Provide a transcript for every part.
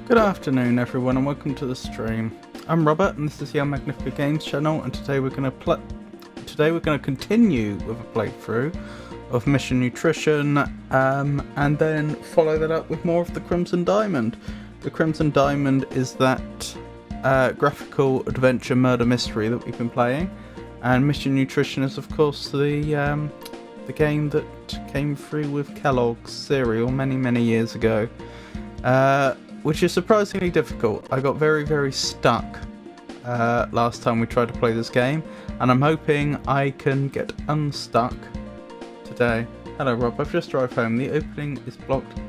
Good afternoon everyone and welcome to the stream. I'm Robert and this is the Magnificent Games channel, and today we're going to continue with a playthrough of Mission Nutrition and then follow that up with more of the Crimson Diamond. The Crimson Diamond is that graphical adventure murder mystery that we've been playing, and Mission Nutrition is of course the game that came through with Kellogg's cereal many years ago, which is surprisingly difficult. I got very stuck last time we tried to play this game, and I'm hoping I can get unstuck today. Hello Rob, I've just arrived home. The opening is blocked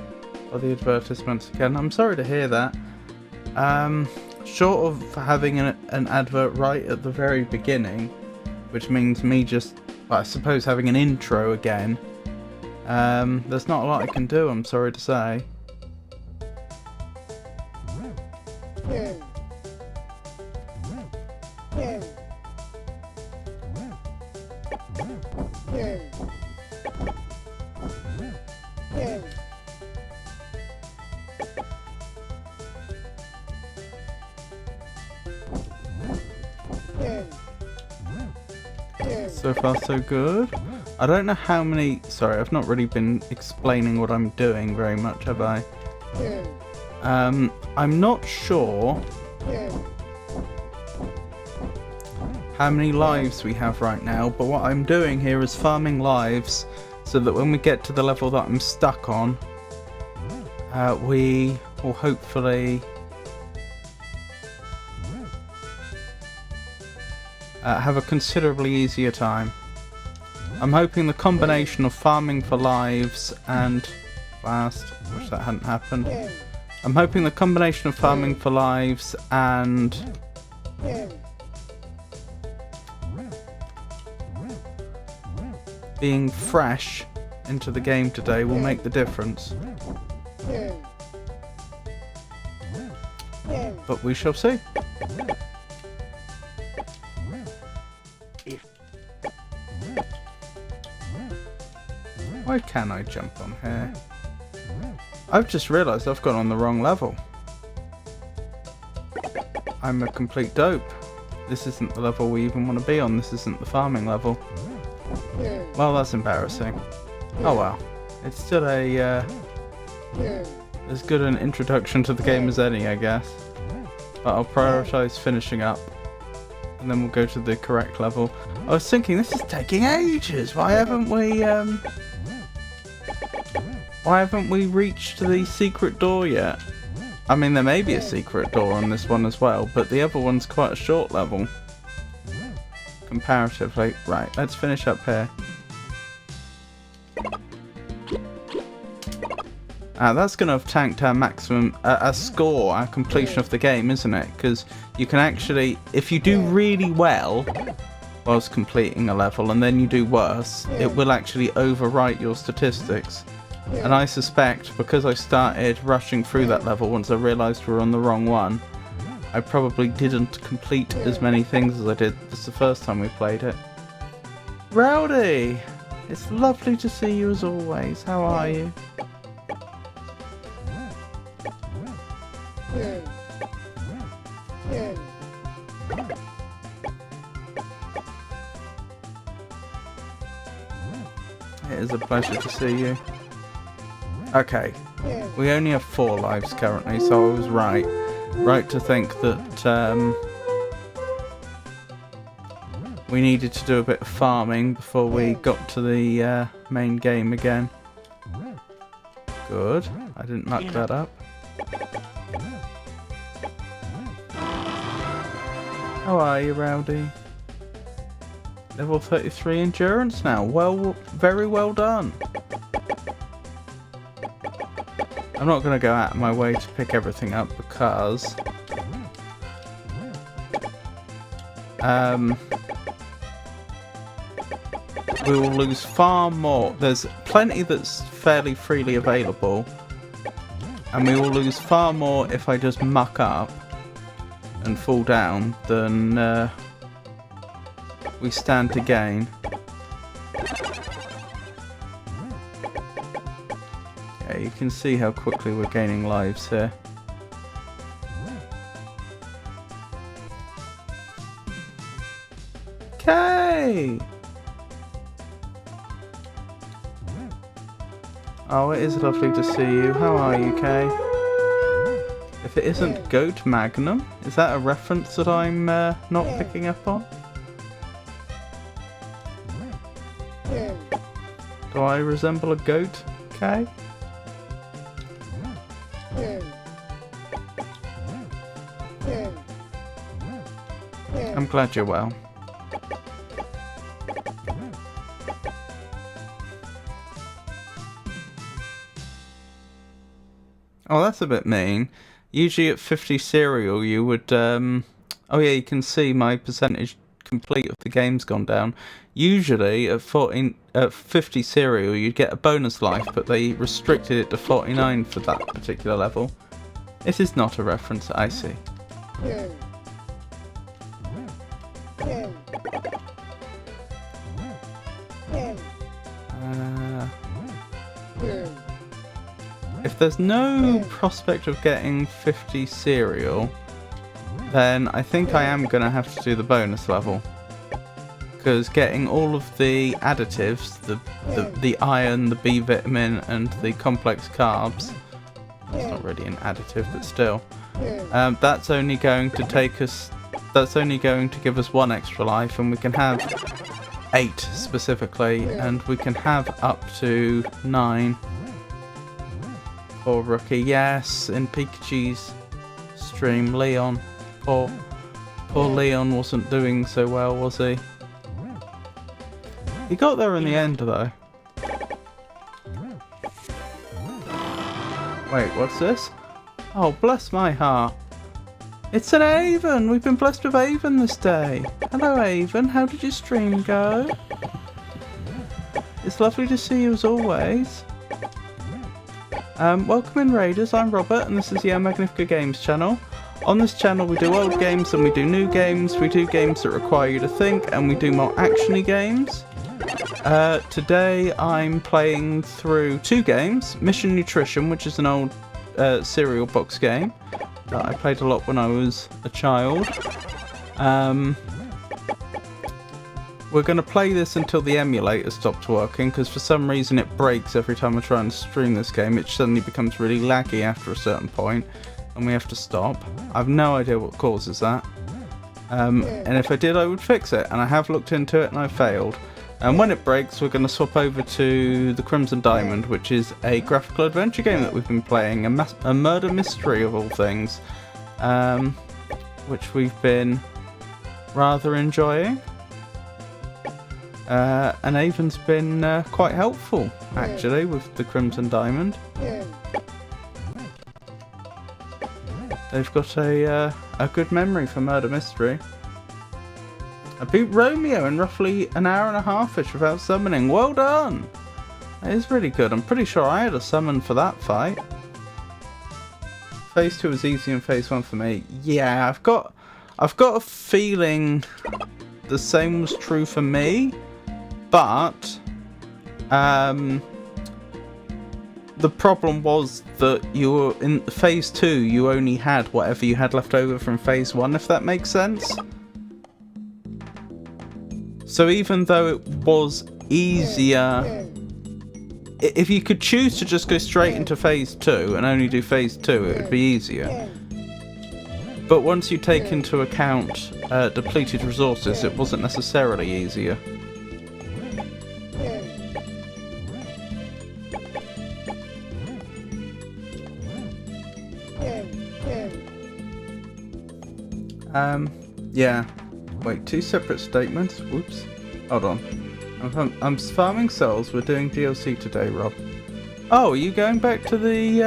by the advertisements again. I'm sorry to hear that. Short of having an advert right at the very beginning, which means me just, I suppose, having an intro again, there's not a lot I can do, I'm sorry to say. So far so good. I don't know how many... Sorry, I've not really been explaining what I'm doing very much, have I? I'm not sure how many lives we have right now, but what I'm doing here is farming lives so that when we get to the level that I'm stuck on, we will hopefully have a considerably easier time. I'm hoping the combination of farming for lives and fast, wish that hadn't happened. I'm hoping the combination of farming for lives and being fresh into the game today will make the difference. But we shall see. Why can't I jump on here? I've just realised I've gone on the wrong level. I'm a complete dope. This isn't the level we even want to be on. This isn't the farming level. Well, that's embarrassing. Oh well. It's still a as good an introduction to the game as any, I guess. But I'll prioritise finishing up, and then we'll go to the correct level. I was thinking, this is taking ages. Why haven't we reached the secret door yet? I mean, there may be a secret door on this one as well, but the other one's quite a short level comparatively. Right, let's finish up here. That's going to have tanked our maximum score, our completion of the game, isn't it? Because you can actually, if you do really well whilst completing a level and then you do worse, it will actually overwrite your statistics. And I suspect, because I started rushing through that level once I realised we were on the wrong one, I probably didn't complete as many things as I did the first time we played it. Rowdy! It's lovely to see you as always. How are you? It is a pleasure to see you. Okay, we only have 4 lives currently, so I was right to think that we needed to do a bit of farming before we got to the main game again. Good, I didn't muck that up. How are you, Rowdy? Level 33 endurance now. Well, very well done. I'm not going to go out of my way to pick everything up because we will lose far more. There's plenty that's fairly freely available, and we will lose far more if I just muck up and fall down than we stand to gain. Yeah, you can see how quickly we're gaining lives here. UK! Oh, it is lovely to see you. How are you, Kay? If it isn't Goat Magnum, is that a reference that I'm not picking up on? Do I resemble a goat, Kay? I'm glad you're well. Oh, that's a bit mean. Usually at 50 cereal you would, oh yeah, you can see my percentage complete of the game's gone down. Usually at 50 cereal you'd get a bonus life, but they restricted it to 49 for that particular level. It is not a reference, I see. If there's no prospect of getting 50 cereal, then I think I am going to have to do the bonus level. Because getting all of the additives, the iron, the B vitamin and the complex carbs, it's not really an additive but still, that's only going to give us 1 extra life, and we can have 8 specifically, and we can have up to 9. Poor rookie, yes, in Pikachu's stream, Leon. Poor Leon wasn't doing so well, was he? He got there in the end, though. Wait, what's this? Oh, bless my heart. It's an Avon! We've been blessed with Avon this day. Hello, Avon. How did your stream go? It's lovely to see you as always. Welcome in Raiders, I'm Robert and this is the Magnifica Games channel. On this channel we do old games and we do new games, we do games that require you to think, and we do more actiony games. Today I'm playing through 2 games. Mission Nutrition, which is an old cereal box game that I played a lot when I was a child. We're going to play this until the emulator stops working, because for some reason it breaks every time I try and stream this game. It suddenly becomes really laggy after a certain point, and we have to stop. I've no idea what causes that. And if I did, I would fix it, and I have looked into it and I failed. And when it breaks, we're going to swap over to the Crimson Diamond, which is a graphical adventure game that we've been playing, a murder mystery of all things, which we've been rather enjoying. And Avon's been quite helpful, actually, with the Crimson Diamond. They've got a good memory for murder mystery. I beat Romeo in roughly an hour and a half-ish without summoning. Well done! That is really good. I'm pretty sure I had a summon for that fight. Phase 2 was easy and Phase 1 for me. Yeah, I've got a feeling the same was true for me. But the problem was that you were in Phase 2, you only had whatever you had left over from Phase 1, if that makes sense. So even though it was easier, if you could choose to just go straight into Phase 2 and only do Phase 2, it would be easier. But once you take into account depleted resources, it wasn't necessarily easier. Yeah. Wait, 2 separate statements? Whoops. Hold on. I'm farming souls. We're doing DLC today, Rob. Oh, are you going back to the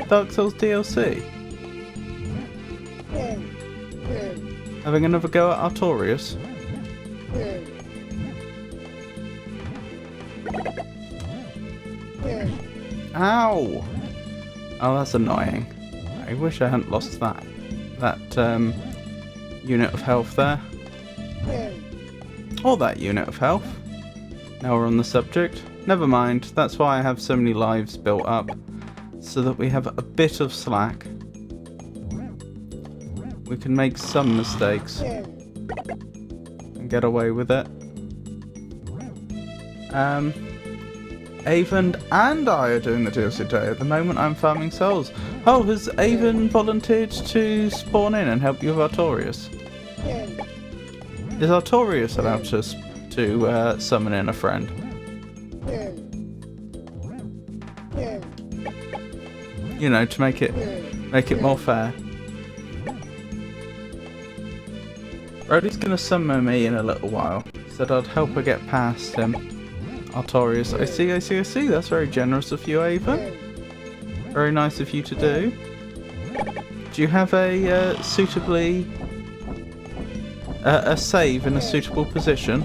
Dark Souls DLC? Having another go at Artorias? Ow! Oh, that's annoying. I wish I hadn't lost that unit of health there. Or that unit of health. Now we're on the subject. Never mind, that's why I have so many lives built up. So that we have a bit of slack. We can make some mistakes. And get away with it. Avon and I are doing the DLC today. At the moment I'm farming souls. Oh, has Avon volunteered to spawn in and help you with Artorias? Is Artorias allowed to summon in a friend? You know, to make it more fair. Brody's gonna summon me in a little while. Said I'd help her get past him. Artorias. I see. That's very generous of you, Ava. Very nice of you to do. Do you have a suitably... a save in a suitable position?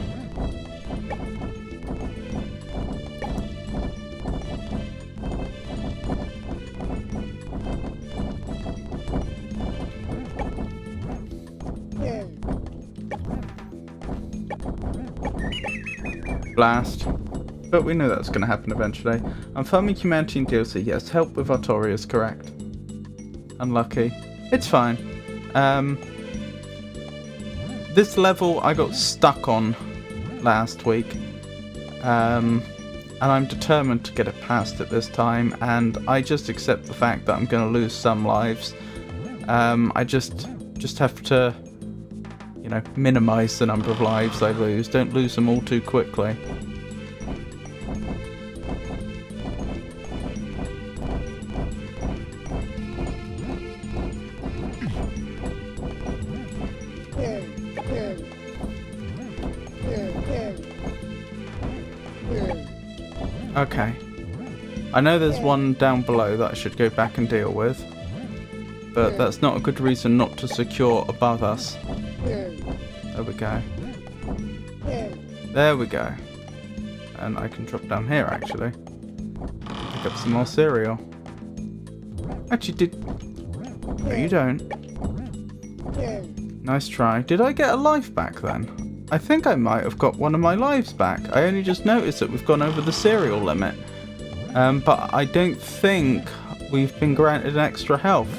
Blast. But we knew that was going to happen eventually. I'm farming humanity in DLC. Yes, help with Artorias, correct. Unlucky. It's fine. This level I got stuck on last week. And I'm determined to get it past it this time. And I just accept the fact that I'm going to lose some lives. I just have to, you know, minimize the number of lives I lose. Don't lose them all too quickly. Okay. I know there's one down below that I should go back and deal with. But that's not a good reason not to secure above us. There we go. There we go. And I can drop down here, actually. Pick up some more cereal. Actually, no, you don't. Nice try. Did I get a life back then? I think I might have got one of my lives back. I only just noticed that we've gone over the cereal limit. But I don't think we've been granted an extra health.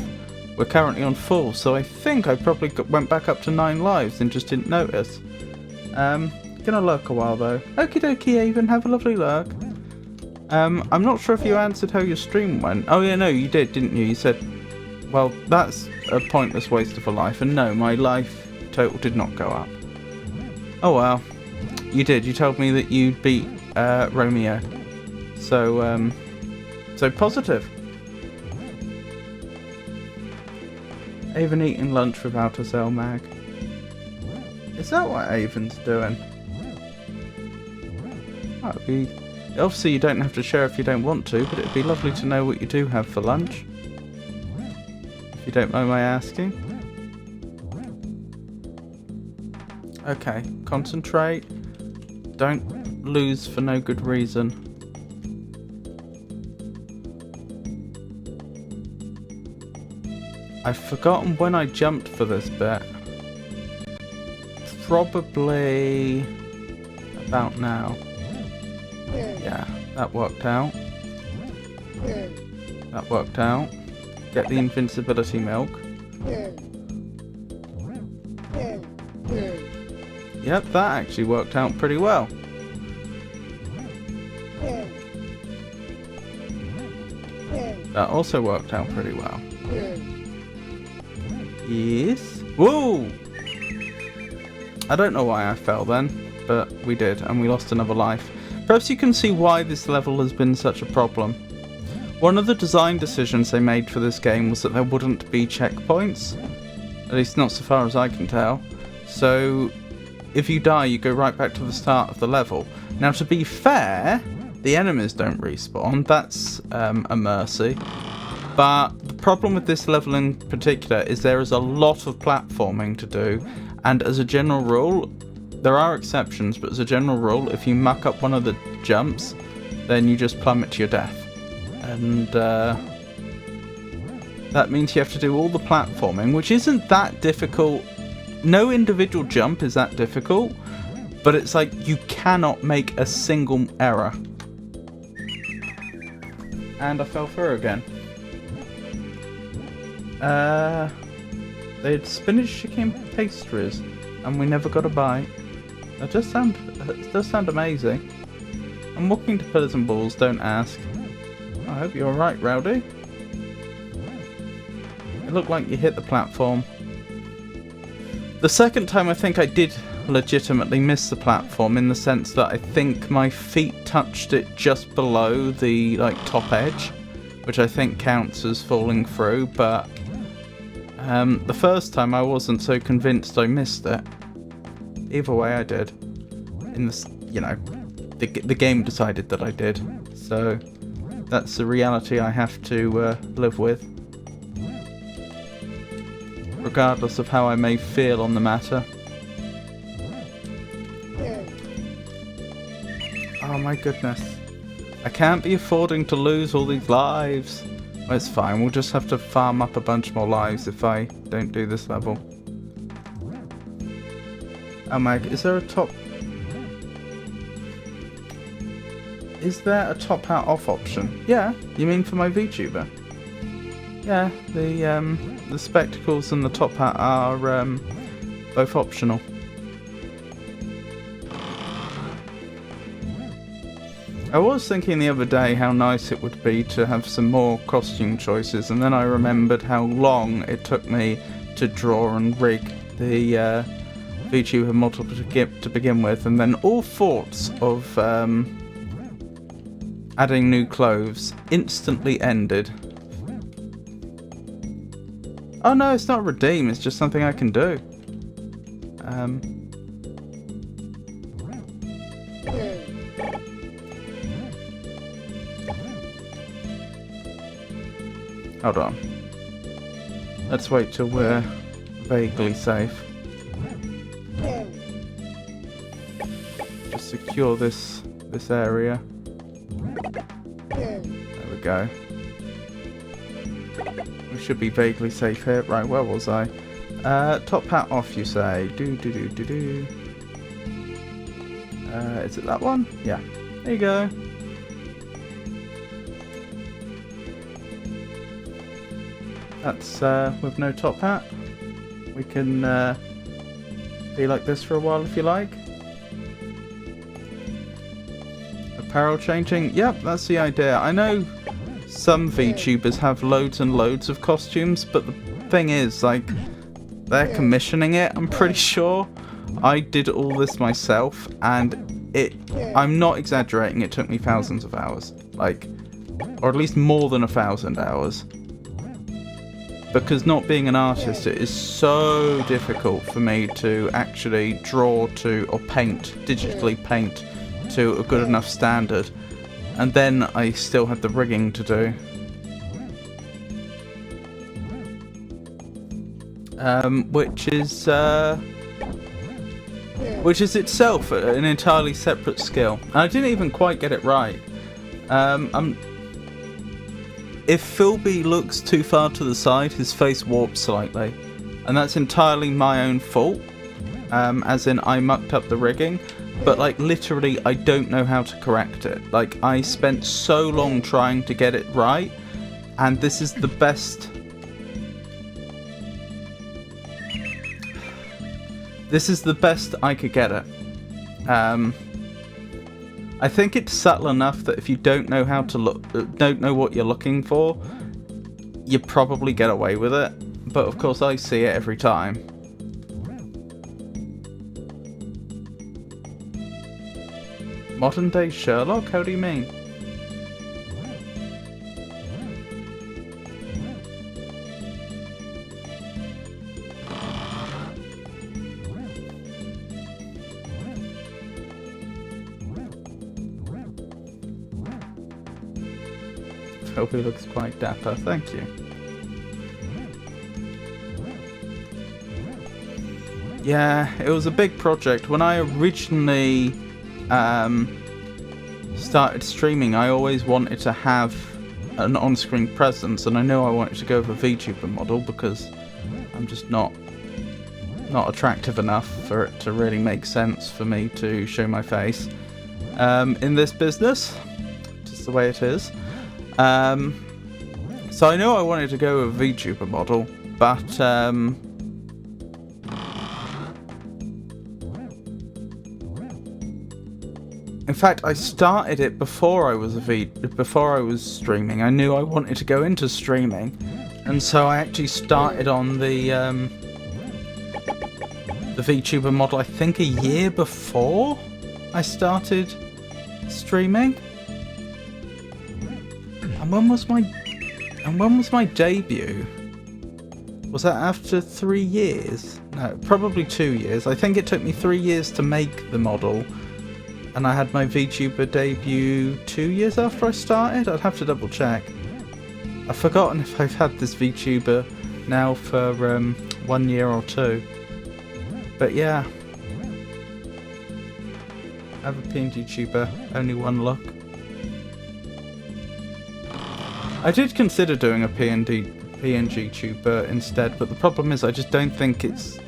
We're currently on full, so I think I probably went back up to 9 lives and just didn't notice. Gonna lurk a while though. Okie dokie, Avon, have a lovely lurk. I'm not sure if you answered how your stream went. Oh yeah, no, you did, didn't you? You said, well, that's a pointless waste of a life, and no, my life total did not go up. Oh well, you did. You told me that you'd beat Romeo, so positive. Avon eating lunch without a cell mag. Is that what Avon's doing? That'd be... Obviously you don't have to share if you don't want to, but it'd be lovely to know what you do have for lunch. If you don't mind my asking. Okay, concentrate. Don't lose for no good reason. I've forgotten when I jumped for this bit. Probably about now. Yeah, that worked out. That worked out. Get the invincibility milk. Yep, that actually worked out pretty well. That also worked out pretty well. Yes. Whoa! I don't know why I fell then, but we did, and we lost another life. Perhaps you can see why this level has been such a problem. One of the design decisions they made for this game was that there wouldn't be checkpoints. At least not so far as I can tell. So, if you die, you go right back to the start of the level. Now, to be fair, the enemies don't respawn. That's a mercy. But the problem with this level in particular is there is a lot of platforming to do. And as a general rule, there are exceptions, but as a general rule, if you muck up one of the jumps, then you just plummet to your death. And that means you have to do all the platforming, which isn't that difficult. No individual jump is that difficult, but it's like you cannot make a single error. And I fell through again. They had spinach chicken pastries, and we never got a bite. It does sound amazing. I'm walking to pillars and balls, don't ask. I hope you're alright, Rowdy. It looked like you hit the platform. The second time I think I did legitimately miss the platform, in the sense that I think my feet touched it just below the top edge, which I think counts as falling through, but the first time I wasn't so convinced I missed it. Either way I did. In this, the game decided that I did, so that's the reality I have to live with, regardless of how I may feel on the matter. Oh my goodness. I can't be affording to lose all these lives. Well, it's fine, we'll just have to farm up a bunch more lives if I don't do this level. Oh my, is there a top... Is there a top hat off option? Yeah, you mean for my VTuber? Yeah, the spectacles and the top hat are both optional. I was thinking the other day how nice it would be to have some more costume choices, and then I remembered how long it took me to draw and rig the VTuber model to begin with, and then all thoughts of adding new clothes instantly ended. Oh no, it's not redeem, it's just something I can do. Hold on. Let's wait till we're vaguely safe. Just secure this area. There we go. We should be vaguely safe here. Right, where was I? Top hat off, you say. Is it that one? Yeah. There you go. That's with no top hat. We can be like this for a while if you like. Apparel changing. Yep, that's the idea. I know some VTubers have loads and loads of costumes, but the thing is, they're commissioning it, I'm pretty sure. I did all this myself, and I'm not exaggerating, it took me thousands of hours. Or at least more than 1,000 hours. Because not being an artist, it is so difficult for me to actually draw to, or digitally paint to a good enough standard. And then I still had the rigging to do. Which is itself an entirely separate skill. And I didn't even quite get it right. If Philby looks too far to the side, his face warps slightly. And that's entirely my own fault. As in, I mucked up the rigging. But, literally, I don't know how to correct it. I spent so long trying to get it right. And this is the best... This is the best I could get it. I think it's subtle enough that if you don't know how to don't know what you're looking for, you probably get away with it. But of course I see it every time. Modern day Sherlock? How do you mean? Philby looks quite dapper, thank you. Yeah, it was a big project. When I originally started streaming, I always wanted to have an on-screen presence, and I knew I wanted to go with a VTuber model because I'm just not attractive enough for it to really make sense for me to show my face in this business, just the way it is. So I know I wanted to go with a VTuber model, but In fact, I started it before I was before I was streaming. I knew I wanted to go into streaming, and so I actually started on the VTuber model. I think a year before I started streaming. And when was my debut? Was that after 3 years? No, probably 2 years. I think it took me 3 years to make the model. And I had my VTuber debut 2 years after I started? I'd have to double check. I've forgotten if I've had this VTuber now for 1 year or 2. But yeah. I have a PNG tuber, only one look. I did consider doing a PNG tuber instead, but the problem is I just don't think it's...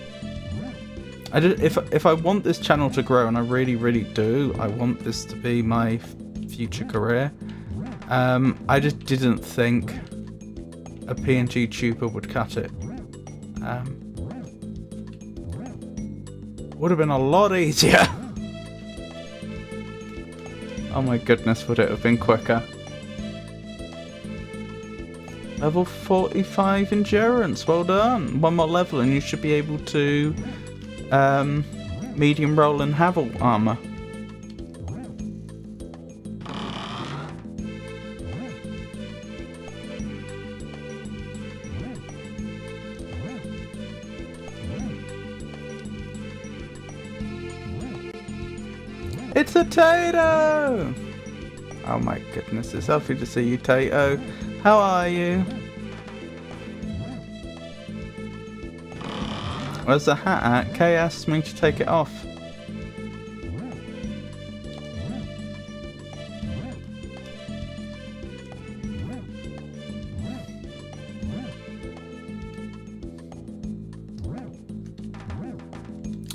If I want this channel to grow, and I really, really do, I want this to be my future career, I just didn't think a PNG tuber would cut it. Would have been a lot easier. Oh my goodness, would it have been quicker. Level 45 endurance, well done. One more level and you should be able to medium roll and Havel armor. It's a Tato! Oh my goodness, it's lovely to see you, Tato. How are you? Where's the hat at? Kay asked me to take it off.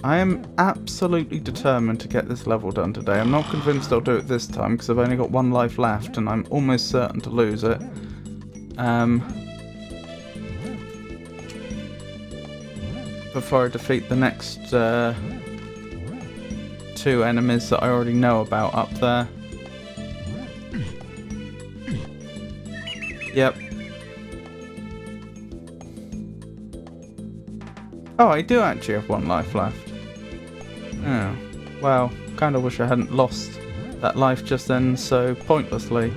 I am absolutely determined to get this level done today. I'm not convinced I'll do it this time because I've only got 1 life left and I'm almost certain to lose it. Before I defeat the next 2 enemies that I already know about up there. Yep. Oh, I do actually have 1 life left. Oh, well, kind of wish I hadn't lost that life just then so pointlessly.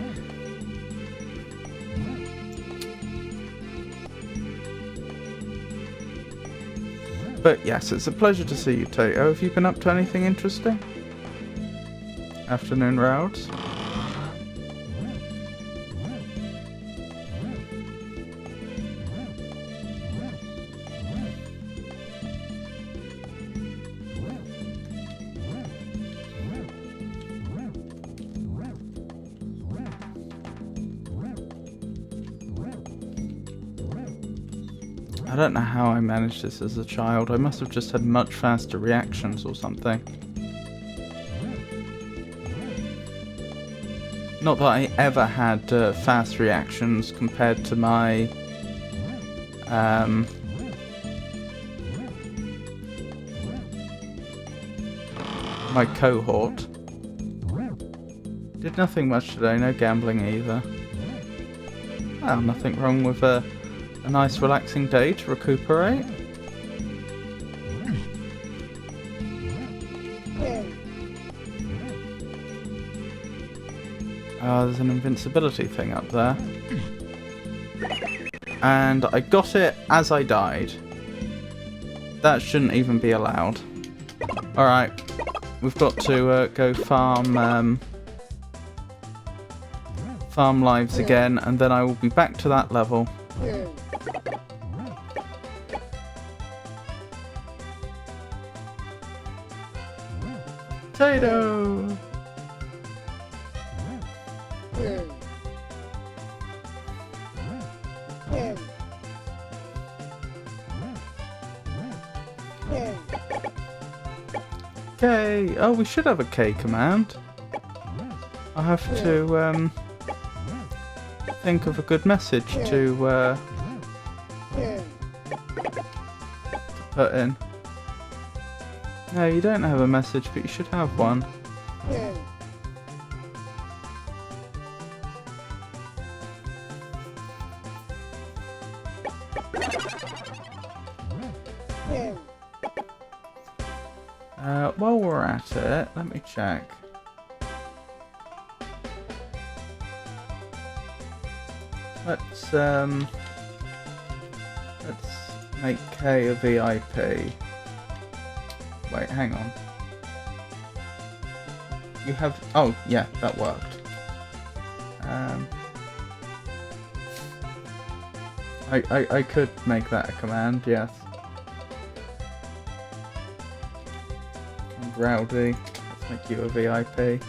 But yes, it's a pleasure to see you, Tato. Have you been up to anything interesting? Afternoon routes? I don't know how I managed this as a child. I must have just had much faster reactions or something. Not that I ever had fast reactions compared to my my cohort. Did nothing much today, no gambling either. Well, nothing wrong with a nice relaxing day to recuperate. There's an invincibility thing up there. And I got it as I died. That shouldn't even be allowed. Alright, we've got to go farm lives again, and then I will be back to that level. Potato! K! Oh, we should have a K command. I have to think of a good message to put in. No, you don't have a message, but you should have one. While we're at it, let me check. Let's make K a VIP. Wait, hang on. You have... Oh, yeah, that worked. I could make that a command, yes. And Rowdy, let's make you a VIP.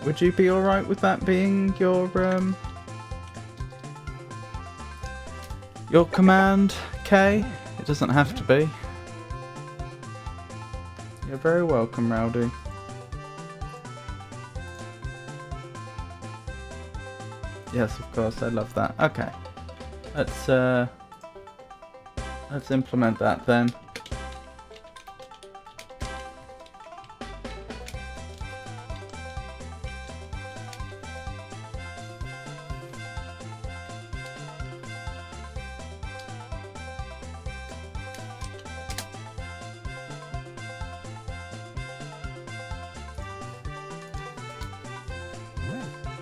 Would you be alright with that being your command, K? It doesn't have to be. You're very welcome, Rowdy. Yes, of course, I love that. Okay. Let's implement that then.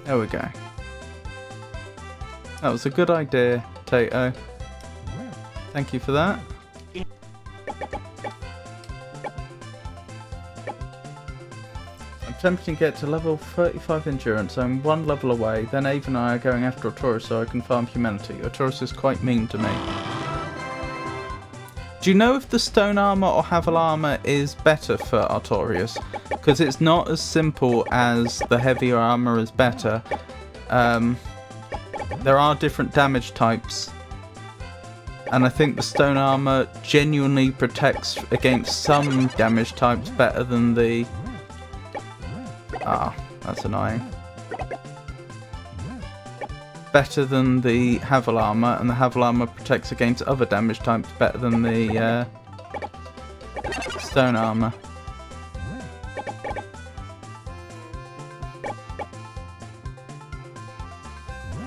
There we go. That was a good idea, Tato. Thank you for that. I'm attempting to get to level 35 endurance. I'm one level away. Then Ava and I are going after a Taurus so I can farm humanity. A Taurus is quite mean to me. Do you know if the stone armor or Havel armor is better for Artorias? Because it's not as simple as the heavier armor is better. There are different damage types. And I think the stone armor genuinely protects against some damage types better than the... Ah, that's annoying. Better than the Havel armor, and the Havel armor protects against other damage types better than the stone armor.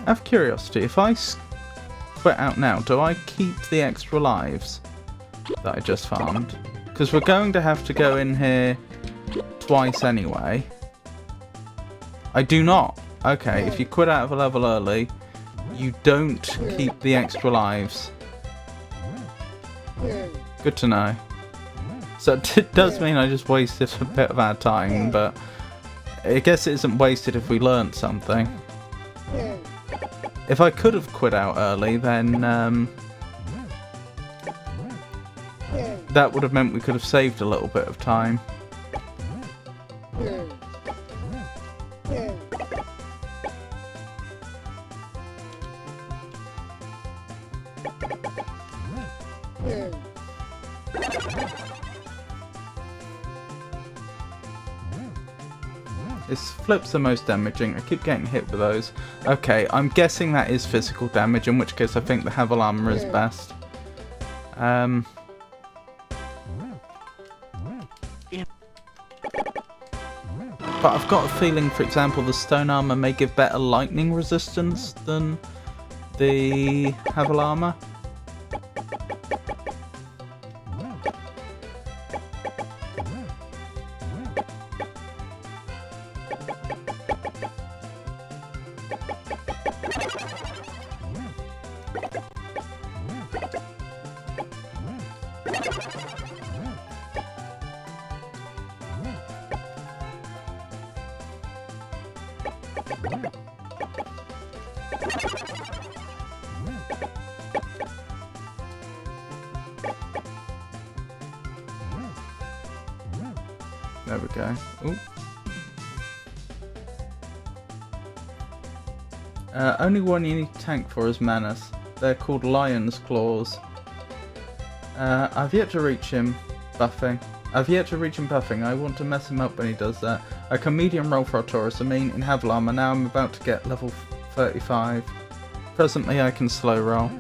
Out of curiosity, if I quit out now, do I keep the extra lives that I just farmed? Because we're going to have to go in here twice anyway. I do not. Okay, if you quit out of a level early, you don't keep the extra lives. Good to know. So it does mean I just wasted a bit of our time, but I guess it isn't wasted if we learnt something. If I could have quit out early, then that would have meant we could have saved a little bit of time. This flip's the most damaging. I keep getting hit with those. Okay, I'm guessing that is physical damage, in which case I think the Havel armor is best. But I've got a feeling, for example, the stone armor may give better lightning resistance than the Havel armor. There we go. Ooh. Only one you need to tank for is Manus. They're called Lion's Claws. I've yet to reach him buffing. I've yet to reach him buffing. I want to mess him up when he does that. I can medium roll for a Taurus, I mean in Havilar, and now I'm about to get level 35. Presently I can slow roll.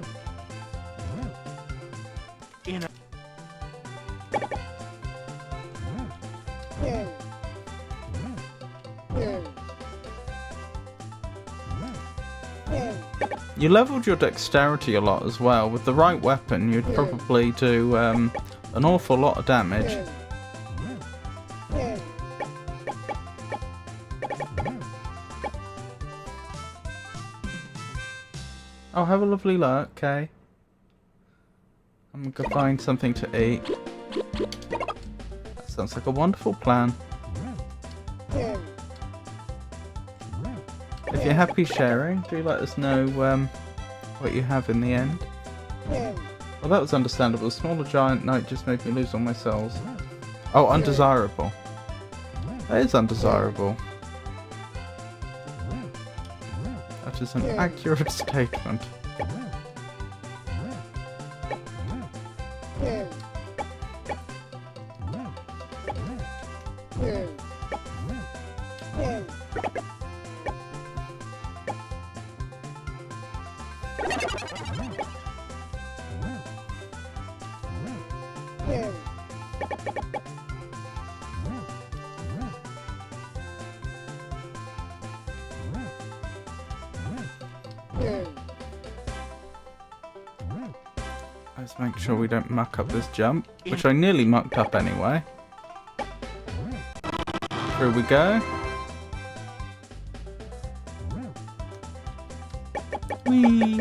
You leveled your dexterity a lot as well. With the right weapon, you'd probably do an awful lot of damage. Oh, have a lovely lurk, okay. I'm gonna find something to eat. That sounds like a wonderful plan. If you're happy sharing, do let us know what you have in the end. Well, that was understandable. The smaller giant knight just made me lose all my souls. Oh, undesirable. That is undesirable. That is an accurate statement. Let's make sure we don't muck up this jump, which I nearly mucked up anyway. Through we go. Whee!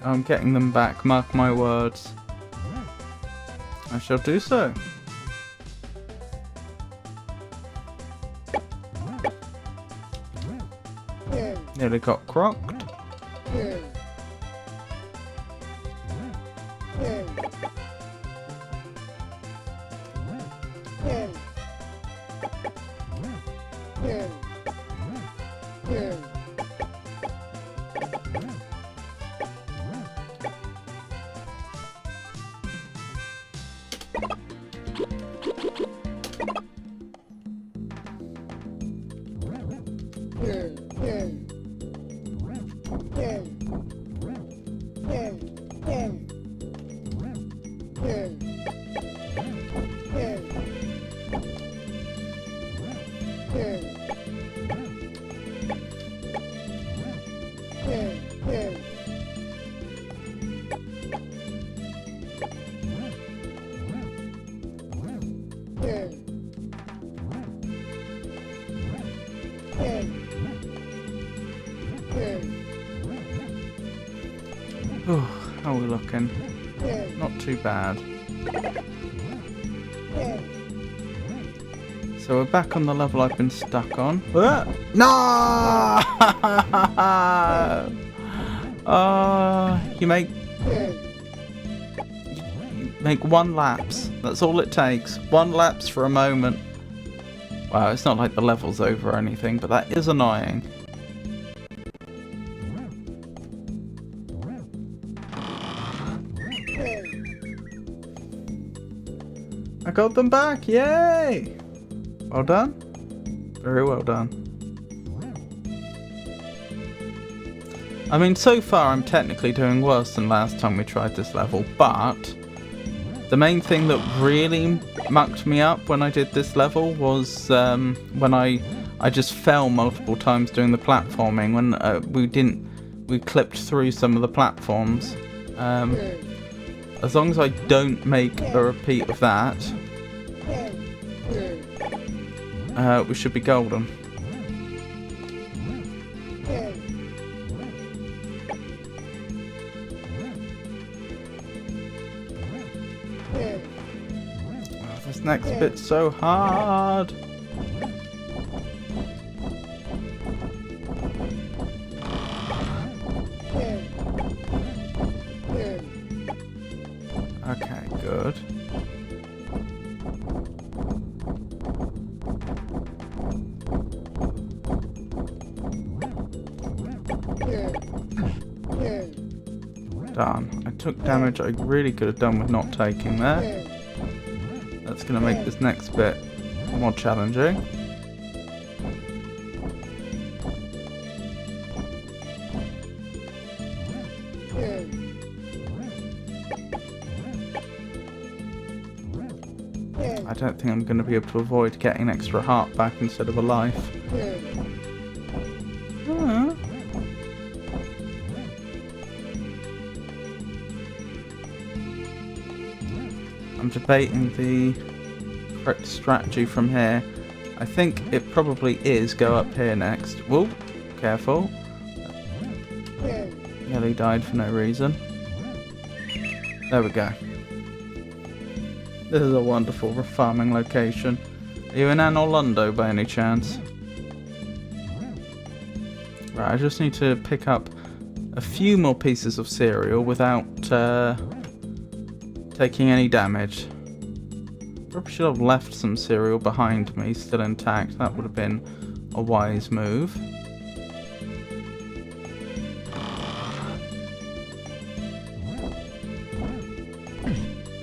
I'm getting them back, mark my words. I shall do so. Nearly got crocked. How are we looking? Not too bad. So we're back on the level I've been stuck on. No! You make one lapse. That's all it takes. One lapse for a moment. Wow, it's not like the level's over or anything, but that is annoying. I got them back, yay! Well done. Very well done. I mean, so far I'm technically doing worse than last time we tried this level, but the main thing that really mucked me up when I did this level was when I just fell multiple times doing the platforming, when we clipped through some of the platforms. As long as I don't make a repeat of that, we should be golden. This next bit's so hard. Okay, good. Darn, I took damage I really could have done with not taking there. That's going to make this next bit more challenging. I don't think I'm going to be able to avoid getting an extra heart back instead of a life. I'm debating the correct strategy from here. I think it probably is go up here next. Whoa, careful. Nearly died for no reason. There we go. This is a wonderful farming location. Are you in Anorlando by any chance? Right, I just need to pick up a few more pieces of cereal without taking any damage. Probably should have left some cereal behind me still intact. That would have been a wise move.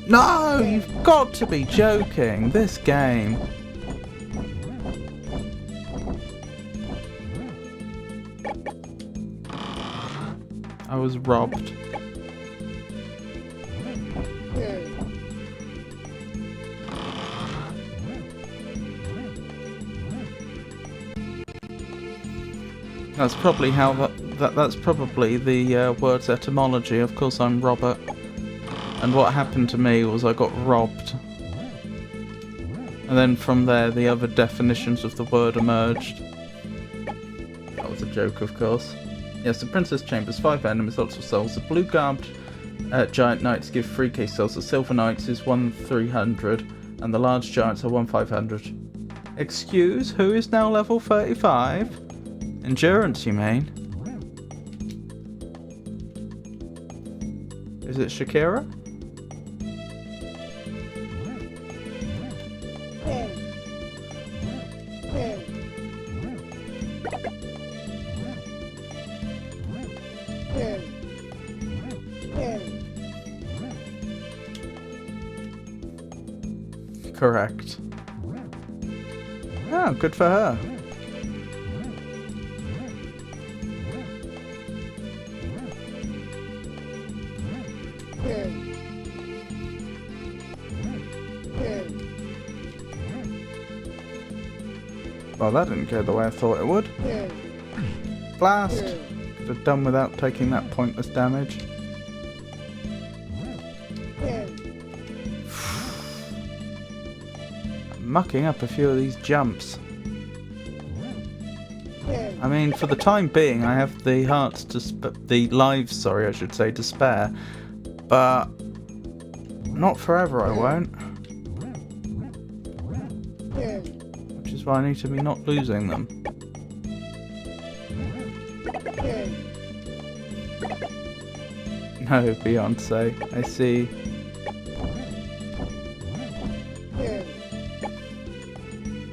No! You've got to be joking! This game! I was robbed. That's probably how that's probably the word's etymology. Of course, I'm Robert. And what happened to me was I got robbed. And then from there, the other definitions of the word emerged. That was a joke, of course. Yes, the Princess Chamber's 5 enemies, lots of souls. The blue-garbed giant knights give 3 key souls. The silver knights is 1,300. And the large giants are 1,500. Excuse? Who is now level 35? Endurance, you mean? Is it Shakira? Correct. Oh, good for her. Well, that didn't go the way I thought it would. Blast! Could have done without taking that pointless damage. I'm mucking up a few of these jumps. I mean, for the time being, I have the hearts to the lives, sorry, I should say, to spare. But not forever, I won't. Which is why I need to be not losing them. No, Beyonce, I see.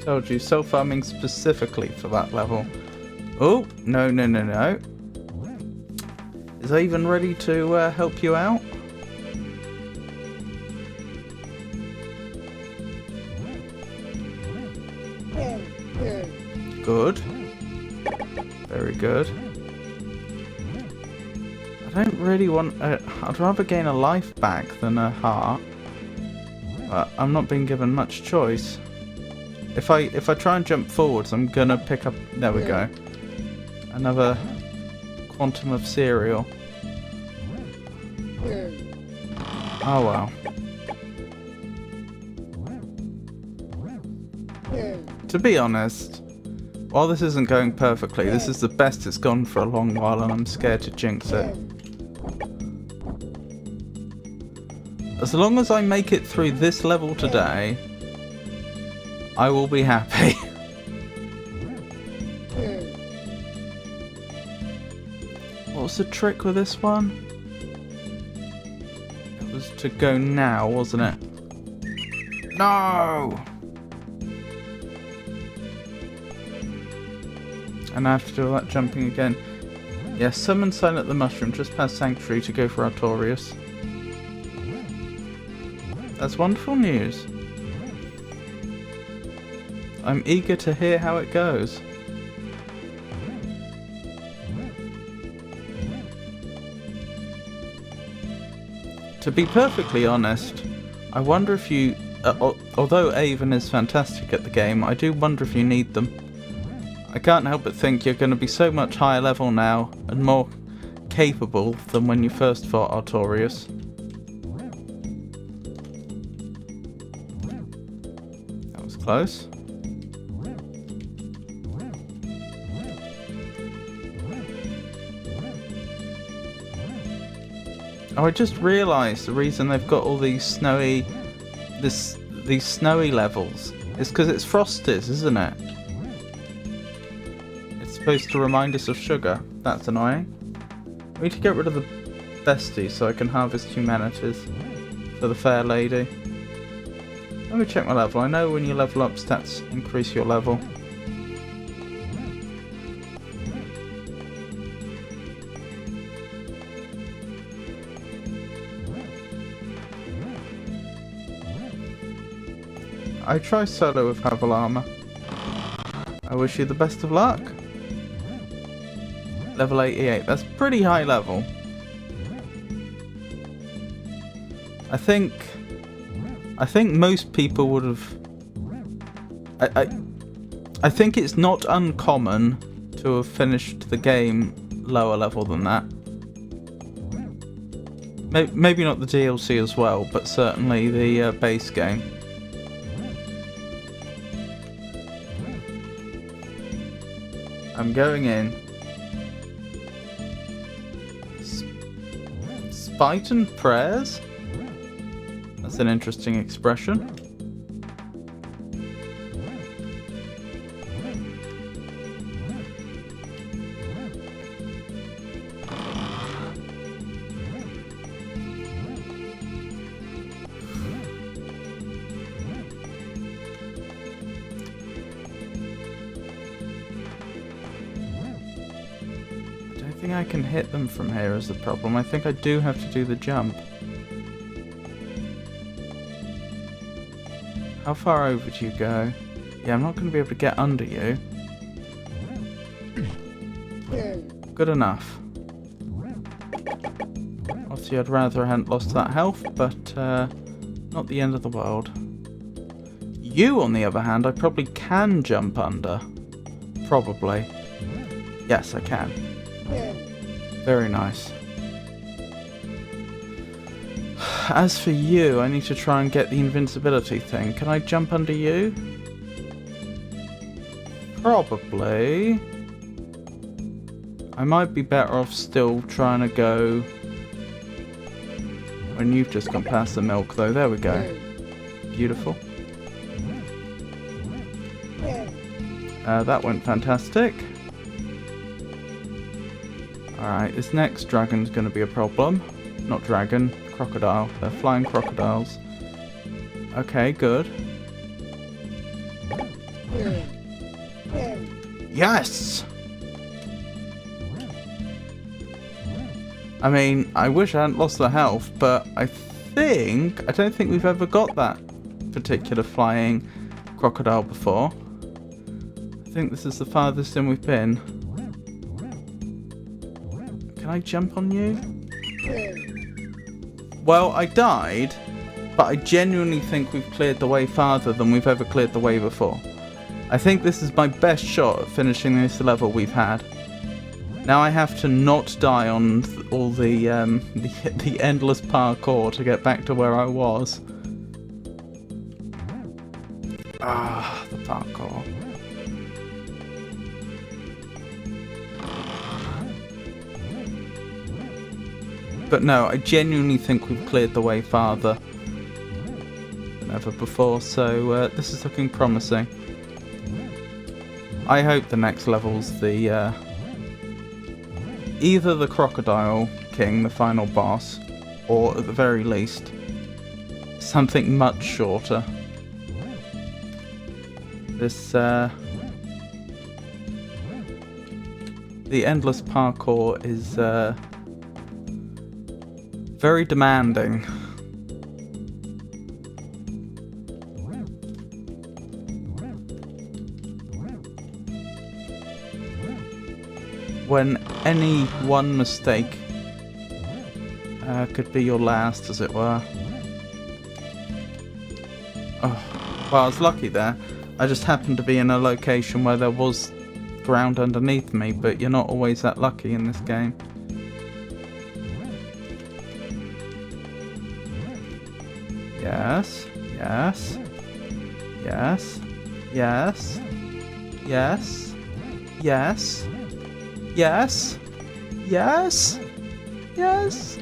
Told you, self-farming specifically for that level. Oh, no, no, no, no. Is I even ready to help you out? Good. Very good. I don't really want... I'd rather gain a life back than a heart. But I'm not being given much choice. If I try and jump forwards, I'm gonna pick up... There we go. Another quantum of cereal. Oh well. To be honest, while this isn't going perfectly, this is the best it's gone for a long while, and I'm scared to jinx it. As long as I make it through this level today, I will be happy. What was the trick with this one? It was to go now, wasn't it? No! And I have to do all that jumping again. Yes, summon Silent the Mushroom just past Sanctuary to go for Artorias. That's wonderful news. I'm eager to hear how it goes. To be perfectly honest, I wonder if you... although Avon is fantastic at the game, I do wonder if you need them. I can't help but think you're going to be so much higher level now and more capable than when you first fought Artorias. That was close. Oh, I just realised the reason they've got all these snowy... these snowy levels is because it's frosted, isn't it? Supposed to remind us of sugar. That's annoying. I need to get rid of the bestie so I can harvest humanities for the fair lady. Let me check my level. I know when you level up, stats increase your level. I try solo with Havel Armor. I wish you the best of luck. Level 88. That's pretty high level. I think most people would have... I think it's not uncommon to have finished the game lower level than that. Maybe not the DLC as well, but certainly the base game. I'm going in. Spite and prayers? That's an interesting expression. I can hit them from here is the problem. I think I do have to do the jump. How far over do you go? Yeah, I'm not going to be able to get under you. Good enough. Obviously I'd rather I hadn't lost that health, but not the end of the world. You, on the other hand, I probably can jump under. Probably. Yes, I can. Very nice. As for you, I need to try and get the invincibility thing. Can I jump under you? Probably. I might be better off still trying to go when you've just gone past the milk, though. There we go. Beautiful. That went fantastic. Alright, this next dragon's going to be a problem. Not dragon, crocodile. They're flying crocodiles. Okay, good. Yes! I mean, I wish I hadn't lost the health, but I don't think we've ever got that particular flying crocodile before. I think this is the farthest in we've been. Can I jump on you? Well, I died, but I genuinely think we've cleared the way farther than we've ever cleared the way before. I think this is my best shot at finishing this level we've had. Now I have to not die on all the endless parkour to get back to where I was. Ah, the parkour. But no, I genuinely think we've cleared the way farther. No, ever before, so this is looking promising. I hope the next level's the either the Crocodile King, the final boss, or at the very least something much shorter. This the endless parkour is very demanding. When any one mistake could be your last, as it were. Oh, well, I was lucky there. I just happened to be in a location where there was ground underneath me, but you're not always that lucky in this game. Yes, yes, yes, yes, yes, yes, yes, yes, yes.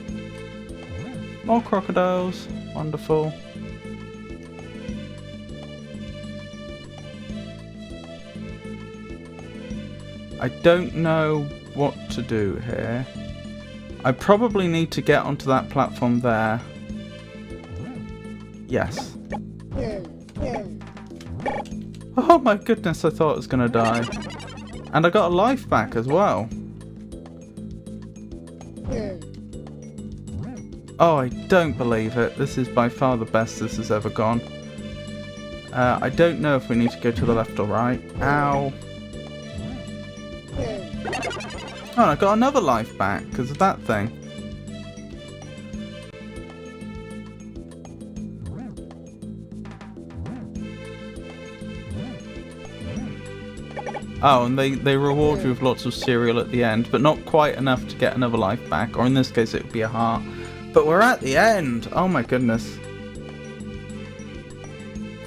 More crocodiles. Wonderful. I don't know what to do here. I probably need to get onto that platform there. Yes. Oh my goodness, I thought I was gonna die. And I got a life back as well. Oh, I don't believe it. This is by far the best this has ever gone. I don't know if we need to go to the left or right. Ow. Oh, and I got another life back because of that thing. Oh, and they reward you with lots of cereal at the end, but not quite enough to get another life back, or in this case it would be a heart. But we're at the end! Oh my goodness.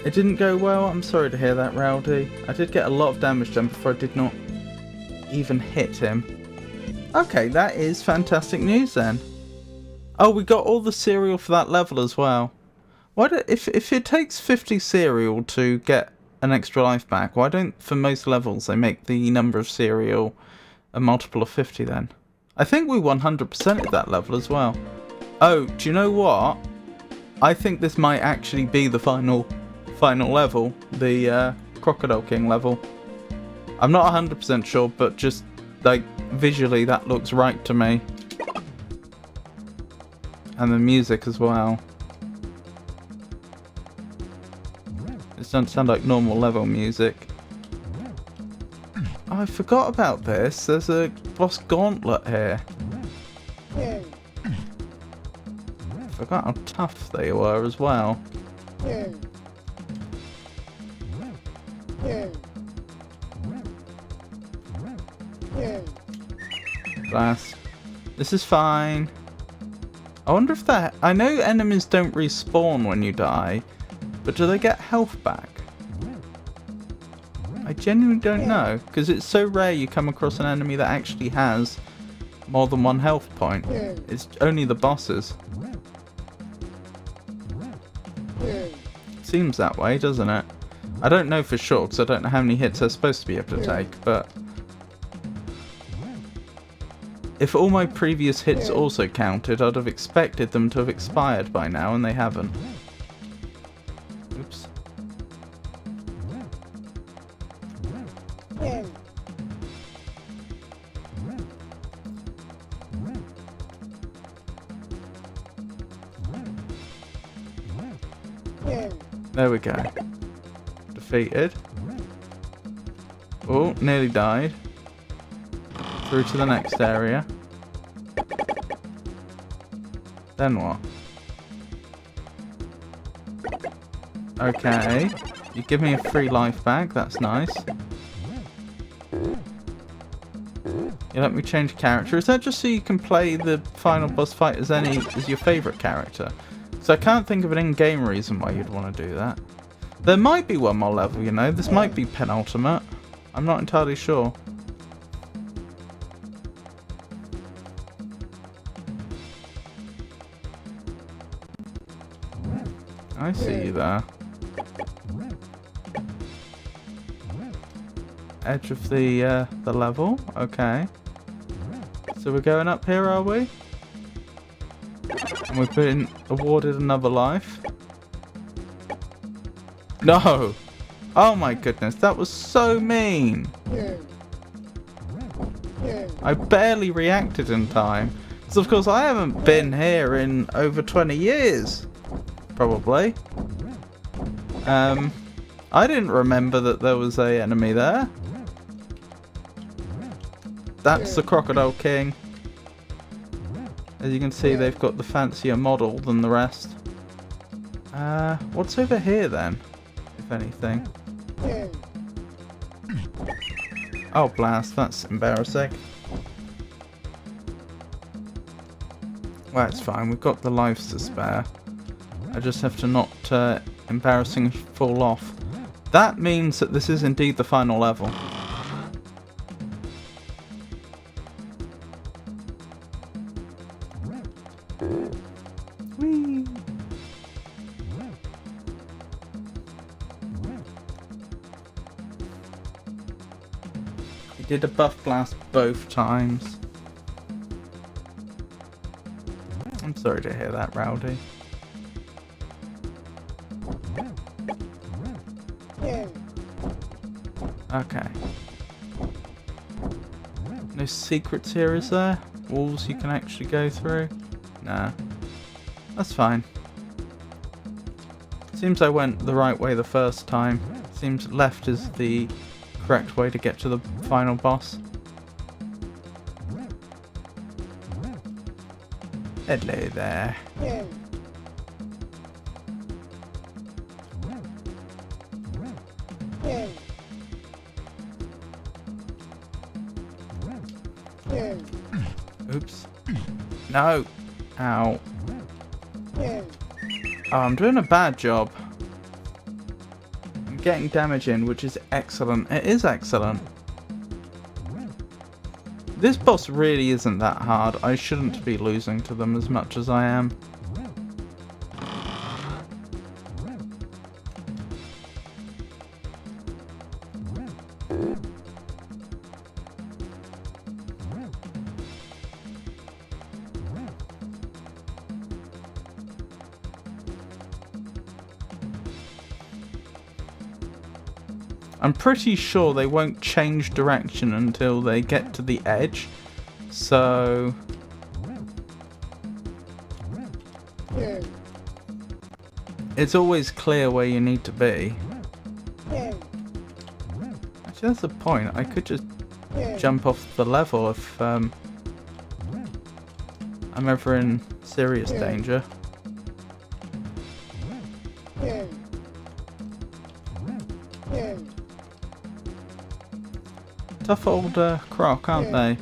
It didn't go well, I'm sorry to hear that, Rowdy. I did get a lot of damage done before I did not even hit him. Okay, that is fantastic news then. Oh, we got all the cereal for that level as well. Why do, if it takes 50 cereal to get an extra life back, why don't, for most levels, they make the number of cereal a multiple of 50 then? I think we 100%ed that level as well. Oh, do you know what? I think this might actually be the final level, the Crocodile King level. I'm not 100% sure, but just like visually that looks right to me. And the music as well. It doesn't sound like normal level music. Oh, I forgot about this. There's a boss gauntlet here. I forgot how tough they were as well. Blast. This is fine. I wonder if that... I know enemies don't respawn when you die, but do they get health back? I genuinely don't know, because it's so rare you come across an enemy that actually has more than one health point. It's only the bosses. Seems that way, doesn't it? I don't know for sure, because I don't know how many hits they're supposed to be able to take, but... if all my previous hits also counted, I'd have expected them to have expired by now, and they haven't. Oops. There we go. Defeated. Oh, nearly died. Through to the next area. Then what? Okay. You give me a free life back, that's nice. You let me change character. Is that just so you can play the final boss fight as your favourite character? So I can't think of an in-game reason why you'd want to do that. There might be one more level, you know. This might be penultimate. I'm not entirely sure. I see you there. edge of the level. Okay. So we're going up here, are we? And we've been awarded another life. No! Oh my goodness, that was so mean! I barely reacted in time. So of course I haven't been here in over 20 years. Probably. I didn't remember that there was an enemy there. That's the Crocodile King. As you can see, they've got the fancier model than the rest. What's over here then, if anything? Oh blast, that's embarrassing. Well, it's fine, we've got the lives to spare. I just have to not embarrassingly fall off. That means that this is indeed the final level. Whee! We did a buff blast both times. I'm sorry to hear that, Rowdy. Okay. No secrets here, is there? Walls you can actually go through? Nah. That's fine. Seems I went the right way the first time. Seems left is the correct way to get to the final boss. Hello there. Oops. No. Ow. Oh, I'm doing a bad job. I'm getting damage in, which is excellent. It is excellent. This boss really isn't that hard. I shouldn't be losing to them as much as I am. I'm pretty sure they won't change direction until they get to the edge, so... It's always clear where you need to be. Actually, that's the point. I could just jump off the level if I'm ever in serious danger. Tough old croc, aren't they?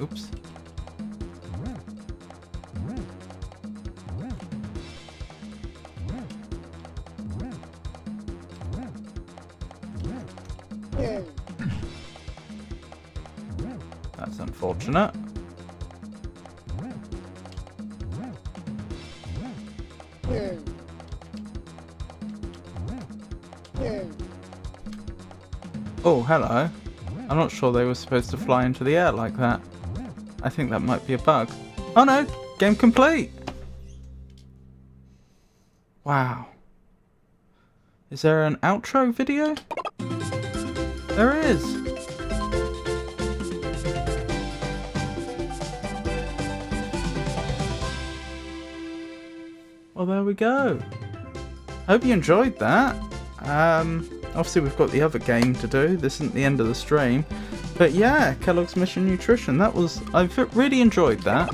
Oops. That's unfortunate. Oh, hello. I'm not sure they were supposed to fly into the air like that. I think that might be a bug. Oh no! Game complete! Wow. Is there an outro video? There is! Well, there we go. Hope you enjoyed that. Obviously we've got the other game to do. This isn't the end of the stream. But yeah, Kellogg's Mission Nutrition. I've really enjoyed that.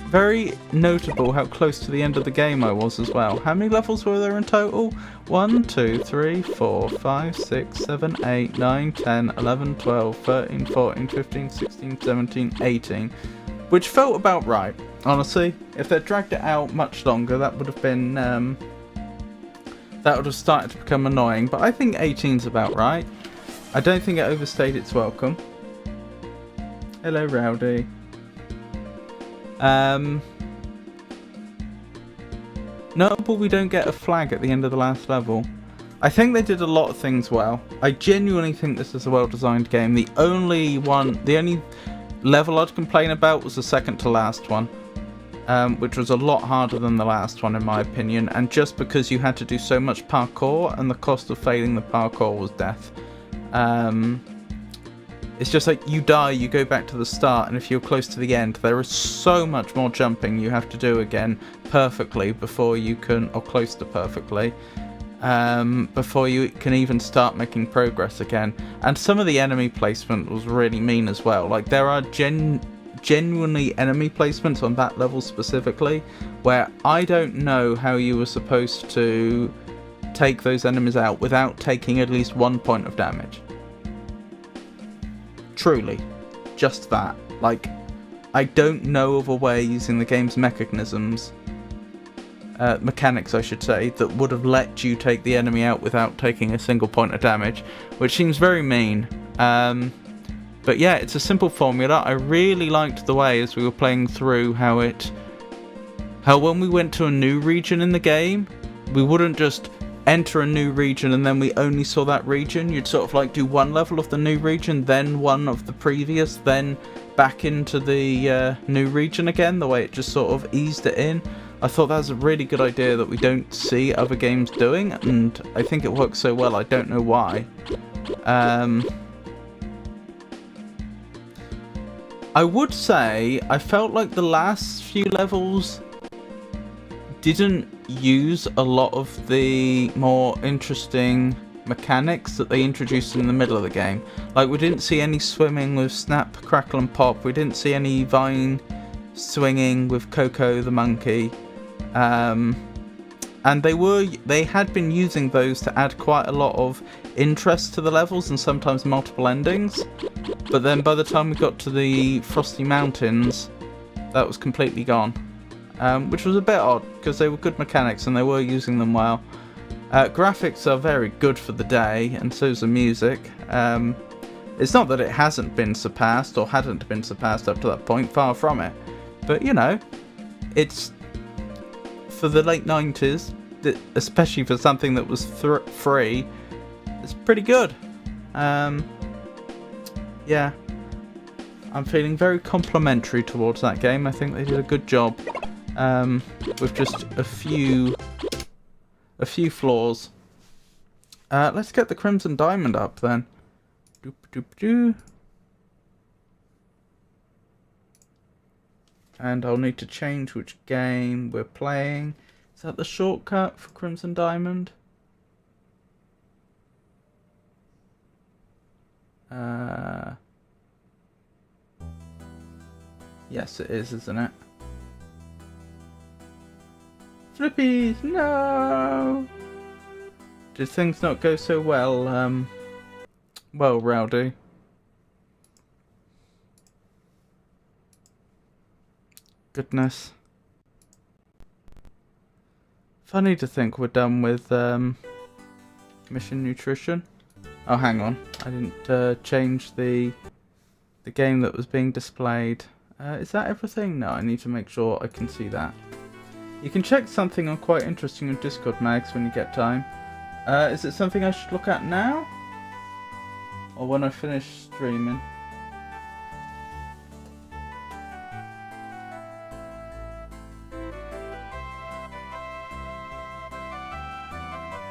Very notable how close to the end of the game I was as well. How many levels were there in total? 1, 2, 3, 4, 5, 6, 7, 8, 9, 10, 11, 12, 13, 14, 15, 16, 17, 18. Which felt about right, honestly. If they'd dragged it out much longer, that would have been... that would have started to become annoying, but I think 18's about right. I don't think it overstayed its welcome. Hello, Rowdy. Notable we don't get a flag at the end of the last level. I think they did a lot of things well. I genuinely think this is a well-designed game. The only level I'd complain about was the second to last one, which was a lot harder than the last one in my opinion, and just because you had to do so much parkour and the cost of failing the parkour was death. It's just like you die, you go back to the start, and if you're close to the end, there is so much more jumping you have to do again perfectly before you can, or close to perfectly, before you can even start making progress again. And some of the enemy placement was really mean as well. Like there are genuinely enemy placements on that level specifically where I don't know how you were supposed to take those enemies out without taking at least 1 point of damage. Truly, just that. Like, I don't know of a way using the game's mechanics I should say, that would have let you take the enemy out without taking a single point of damage, which seems very mean. But yeah, it's a simple formula. I really liked the way, as we were playing through, how when we went to a new region in the game, we wouldn't just enter a new region and then we only saw that region. You'd sort of like do one level of the new region, then one of the previous, then back into the new region again, the way it just sort of eased it in. I thought that was a really good idea that we don't see other games doing, and I think it works so well, I don't know why. I would say I felt like the last few levels didn't use a lot of the more interesting mechanics that they introduced in the middle of the game. Like, we didn't see any swimming with Snap, Crackle and Pop. We didn't see any vine swinging with Coco the monkey. And they had been using those to add quite a lot of interest to the levels and sometimes multiple endings. But then by the time we got to the Frosty Mountains, that was completely gone. Which was a bit odd, because they were good mechanics and they were using them well. Graphics are very good for the day, and so is the music. It's not that it hasn't been surpassed, or hadn't been surpassed up to that point, far from it. But, you know, it's, for the late 90s, especially for something that was free, it's pretty good. Yeah. I'm feeling very complimentary towards that game. I think they did a good job. With just a few flaws. Let's get the Crimson Diamond up then. Doop doop doo. And I'll need to change which game we're playing. Is that the shortcut for Crimson Diamond? Yes, it is, isn't it? Flippies, no! Did things not go so well, well, Rowdy? Goodness. Funny to think we're done with, Mission Nutrition. Oh, hang on. I didn't, change the game that was being displayed. Is that everything? No, I need to make sure I can see that. You can check something on Quite Interesting on Discord, Mags, when you get time. Is it something I should look at now? Or when I finish streaming?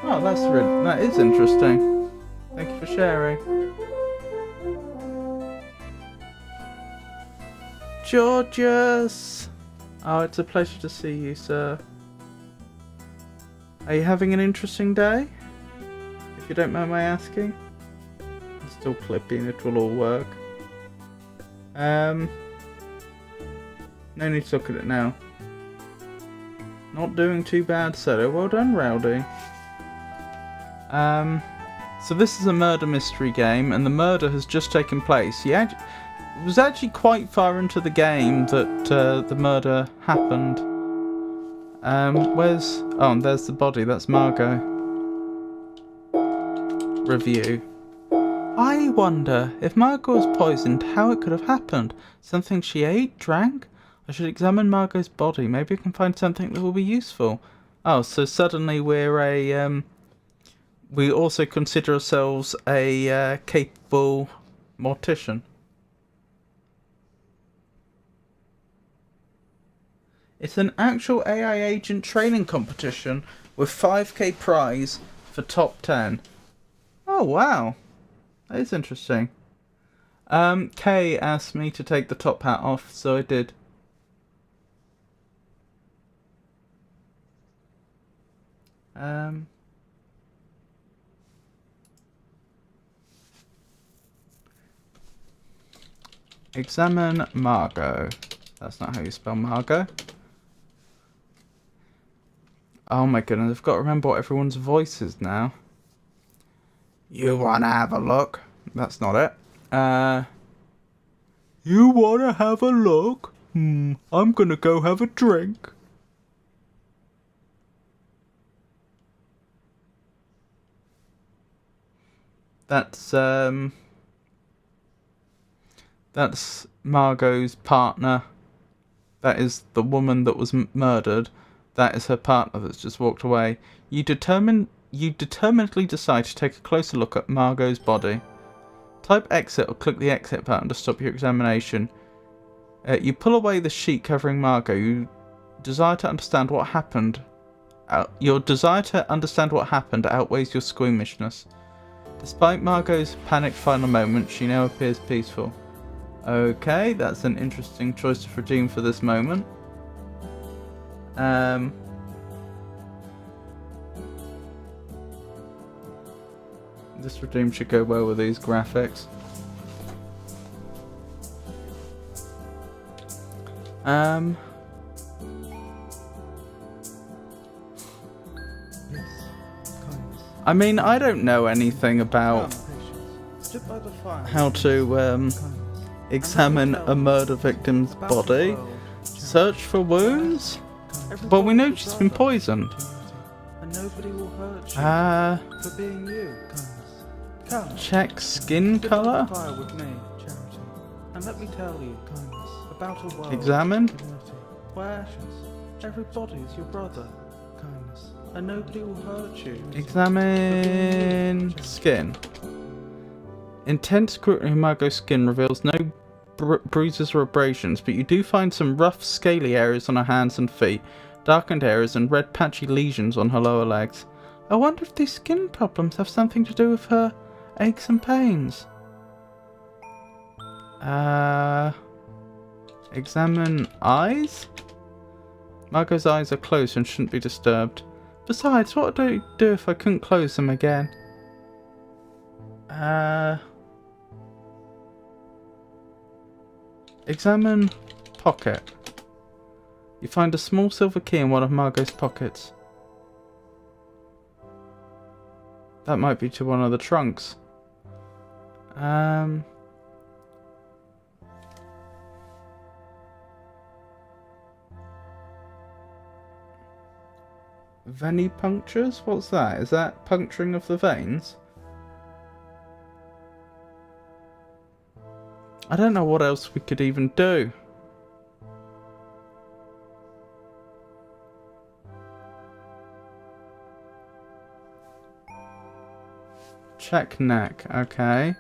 Oh, that is interesting. Thank you for sharing. Georgius! Oh, it's a pleasure to see you, sir. Are you having an interesting day? If you don't mind my asking. I'm still clipping, it will all work. No need to look at it now. Not doing too bad, sir. Well done, Rowdy. So this is a murder mystery game, and the murder has just taken place. It was actually quite far into the game that the murder happened. Oh, there's the body. That's Margot. Review. I wonder if Margot was poisoned, how it could have happened. Something she ate, drank? I should examine Margot's body. Maybe I can find something that will be useful. Oh, so suddenly we're we also consider ourselves a capable mortician. It's an actual AI agent training competition with 5k prize for top 10. Oh wow, that is interesting. Kay asked me to take the top hat off, so I did. Examine Margot. That's not how you spell Margot. Oh my goodness, I've got to remember what everyone's voice is now. You wanna have a look? That's not it. You wanna have a look? I'm gonna go have a drink. That's Margot's partner. That is the woman that was murdered. That is her partner that's just walked away. You determinedly decide to take a closer look at Margot's body. Type exit or click the exit button to stop your examination. You pull away the sheet covering Margot. You desire to understand what happened. Your desire to understand what happened outweighs your squeamishness. Despite Margot's panicked final moment, she now appears peaceful. Okay, that's an interesting choice to redeem for this moment. This redeem should go well with these graphics. I mean, I don't know anything about how to examine a murder victim's body. Search for wounds? Well, we know she's been poisoned. For being you. Come, check skin colour? with me, Charity, and let me tell you about a world Examine? where everybody is your brother, and nobody will hurt you. Examine skin. Intense scrutiny of Margot's skin reveals no bruises or abrasions, but you do find some rough, scaly areas on her hands and feet, darkened areas, and red patchy lesions on her lower legs. I wonder if these skin problems have something to do with her aches and pains. Examine eyes? Margot's eyes are closed and shouldn't be disturbed. Besides, what would I do if I couldn't close them again? Examine pocket. You find a small silver key in one of Margot's pockets. That might be to one of the trunks. Venipunctures? What's that? Is that puncturing of the veins? I don't know what else we could even do. Check neck, okay.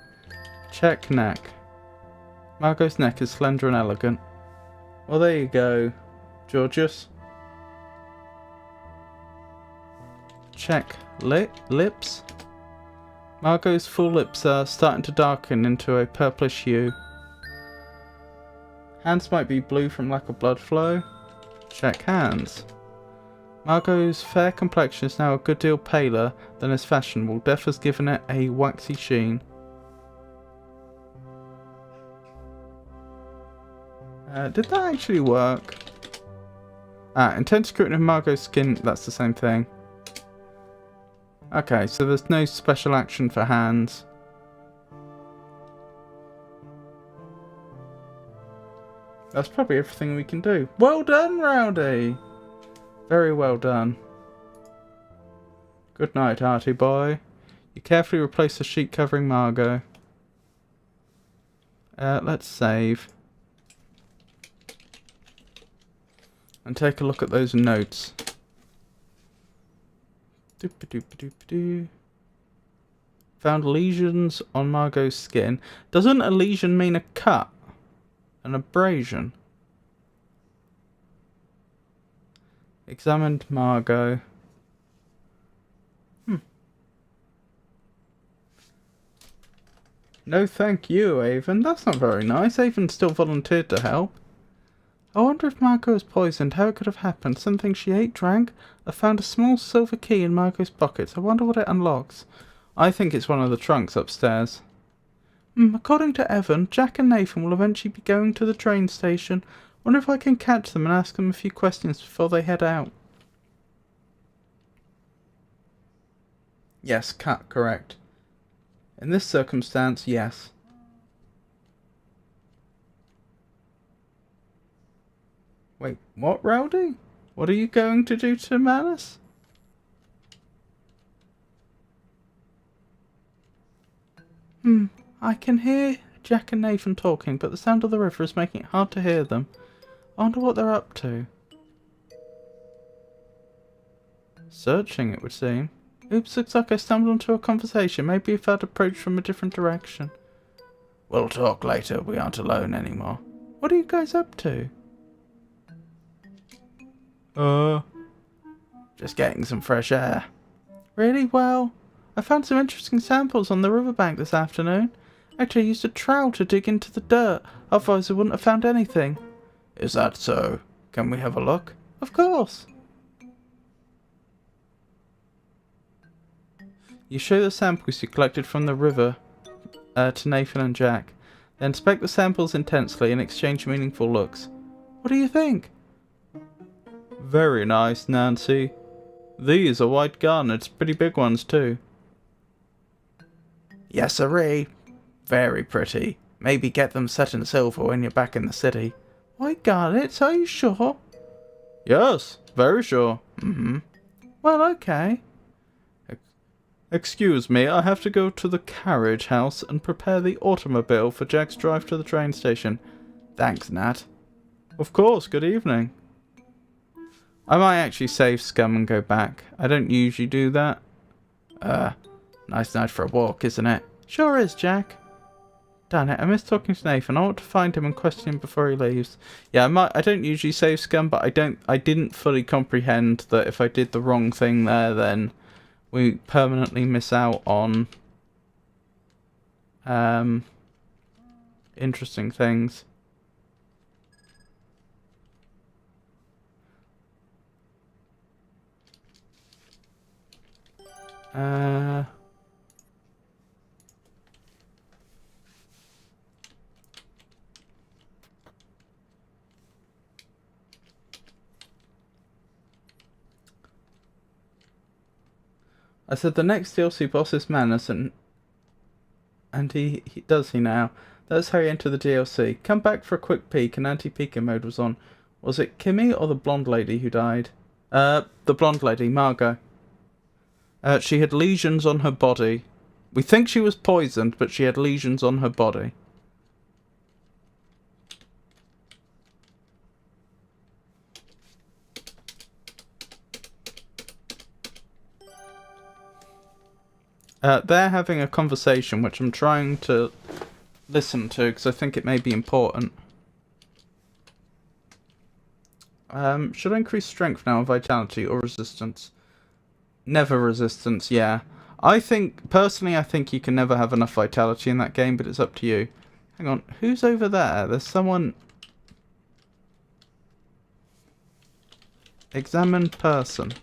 Check neck. Margot's neck is slender and elegant. Well, there you go, Georgius. Check lips. Margot's full lips are starting to darken into a purplish hue. Hands might be blue from lack of blood flow. Check hands. Margot's fair complexion is now a good deal paler than is fashionable. Death has given it a waxy sheen. Did that actually work? Intense scrutiny of Margot's skin, that's the same thing. Okay, so there's no special action for hands. That's probably everything we can do. Well done, Rowdy! Very well done. Good night, Artie boy. You carefully replace the sheet covering Margot. Let's save. And take a look at those notes. Doop-a-doop-a-doop-a-doo. Found lesions on Margot's skin. Doesn't a lesion mean a cut? An abrasion? Examined Margot. No thank you, Avon. That's not very nice. Avon still volunteered to help. I wonder if Margot was poisoned, how it could have happened. Something she ate, drank. I found a small silver key in Margot's pockets. I wonder what it unlocks. I think it's one of the trunks upstairs. According to Evan, Jack and Nathan will eventually be going to the train station. Wonder if I can catch them and ask them a few questions before they head out. Yes, cut, correct. In this circumstance, yes. Wait, what, Rowdy? What are you going to do to Manus? I can hear Jack and Nathan talking, but the sound of the river is making it hard to hear them. I wonder what they're up to. Searching, it would seem. Oops, looks like I stumbled onto a conversation. Maybe if I'd approached from a different direction. We'll talk later. We aren't alone anymore. What are you guys up to? Just getting some fresh air. Really? Well, I found some interesting samples on the riverbank this afternoon. Actually, I used a trowel to dig into the dirt. Otherwise, I wouldn't have found anything. Is that so? Can we have a look? Of course. You show the samples you collected from the river to Nathan and Jack. They inspect the samples intensely and exchange meaningful looks. What do you think? Very nice, Nancy. These are white garnets, pretty big ones too. Yes, sirree. Very pretty. Maybe get them set in silver when you're back in the city. White garnets, are you sure? Yes, very sure. Well, okay. Excuse me, I have to go to the carriage house and prepare the automobile for Jack's drive to the train station. Thanks, Nat. Of course, good evening. I might actually save Scum and go back. I don't usually do that. Nice night for a walk, isn't it? Sure is, Jack. Damn it, I miss talking to Nathan. I want to find him and question him before he leaves. Yeah, I don't usually save Scum, but I didn't fully comprehend that if I did the wrong thing there, then we permanently miss out on interesting things. I said the next DLC boss is Manus, and he does he now. That's how he entered the DLC. Come back for a quick peek, and anti-peeking mode was on. Was it Kimmy or the blonde lady who died? The blonde lady, Margot. She had lesions on her body. We think she was poisoned, but she had lesions on her body. They're having a conversation, which I'm trying to listen to, because I think it may be important. Should I increase strength now, or vitality, or resistance? Never resistance, yeah. Personally, I think you can never have enough vitality in that game, but it's up to you. Hang on, who's over there? There's someone... Examine person.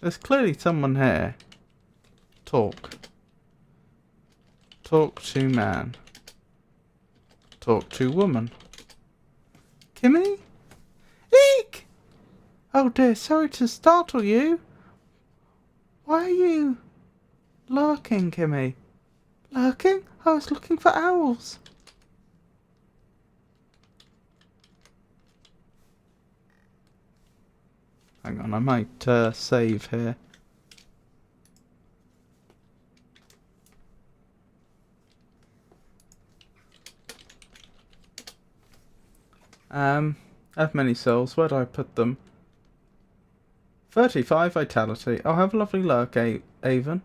There's clearly someone here. Talk. Talk to man. Talk to woman. Kimmy? Eek! Oh dear, sorry to startle you. Why are you lurking, Kimmy? Lurking? I was looking for owls. Hang on, I might save here. I have many souls. Where do I put them? 35 vitality. Oh, have a lovely luck, Avon.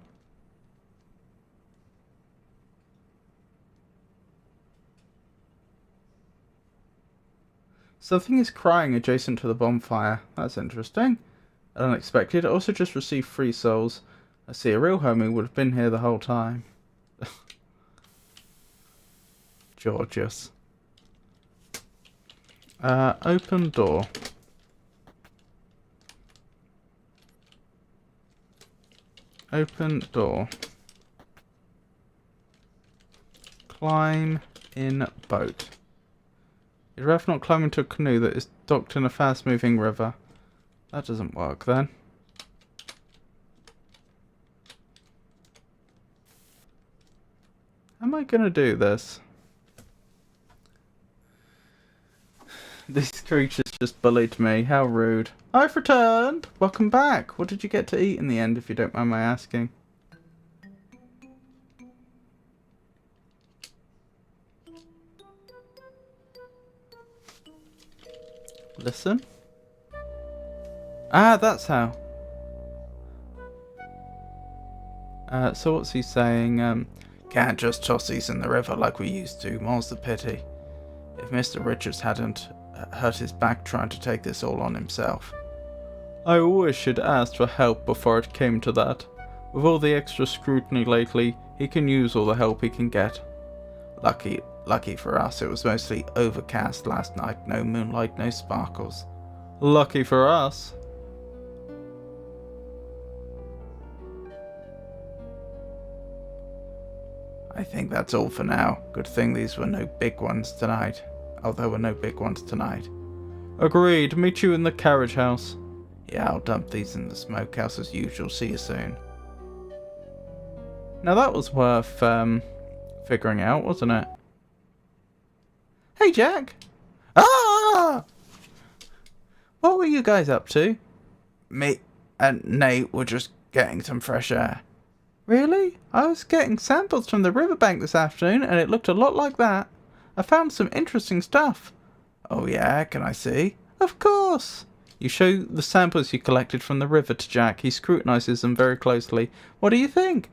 Something is crying adjacent to the bonfire. That's interesting. Unexpected. Also just received 3 souls. I see, a real homie would have been here the whole time. Georgius. Open door. Open door. Climb in boat. You'd rather not climb into a canoe that is docked in a fast-moving river. That doesn't work then. How am I going to do this? These creatures just bullied me. How rude. I've returned! Welcome back! What did you get to eat in the end, if you don't mind my asking? Listen. Ah, that's how. So what's he saying? Can't just toss these in the river like we used to. More's the pity. If Mr. Richards hadn't hurt his back trying to take this all on himself. I always should ask for help before it came to that. With all the extra scrutiny lately, he can use all the help he can get. Lucky for us, it was mostly overcast last night. No moonlight, no sparkles. Lucky for us. I think that's all for now. Good thing these were no big ones tonight. Oh, there were no big ones tonight. Agreed. Meet you in the carriage house. Yeah, I'll dump these in the smokehouse as usual. See you soon. Now that was worth figuring out, wasn't it? Hey, Jack! Ah! What were you guys up to? Me and Nate were just getting some fresh air. Really? I was getting samples from the riverbank this afternoon and it looked a lot like that. I found some interesting stuff. Oh yeah, can I see? Of course! You show the samples you collected from the river to Jack. He scrutinises them very closely. What do you think?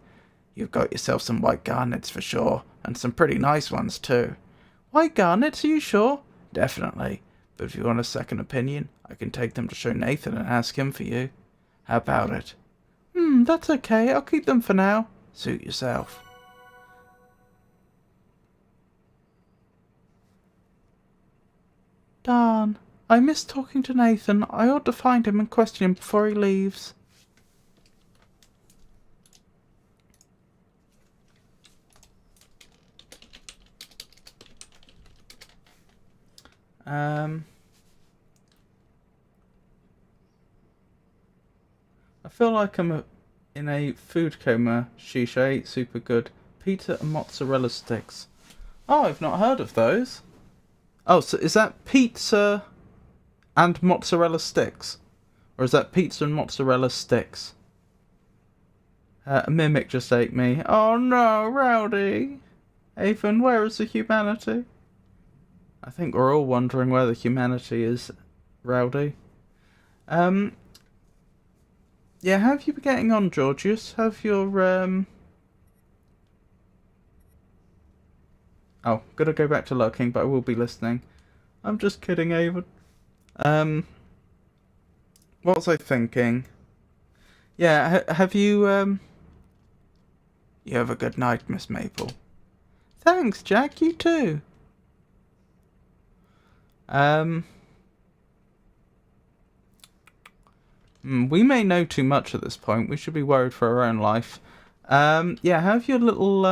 You've got yourself some white garnets for sure, and some pretty nice ones too. White garnets, are you sure? Definitely. But if you want a second opinion, I can take them to show Nathan and ask him for you. How about it? That's okay. I'll keep them for now. Suit yourself. Darn. I miss talking to Nathan. I ought to find him and question him before he leaves. I feel like I'm in a food coma. Sheesh, I ate super good. Pizza and mozzarella sticks. Oh, I've not heard of those. Oh, so is that pizza and mozzarella sticks? Or is that pizza and mozzarella sticks? A mimic just ate me. Oh no, Rowdy! Avon, where is the humanity? I think we're all wondering where the humanity is, Rowdy. Yeah, how have you been getting on, Georgius? Have your, Oh, gotta go back to lurking, but I will be listening. I'm just kidding, Avon. What was I thinking? Yeah, have you, You have a good night, Miss Maple. Thanks, Jack, you too. We may know too much at this point. We should be worried for our own life. Yeah, have your little,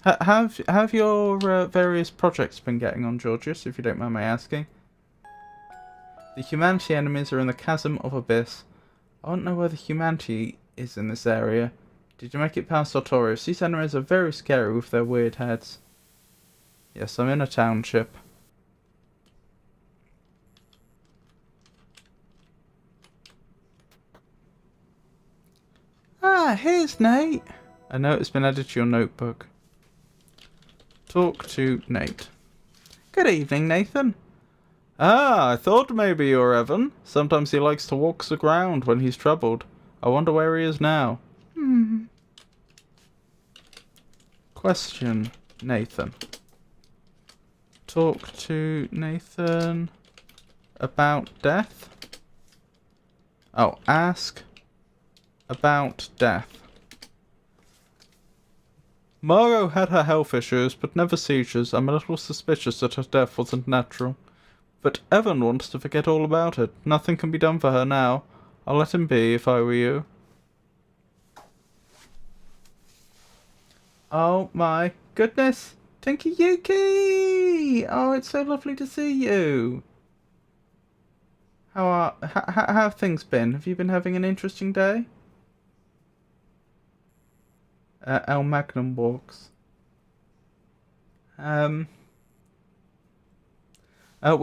have your various projects been getting on, Georgius, if you don't mind my asking? The humanity enemies are in the chasm of abyss. I don't know where the humanity is in this area. Did you make it past Sartorius? These enemies are very scary with their weird heads. Yes, I'm in a township. Ah, here's Nate. I know it's been added to your notebook. Talk to Nate. Good evening, Nathan. Ah, I thought maybe you're Evan. Sometimes he likes to walk the ground when he's troubled. I wonder where he is now. Question, Nathan. Talk to Nathan about death. Oh, ask about death. Margot had her health issues, but never seizures. I'm a little suspicious that her death wasn't natural. But Evan wants to forget all about it. Nothing can be done for her now. I'll let him be if I were you. Oh my goodness! Tinky Yuki! Oh, it's so lovely to see you. How have things been? Have you been having an interesting day? El Magnum walks. We're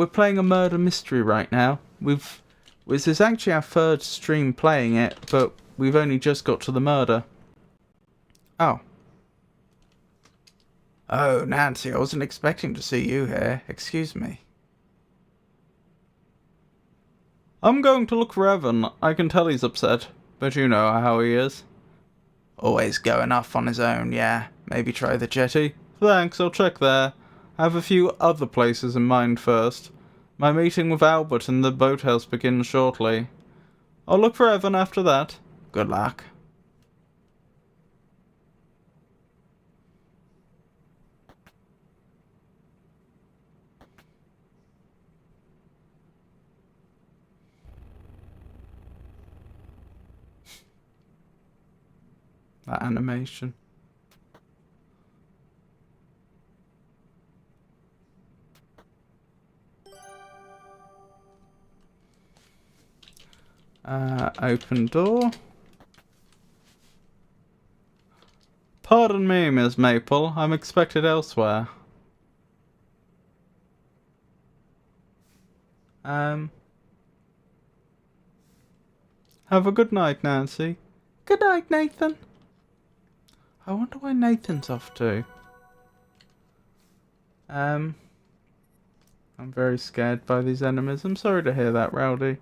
playing a murder mystery right now. This is actually our third stream playing it, but we've only just got to the murder. Oh. Oh, Nancy, I wasn't expecting to see you here. Excuse me. I'm going to look for Evan. I can tell he's upset, but you know how he is. Always going off on his own, yeah. Maybe try the jetty? Thanks, I'll check there. I have a few other places in mind first. My meeting with Albert in the boathouse begins shortly. I'll look for Evan after that. Good luck. That animation. Open door. Pardon me, Miss Maple. I'm expected elsewhere. Have a good night, Nancy. Good night, Nathan. I wonder where Nathan's off to. I'm very scared by these enemies. I'm sorry to hear that, Rowdy.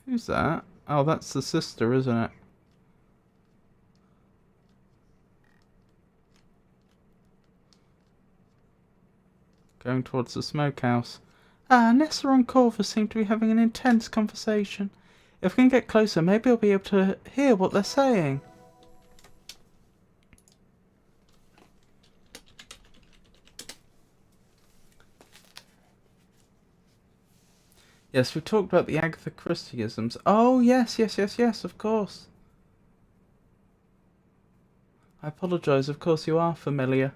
Who's that? Oh, that's the sister, isn't it? Going towards the smokehouse. Nessa and Corvus seem to be having an intense conversation. If we can get closer, maybe I'll be able to hear what they're saying. Yes, we talked about the Agatha Christie-isms. Oh, yes, of course. I apologise, of course you are familiar.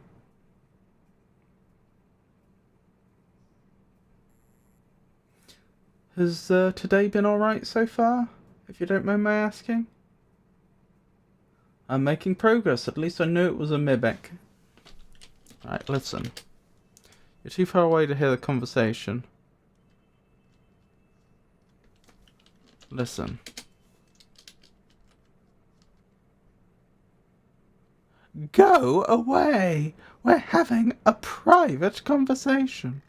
Has today been alright so far, if you don't mind my asking? I'm making progress, at least I knew it was a mimic. Right, listen. You're too far away to hear the conversation. Listen. Go away! We're having a private conversation.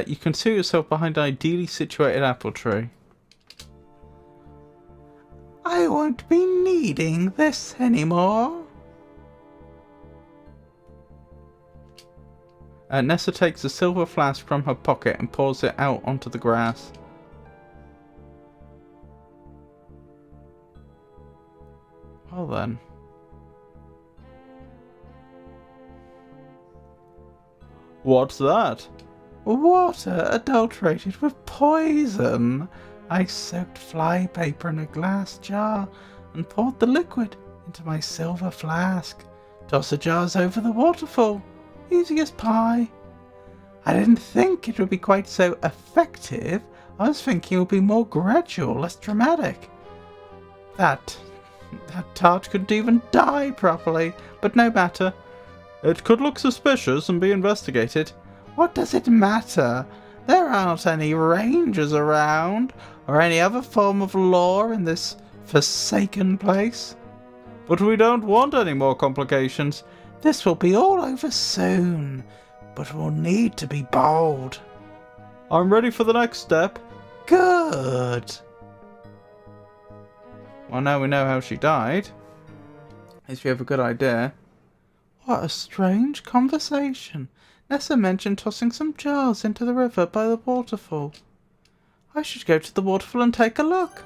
You can see yourself behind an ideally situated apple tree. I won't be needing this anymore. Nessa takes a silver flask from her pocket and pours it out onto the grass. Well then. What's that? Water adulterated with poison. I soaked flypaper in a glass jar and poured the liquid into my silver flask. Toss the jars over the waterfall. Easy as pie. I didn't think it would be quite so effective. I was thinking it would be more gradual, less dramatic. That tart couldn't even die properly, but no matter. It could look suspicious and be investigated. What does it matter? There aren't any rangers around, or any other form of law in this forsaken place. But we don't want any more complications. This will be all over soon, but we'll need to be bold. I'm ready for the next step. Good. Well, now we know how she died. At least we have a good idea. What a strange conversation. Nessa mentioned tossing some jars into the river by the waterfall. I should go to the waterfall and take a look.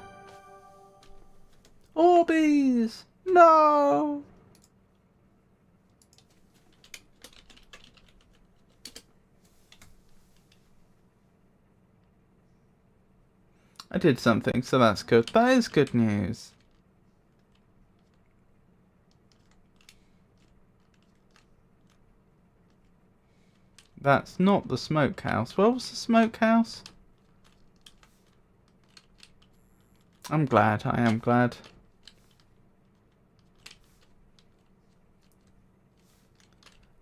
Orbeez! No! I did something, so that's good. That is good news. That's not the smokehouse. Where was the smokehouse? I'm glad. I am glad.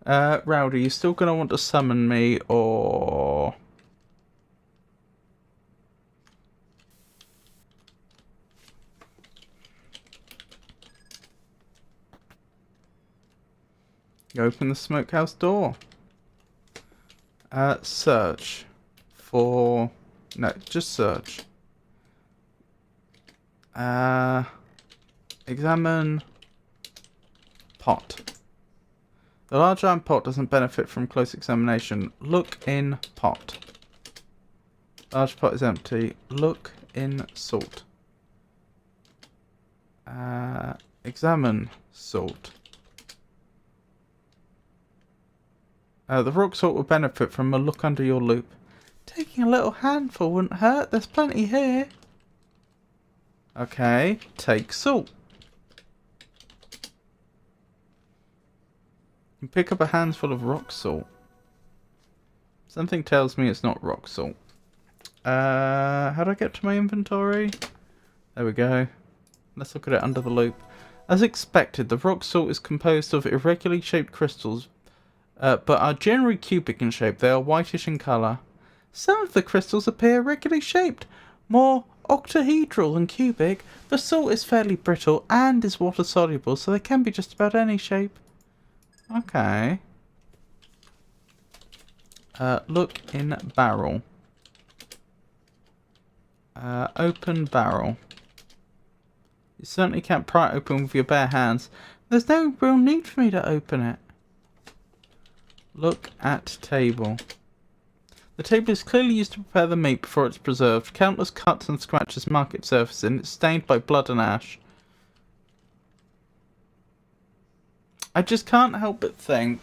Rowdy, you still gonna want to summon me, or... You open the smokehouse door. Search for... No, just search. Examine pot. The large iron pot doesn't benefit from close examination. Look in pot. Large pot is empty. Look in salt. Examine salt. The rock salt will benefit from a look under your loupe. Taking a little handful wouldn't hurt. There's plenty here. Okay, take salt. You pick up a handful of rock salt. Something tells me it's not rock salt. How do I get to my inventory? There we go. Let's look at it under the loupe. As expected, the rock salt is composed of irregularly shaped crystals, but are generally cubic in shape. They are whitish in colour. Some of the crystals appear irregularly shaped, more octahedral than cubic. The salt is fairly brittle and is water soluble, so they can be just about any shape. Okay. Look in barrel. Open barrel. You certainly can't pry it open with your bare hands. There's no real need for me to open it. Look at table. The table is clearly used to prepare the meat before it's preserved. Countless cuts and scratches mark its surface, and it's stained by blood and ash. I just can't help but think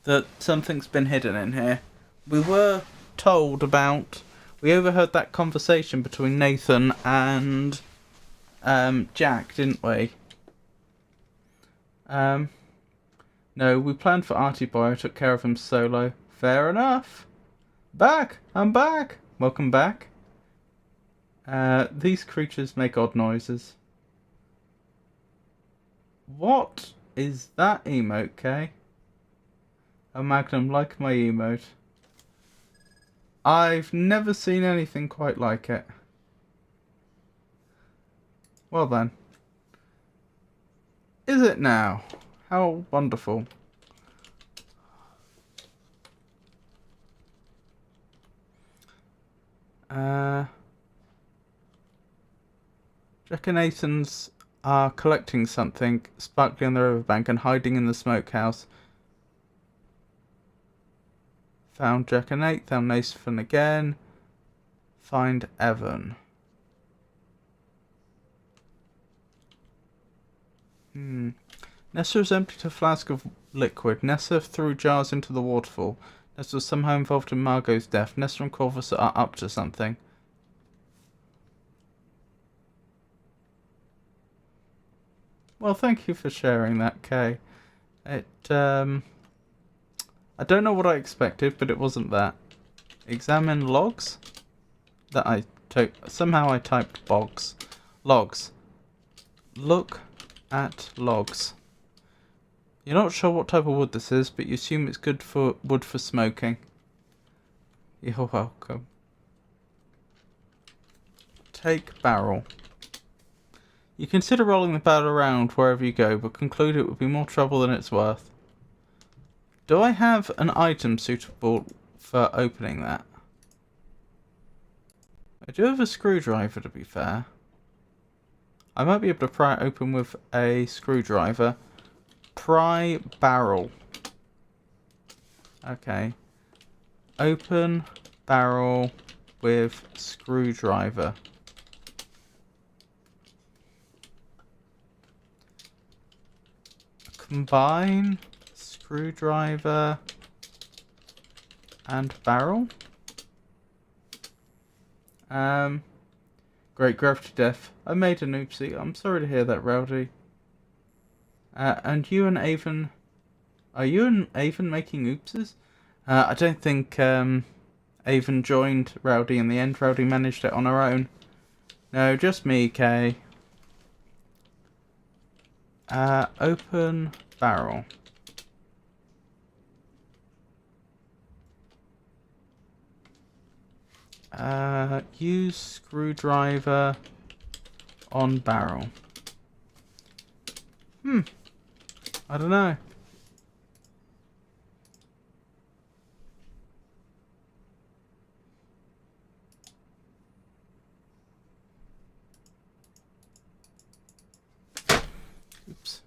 that something's been hidden in here. We were told about... We overheard that conversation between Nathan and Jack, didn't we? No, we planned for Artie Boy. I took care of him solo. Fair enough. Back! I'm back! Welcome back. These creatures make odd noises. What is that emote, Kay? A Magnum, like my emote. I've never seen anything quite like it. Well then. Is it now? How wonderful. Jack and Nathan's are collecting something sparkling on the riverbank and hiding in the smokehouse. Found Jack and Nate, found Nathan again. Find Evan. Nessa has emptied a flask of liquid. Nessa threw jars into the waterfall. Nessa was somehow involved in Margot's death. Nessa and Corvus are up to something. Well, thank you for sharing that, Kay. I don't know what I expected, but it wasn't that. Examine logs? That I somehow I typed bogs. Logs. Look at logs. You're not sure what type of wood this is, but you assume it's good for wood for smoking. You're welcome. Take barrel. You consider rolling the barrel around wherever you go, but conclude it would be more trouble than it's worth. Do I have an item suitable for opening that? I do have a screwdriver, to be fair. I might be able to pry it open with a screwdriver. Pry barrel. Okay. Open barrel with screwdriver. Combine screwdriver and barrel. Great, gravity death. I made an oopsie. I'm sorry to hear that, Rowdy. And you and Avon... Are you and Avon making oopses? I don't think Avon joined Rowdy in the end. Rowdy managed it on her own. No, just me, Kay. Open barrel. Use screwdriver on barrel. I don't know. Oops.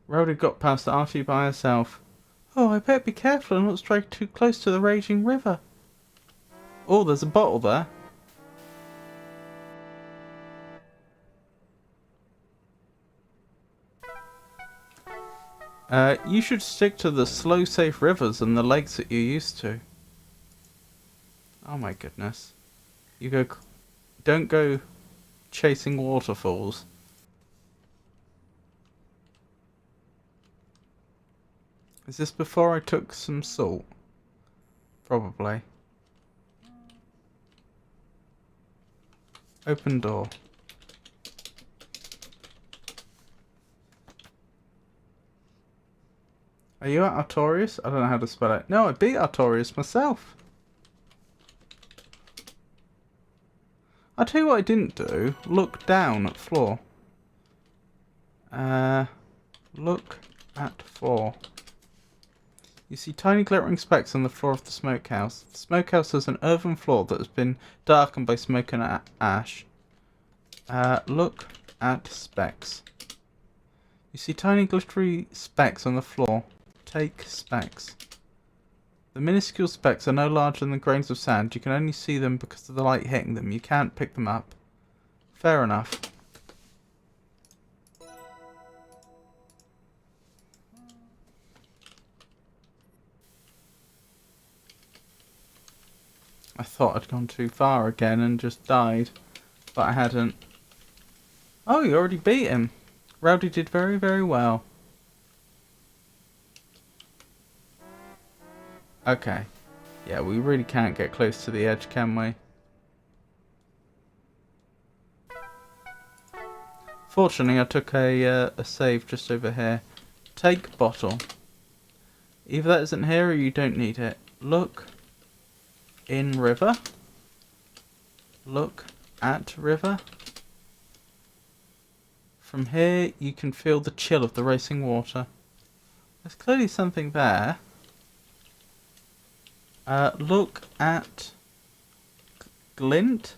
Rhoda got past Archie by herself. Oh, I better be careful and not strike too close to the raging river. Oh, there's a bottle there. You should stick to the slow, safe rivers and the lakes that you're used to. Oh my goodness. Don't go chasing waterfalls. Is this before I took some salt? Probably. Open door. Are you at Artorias? I don't know how to spell it. No, I beat Artorias myself. I'll tell you what I didn't do. Look down at floor. Look at floor. You see tiny glittering specks on the floor of the smokehouse. The smokehouse has an earthen floor that has been darkened by smoke and ash. Look at specks. You see tiny glittery specks on the floor. Take specks. The minuscule specks are no larger than grains of sand. You can only see them because of the light hitting them. You can't pick them up. Fair enough. I thought I'd gone too far again and just died, but I hadn't. Oh, you already beat him. Rowdy did very, very well. Okay. Yeah, we really can't get close to the edge, can we? Fortunately, I took a save just over here. Take bottle. Either that isn't here or you don't need it. Look in river. Look at river. From here, you can feel the chill of the racing water. There's clearly something there. Look at glint.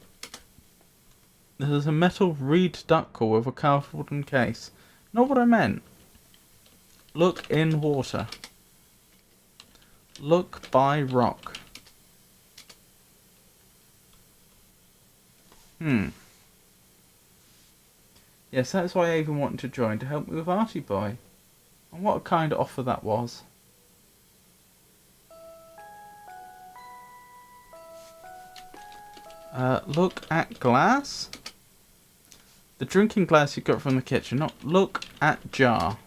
There's a metal reed duck call with a carved wooden case. Not what I meant. Look in water. Look by rock. Yes, that's why I even wanted to join, to help me with Artie Boy. And what a kind offer that was. Look at glass. The drinking glass you got from the kitchen. Not look at jar.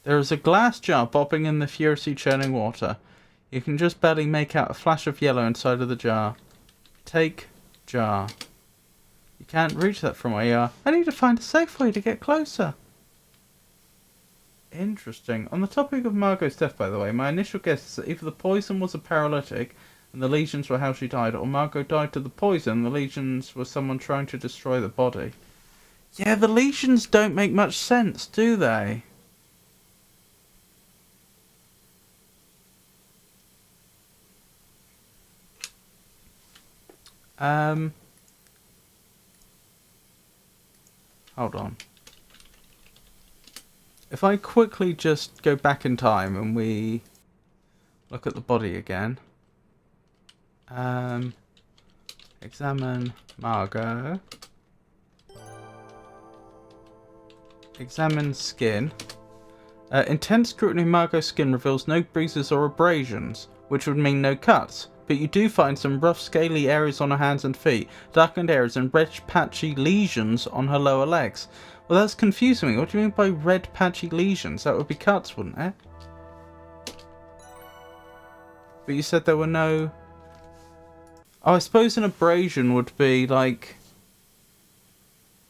There is a glass jar bobbing in the furiously churning water. You can just barely make out a flash of yellow inside of the jar. Take jar. You can't reach that from where you are. I need to find a safe way to get closer. Interesting. On the topic of Margot's death, by the way, my initial guess is that either the poison was a paralytic and the lesions were how she died, or Margot died to the poison and the lesions were someone trying to destroy the body. Yeah, the lesions don't make much sense, do they? Hold on. If I quickly just go back in time and we look at the body again. Examine Margot. Examine skin. Intense scrutiny of Margot's skin reveals no bruises or abrasions, which would mean no cuts. But you do find some rough, scaly areas on her hands and feet, darkened areas and red, patchy lesions on her lower legs. Well, that's confusing me. What do you mean by red, patchy lesions? That would be cuts, wouldn't it? But you said there were no... Oh, I suppose an abrasion would be like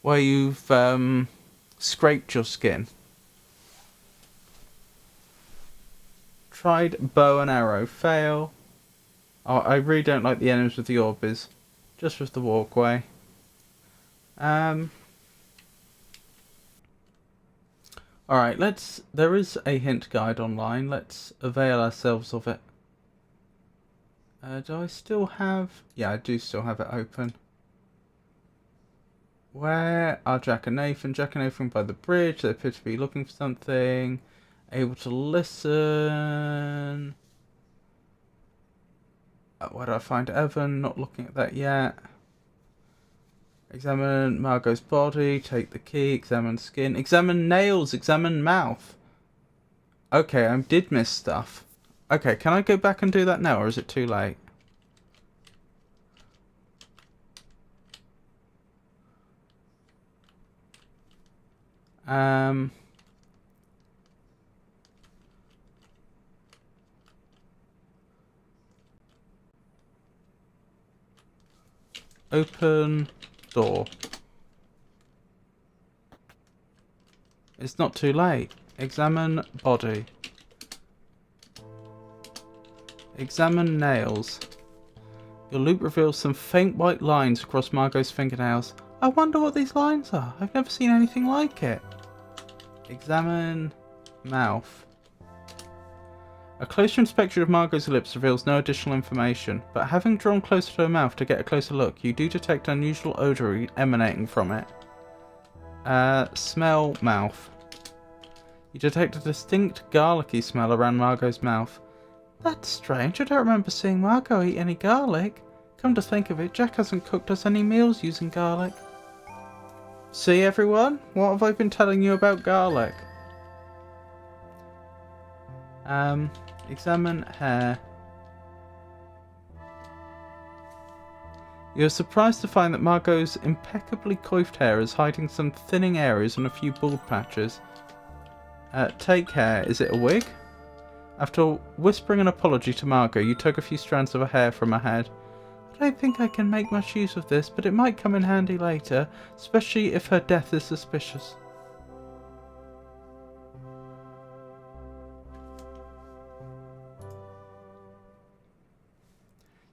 where you've scraped your skin. Tried bow and arrow. Fail. Oh, I really don't like the enemies with the orbs. Just with the walkway. Alright, there is a hint guide online. Let's avail ourselves of it. Do I still have... Yeah, I do still have it open. Where are Jack and Nathan? Jack and Nathan by the bridge. They appear to be looking for something. Able to listen. Where do I find Evan? Not looking at that yet. Examine Margot's body. Take the key. Examine skin. Examine nails. Examine mouth. Okay, I did miss stuff. Okay, can I go back and do that now, or is it too late? Open door. It's not too late. Examine body. Examine nails. Your loop reveals some faint white lines across Margot's fingernails. I wonder what these lines are. I've never seen anything like it. Examine mouth. A closer inspection of Margot's lips reveals no additional information, but having drawn closer to her mouth to get a closer look, you do detect unusual odour emanating from it. Smell mouth. You detect a distinct garlicky smell around Margot's mouth. That's strange. I don't remember seeing Margot eat any garlic. Come to think of it, Jack hasn't cooked us any meals using garlic. See everyone? What have I been telling you about garlic? Examine hair. You're surprised to find that Margot's impeccably coiffed hair is hiding some thinning areas and a few bald patches. Take hair. Is it a wig? After whispering an apology to Margot, you took a few strands of her hair from her head. I don't think I can make much use of this, but it might come in handy later, especially if her death is suspicious.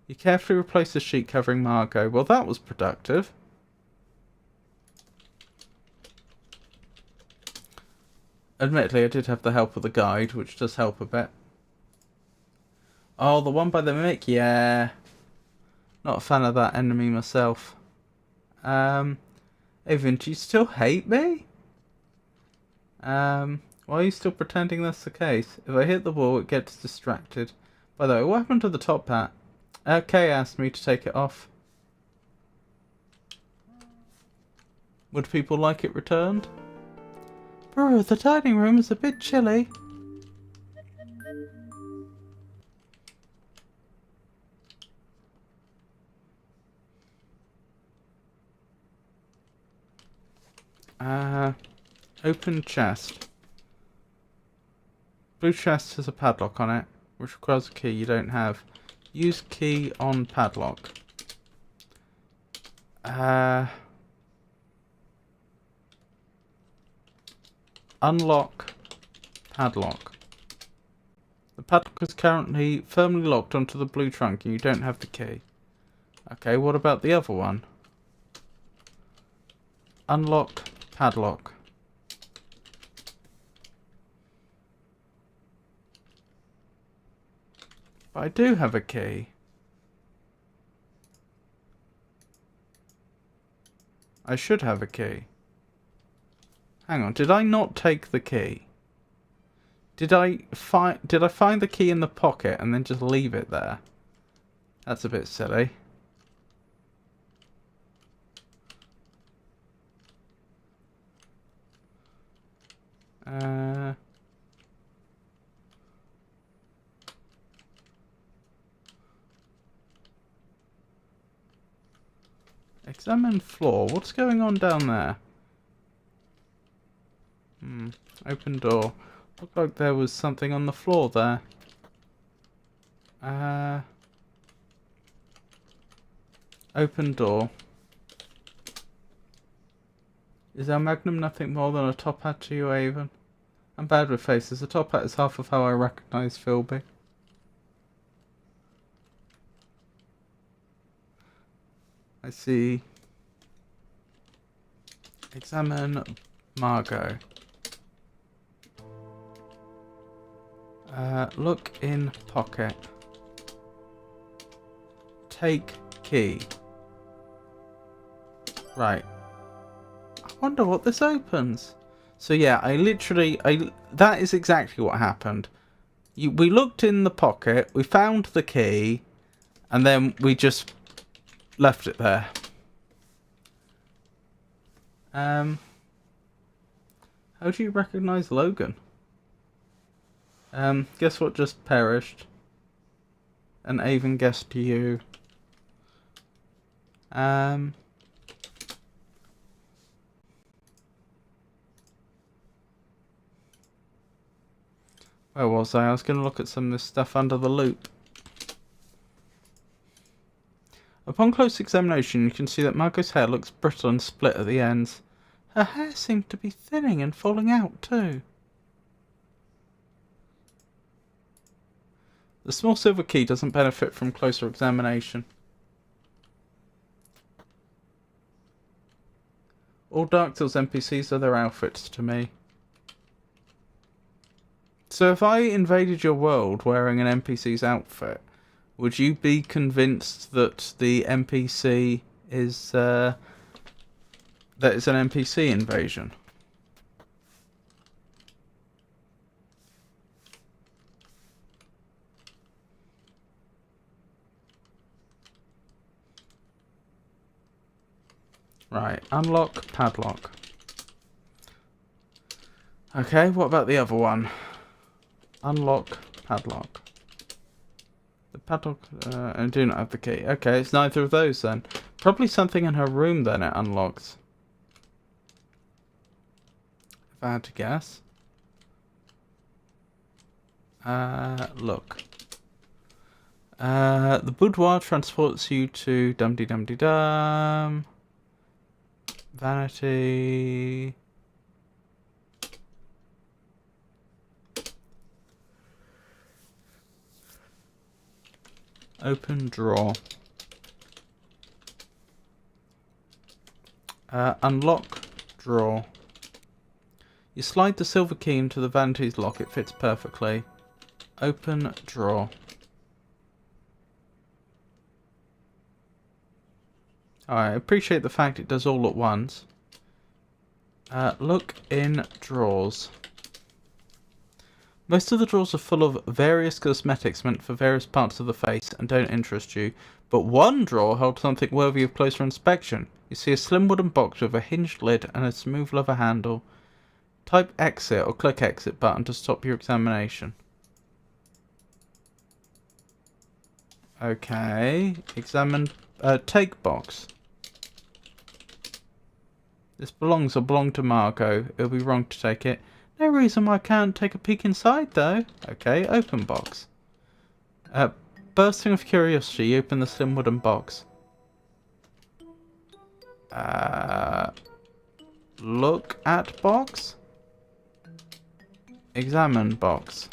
You carefully replace the sheet covering Margot. Well, that was productive. Admittedly, I did have the help of the guide, which does help a bit. Oh, the one by the mimic? Yeah. Not a fan of that enemy myself. Evan, do you still hate me? Why are you still pretending that's the case? If I hit the wall, it gets distracted. By the way, what happened to the top hat? Kay asked me to take it off. Would people like it returned? Bro, the dining room is a bit chilly. Open chest. Blue chest has a padlock on it, which requires a key you don't have. Use key on padlock. Unlock padlock. The padlock is currently firmly locked onto the blue trunk and you don't have the key. Okay, what about the other one? Unlock padlock. But I do have a key. I should have a key. Hang on, did I not take the key? Did I find the key in the pocket and then just leave it there? That's a bit silly. Examine floor. What's going on down there? Open door. Looked like there was something on the floor there. Open door. Is our magnum nothing more than a top hat to you, Avon? I'm bad with faces. A top hat is half of how I recognise Philby. I see. Examine Margot. Look in pocket. Take key. Right. I wonder what this opens. So yeah, that is exactly what happened. We looked in the pocket, we found the key, and then we just left it there. How do you recognise Logan? Guess what just perished? And Avon guessed you. Where was I? I was going to look at some of this stuff under the loop. Upon close examination, you can see that Margot's hair looks brittle and split at the ends. Her hair seemed to be thinning and falling out too. The small silver key doesn't benefit from closer examination. All Dark Tales NPCs are their outfits to me. So if I invaded your world wearing an NPC's outfit, would you be convinced that the NPC is that it's an NPC invasion? Right, unlock padlock. Okay, what about the other one? Unlock padlock. The padlock, I do not have the key. Okay, it's neither of those then. Probably something in her room then it unlocks. If I had to guess. Look. The boudoir transports you to dum-de-dum-de-dum. Vanity. Open drawer. Unlock drawer. You slide the silver key into the vanity's lock. It fits perfectly. Open drawer. I appreciate the fact it does all at once. Look in drawers. Most of the drawers are full of various cosmetics meant for various parts of the face and don't interest you, but one drawer holds something worthy of closer inspection. You see a slim wooden box with a hinged lid and a smooth leather handle. Type exit or click exit button to stop your examination. Okay, examine, take box. This belongs to Margot. It'll be wrong to take it. No reason why I can't take a peek inside, though. Okay, open box. Bursting with curiosity, you open the slim wooden box. Look at box. Examine box.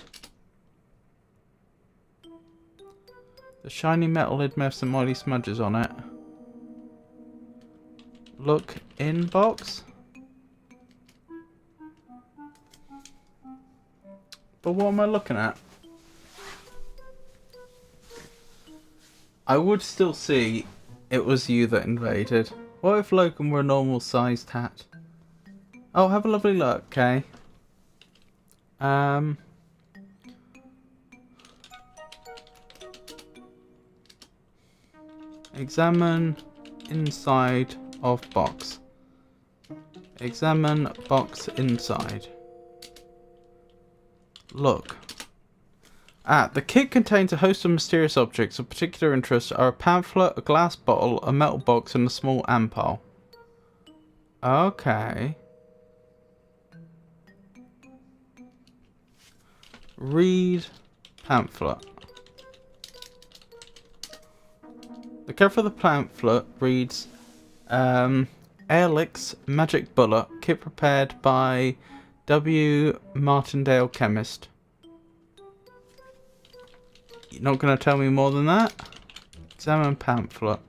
The shiny metal lid may have some oily smudges on it. Look in box. But what am I looking at? I would still see it was you that invaded. What if Logan were a normal sized hat? Oh, have a lovely look, okay? Examine inside of box. Examine box inside. Look. The kit contains a host of mysterious objects. Of particular interest are a pamphlet, a glass bottle, a metal box, and a small ampule. Okay. Read pamphlet. The cover of the pamphlet reads, Airlick's Magic Bullet, kit prepared by W. Martindale Chemist. You're not going to tell me more than that? Examine pamphlet.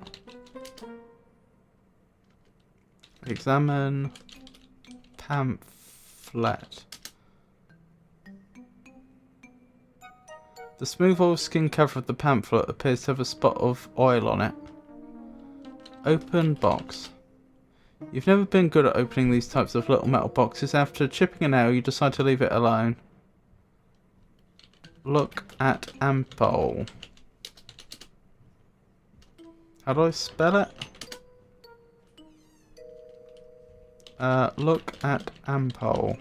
Examine pamphlet. The smooth oil skin cover of the pamphlet appears to have a spot of oil on it. Open box. You've never been good at opening these types of little metal boxes. After chipping a nail, you decide to leave it alone. Look at ampule. How do I spell it? Look at ampule.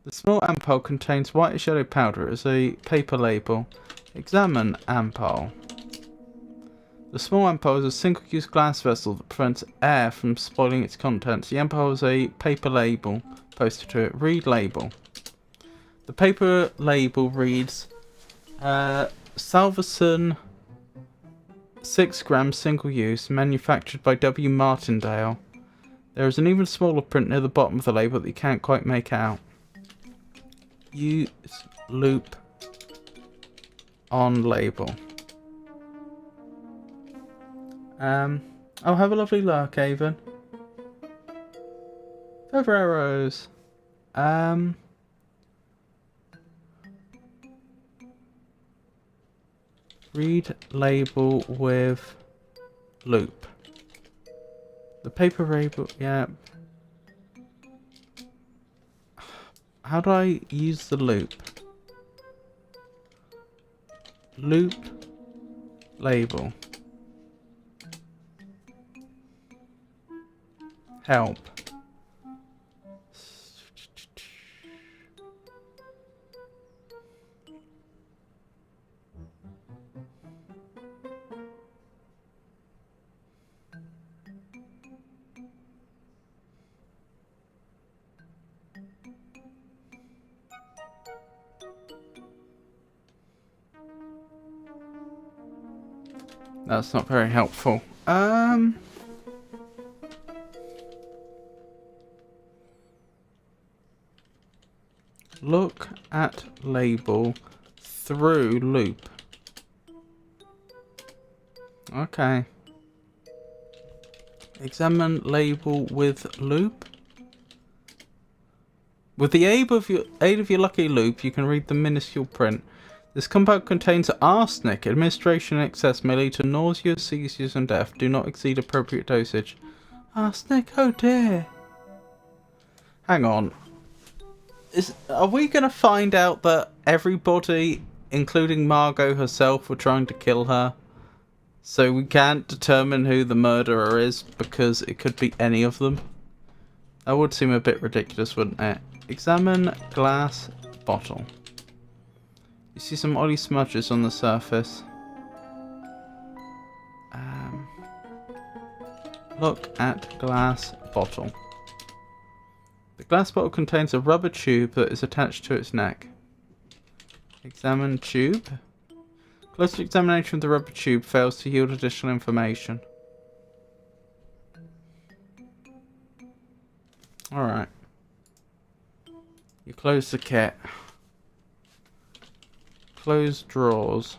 The small ampule contains whitish yellow powder as a paper label. Examine ampule. The small ampule is a single-use glass vessel that prevents air from spoiling its contents. The ampule has a paper label posted to it. Read label. The paper label reads, Salverson 6 grams single use, manufactured by W. Martindale. There is an even smaller print near the bottom of the label that you can't quite make out. Use loop on label. I'll have a lovely look, Avon. Further arrows. Read label with loop. The paper label, yeah. How do I use the loop? Loop label. Help. That's not very helpful. Look at label through loop. Okay. Examine label with loop. With the aid of your lucky loop, you can read the minuscule print. This compound contains arsenic. Administration in excess may lead to nausea, seizures, and death. Do not exceed appropriate dosage. Arsenic? Oh dear. Hang on. Are we going to find out that everybody, including Margot herself, were trying to kill her? So we can't determine who the murderer is because it could be any of them? That would seem a bit ridiculous, wouldn't it? Examine glass bottle. You see some oily smudges on the surface. Look at glass bottle. The glass bottle contains a rubber tube that is attached to its neck. Examine tube. Closer examination of the rubber tube fails to yield additional information. Alright. You close the kit. Close drawers.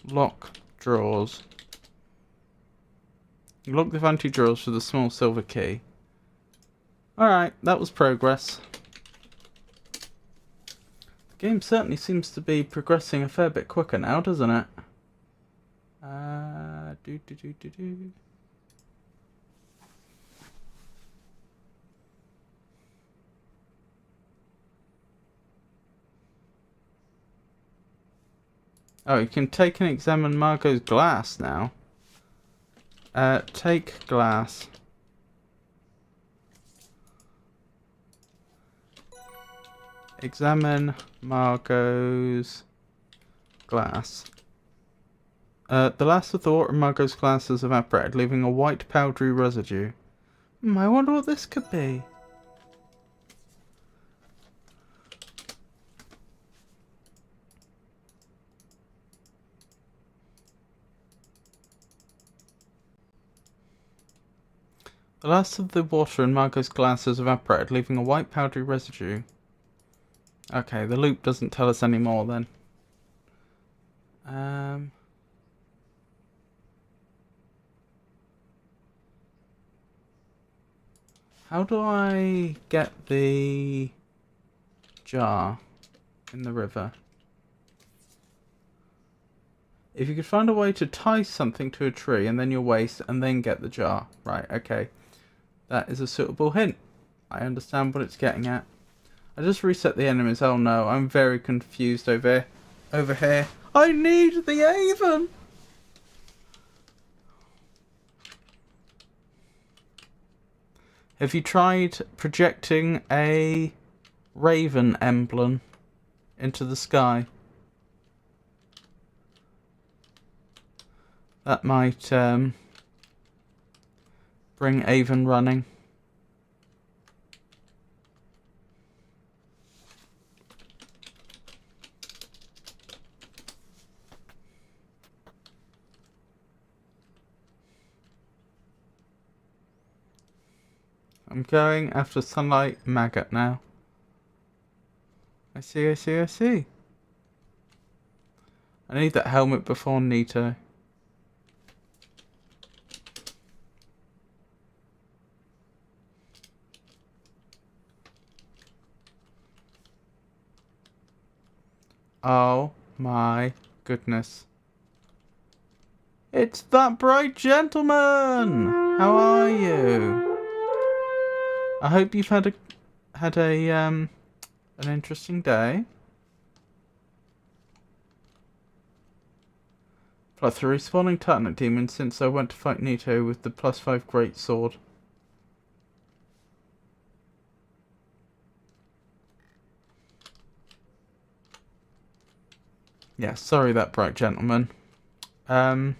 Lock drawers. You lock the vanity drawers with a small silver key. Alright, that was progress. The game certainly seems to be progressing a fair bit quicker now, doesn't it? Oh, you can take and examine Margot's glass now. Take glass. Examine Margot's glass. The last of the water in Margot's glass has evaporated, leaving a white powdery residue. I wonder what this could be. The last of the water in Margot's glass has evaporated, leaving a white powdery residue. Okay, the loop doesn't tell us any more then. How do I get the jar in the river? If you could find a way to tie something to a tree and then your waist and then get the jar. Right, okay. That is a suitable hint. I understand what it's getting at. I just reset the enemies. Oh no, I'm very confused over here. I need the Avon! Have you tried projecting a raven emblem into the sky? That might bring Avon running. I'm going after Sunlight Maggot now. I see. I need that helmet before Nito. Oh my goodness. It's that bright gentleman! How are you? I hope you've had an interesting day. Plus the respawning Titanite demon since I went to fight Nito with the +5 great sword. Yeah, sorry that bright gentleman. Have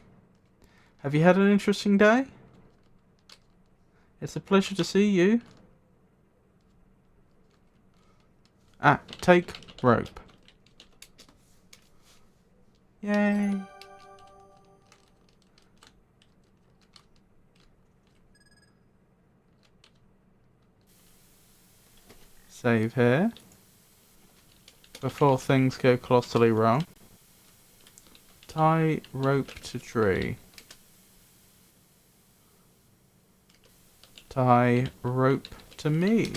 you had an interesting day? It's a pleasure to see you. Take rope. Yay. Save here. Before things go colossally wrong. Tie rope to tree. Tie rope to me.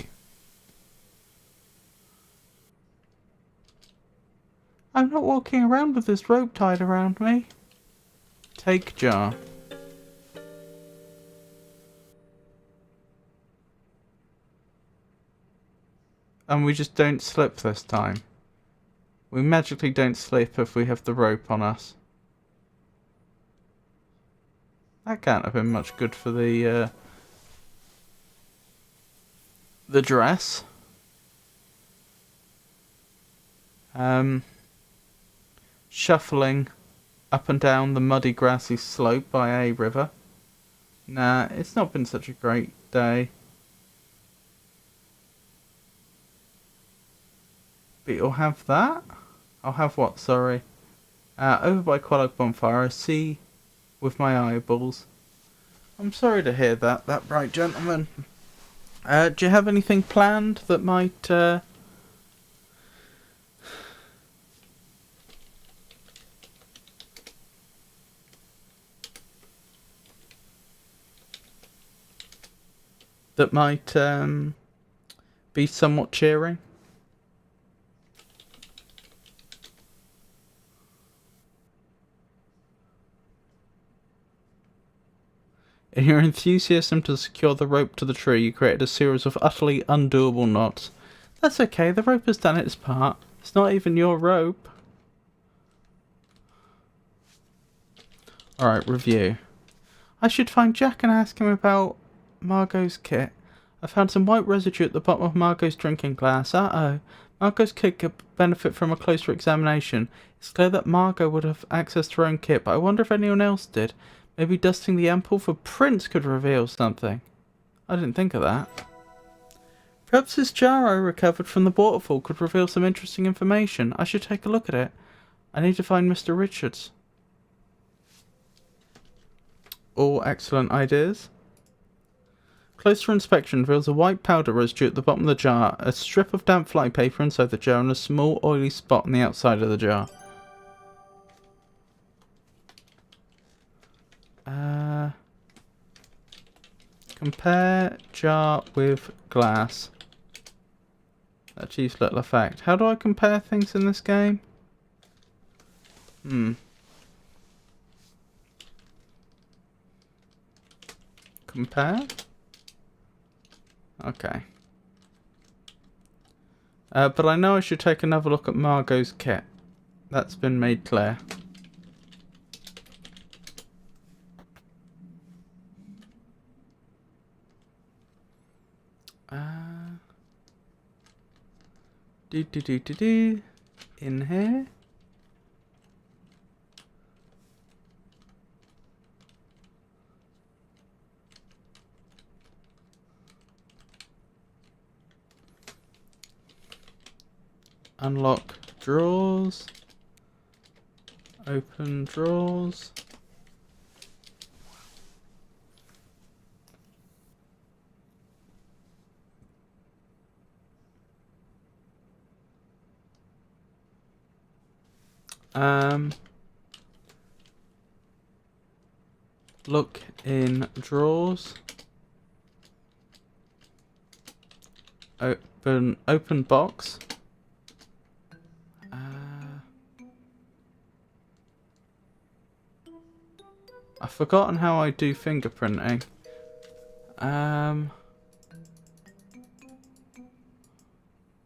I'm not walking around with this rope tied around me. Take jar. And we just don't slip this time. We magically don't slip if we have the rope on us. That can't have been much good for the dress. Shuffling up and down the muddy grassy slope by a river. Nah, it's not been such a great day. But you'll have that? I'll have what, sorry? Over by Kellogg bonfire, I see with my eyeballs I'm sorry to hear that, bright gentleman. Do you have anything planned that might, be somewhat cheering? In your enthusiasm to secure the rope to the tree, you created a series of utterly undoable knots. That's okay, the rope has done its part. It's not even your rope. Alright, review. I should find Jack and ask him about Margot's kit. I found some white residue at the bottom of Margot's drinking glass. Uh-oh. Margot's kit could benefit from a closer examination. It's clear that Margot would have access to her own kit, but I wonder if anyone else did. Maybe dusting the ampoule for prints could reveal something. I didn't think of that. Perhaps this jar I recovered from the waterfall could reveal some interesting information. I should take a look at it. I need to find Mr. Richards. All excellent ideas. Closer inspection reveals a white powder residue at the bottom of the jar, a strip of damp fly paper inside the jar, and a small oily spot on the outside of the jar. Compare jar with glass. Achieves little effect. How do I compare things in this game? Compare? Okay. But I know I should take another look at Margot's kit. That's been made clear. In here. Unlock drawers. Open drawers. Look in drawers. Open box. I've forgotten how I do fingerprinting.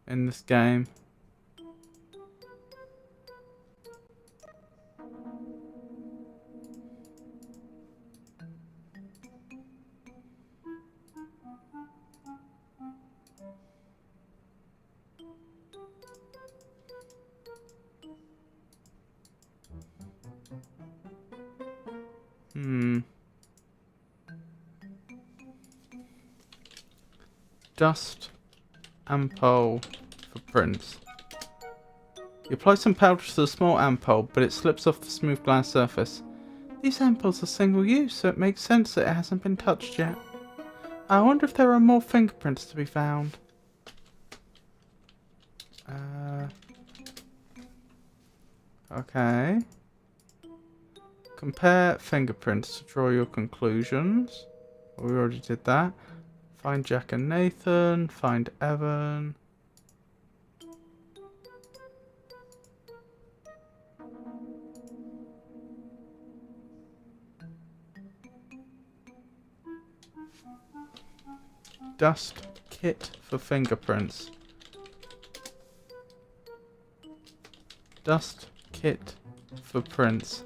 In this game. Dust ampoule for prints. You apply some powder to the small ampoule, but it slips off the smooth glass surface. These ampoules are single use, so it makes sense that it hasn't been touched yet. I wonder if there are more fingerprints to be found. Okay. Compare fingerprints to draw your conclusions. We already did that. Find Jack and Nathan. Find Evan. Dust kit for fingerprints. Dust kit for prints.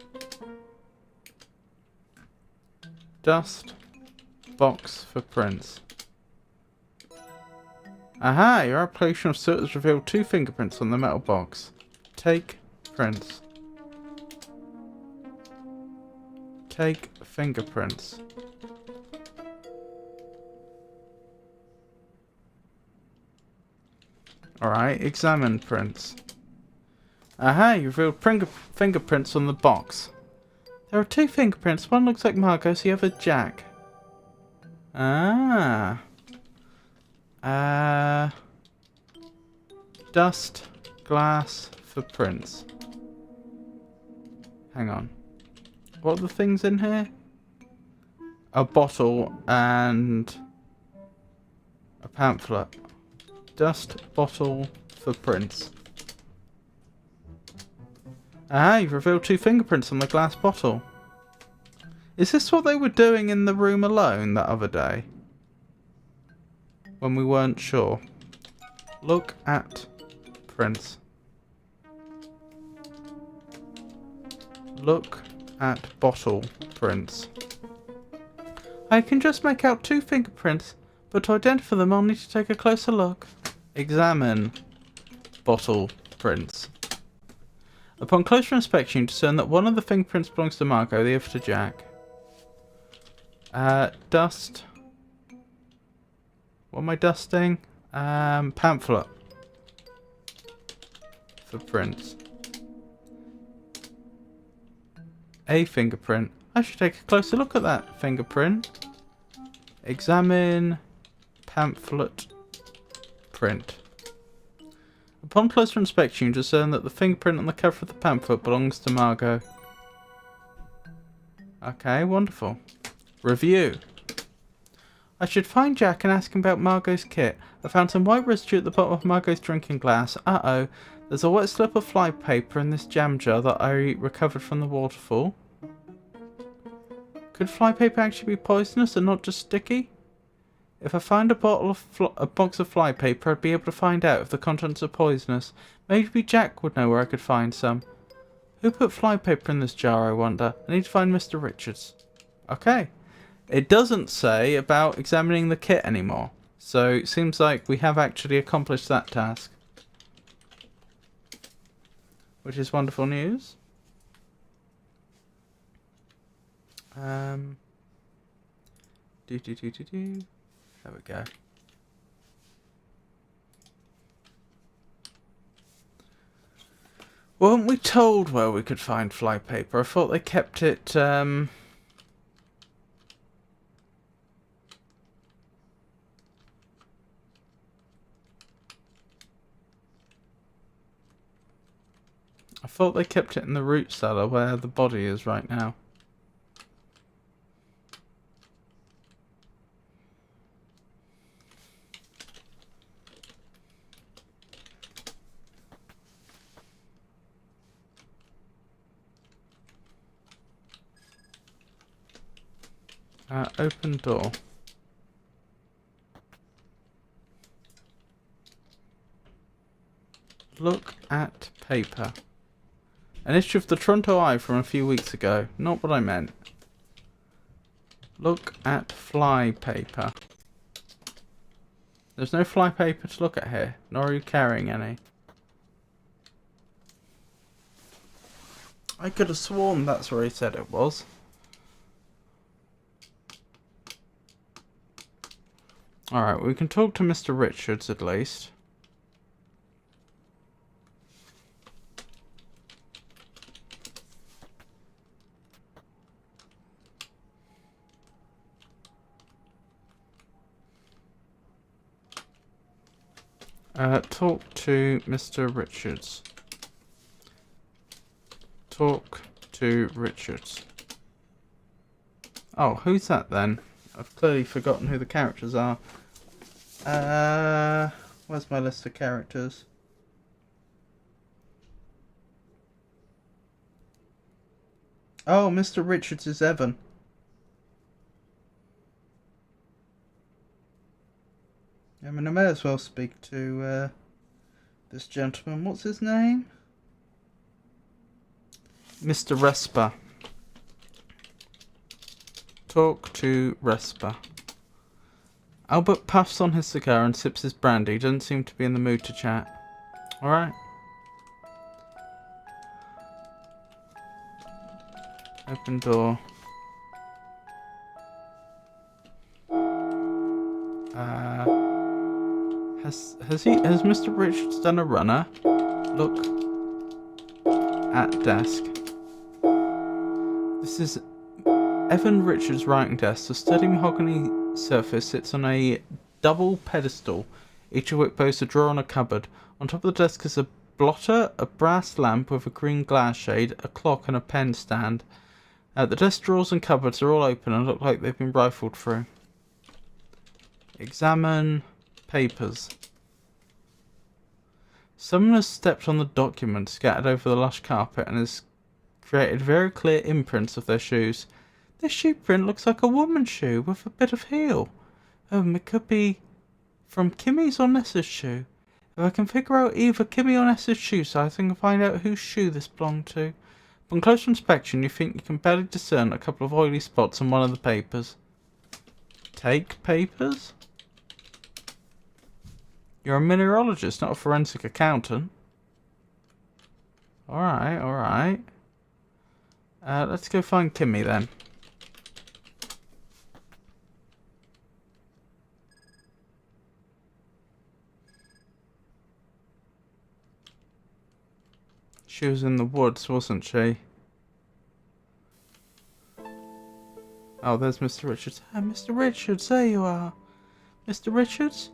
Dust box for prints. Aha! Your application of soot has revealed 2 fingerprints on the metal box. Take prints. Take fingerprints. Alright, examine prints. Aha! You revealed fingerprints on the box. There are 2 fingerprints. One looks like Margot's, the other Jack. Ah. Dust, glass, footprints. Hang on. What are the things in here? A bottle and a pamphlet. Dust, bottle, footprints. Ah, you've revealed 2 fingerprints on the glass bottle. Is this what they were doing in the room alone that other day? When we weren't sure. Look at prints. Look at bottle prints. I can just make out 2 fingerprints, but to identify them I'll need to take a closer look. Examine bottle prints. Upon closer inspection you discern that one of the fingerprints belongs to Margot, the other to Jack. Dust. What am I dusting? Pamphlet. Footprints. A fingerprint. I should take a closer look at that fingerprint. Examine pamphlet print. Upon closer inspection, you discern that the fingerprint on the cover of the pamphlet belongs to Margot. Okay, wonderful. Review. I should find Jack and ask him about Margot's kit. I found some white residue at the bottom of Margot's drinking glass. Uh-oh. There's a wet slip of fly paper in this jam jar that I recovered from the waterfall. Could fly paper actually be poisonous and not just sticky? If I find a box of fly paper, I'd be able to find out if the contents are poisonous. Maybe Jack would know where I could find some. Who put fly paper in this jar, I wonder? I need to find Mr. Richards. Okay. It doesn't say about examining the kit anymore. So it seems like we have actually accomplished that task. Which is wonderful news. There we go. Weren't we told where we could find fly paper? I thought they kept it, I thought they kept it in the root cellar where the body is right now. Open door. Look at paper. An issue of the Toronto Eye from a few weeks ago. Not what I meant. Look at fly paper. There's no fly paper to look at here, nor are you carrying any. I could have sworn that's where he said it was. Alright, we can talk to Mr. Richards at least. Talk to Mr. Richards. Talk to Richards. Oh, who's that then? I've clearly forgotten who the characters are. Where's my list of characters? Oh, Mr. Richards is Evan. I mean, I may as well speak to this gentleman. What's his name? Mr. Resper. Talk to Resper. Albert puffs on his cigar and sips his brandy. He doesn't seem to be in the mood to chat. Alright. Open door. Has Mr. Richards done a runner? Look at desk. This is Evan Richards' writing desk. A sturdy mahogany surface sits on a double pedestal, each of which boasts a drawer and a cupboard. On top of the desk is a blotter, a brass lamp with a green glass shade, a clock and a pen stand. The desk drawers and cupboards are all open and look like they've been rifled through. Examine papers. Someone has stepped on the documents scattered over the lush carpet and has created very clear imprints of their shoes. This shoe print looks like a woman's shoe with a bit of heel. It could be from Kimmy's or Nessa's shoe. If I can figure out either Kimmy or Nessa's shoe size, I can find out whose shoe this belonged to. Upon closer inspection, you think you can barely discern a couple of oily spots on one of the papers. Take papers? You're a mineralogist, not a forensic accountant. Alright, alright. Let's go find Kimmy then. She was in the woods, wasn't she? Oh, there's Mr. Richards. Mr. Richards, there you are. Mr. Richards?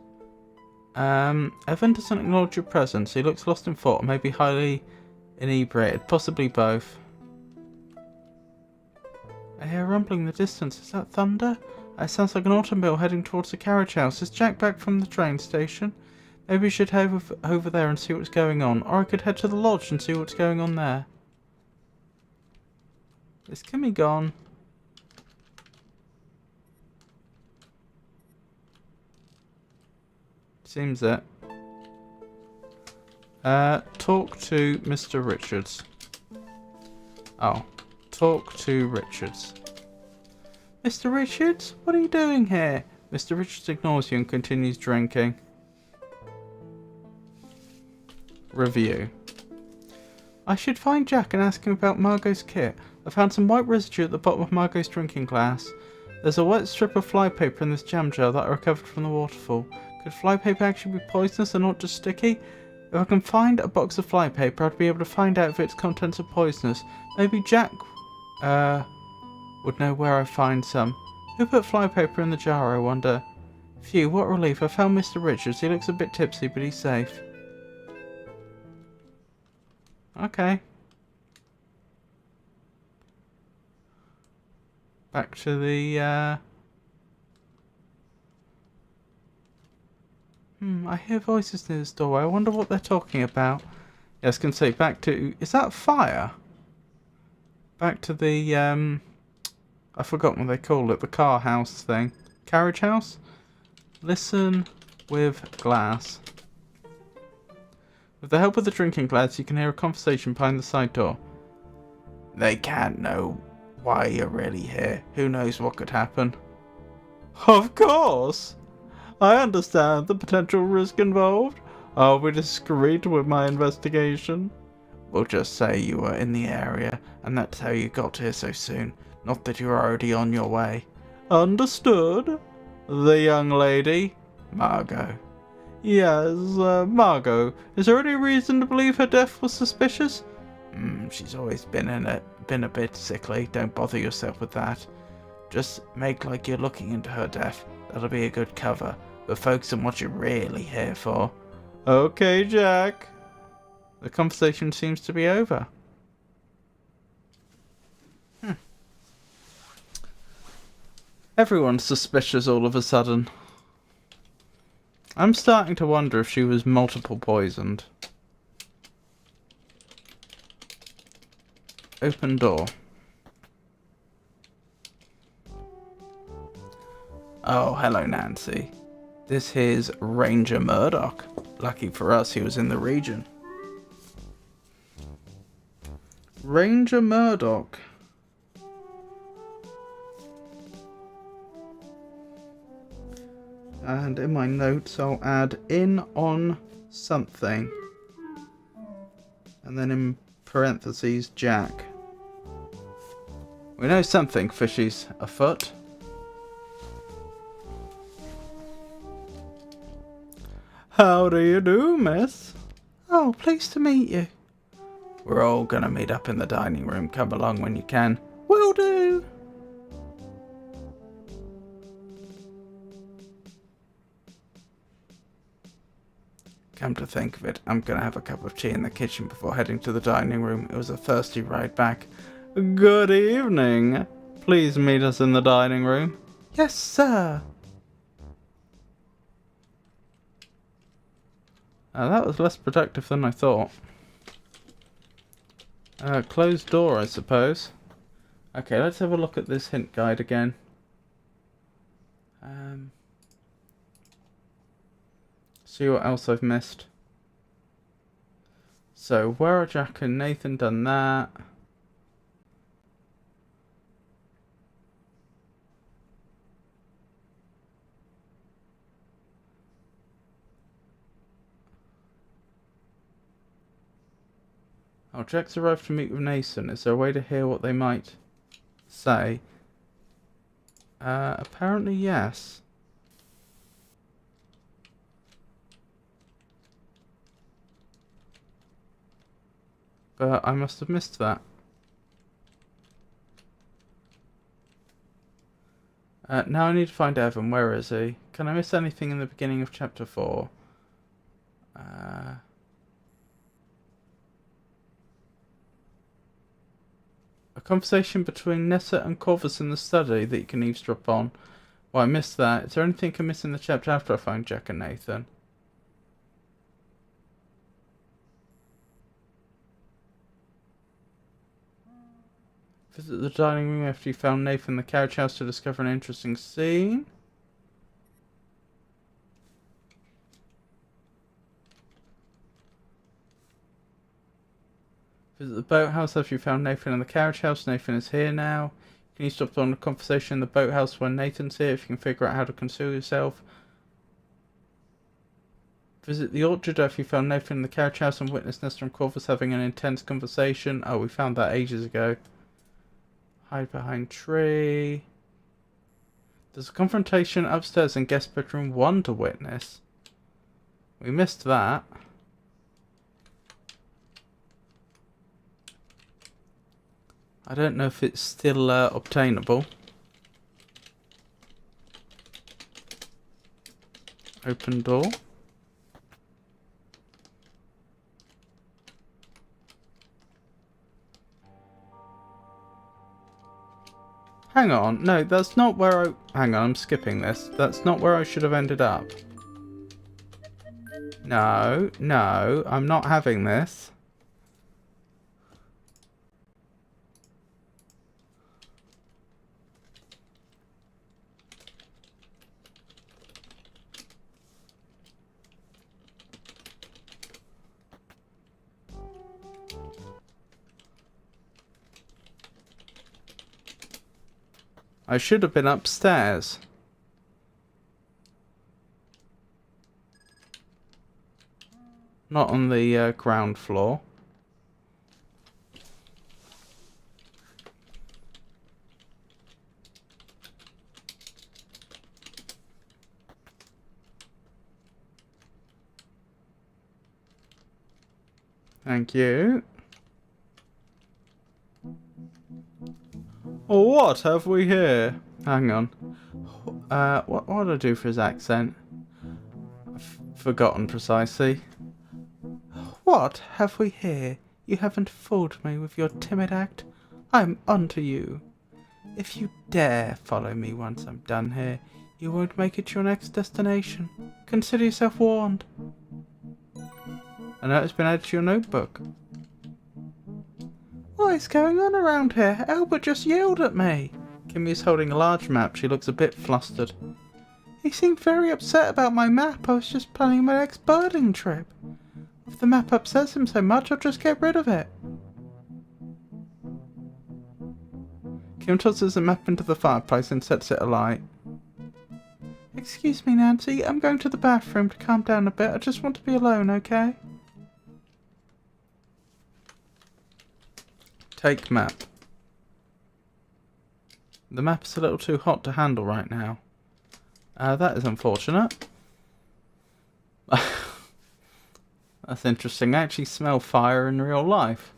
Evan doesn't acknowledge your presence. He looks lost in thought, maybe highly inebriated, possibly both. I hear rumbling in the distance. Is that thunder? It sounds like an automobile heading towards the carriage house. Is Jack back from the train station? Maybe we should head over there and see what's going on. Or I could head to the lodge and see what's going on there. Is Kimmy gone? Seems it. Talk to Mr. Richards. Oh. Talk to Richards. Mr. Richards? What are you doing here? Mr. Richards ignores you and continues drinking. Review. I should find Jack and ask him about Margot's kit. I found some white residue at the bottom of Margot's drinking glass. There's a wet strip of flypaper in this jam jar that I recovered from the waterfall. Could flypaper actually be poisonous and not just sticky? If I can find a box of flypaper, I'd be able to find out if its contents are poisonous. Maybe Jack would know where I find some. Who put flypaper in the jar, I wonder? Phew, what relief. I found Mr. Richards. He looks a bit tipsy, but he's safe. Okay. Back to the, I hear voices near this doorway. I wonder what they're talking about. Yes, can say back to... Is that fire? Back to the, I forgot what they call it. The car house thing. Carriage house? Listen with glass. With the help of the drinking glass, you can hear a conversation behind the side door. They can't know why you're really here. Who knows what could happen? Of course! I understand the potential risk involved. Are we discreet with my investigation? We'll just say you were in the area, and that's how you got here so soon. Not that you're already on your way. Understood. The young lady, Margot. Yes, Margot. Is there any reason to believe her death was suspicious? She's always been a bit sickly. Don't bother yourself with that. Just make like you're looking into her death. That'll be a good cover. But focus on what you're really here for. Okay, Jack. The conversation seems to be over. Everyone's suspicious all of a sudden. I'm starting to wonder if she was multiple poisoned. Open door. Oh, hello, Nancy. This here's Ranger Murdoch. Lucky for us, he was in the region. Ranger Murdoch. And in my notes, I'll add in on something. And then in parentheses, Jack. We know something fishy's afoot. How do you do, miss? Oh, pleased to meet you. We're all gonna meet up in the dining room. Come along when you can. Will do. Come to think of it, I'm gonna have a cup of tea in the kitchen before heading to the dining room. It was a thirsty ride back. Good evening. Please meet us in the dining room. Yes, sir. That was less productive than I thought. Closed door, I suppose. Okay, let's have a look at this hint guide again. See what else I've missed. So, where are Jack and Nathan? Done that. Oh, Jack's arrived to meet with Nathan. Is there a way to hear what they might say? Apparently yes. But I must have missed that. Now I need to find Evan. Where is he? Can I miss anything in the beginning of chapter 4? A conversation between Nessa and Corvus in the study that you can eavesdrop on. Well, I missed that. Is there anything I can miss in the chapter after I find Jack and Nathan? Visit the dining room after you found Nathan in the carriage house to discover an interesting scene. Visit the boathouse after you found Nathan in the carriage house. Nathan is here now. Can you stop on a conversation in the boathouse when Nathan's here if you can figure out how to conceal yourself? Visit the orchard after you found Nathan in the carriage house and witness Nesta and Corvus having an intense conversation. Oh, we found that ages ago. Hide behind tree. There's a confrontation upstairs in guest bedroom 1 to witness. We missed that. I don't know if it's still obtainable. Open door. Hang on, no, that's not where I... Hang on, I'm skipping this. That's not where I should have ended up. No, no, I'm not having this. I should have been upstairs. Not on the ground floor. Thank you. Oh, what have we here? Hang on. What do I do for his accent? I've forgotten precisely. What have we here? You haven't fooled me with your timid act. I'm onto you. If you dare follow me once I'm done here, you won't make it to your next destination. Consider yourself warned. I know it's been added to your notebook. What is going on around here? Albert just yelled at me. Kimmy is holding a large map. She looks a bit flustered. He seemed very upset about my map. I was just planning my next birding trip. If the map upsets him so much, I'll just get rid of it. Kim tosses the map into the fireplace and sets it alight. Excuse me, Nancy. I'm going to the bathroom to calm down a bit. I just want to be alone, okay? Take map. The map is a little too hot to handle right now. That is unfortunate. That's interesting. I actually smell fire in real life.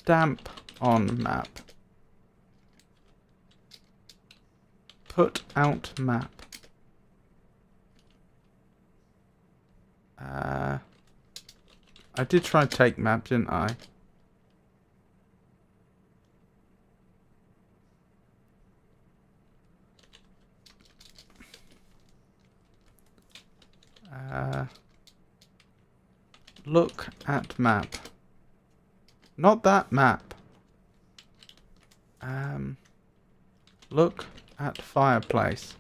Stamp on map. Put out map. I did try take map, didn't I? Look at map. Not that map. Look at fireplace.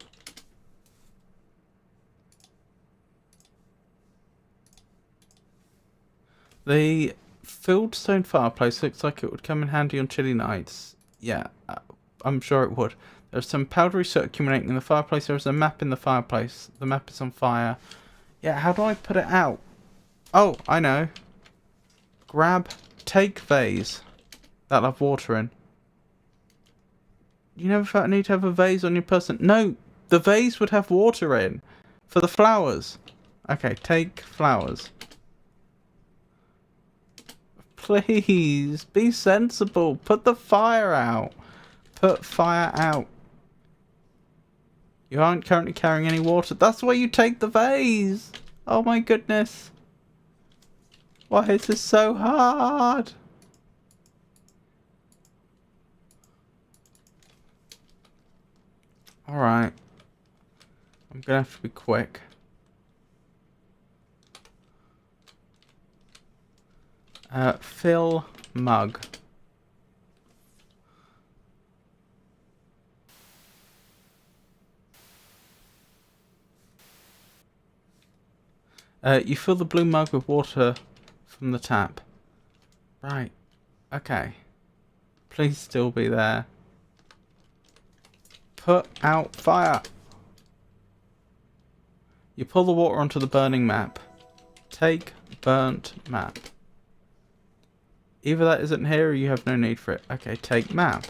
The filled stone fireplace looks like it would come in handy on chilly nights. Yeah, I'm sure it would. There's some powdery soot accumulating in the fireplace. There's a map in the fireplace. The map is on fire. Yeah, how do I put it out? Oh, I know. Take vase. That'll have water in. You never felt a need to have a vase on your person? No, the vase would have water in. For the flowers. Okay, take flowers. Please, be sensible. Put the fire out. Put fire out. You aren't currently carrying any water. That's why you take the vase. Oh my goodness. Why is this so hard? Alright. I'm gonna have to be quick. Fill mug. You fill the blue mug with water from the tap. Right. Okay. Please still be there. Put out fire. You pull the water onto the burning map. Take burnt map. Either that isn't here or you have no need for it. Okay, take map.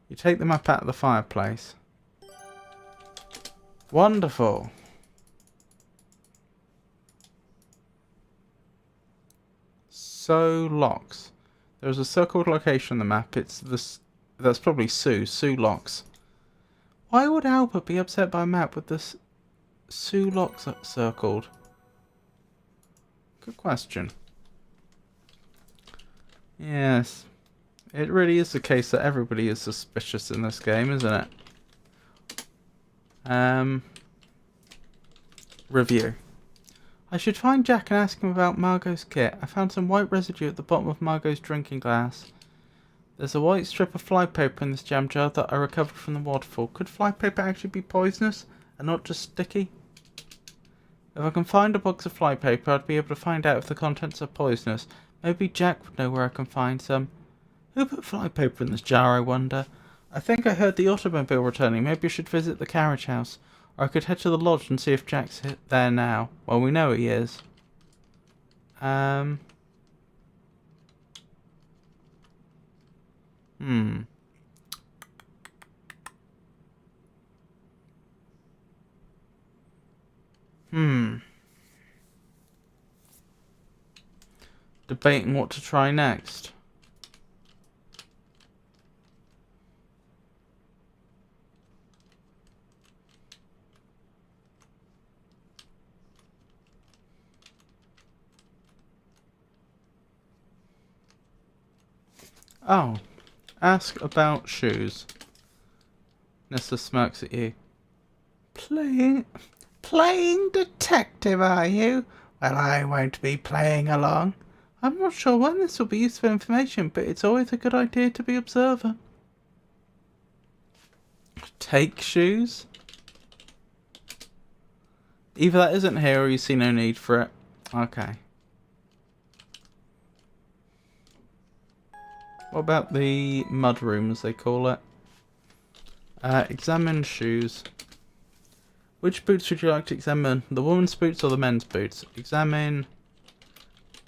You take the map out of the fireplace. Wonderful. So locks. There's a circled location on the map. It's this. That's probably Sue. Sue locks. Why would Albert be upset by a map with this Sue locks circled? Good question. Yes. It really is the case that everybody is suspicious in this game, isn't it? Review. I should find Jack and ask him about Margot's kit. I found some white residue at the bottom of Margot's drinking glass. There's a white strip of flypaper in this jam jar that I recovered from the waterfall. Could flypaper actually be poisonous and not just sticky? If I can find a box of flypaper, I'd be able to find out if the contents are poisonous. Maybe Jack would know where I can find some. Who put flypaper in this jar, I wonder? I think I heard the automobile returning. Maybe I should visit the carriage house. Or I could head to the lodge and see if Jack's there now. Well, we know he is. Debating what to try next. Oh, ask about shoes. Nessa smirks at you. Playing detective, are you? Well, I won't be playing along. I'm not sure when this will be useful information, but it's always a good idea to be observant. Take shoes? Either that isn't here or you see no need for it. Okay. What about the mud room, as they call it? Examine shoes. Which boots would you like to examine? The woman's boots or the men's boots? Examine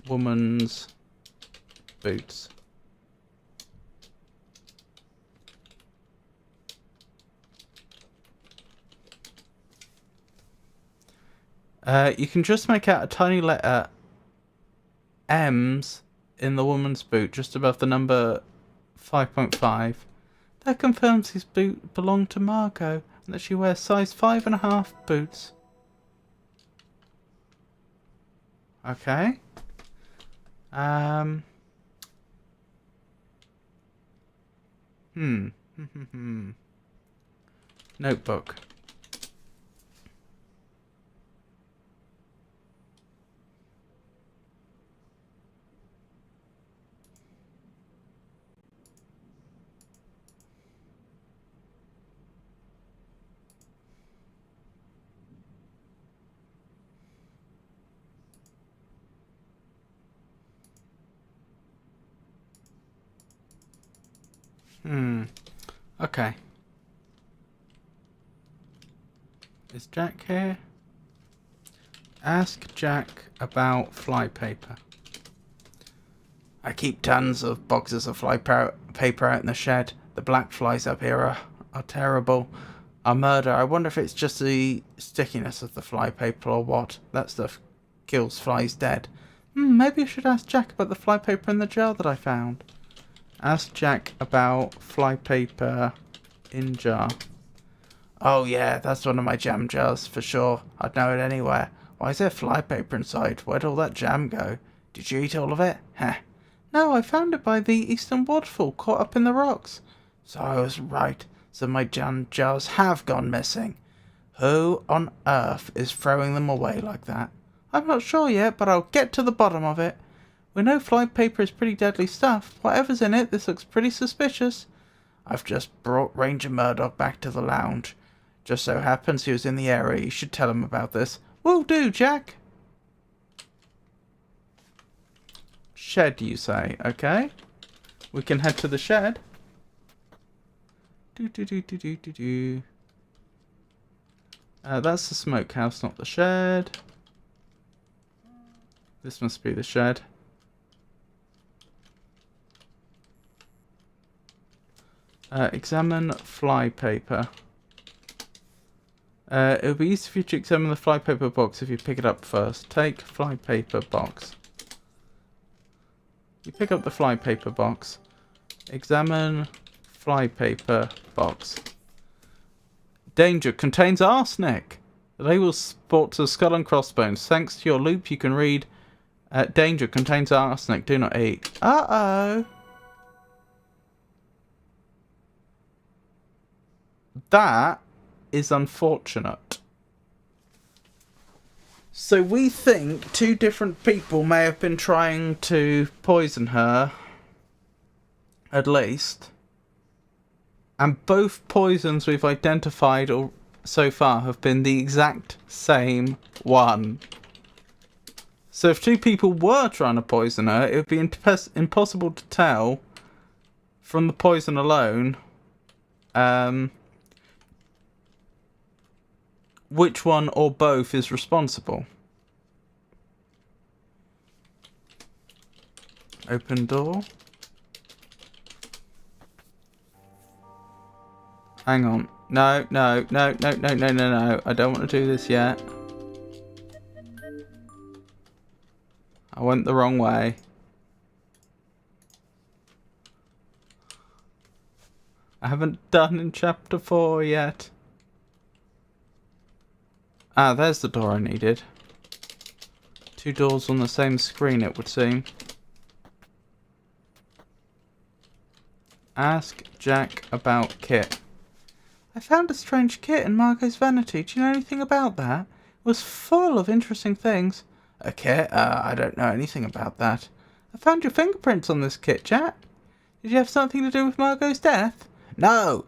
woman's boots. You can just make out a tiny letter M's in the woman's boot, just above the number 5.5. That confirms his boot belonged to Margot, and that she wears size 5.5 boots. Okay. Notebook. Okay. Is Jack here? Ask Jack about flypaper. I keep tons of boxes of paper out in the shed. The black flies up here are terrible. A murder. I wonder if it's just the stickiness of the flypaper or what. That stuff kills flies dead. Maybe I should ask Jack about the flypaper in the jar that I found. Ask Jack about flypaper in jar. Oh yeah, that's one of my jam jars for sure. I'd know it anywhere. Why is there flypaper inside? Where'd all that jam go? Did you eat all of it? Heh. No, I found it by the eastern waterfall, caught up in the rocks. So I was right. So my jam jars have gone missing. Who on earth is throwing them away like that? I'm not sure yet, but I'll get to the bottom of it. We know flypaper is pretty deadly stuff. Whatever's in it, this looks pretty suspicious. I've just brought Ranger Murdoch back to the lounge. Just so happens he was in the area. You should tell him about this. Will do, Jack. Shed, you say? Okay. We can head to the shed. That's the smokehouse, not the shed. This must be the shed. Examine flypaper. It would be easy for you to examine the flypaper box if you pick it up first. Take flypaper box. You pick up the flypaper box. Examine flypaper box. Danger, contains arsenic. The label sports a skull and crossbones. Thanks to your loop, you can read danger, contains arsenic. Do not eat. Uh-oh. That is unfortunate. So we think two different people may have been trying to poison her, at least. And both poisons we've identified so far have been the exact same one. So if two people were trying to poison her, it would be impossible to tell from the poison alone which one or both is responsible. Open door. Hang on. No. I don't want to do this yet. I went the wrong way. I haven't done in chapter 4 yet. Ah, there's the door I needed. Two doors on the same screen, it would seem. Ask Jack about Kit. I found a strange kit in Margot's vanity. Do you know anything about that? It was full of interesting things. A kit? I don't know anything about that. I found your fingerprints on this kit, Jack. Did you have something to do with Margot's death? No!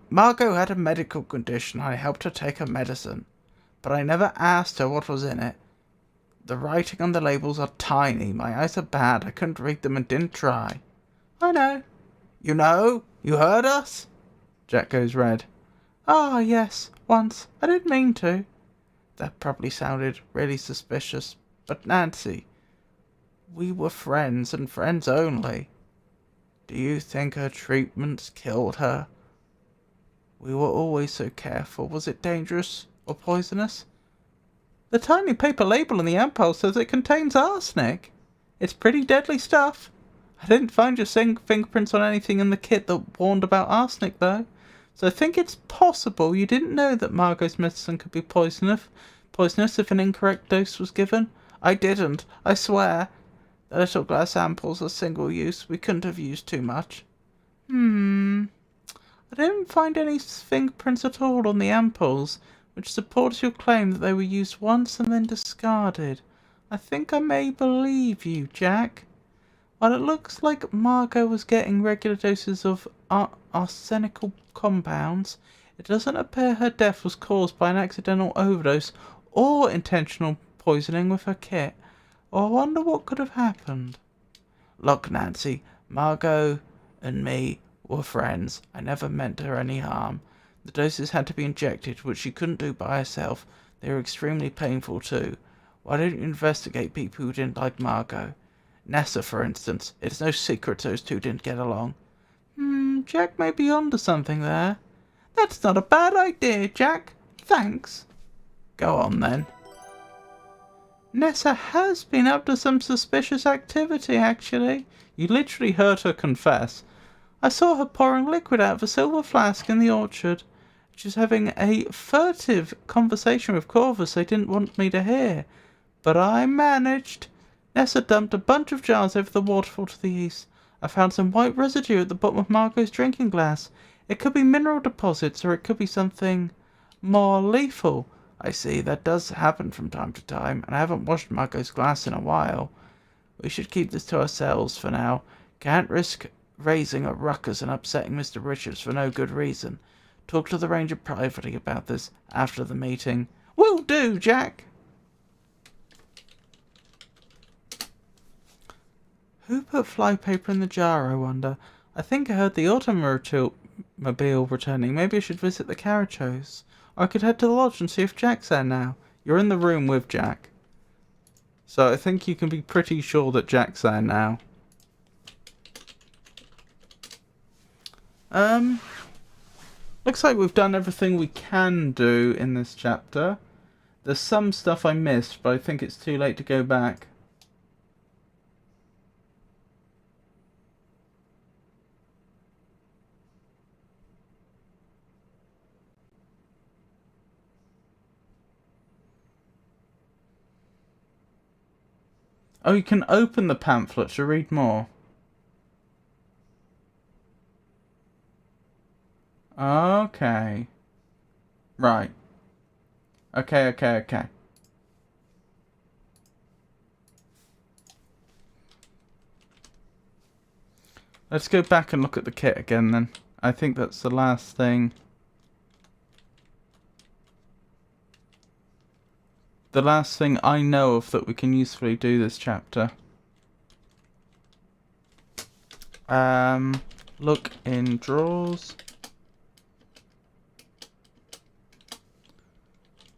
Margot had a medical condition. I helped her take her medicine. But I never asked her what was in it. The writing on the labels are tiny. My eyes are bad. I couldn't read them and didn't try. I know. You know? You heard us? Jack goes red. Ah, yes. Once. I didn't mean to. That probably sounded really suspicious. But Nancy, we were friends and friends only. Do you think her treatments killed her? We were always so careful. Was it dangerous or poisonous? The tiny paper label on the ampule says it contains arsenic. It's pretty deadly stuff. I didn't find your fingerprints on anything in the kit that warned about arsenic, though. So I think it's possible you didn't know that Margot's medicine could be poisonous if an incorrect dose was given. I didn't, I swear. The little glass samples are single use. We couldn't have used too much. I didn't find any fingerprints at all on the ampoules, which supports your claim that they were used once and then discarded. I think I may believe you, Jack. While it looks like Margot was getting regular doses of arsenical compounds, it doesn't appear her death was caused by an accidental overdose or intentional poisoning with her kit. I wonder what could have happened. Look, Nancy, Margot and me were friends. I never meant her any harm. The doses had to be injected, which she couldn't do by herself. They were extremely painful too. Why don't you investigate people who didn't like Margot? Nessa, for instance. It's no secret those two didn't get along. Jack may be onto something there. That's not a bad idea, Jack. Thanks. Go on, then. Nessa has been up to some suspicious activity, actually. You literally heard her confess. I saw her pouring liquid out of a silver flask in the orchard. She's having a furtive conversation with Corvus they didn't want me to hear. But I managed. Nessa dumped a bunch of jars over the waterfall to the east. I found some white residue at the bottom of Margot's drinking glass. It could be mineral deposits, or it could be something more lethal. I see, that does happen from time to time, and I haven't washed Margot's glass in a while. We should keep this to ourselves for now. Can't risk raising a ruckus and upsetting Mr. Richards for no good reason. Talk to the ranger privately about this after the meeting. Will do, Jack! Who put flypaper in the jar, I wonder? I think I heard the automobile returning. Maybe I should visit the carriage house. Or I could head to the lodge and see if Jack's there now. You're in the room with Jack. So I think you can be pretty sure that Jack's there now. Looks like we've done everything we can do in this chapter. There's some stuff I missed, but I think it's too late to go back. Oh, you can open the pamphlet to read more. Okay. Right. Okay. Let's go back and look at the kit again then. I think that's the last thing. The last thing I know of that we can usefully do this chapter. Look in drawers.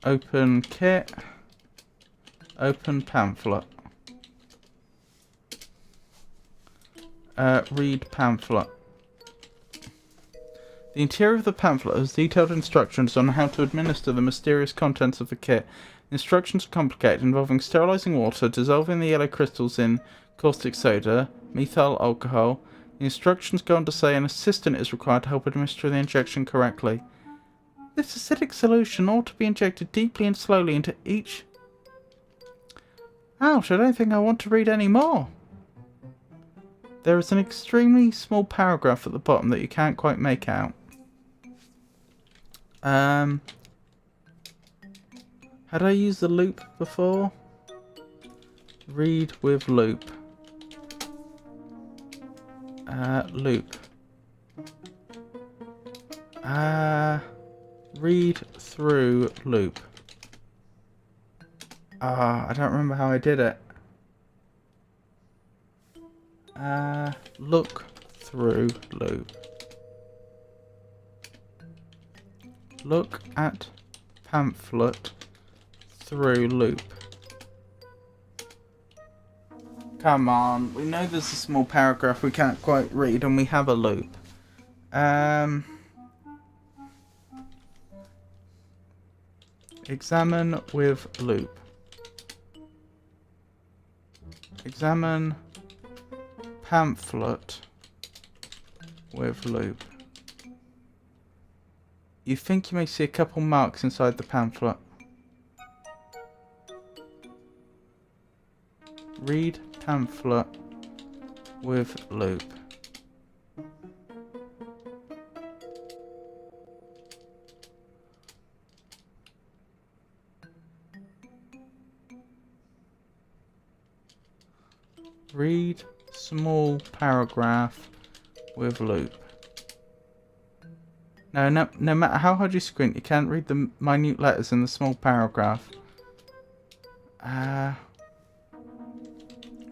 Open kit. Open pamphlet. Read pamphlet. The interior of the pamphlet has detailed instructions on how to administer the mysterious contents of the kit. The instructions are complicated, involving sterilizing water, dissolving the yellow crystals in caustic soda, methyl alcohol. The instructions go on to say an assistant is required to help administer the injection correctly. This acidic solution ought to be injected deeply and slowly into each... Ouch, I don't think I want to read any more. There is an extremely small paragraph at the bottom that you can't quite make out. Had I used the loop before? Read with loop. Loop. Read through loop. I don't remember how I did it. Look through loop. Look at pamphlet through loop. Come on, we know there's a small paragraph we can't quite read and we have a loop. Examine with loop. Examine pamphlet with loop. You think you may see a couple marks inside the pamphlet. Read pamphlet with loop. Read small paragraph with loop. No matter how hard you squint, you can't read the minute letters in the small paragraph.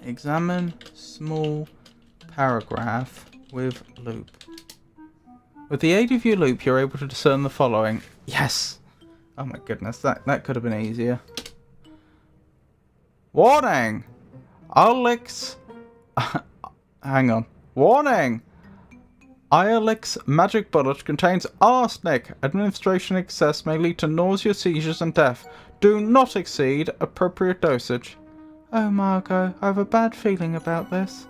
Examine small paragraph with loop. With the aid of your loop, you're able to discern the following. Yes! Oh my goodness, that could have been easier. Warning! Iolix... Hang on. Warning! Iolix magic bullet contains arsenic. Administration excess may lead to nausea, seizures, and death. Do not exceed appropriate dosage. Oh, Margot, I have a bad feeling about this.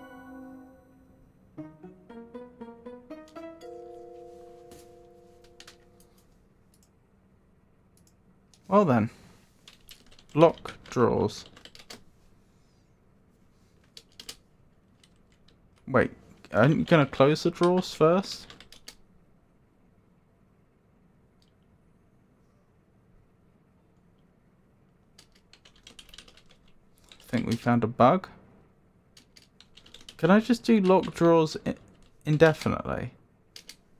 Well then. Lock drawers. Wait, aren't you going to close the drawers first? I think we found a bug. Can I just do lock drawers indefinitely?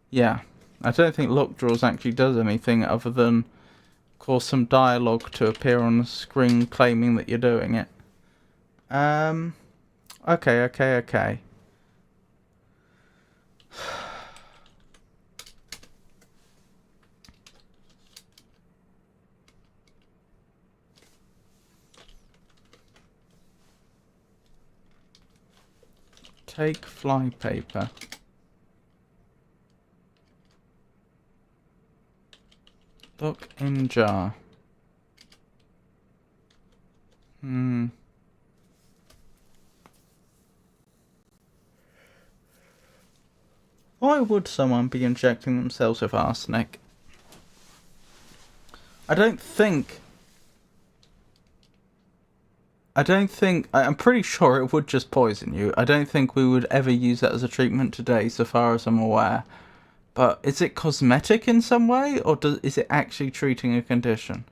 Yeah, I don't think lock drawers actually does anything other than cause some dialogue to appear on the screen claiming that you're doing it. Okay. Take flypaper. Look in jar. Why would someone be injecting themselves with arsenic? I'm pretty sure it would just poison you. I don't think we would ever use that as a treatment today, so far as I'm aware. But is it cosmetic in some way, or is it actually treating a condition?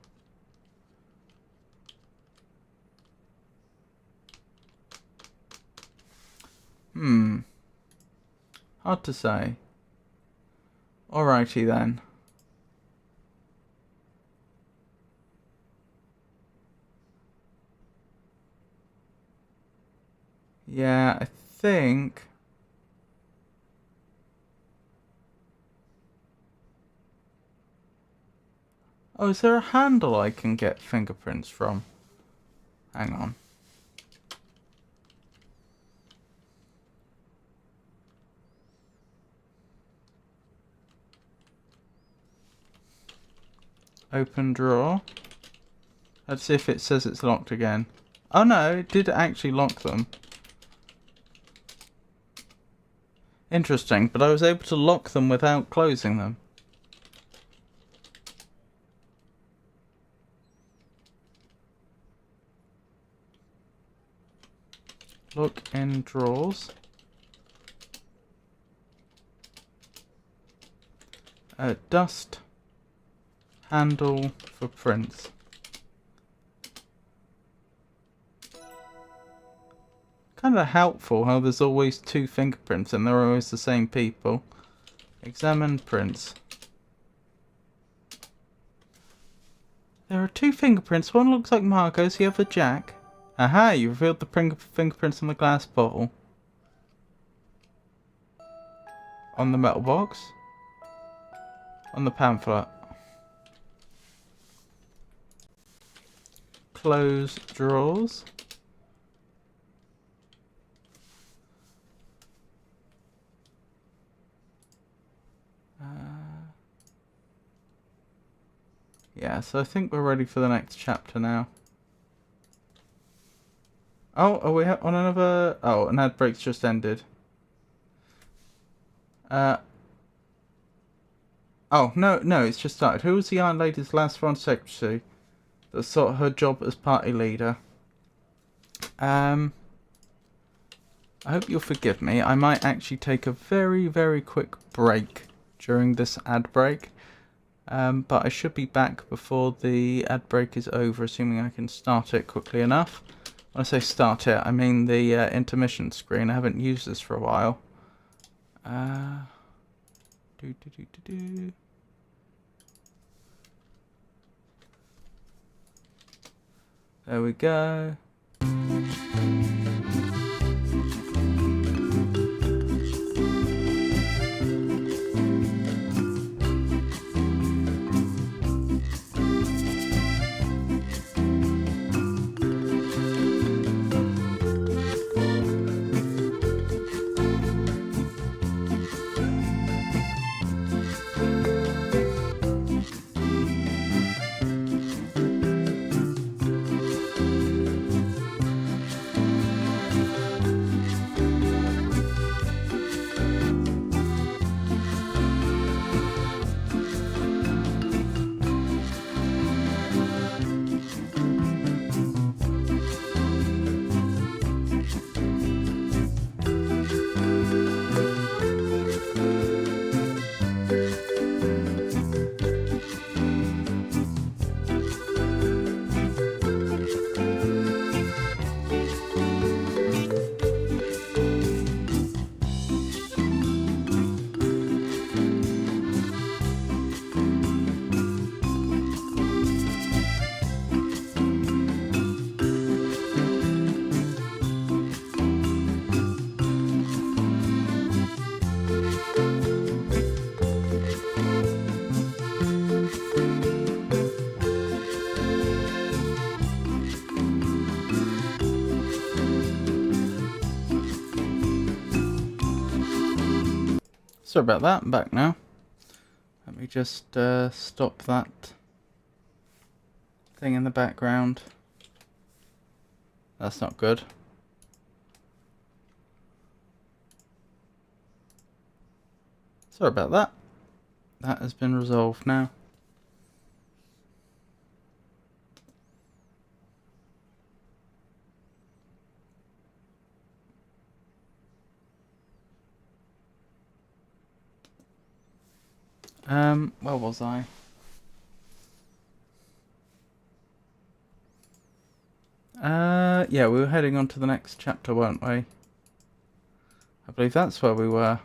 Hard to say. Alrighty then. Yeah, I think... Oh, is there a handle I can get fingerprints from? Hang on. Open drawer. Let's see if it says it's locked again. Oh no, it did actually lock them. Interesting, but I was able to lock them without closing them. Look in drawers. Dust handle for prints. Kind of helpful how there's always two fingerprints and they're always the same people. Examine prints. There are two fingerprints. One looks like Margot's, the other Jack. Aha, you revealed the fingerprints on the glass bottle. On the metal box. On the pamphlet. Close drawers. Yeah, so I think we're ready for the next chapter now. Oh, are we on another... Oh, an ad break's just ended. Oh, no, it's just started. Who was the Iron Lady's last foreign secretary that sought her job as party leader? I hope you'll forgive me. I might actually take a very, very quick break during this ad break. But I should be back before the ad break is over, assuming I can start it quickly enough. When I say start it, I mean the intermission screen. I haven't used this for a while. There we go. Sorry about that, I'm back now. Let me just stop that thing in the background. That's not good. Sorry about that. That has been resolved now. Where was I? Yeah, we were heading on to the next chapter, weren't we? I believe that's where we were.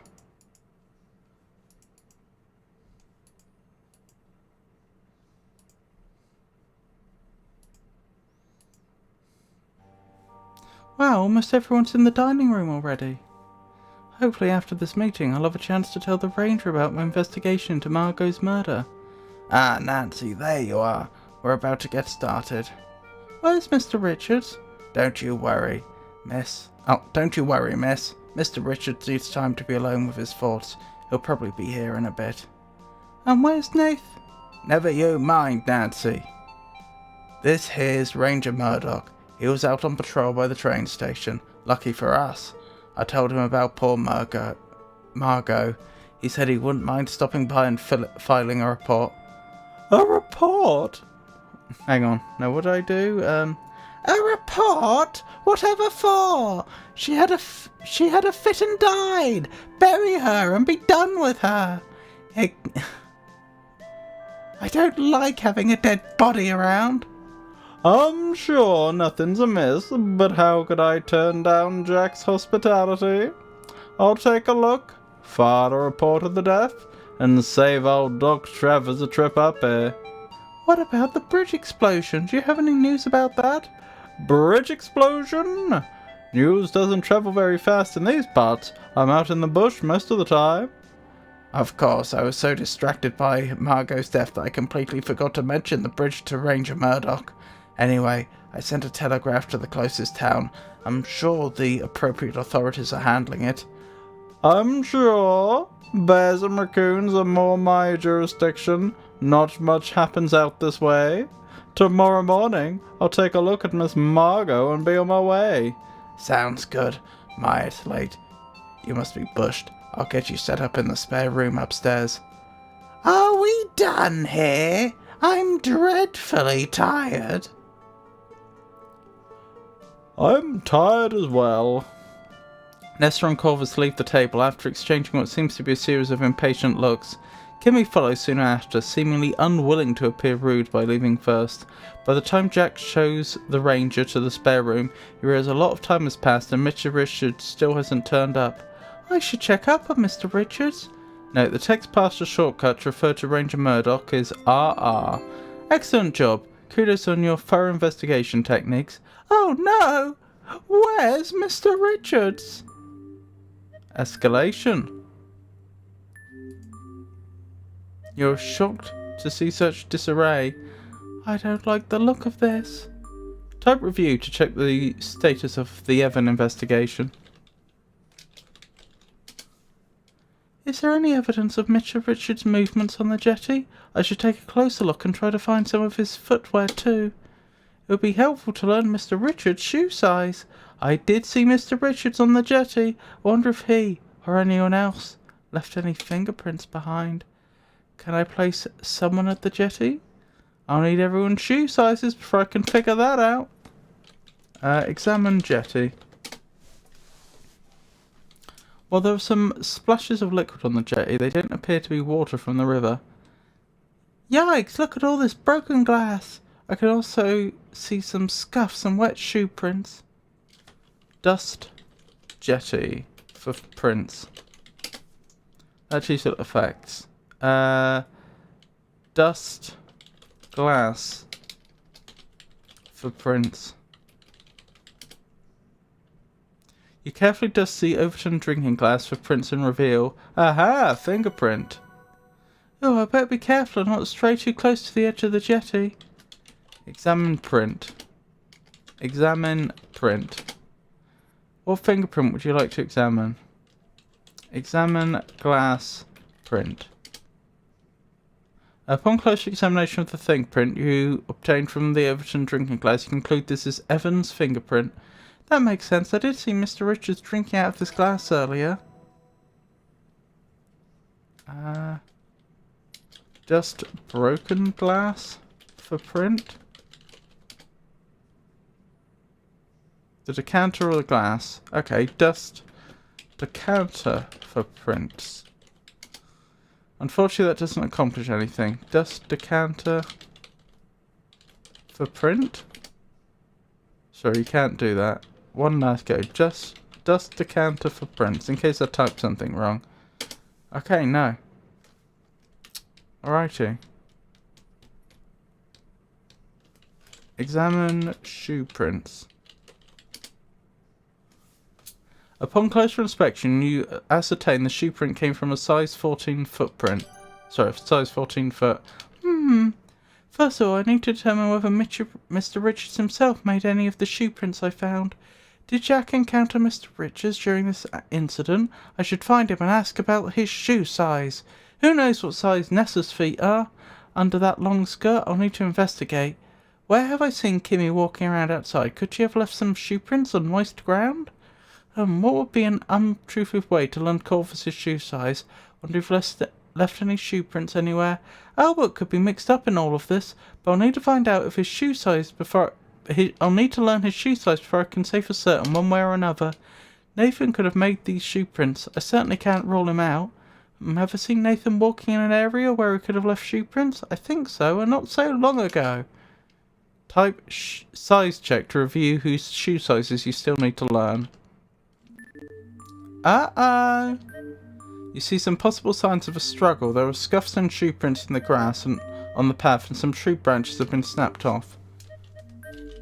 Wow, almost everyone's in the dining room already. Hopefully after this meeting I'll have a chance to tell the Ranger about my investigation into Margot's murder. Ah, Nancy, there you are. We're about to get started. Where's Mr. Richards? Don't you worry, miss. Don't you worry, miss. Mr. Richards needs time to be alone with his thoughts. He'll probably be here in a bit. And where's Nath? Never you mind, Nancy. This here's Ranger Murdoch. He was out on patrol by the train station. Lucky for us. I told him about poor Margot. He said he wouldn't mind stopping by and filing a report. A report? Hang on. Now, what did I do? A report? Whatever for? She had a fit and died. Bury her and be done with her. I don't like having a dead body around. I'm sure nothing's amiss, but how could I turn down Jack's hospitality? I'll take a look, file a report of the death, and save old Doc Travers a trip up here. What about the bridge explosion? Do you have any news about that? Bridge explosion? News doesn't travel very fast in these parts. I'm out in the bush most of the time. Of course, I was so distracted by Margot's death that I completely forgot to mention the bridge to Ranger Murdoch. Anyway, I sent a telegraph to the closest town. I'm sure the appropriate authorities are handling it. I'm sure. Bears and raccoons are more my jurisdiction. Not much happens out this way. Tomorrow morning, I'll take a look at Miss Margot and be on my way. Sounds good. My, it's late. You must be bushed. I'll get you set up in the spare room upstairs. Are we done here? I'm dreadfully tired. I'm tired as well. Nesta and Corvus leave the table after exchanging what seems to be a series of impatient looks. Kimmy follows soon after, seemingly unwilling to appear rude by leaving first. By the time Jack shows the ranger to the spare room, he realizes a lot of time has passed and Mr. Richards still hasn't turned up. I should check up on Mr. Richards. Note, the text past a shortcut to refer to Ranger Murdoch is RR. Excellent job. Kudos on your thorough investigation techniques. Oh no! Where's Mr. Richards? Escalation. You're shocked to see such disarray. I don't like the look of this. Type review to check the status of the Evan investigation. Is there any evidence of Mr. Richards' movements on the jetty? I should take a closer look and try to find some of his footwear too. It would be helpful to learn Mr. Richards' shoe size. I did see Mr. Richards on the jetty. I wonder if he, or anyone else, left any fingerprints behind. Can I place someone at the jetty? I'll need everyone's shoe sizes before I can figure that out. Examine jetty. While there are some splashes of liquid on the jetty, they don't appear to be water from the river. Yikes, look at all this broken glass. I can also see some scuffs and wet shoe prints. Dust jetty for prints. Actually, effects. Dust glass for prints. You carefully dust the overturned drinking glass for prints and reveal. Aha! Fingerprint. Oh, I better be careful and not stray too close to the edge of the jetty. Examine print. Examine print. What fingerprint would you like to examine? Examine glass print. Upon closer examination of the fingerprint you obtained from the Everton drinking glass, you conclude this is Evan's fingerprint. That makes sense. I did see Mr. Richards drinking out of this glass earlier. Just broken glass for print. The decanter or the glass? Okay, dust decanter for prints. Unfortunately, that doesn't accomplish anything. Dust decanter for print? Sorry, you can't do that. One last go. Just dust decanter for prints, in case I typed something wrong. Okay, no. Alrighty. Examine shoe prints. Upon closer inspection, you ascertain the shoe print came from a size 14 footprint. Sorry, size 14 foot. First of all, I need to determine whether Mr. Richards himself made any of the shoe prints I found. Did Jack encounter Mr. Richards during this incident? I should find him and ask about his shoe size. Who knows what size Nessa's feet are? Under that long skirt, I'll need to investigate. Where have I seen Kimmy walking around outside? Could she have left some shoe prints on moist ground? What would be an untruthful way to learn Corvus's shoe size? Wonder if left any shoe prints anywhere. Albert could be mixed up in all of this, but I'll need to find out if his shoe size before... I'll need to learn his shoe size before I can say for certain one way or another. Nathan could have made these shoe prints. I certainly can't rule him out. Ever seen Nathan walking in an area where he could have left shoe prints? I think so, and not so long ago. Type size check to review whose shoe sizes you still need to learn. Uh-oh. You see some possible signs of a struggle. There are scuffs and shoe prints in the grass and on the path, and some tree branches have been snapped off.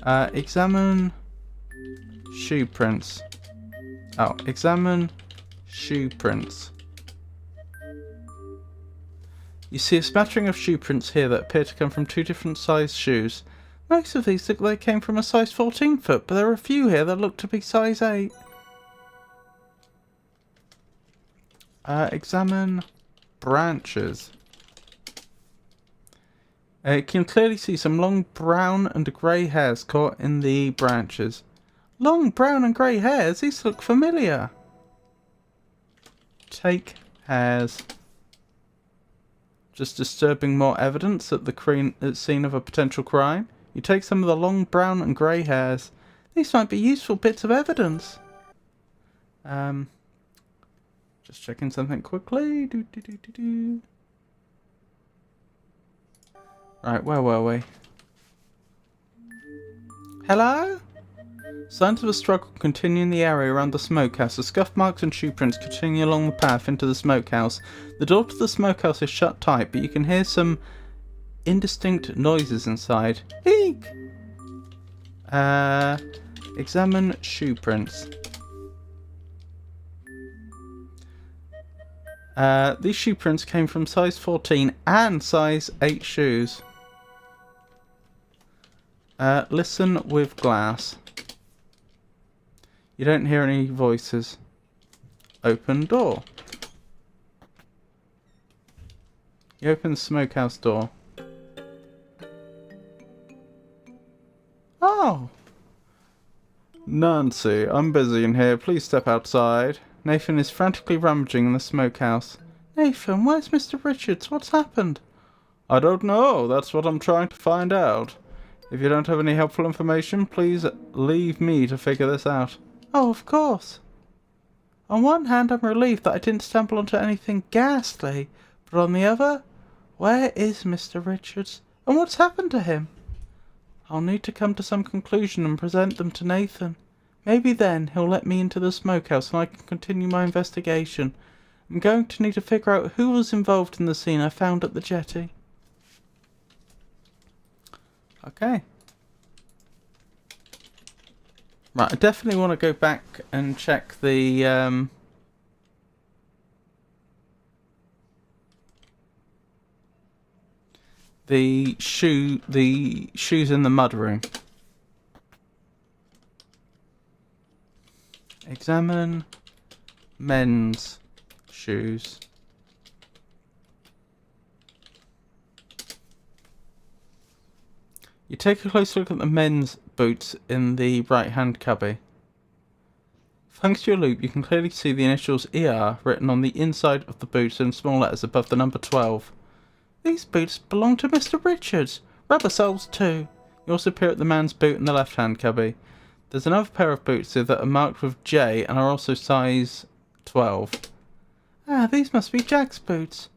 Examine shoe prints. Oh, examine shoe prints. You see a smattering of shoe prints here that appear to come from two different sized shoes. Most of these look like they came from a size 14 foot, but there are a few here that look to be size 8. Examine branches. You can clearly see some long brown and grey hairs caught in the branches. Long brown and grey hairs? These look familiar. Take hairs. Just disturbing more evidence at the scene of a potential crime. You take some of the long brown and grey hairs. These might be useful bits of evidence. Just checking something quickly. Right, where were we? Hello? Signs of a struggle continue in the area around the smokehouse. The scuff marks and shoe prints continue along the path into the smokehouse. The door to the smokehouse is shut tight, but you can hear some indistinct noises inside. Eek! Examine shoe prints. These shoe prints came from size 14 and size 8 shoes. Listen with glass. You don't hear any voices. Open door. You open the smokehouse door. Oh! Nancy, I'm busy in here. Please step outside. Nathan is frantically rummaging in the smokehouse. Nathan, where's Mr. Richards? What's happened? I don't know. That's what I'm trying to find out. If you don't have any helpful information, please leave me to figure this out. Oh, of course. On one hand, I'm relieved that I didn't stumble onto anything ghastly, but on the other, where is Mr. Richards? And what's happened to him? I'll need to come to some conclusion and present them to Nathan. Maybe then he'll let me into the smokehouse and I can continue my investigation. I'm going to need to figure out who was involved in the scene I found at the jetty. Okay. Right, I definitely want to go back and check the shoes in the mudroom. Examine men's shoes. You take a close look at the men's boots in the right-hand cubby. Thanks to your loupe, you can clearly see the initials ER written on the inside of the boots in small letters above the number 12. These boots belong to Mr. Richards. Rubber soles too. You also peer at the man's boot in the left-hand cubby. There's another pair of boots here that are marked with J and are also size 12. Ah, these must be Jack's boots.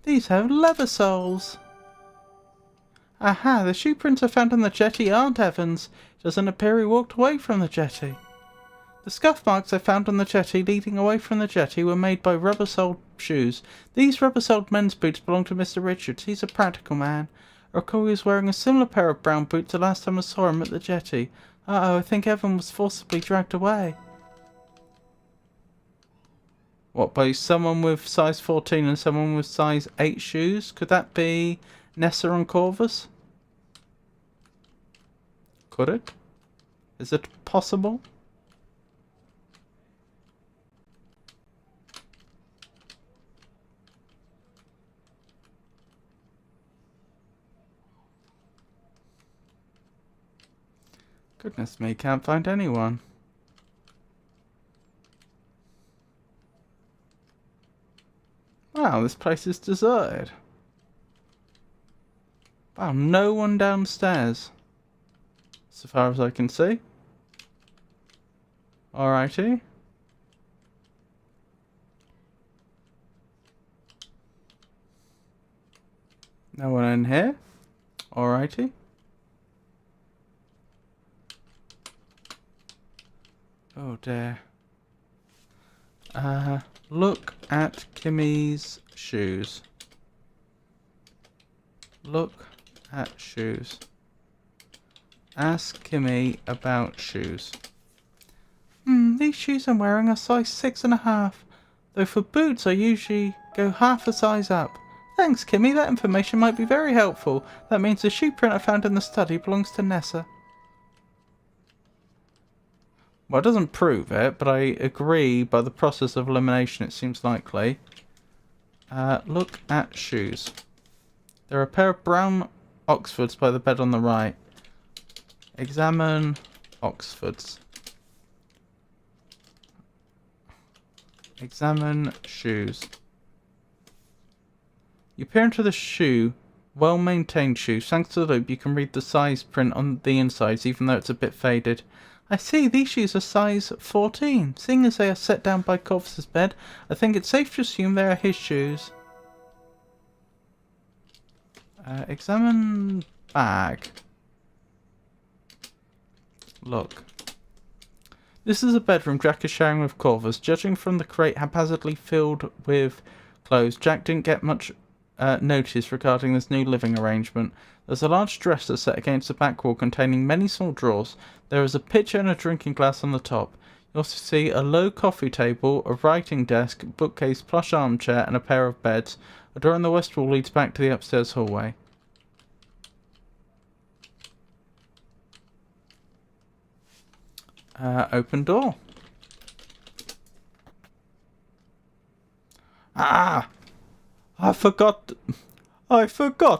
These have leather soles. Aha, the shoe prints I found on the jetty aren't Evan's. It doesn't appear he walked away from the jetty. The scuff marks I found on the jetty leading away from the jetty were made by rubber-soled shoes. These rubber-soled men's boots belong to Mr. Richards. He's a practical man. I recall he was wearing a similar pair of brown boots the last time I saw him at the jetty. Uh-oh, I think Evan was forcibly dragged away. What, by someone with size 14 and someone with size 8 shoes? Could that be Nessa and Corvus? Could it? Is it possible? Goodness me, can't find anyone. Wow, this place is deserted. Wow, no one downstairs. So far as I can see. Alrighty. No one in here. Alrighty. Oh dear. Look at Kimmy's shoes. Look at shoes. Ask Kimmy about shoes. These shoes I'm wearing are size 6.5. Though for boots I usually go half a size up. Thanks, Kimmy. That information might be very helpful. That means the shoe print I found in the study belongs to Nessa. Well, it doesn't prove it, but I agree by the process of elimination it seems likely. Look at shoes. There are a pair of brown Oxfords by the bed on the right. Examine Oxfords. Examine shoes. You peer into the shoe. Well-maintained shoe. Thanks to the loop, you can read the size print on the insides, even though it's a bit faded. I see, these shoes are size 14. Seeing as they are set down by Corvus's bed, I think it's safe to assume they are his shoes. Examine bag. Look. This is a bedroom Jack is sharing with Corvus. Judging from the crate haphazardly filled with clothes, Jack didn't get much notice regarding this new living arrangement. There's a large dresser set against the back wall containing many small drawers. There is a pitcher and a drinking glass on the top. You also see a low coffee table, a writing desk, bookcase, plush armchair, and a pair of beds. A door in the west wall leads back to the upstairs hallway. Open door. Ah! I forgot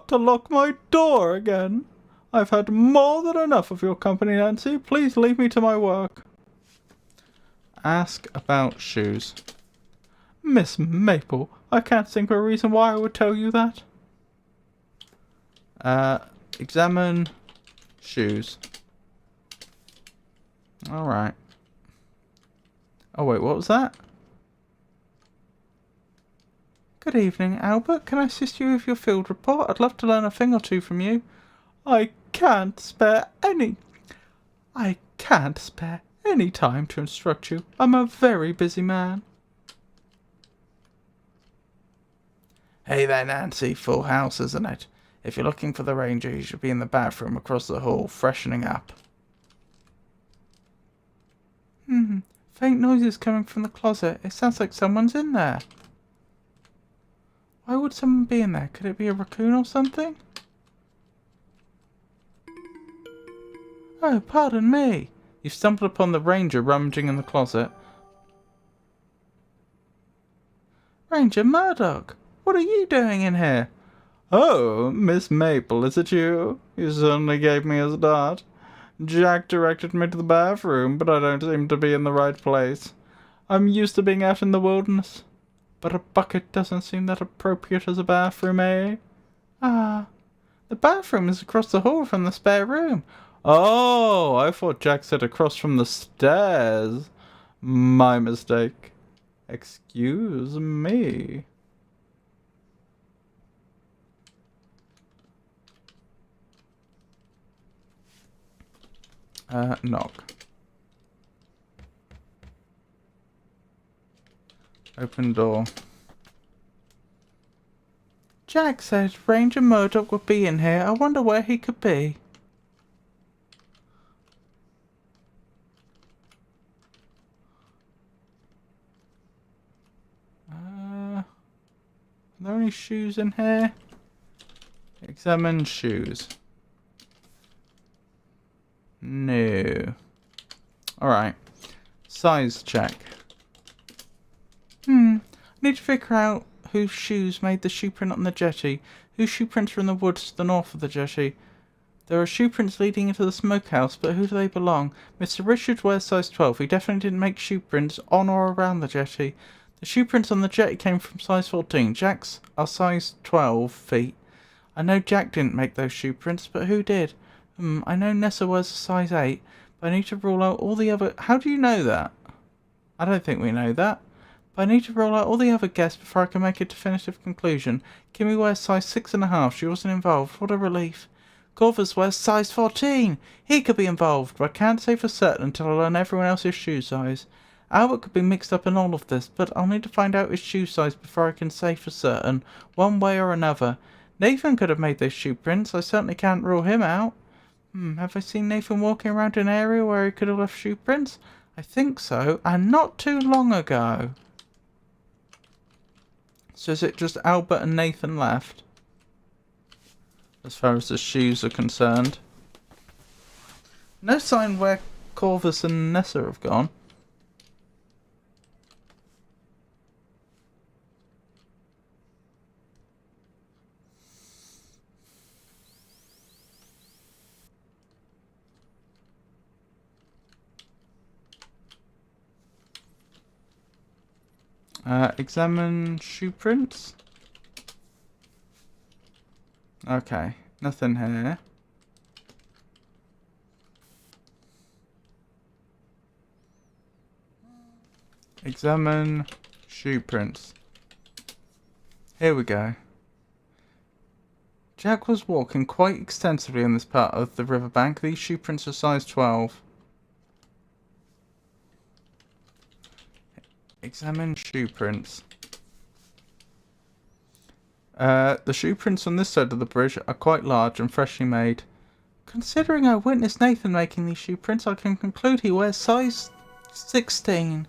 to lock my door again. I've had more than enough of your company, Nancy. Please leave me to my work. Ask about shoes. Miss Maple, I can't think of a reason why I would tell you that. Examine shoes. Alright. Oh wait, what was that? Good evening, Albert. Can I assist you with your field report? I'd love to learn a thing or two from you. I can't spare any time to instruct you. I'm a very busy man. Hey there, Nancy. Full house, isn't it? If you're looking for the ranger, he should be in the bathroom across the hall, freshening up. Faint noises coming from the closet. It sounds like someone's in there. Why would someone be in there? Could it be a raccoon or something? Oh, pardon me. You've stumbled upon the ranger rummaging in the closet. Ranger Murdoch, what are you doing in here? Oh, Miss Maple, is it you? You certainly gave me a start. Jack directed me to the bathroom, but I don't seem to be in the right place. I'm used to being out in the wilderness, but a bucket doesn't seem that appropriate as a bathroom, eh? Ah, the bathroom is across the hall from the spare room. Oh, I thought Jack said across from the stairs. My mistake. Excuse me. Knock. Open door. Jack said Ranger Murdoch would be in here. I wonder where he could be. Are there any shoes in here? Examine shoes. No. Alright. Size check. Need to figure out whose shoes made the shoe print on the jetty. Whose shoe prints are in the woods to the north of the jetty. There are shoe prints leading into the smokehouse, but who do they belong? Mr. Richards wears size 12. He definitely didn't make shoe prints on or around the jetty. The shoe prints on the jetty came from size 14. Jack's are size 12 feet. I know Jack didn't make those shoe prints, but who did? I know Nessa wears a size 8, but I need to rule out all the other... How do you know that? I don't think we know that. But I need to rule out all the other guests before I can make a definitive conclusion. Kimmy wears size 6.5. She wasn't involved. What a relief. Corvus wears size 14. He could be involved, but I can't say for certain until I learn everyone else's shoe size. Albert could be mixed up in all of this, but I'll need to find out his shoe size before I can say for certain, one way or another. Nathan could have made those shoe prints. I certainly can't rule him out. Have I seen Nathan walking around an area where he could have left shoe prints? I think so, and not too long ago. So is it just Albert and Nathan left? As far as the shoes are concerned. No sign where Corvus and Nessa have gone. Examine shoe prints. Okay, nothing here. Examine shoe prints. Here we go. Jack was walking quite extensively on this part of the riverbank. These shoe prints are size 12. Examine shoe prints. The shoe prints on this side of the bridge are quite large and freshly made. Considering I witnessed Nathan making these shoe prints, I can conclude he wears size 16.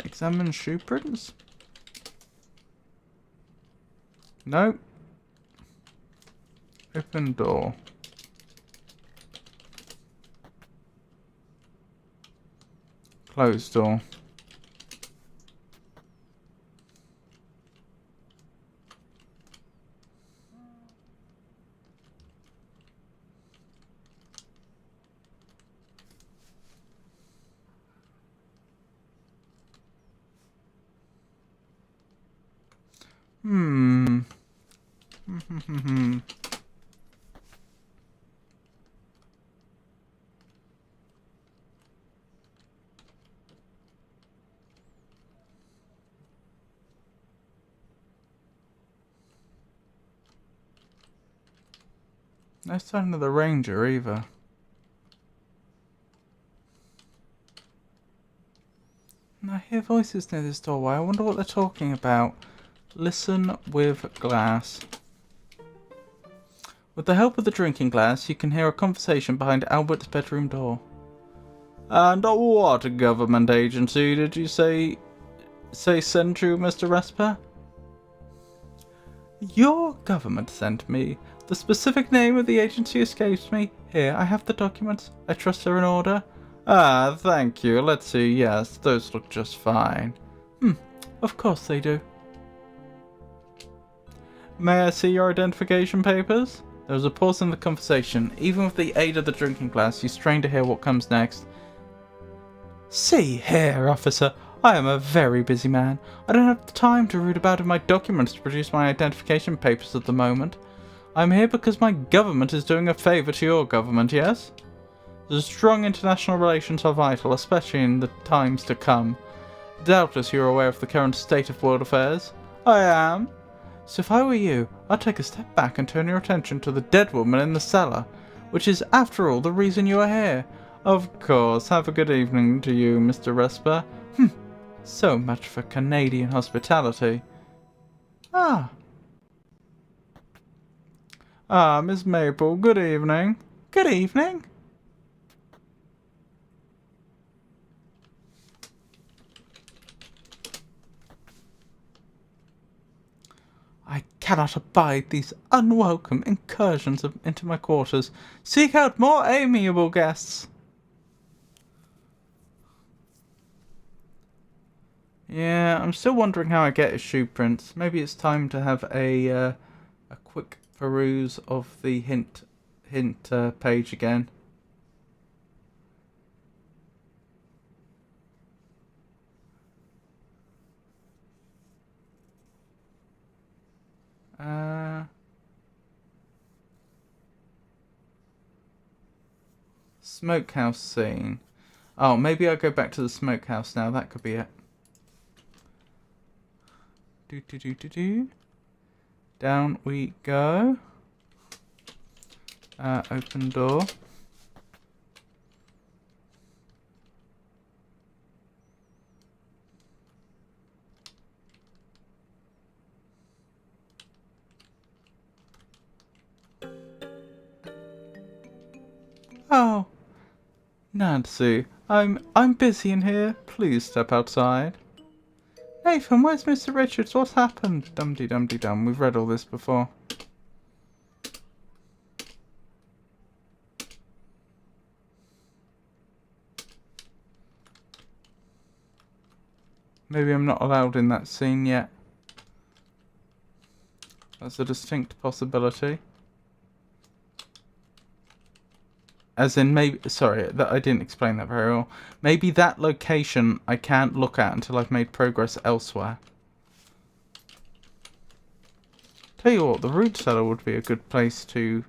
Examine shoe prints. No. Open door. Closed door. No sign of the ranger either. And I hear voices near this doorway. I wonder what they're talking about. Listen with glass. With the help of the drinking glass, you can hear a conversation behind Albert's bedroom door. And what government agency did you say sent you, Mr. Rasper? Your government sent me. The specific name of the agency escapes me. Here, I have the documents. I trust they're in order. Ah, thank you. Let's see. Yes, those look just fine. Of course they do. May I see your identification papers? There was a pause in the conversation. Even with the aid of the drinking glass, you strain to hear what comes next. See here, officer. I am a very busy man. I don't have the time to read about in my documents to produce my identification papers at the moment. I'm here because my government is doing a favour to your government, yes? The strong international relations are vital, especially in the times to come. Doubtless you're aware of the current state of world affairs. I am. So if I were you, I'd take a step back and turn your attention to the dead woman in the cellar, which is, after all, the reason you are here. Of course. Have a good evening to you, Mr. Resper. So much for Canadian hospitality. Ah, Miss Maple, good evening. Good evening. I cannot abide these unwelcome incursions into my quarters. Seek out more amiable guests. Yeah, I'm still wondering how I get his shoe prints. Maybe it's time to have a quick peruse of the hint page again. Smokehouse scene. Oh, maybe I'll go back to the smokehouse now. That could be it. Down we go. Open door. Oh, Nancy, I'm busy in here. Please step outside. Nathan, where's Mr. Richards? What's happened? Dum-de-dum-de-dum. We've read all this before. Maybe I'm not allowed in that scene yet. That's a distinct possibility. As in, maybe, sorry, that I didn't explain that very well. Maybe that location I can't look at until I've made progress elsewhere. Tell you what, the root cellar would be a good place to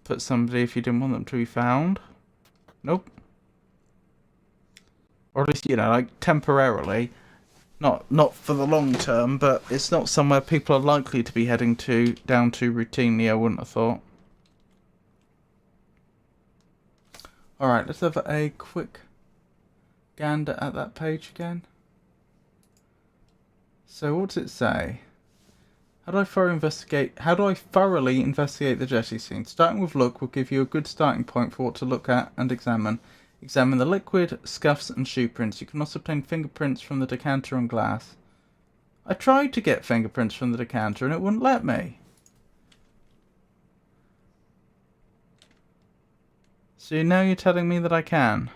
put somebody if you didn't want them to be found. Nope. Or at least, you know, like temporarily. Not for the long term, but it's not somewhere people are likely to be heading down to routinely, I wouldn't have thought. Alright, let's have a quick gander at that page again. So what does it say? How do I thoroughly investigate the jetty scene? Starting with look will give you a good starting point for what to look at and examine. Examine the liquid, scuffs and shoe prints. You can also obtain fingerprints from the decanter and glass. I tried to get fingerprints from the decanter and it wouldn't let me. So now you're telling me that I can.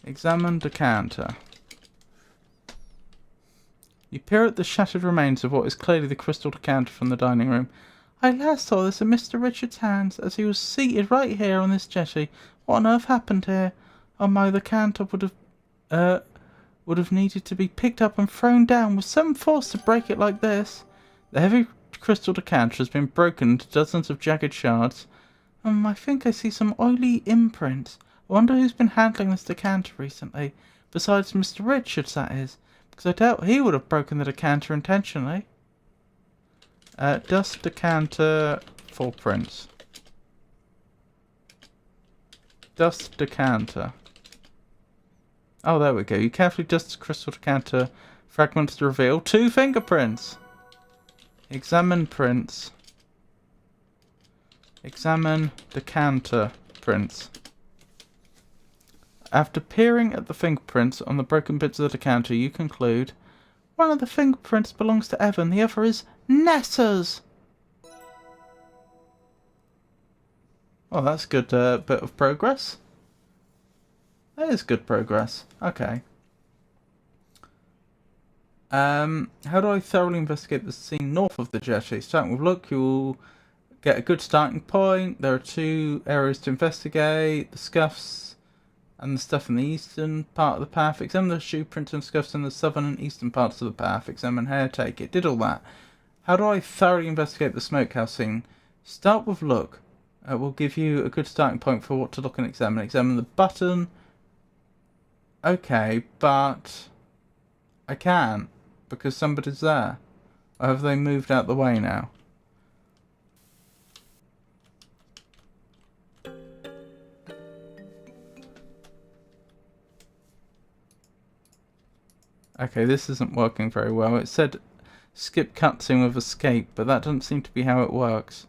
Examine decanter. You peer at the shattered remains of what is clearly the crystal decanter from the dining room. I last saw this in Mr. Richard's hands as he was seated right here on this jetty. What on earth happened here? Oh my, the decanter would have needed to be picked up and thrown down with some force to break it like this. The heavy crystal decanter has been broken into dozens of jagged shards. I think I see some oily imprints. I wonder who's been handling this decanter recently. Besides Mr. Richards, that is. Because I doubt he would have broken the decanter intentionally. Dust decanter footprints. Dust decanter. Oh, there we go. You carefully dust the crystal decanter fragments to reveal 2 fingerprints. Examine prints. Examine decanter prints. After peering at the fingerprints on the broken bits of the decanter, you conclude one of the fingerprints belongs to Evan, the other is Nessa's. Oh, that's good bit of progress. That is good progress. Okay. How do I thoroughly investigate the scene north of the jetty? Starting with look, you'll get a good starting point. There are 2 areas to investigate. The scuffs and the stuff in the eastern part of the path. Examine the shoe prints and scuffs in the southern and eastern parts of the path. Examine hair, take it. Did all that. How do I thoroughly investigate the smokehouse scene? Start with look. It will give you a good starting point for what to look and examine. Examine the button. Okay, but I can't because somebody's there. Or have they moved out the way now? Okay, this isn't working very well. It said skip cutscene with escape, but that doesn't seem to be how it works.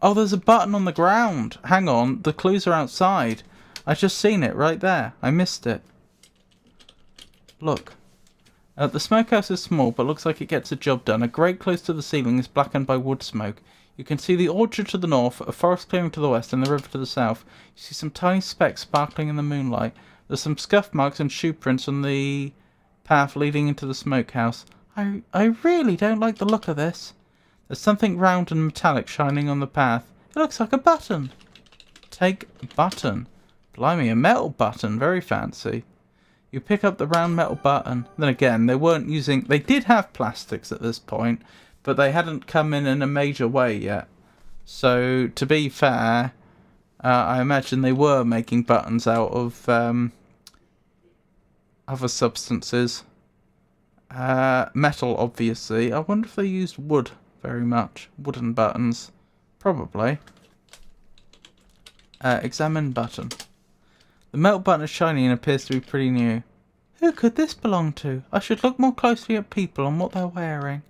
Oh, there's a button on the ground. Hang on, the clues are outside. I just seen it right there. I missed it. Look. The smokehouse is small, but looks like it gets the job done. A grate close to the ceiling is blackened by wood smoke. You can see the orchard to the north, a forest clearing to the west, and the river to the south. You see some tiny specks sparkling in the moonlight. There's some scuff marks and shoe prints on the path leading into the smokehouse. I really don't like the look of this. There's something round and metallic shining on the path. It looks like a button. Take button. Blimey, a metal button. Very fancy. You pick up the round metal button. Then again, they did have plastics at this point, but they hadn't come in a major way yet. So, to be fair, I imagine they were making buttons out of other substances. Metal, obviously. I wonder if they used wood very much. Wooden buttons. Probably. Examine button. The metal button is shiny and appears to be pretty new. Who could this belong to? I should look more closely at people and what they're wearing.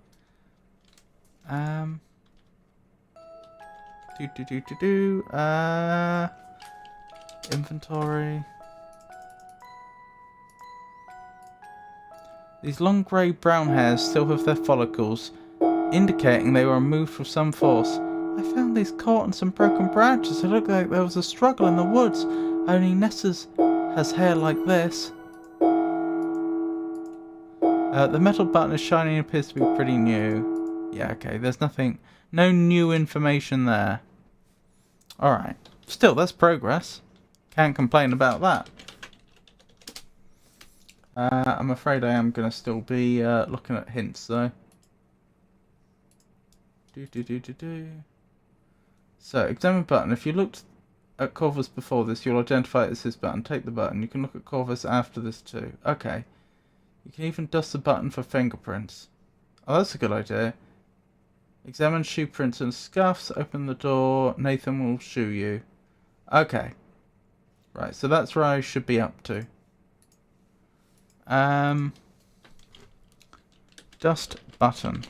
Inventory. These long grey-brown hairs still have their follicles, indicating they were removed with some force. I found these caught in some broken branches. It looked like there was a struggle in the woods. Only Nessa's has hair like this. The metal button is shiny and appears to be pretty new. Yeah, okay, there's nothing, no new information there. Alright, still, that's progress. Can't complain about that. I'm afraid I am going to still be looking at hints, though. So, examine button. If you looked at Corvus before this, you'll identify it as this button. Take the button. You can look at Corvus after this, too. Okay. You can even dust the button for fingerprints. Oh, that's a good idea. Examine shoe prints and scuffs. Open the door. Nathan will shoe you. Okay. Right, so that's where I should be up to. Dust button.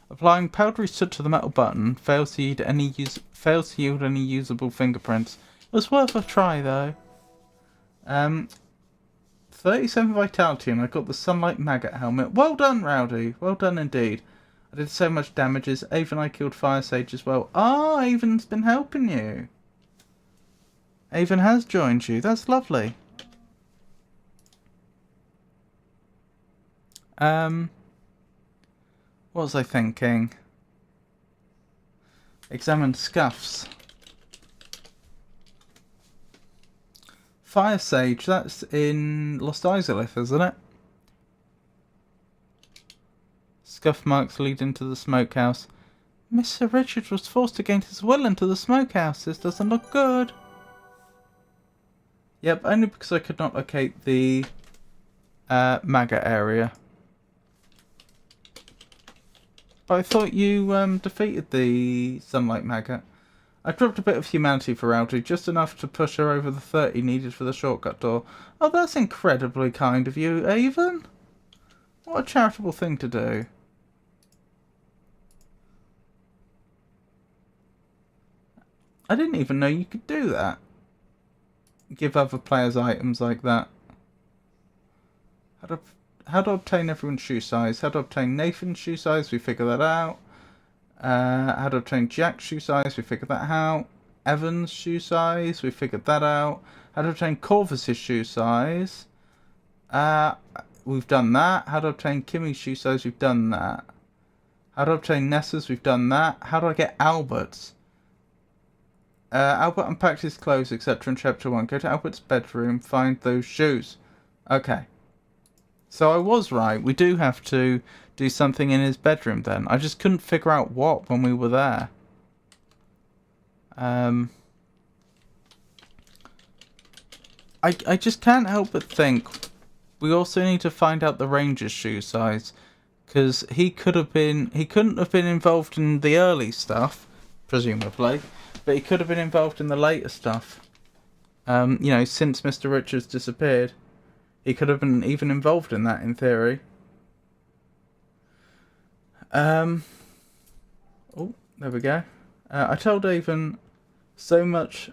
Applying powdery soot to the metal button fails to yield any usable fingerprints. It was worth a try though. 37 vitality and I got the sunlight maggot helmet. Well done, Rowdy. Well done indeed. I did so much damages. Avon, I killed Fire Sage as well. Ah, Avon's been helping you. Avon has joined you. That's lovely. What was I thinking? Examine scuffs. Fire Sage, that's in Lost Isolith, isn't it? Scuff marks lead into the smokehouse. Mr. Richard was forced against his will into the smokehouse. This doesn't look good. Yep, only because I could not locate the maggot area. But I thought you defeated the sunlight maggot. I dropped a bit of humanity for Rowdy, just enough to push her over the 30 needed for the shortcut door. Oh, that's incredibly kind of you, Avon. What a charitable thing to do. I didn't even know you could do that. Give other players items like that. How to obtain everyone's shoe size. How to obtain Nathan's shoe size. We figured that out. How to obtain Jack's shoe size. We figured that out. Evan's shoe size. We figured that out. How to obtain Corvus's shoe size. We've done that. How to obtain Kimmy's shoe size. We've done that. How to obtain Nessa's. We've done that. How do I get Albert's? Albert unpacked his clothes, etc. in chapter 1. Go to Albert's bedroom, find those shoes. Okay. So I was right. We do have to do something in his bedroom then. I just couldn't figure out what when we were there. I just can't help but think we also need to find out the ranger's shoe size. Because he couldn't have been involved in the early stuff, presumably. But he could have been involved in the later stuff. You know, since Mr. Richards disappeared. He could have been even involved in that, in theory. Oh, there we go. I told Avon so much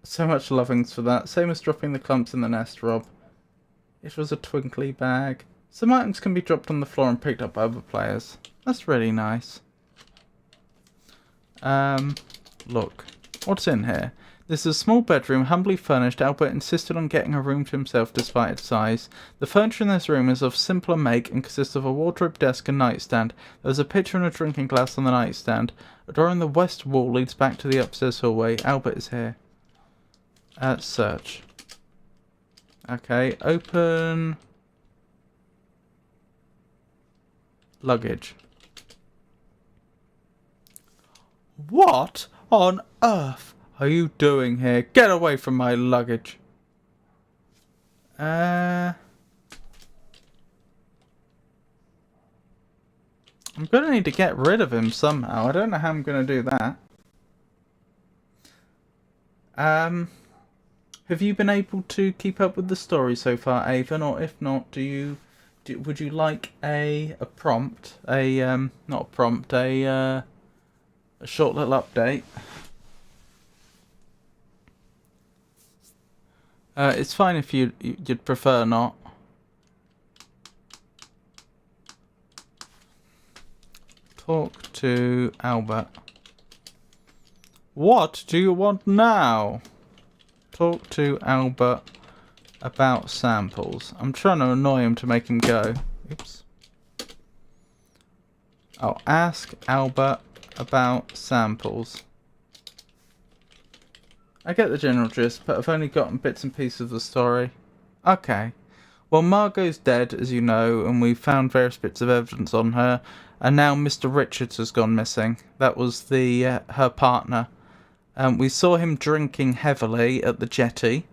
lovings for that. Same as dropping the clumps in the nest, Rob. It was a twinkly bag. Some items can be dropped on the floor and picked up by other players. That's really nice. Look, what's in here? This is a small bedroom, humbly furnished. Albert insisted on getting a room to himself despite its size. The furniture in this room is of simpler make and consists of a wardrobe, desk and nightstand. There's a pitcher and a drinking glass on the nightstand. A door in the west wall leads back to the upstairs hallway. Albert is here. Search. Okay, open... luggage. What on earth are you doing here? Get away from my luggage. I'm going to need to get rid of him somehow. I don't know how I'm going to do that. Have you been able to keep up with the story so far, Avon? Or if not, would you like a prompt? Not a prompt, a short little update. It's fine if you'd prefer not. Talk to Albert. What do you want now? Talk to Albert about samples. I'm trying to annoy him to make him go. Oops. I'll ask Albert about samples. I get the general gist, but I've only gotten bits and pieces of the story. Okay. Well, Margot's dead, as you know, and we've found various bits of evidence on her, and now Mr. Richards has gone missing. That was her partner. We saw him drinking heavily at the jetty,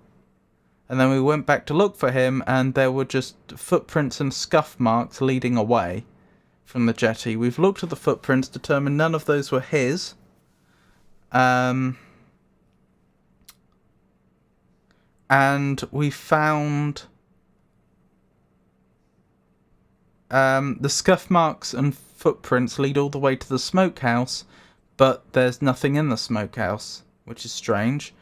and then we went back to look for him, and there were just footprints and scuff marks leading away from the jetty. We've looked at the footprints, determined none of those were his. And we found the scuff marks and footprints lead all the way to the smokehouse, but there's nothing in the smokehouse, which is strange.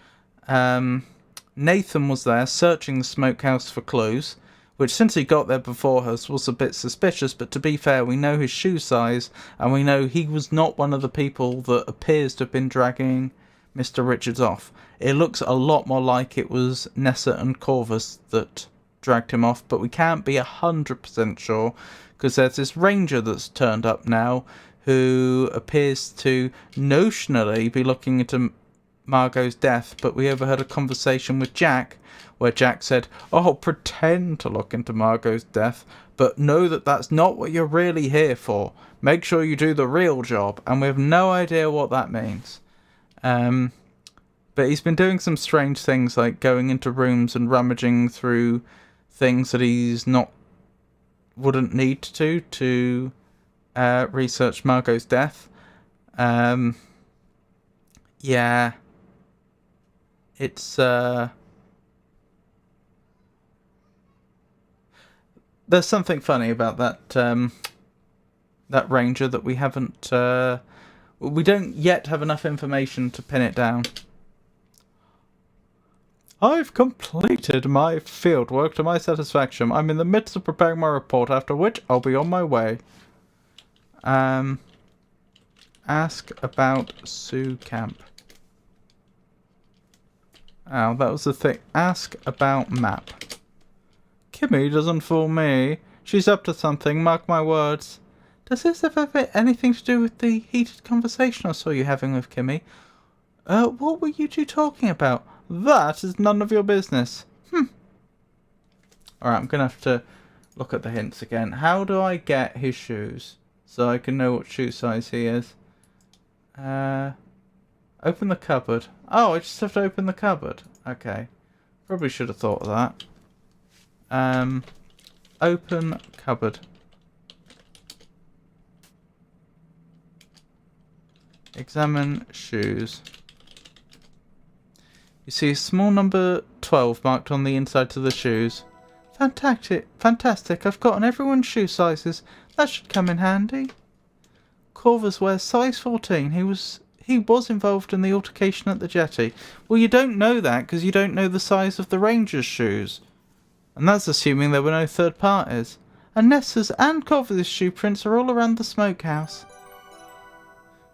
Nathan was there searching the smokehouse for clues, which since he got there before us was a bit suspicious, but to be fair, we know his shoe size, and we know he was not one of the people that appears to have been dragging Mr. Richards off. It looks a lot more like it was Nessa and Corvus that dragged him off, but we can't be 100% sure, because there's this ranger that's turned up now who appears to notionally be looking into Margot's death, but we overheard a conversation with Jack where Jack said, "Oh, pretend to look into Margot's death, but know that that's not what you're really here for. Make sure you do the real job," and we have no idea what that means. But he's been doing some strange things, like going into rooms and rummaging through things that wouldn't need to research Margot's death. Yeah. It's there's something funny about that ranger that we haven't we don't yet have enough information to pin it down. I've completed my fieldwork to my satisfaction. I'm in the midst of preparing my report, after which I'll be on my way. Ask about Sioux Camp. Oh, that was the thing. Ask about map. Kimmy doesn't fool me. She's up to something, mark my words. Does this have anything to do with the heated conversation I saw you having with Kimmy? What were you two talking about? That is none of your business. Alright, I'm going to have to look at the hints again. How do I get his shoes so I can know what shoe size he is? Open the cupboard. Oh, I just have to open the cupboard. Okay. Probably should have thought of that. Open cupboard. Examine shoes. You see a small number 12 marked on the inside of the shoes. Fantastic. I've gotten everyone's shoe sizes. That should come in handy. Corvus wears size 14. He was involved in the altercation at the jetty. Well, you don't know that because you don't know the size of the ranger's shoes. And that's assuming there were no third parties. And Nessa's and Corvus' shoe prints are all around the smokehouse.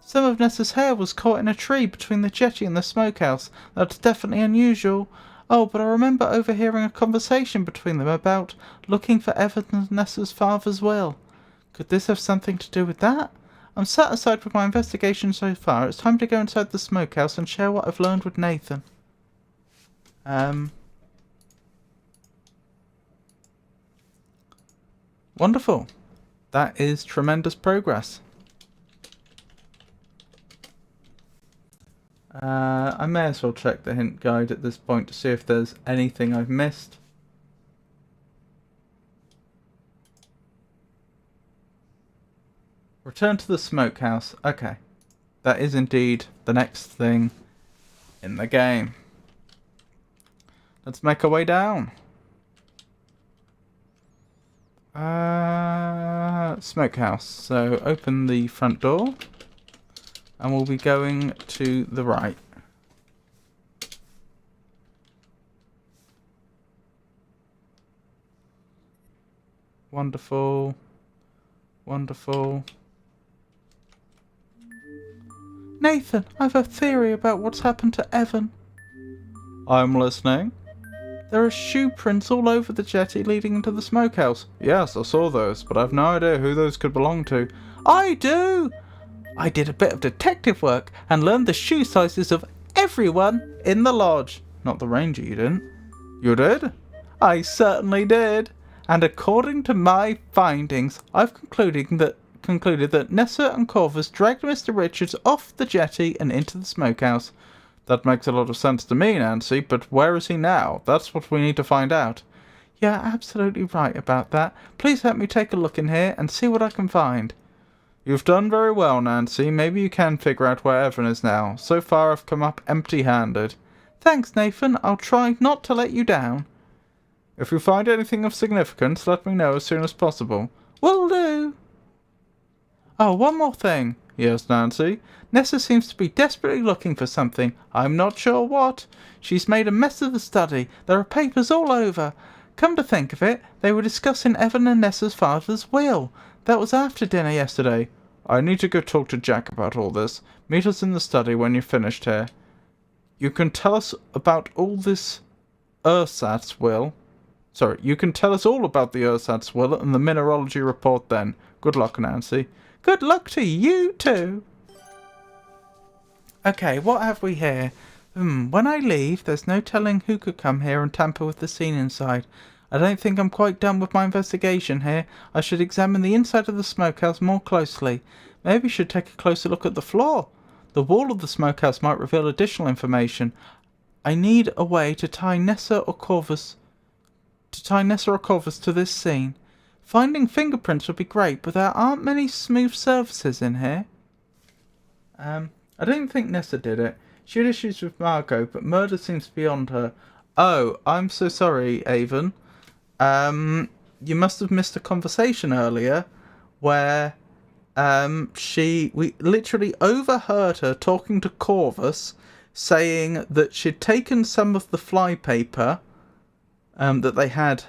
Some of Nessa's hair was caught in a tree between the jetty and the smokehouse. That's definitely unusual. Oh, but I remember overhearing a conversation between them about looking for evidence of Nessa's father's will. Could this have something to do with that? I'm satisfied with my investigation so far. It's time to go inside the smokehouse and share what I've learned with Nathan. Wonderful. That is tremendous progress. I may as well check the hint guide at this point to see if there's anything I've missed. Return to the smokehouse. Okay. That is indeed the next thing in the game. Let's make our way down. Smokehouse. So open the front door. And we'll be going to the right. Wonderful. Wonderful. Nathan, I've a theory about what's happened to Evan. I'm listening. There are shoe prints all over the jetty leading into the smokehouse. Yes, I saw those, but I've no idea who those could belong to. I do! I did a bit of detective work and learned the shoe sizes of everyone in the lodge. Not the ranger, you didn't? You did? I certainly did. And according to my findings, I've concluded that Nessa and Corvus dragged Mr. Richards off the jetty and into the smokehouse. That makes a lot of sense to me, Nancy, but where is he now? That's what we need to find out. You're absolutely right about that. Please let me take a look in here and see what I can find. You've done very well, Nancy. Maybe you can figure out where Evan is now. So far I've come up empty-handed. Thanks, Nathan. I'll try not to let you down. If you find anything of significance, let me know as soon as possible. Will do. Oh, one more thing. Yes, Nancy? Nessa seems to be desperately looking for something. I'm not sure what. She's made a mess of the study. There are papers all over. Come to think of it, they were discussing Evan and Nessa's father's will. That was after dinner yesterday. I need to go talk to Jack about all this. Meet us in the study when you're finished here. You can tell us about all this ersatz will. Sorry, you can tell us all about the ersatz will and the mineralogy report then. Good luck, Nancy. Good luck to you too. Okay, what have we here? When I leave, there's no telling who could come here and tamper with the scene inside. I don't think I'm quite done with my investigation here. I should examine the inside of the smokehouse more closely. Maybe should take a closer look at the floor. The wall of the smokehouse might reveal additional information. I need a way to tie Nessa or Corvus to this scene. Finding fingerprints would be great, but there aren't many smooth surfaces in here. I don't think Nessa did it. She had issues with Margot, but murder seems beyond her. Oh, I'm so sorry, Avon. You must have missed a conversation earlier where we literally overheard her talking to Corvus, saying that she'd taken some of the flypaper that they had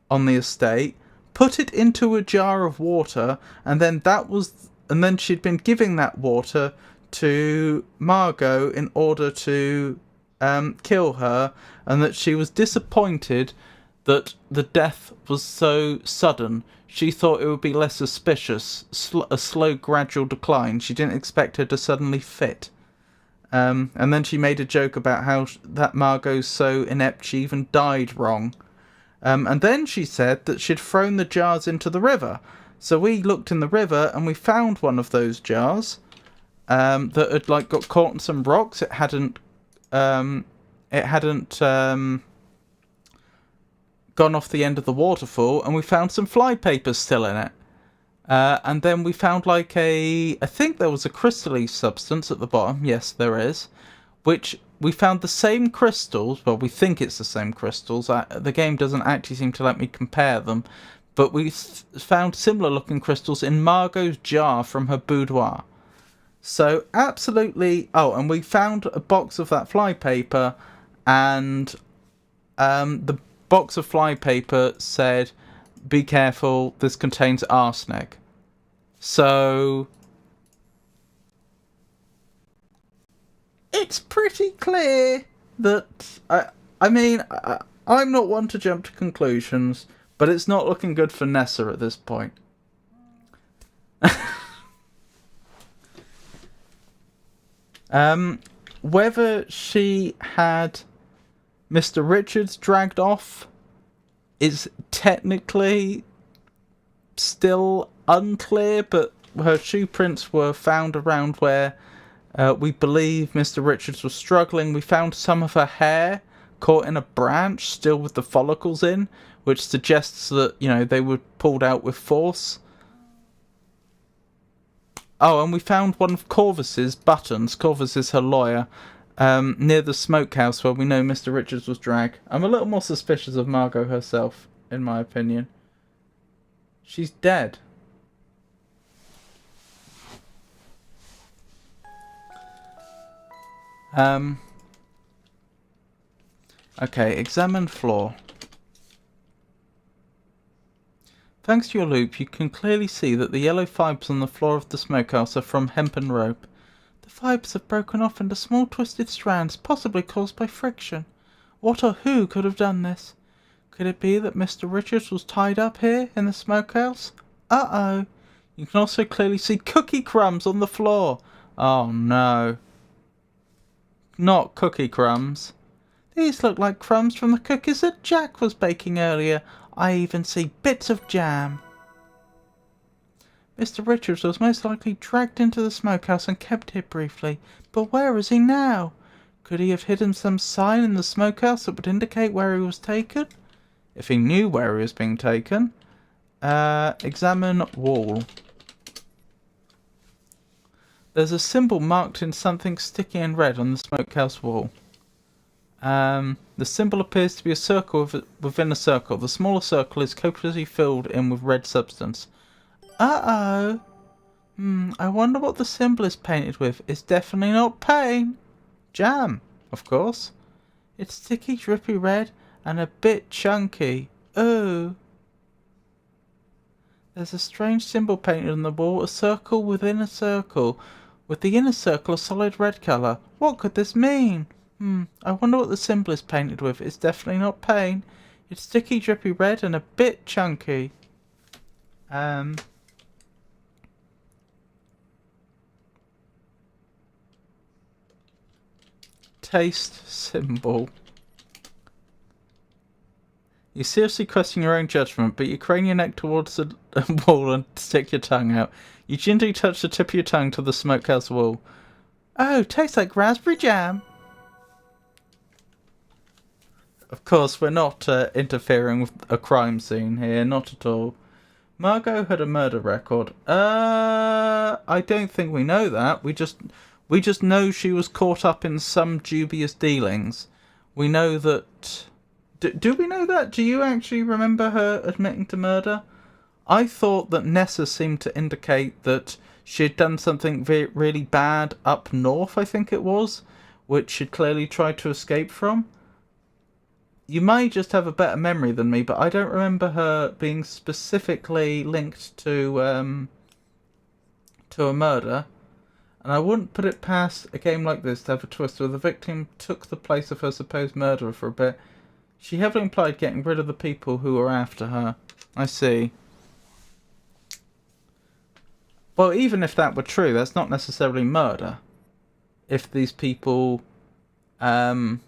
on the estate, put it into a jar of water, and then she'd been giving that water to Margot in order to kill her, and that she was disappointed that the death was so sudden. She thought it would be less suspicious, a slow gradual decline. She didn't expect her to suddenly fit. And then she made a joke about how that Margot's so inept she even died wrong. And then she said that she'd thrown the jars into the river. So we looked in the river and we found one of those jars that had got caught in some rocks. It hadn't gone off the end of the waterfall, and we found some flypaper still in it. And then we found I think there was a crystal-y substance at the bottom. Yes, there is. Which we found the same crystals. Well, we think it's the same crystals. The game doesn't actually seem to let me compare them. But we found similar-looking crystals in Margot's jar from her boudoir. So, absolutely... Oh, and we found a box of that flypaper, and the box of flypaper said, "Be careful, this contains arsenic." So it's pretty clear that I'm not one to jump to conclusions, but it's not looking good for Nessa at this point. Whether she had Mr. Richards dragged off is technically still unclear, but her shoe prints were found around where we believe Mr. Richards was struggling. We found some of her hair caught in a branch, still with the follicles in, which suggests that, they were pulled out with force. Oh, and we found one of Corvus's buttons. Corvus is her lawyer. Near the smokehouse where we know Mr. Richards was dragged. I'm a little more suspicious of Margot herself, in my opinion. She's dead. Okay, examine floor. Thanks to your loop, you can clearly see that the yellow fibres on the floor of the smokehouse are from hempen rope. The fibres have broken off into small twisted strands, possibly caused by friction. What or who could have done this? Could it be that Mr. Richards was tied up here in the smokehouse? Uh-oh. You can also clearly see cookie crumbs on the floor. Oh no. Not cookie crumbs. These look like crumbs from the cookies that Jack was baking earlier. I even see bits of jam. Mr. Richards was most likely dragged into the smokehouse and kept here briefly. But where is he now? Could he have hidden some sign in the smokehouse that would indicate where he was taken? If he knew where he was being taken. Examine wall. There's a symbol marked in something sticky and red on the smokehouse wall. The symbol appears to be a circle within a circle. The smaller circle is copiously filled in with red substance. Uh-oh. I wonder what the symbol is painted with. It's definitely not paint. Jam, of course. It's sticky, drippy red and a bit chunky. Ooh. There's a strange symbol painted on the wall, a circle within a circle, with the inner circle a solid red colour. What could this mean? I wonder what the symbol is painted with. It's definitely not paint. It's sticky, drippy red and a bit chunky. Taste symbol. You seriously question your own judgment, but you crane your neck towards the wall and stick your tongue out. You gingerly touch the tip of your tongue to the smokehouse wall. Oh, tastes like raspberry jam. Of course, we're not interfering with a crime scene here, not at all. Margot had a murder record. I don't think we know that. We just know she was caught up in some dubious dealings. We know that... Do we know that? Do you actually remember her admitting to murder? I thought that Nessa seemed to indicate that she had done something really bad up north, I think it was, which she'd clearly tried to escape from. You may just have a better memory than me, but I don't remember her being specifically linked to a murder. And I wouldn't put it past a game like this to have a twist where the victim took the place of her supposed murderer for a bit. She heavily implied getting rid of the people who were after her. I see. Well, even if that were true, that's not necessarily murder. If these people meant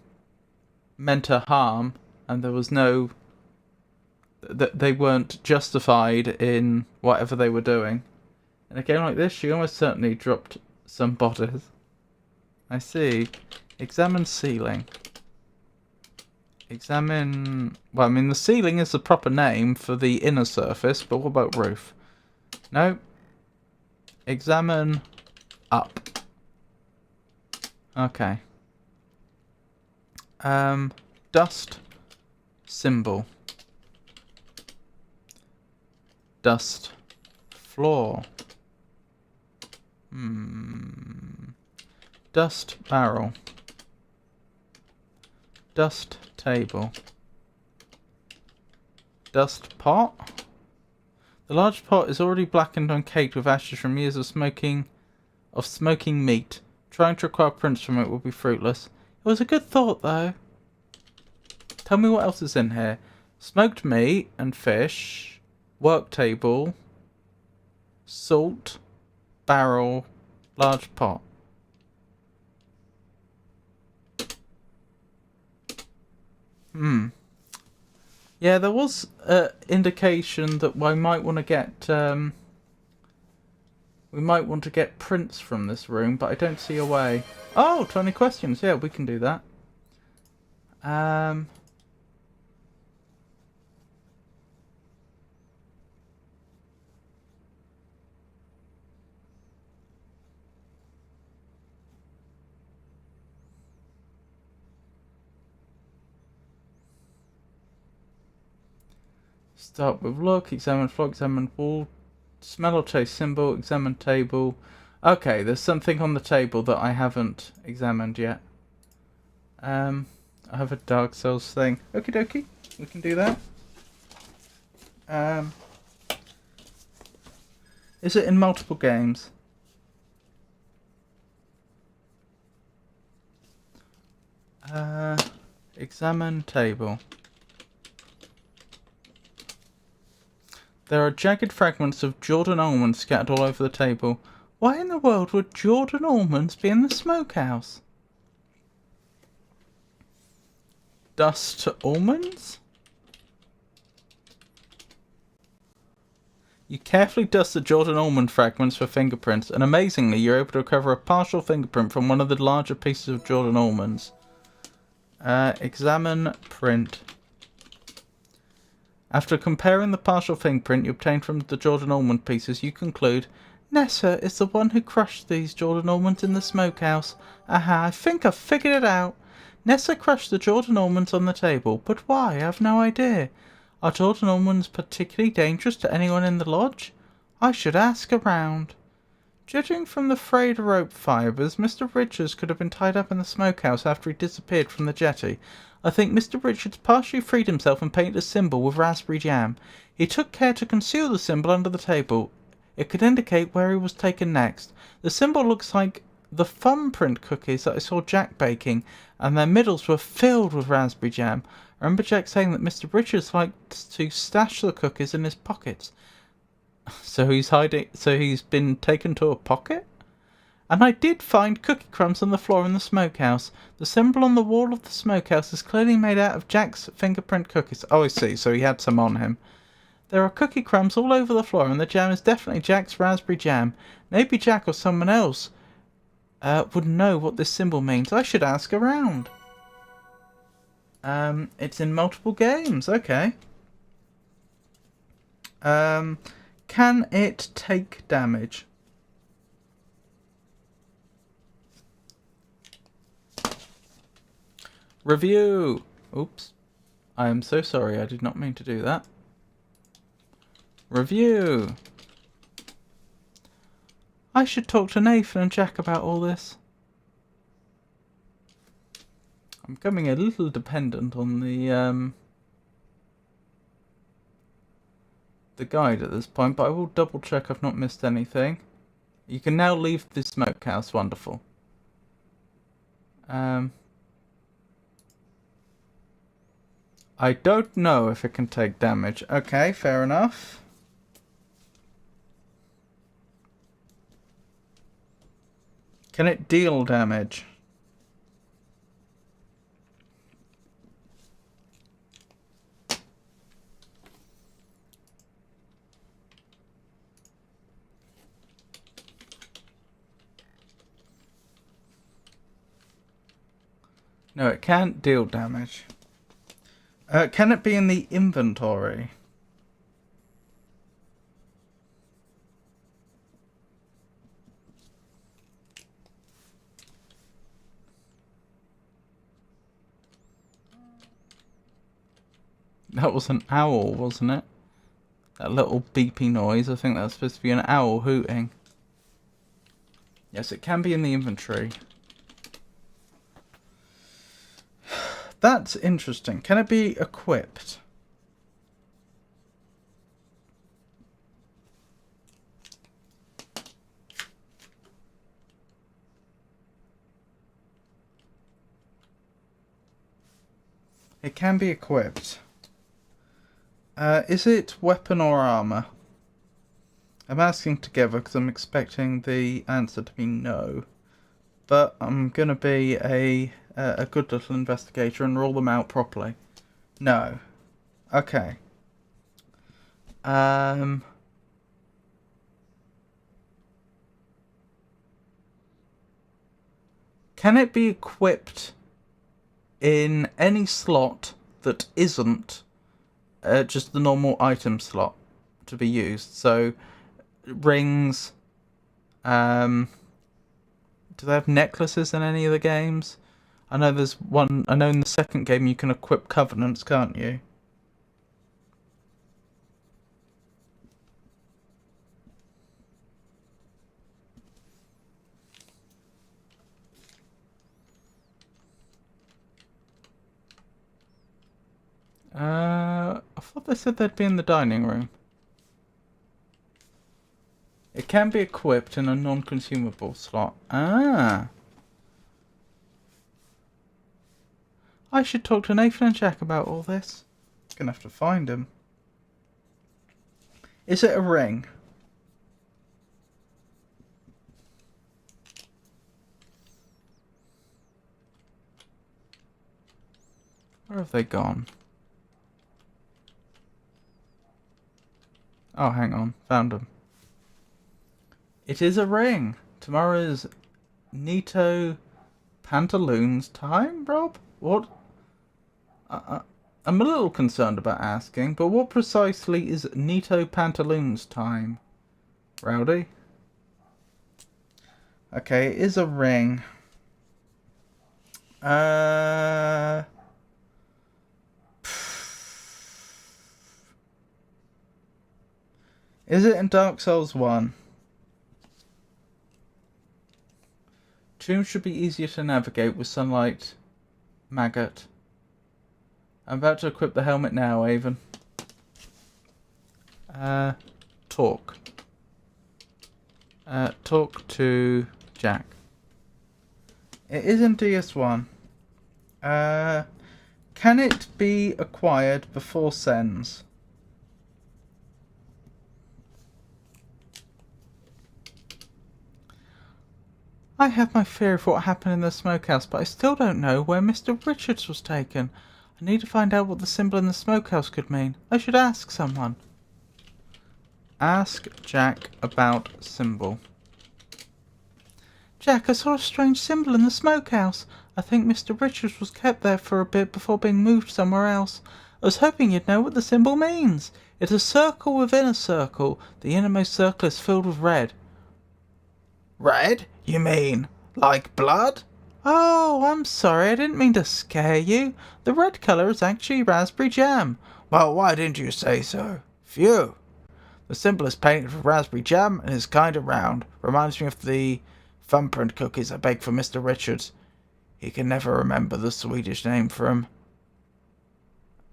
her harm and there was no... that they weren't justified in whatever they were doing. In a game like this, she almost certainly dropped some bodies. I see. Examine ceiling. Examine... well, I mean, the ceiling is the proper name for the inner surface, but what about roof? No. Examine up. Okay. Dust symbol. Dust floor. Dust barrel. Dust table. Dust pot. The large pot is already blackened and caked with ashes from years of smoking meat. Trying to acquire prints from it would be fruitless. It was a good thought, though. Tell me what else is in here. Smoked meat and fish. Work table. Salt. Barrel. Large pot. Yeah, there was indication that we might want to get prints from this room, but I don't see a way. Oh, 20 questions. Yeah, we can do that. Start with look, examine floor, examine wall, smell or taste symbol, examine table. Okay, there's something on the table that I haven't examined yet. I have a Dark Souls thing. Okie dokie, we can do that. Is it in multiple games? Examine table. There are jagged fragments of Jordan almonds scattered all over the table. Why in the world would Jordan almonds be in the smokehouse? Dust almonds? You carefully dust the Jordan almond fragments for fingerprints, and amazingly, you're able to recover a partial fingerprint from one of the larger pieces of Jordan almonds. Examine print. After comparing the partial fingerprint you obtained from the Jordan almond pieces, you conclude, Nessa is the one who crushed these Jordan almonds in the smokehouse. Aha, I think I've figured it out. Nessa crushed the Jordan almonds on the table, but why? I have no idea. Are Jordan almonds particularly dangerous to anyone in the lodge? I should ask around. Judging from the frayed rope fibres, Mr. Richards could have been tied up in the smokehouse after he disappeared from the jetty. I think Mr. Richards partially freed himself and painted a symbol with raspberry jam. He took care to conceal the symbol under the table. It could indicate where he was taken next. The symbol looks like the thumbprint cookies that I saw Jack baking, and their middles were filled with raspberry jam. I remember Jack saying that Mr. Richards liked to stash the cookies in his pockets. So he's been taken to a pocket? And I did find cookie crumbs on the floor in the smokehouse. The symbol on the wall of the smokehouse is clearly made out of Jack's fingerprint cookies. Oh, I see, so he had some on him. There are cookie crumbs all over the floor, and the jam is definitely Jack's raspberry jam. Maybe Jack or someone else would know what this symbol means. I should ask around. It's in multiple games. Okay. Can it take damage? Review. Oops. I am so sorry. I did not mean to do that. Review. I should talk to Nathan and Jack about all this. I'm becoming a little dependent on the guide at this point, but I will double check I've not missed anything. You can now leave the smokehouse. Wonderful. I don't know if it can take damage. Okay, fair enough. Can it deal damage? No, it can't deal damage. Can it be in the inventory? That was an owl, wasn't it? That little beepy noise. I think that's supposed to be an owl hooting. Yes, it can be in the inventory. That's interesting. Can it be equipped? It can be equipped. Is it weapon or armor? I'm asking together because I'm expecting the answer to be no. But I'm going to be a good little investigator and rule them out properly. No. Okay. Can it be equipped in any slot that isn't just the normal item slot to be used? So, rings. Do they have necklaces in any of the games? I know there's one. I know in the second game you can equip covenants, can't you? I thought they said they'd be in the dining room. It can be equipped in a non-consumable slot. Ah. I should talk to Nathan and Jack about all this. Gonna have to find him. Is it a ring? Where have they gone? Oh, hang on. Found them. It is a ring. Tomorrow is Nito Pantaloons time, Rob? What? I'm a little concerned about asking, but what precisely is Nito Pantaloons time? Rowdy? Okay, it is a ring. Is it in Dark Souls 1? Tombs should be easier to navigate with sunlight. Maggot. I'm about to equip the helmet now, Avon. Talk. Talk to Jack. It is in DS1. Can it be acquired before sends? I have my fear of what happened in the smokehouse, but I still don't know where Mr. Richards was taken. I need to find out what the symbol in the smokehouse could mean. I should ask someone. Ask Jack about symbol. Jack, I saw a strange symbol in the smokehouse. I think Mr. Richards was kept there for a bit before being moved somewhere else. I was hoping you'd know what the symbol means. It's a circle within a circle. The innermost circle is filled with red. Red? You mean like blood? Oh, I'm sorry, I didn't mean to scare you. The red colour is actually raspberry jam. Well, why didn't you say so? Phew. The symbol is painted with raspberry jam and is kind of round. Reminds me of the thumbprint cookies I baked for Mr. Richards. He can never remember the Swedish name for him.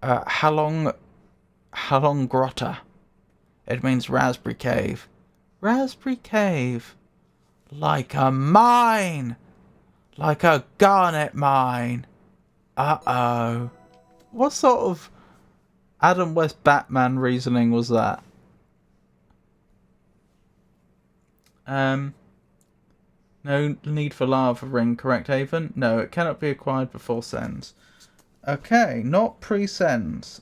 Hallongrotta. It means raspberry cave. Raspberry cave. Like a mine! Like a garnet mine! Uh-oh. What sort of Adam West Batman reasoning was that? No need for lava ring, correct, Avon? No, it cannot be acquired before sends. Okay, not pre-sends.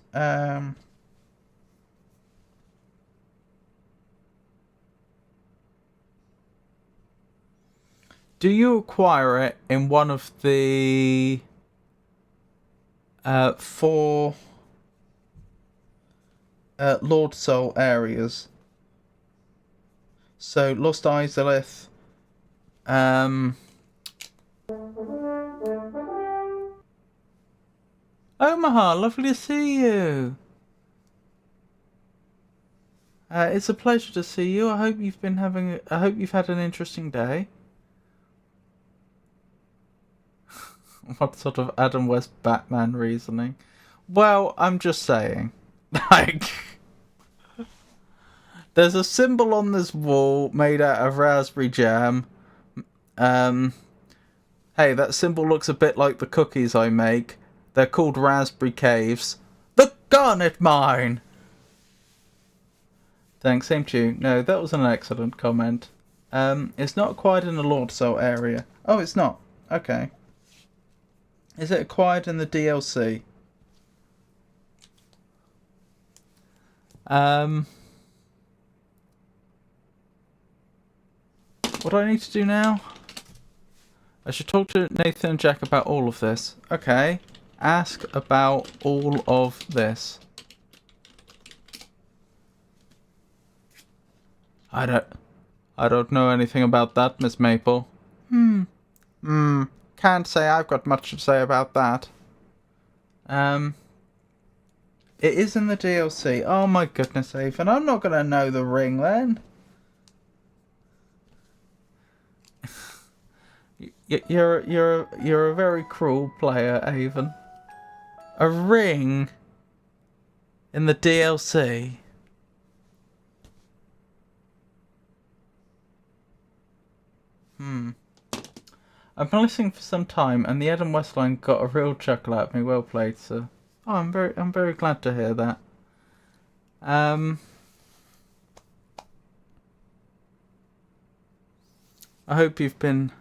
Do you acquire it in one of the 4 Lord Soul areas? So Lost Izalith. Omaha, lovely to see you. It's a pleasure to see you. I hope you've had an interesting day. What sort of Adam West Batman reasoning? Well, I'm just saying. Like, there's a symbol on this wall made out of raspberry jam. Hey, that symbol looks a bit like the cookies I make. They're called raspberry caves. The garnet mine! Thanks, same to you. No, that was an excellent comment. It's not acquired in the Lord Soul area. Oh, it's not. Okay. Is it acquired in the DLC? What do I need to do now? I should talk to Nathan and Jack about all of this. Okay. Ask about all of this. I don't know anything about that, Miss Maple. Can't say I've got much to say about that. It is in the DLC. Oh my goodness, Avon. I'm not gonna know the ring then. You're a very cruel player, Avon. A ring in the DLC. I've been listening for some time, and the Adam West line got a real chuckle out of me. Well played, sir. Oh, I'm very glad to hear that. I hope you've been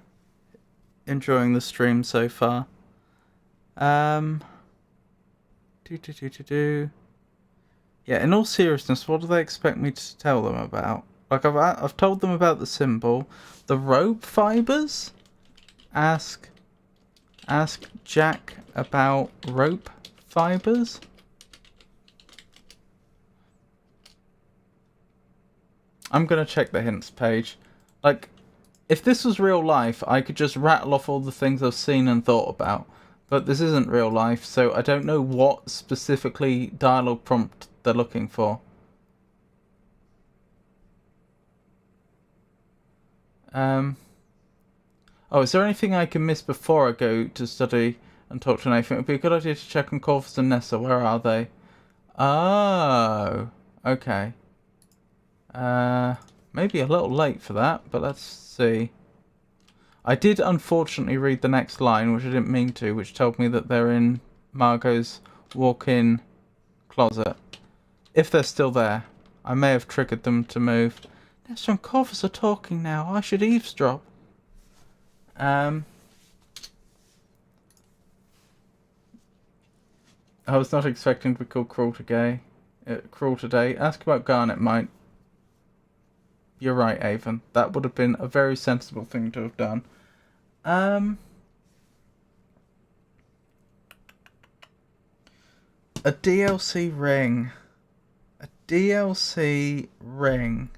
enjoying the stream so far. Yeah, in all seriousness, what do they expect me to tell them about? Like, I've told them about the symbol, the rope fibers. Ask Jack about rope fibers. I'm gonna check the hints page. Like, if this was real life, I could just rattle off all the things I've seen and thought about. But this isn't real life, so I don't know what specifically dialogue prompt they're looking for. Oh, is there anything I can miss before I go to study and talk to Nathan? It would be a good idea to check on Corvus and Nessa. Where are they? Oh, okay. Maybe a little late for that, but let's see. I did unfortunately read the next line, which I didn't mean to, which told me that they're in Margot's walk-in closet. If they're still there, I may have triggered them to move. Nessa and Corvus are talking now. I should eavesdrop. I was not expecting to be called cruel today. Ask about Garnet, mate. You're right, Avon. That would have been a very sensible thing to have done. A DLC ring. A DLC ring.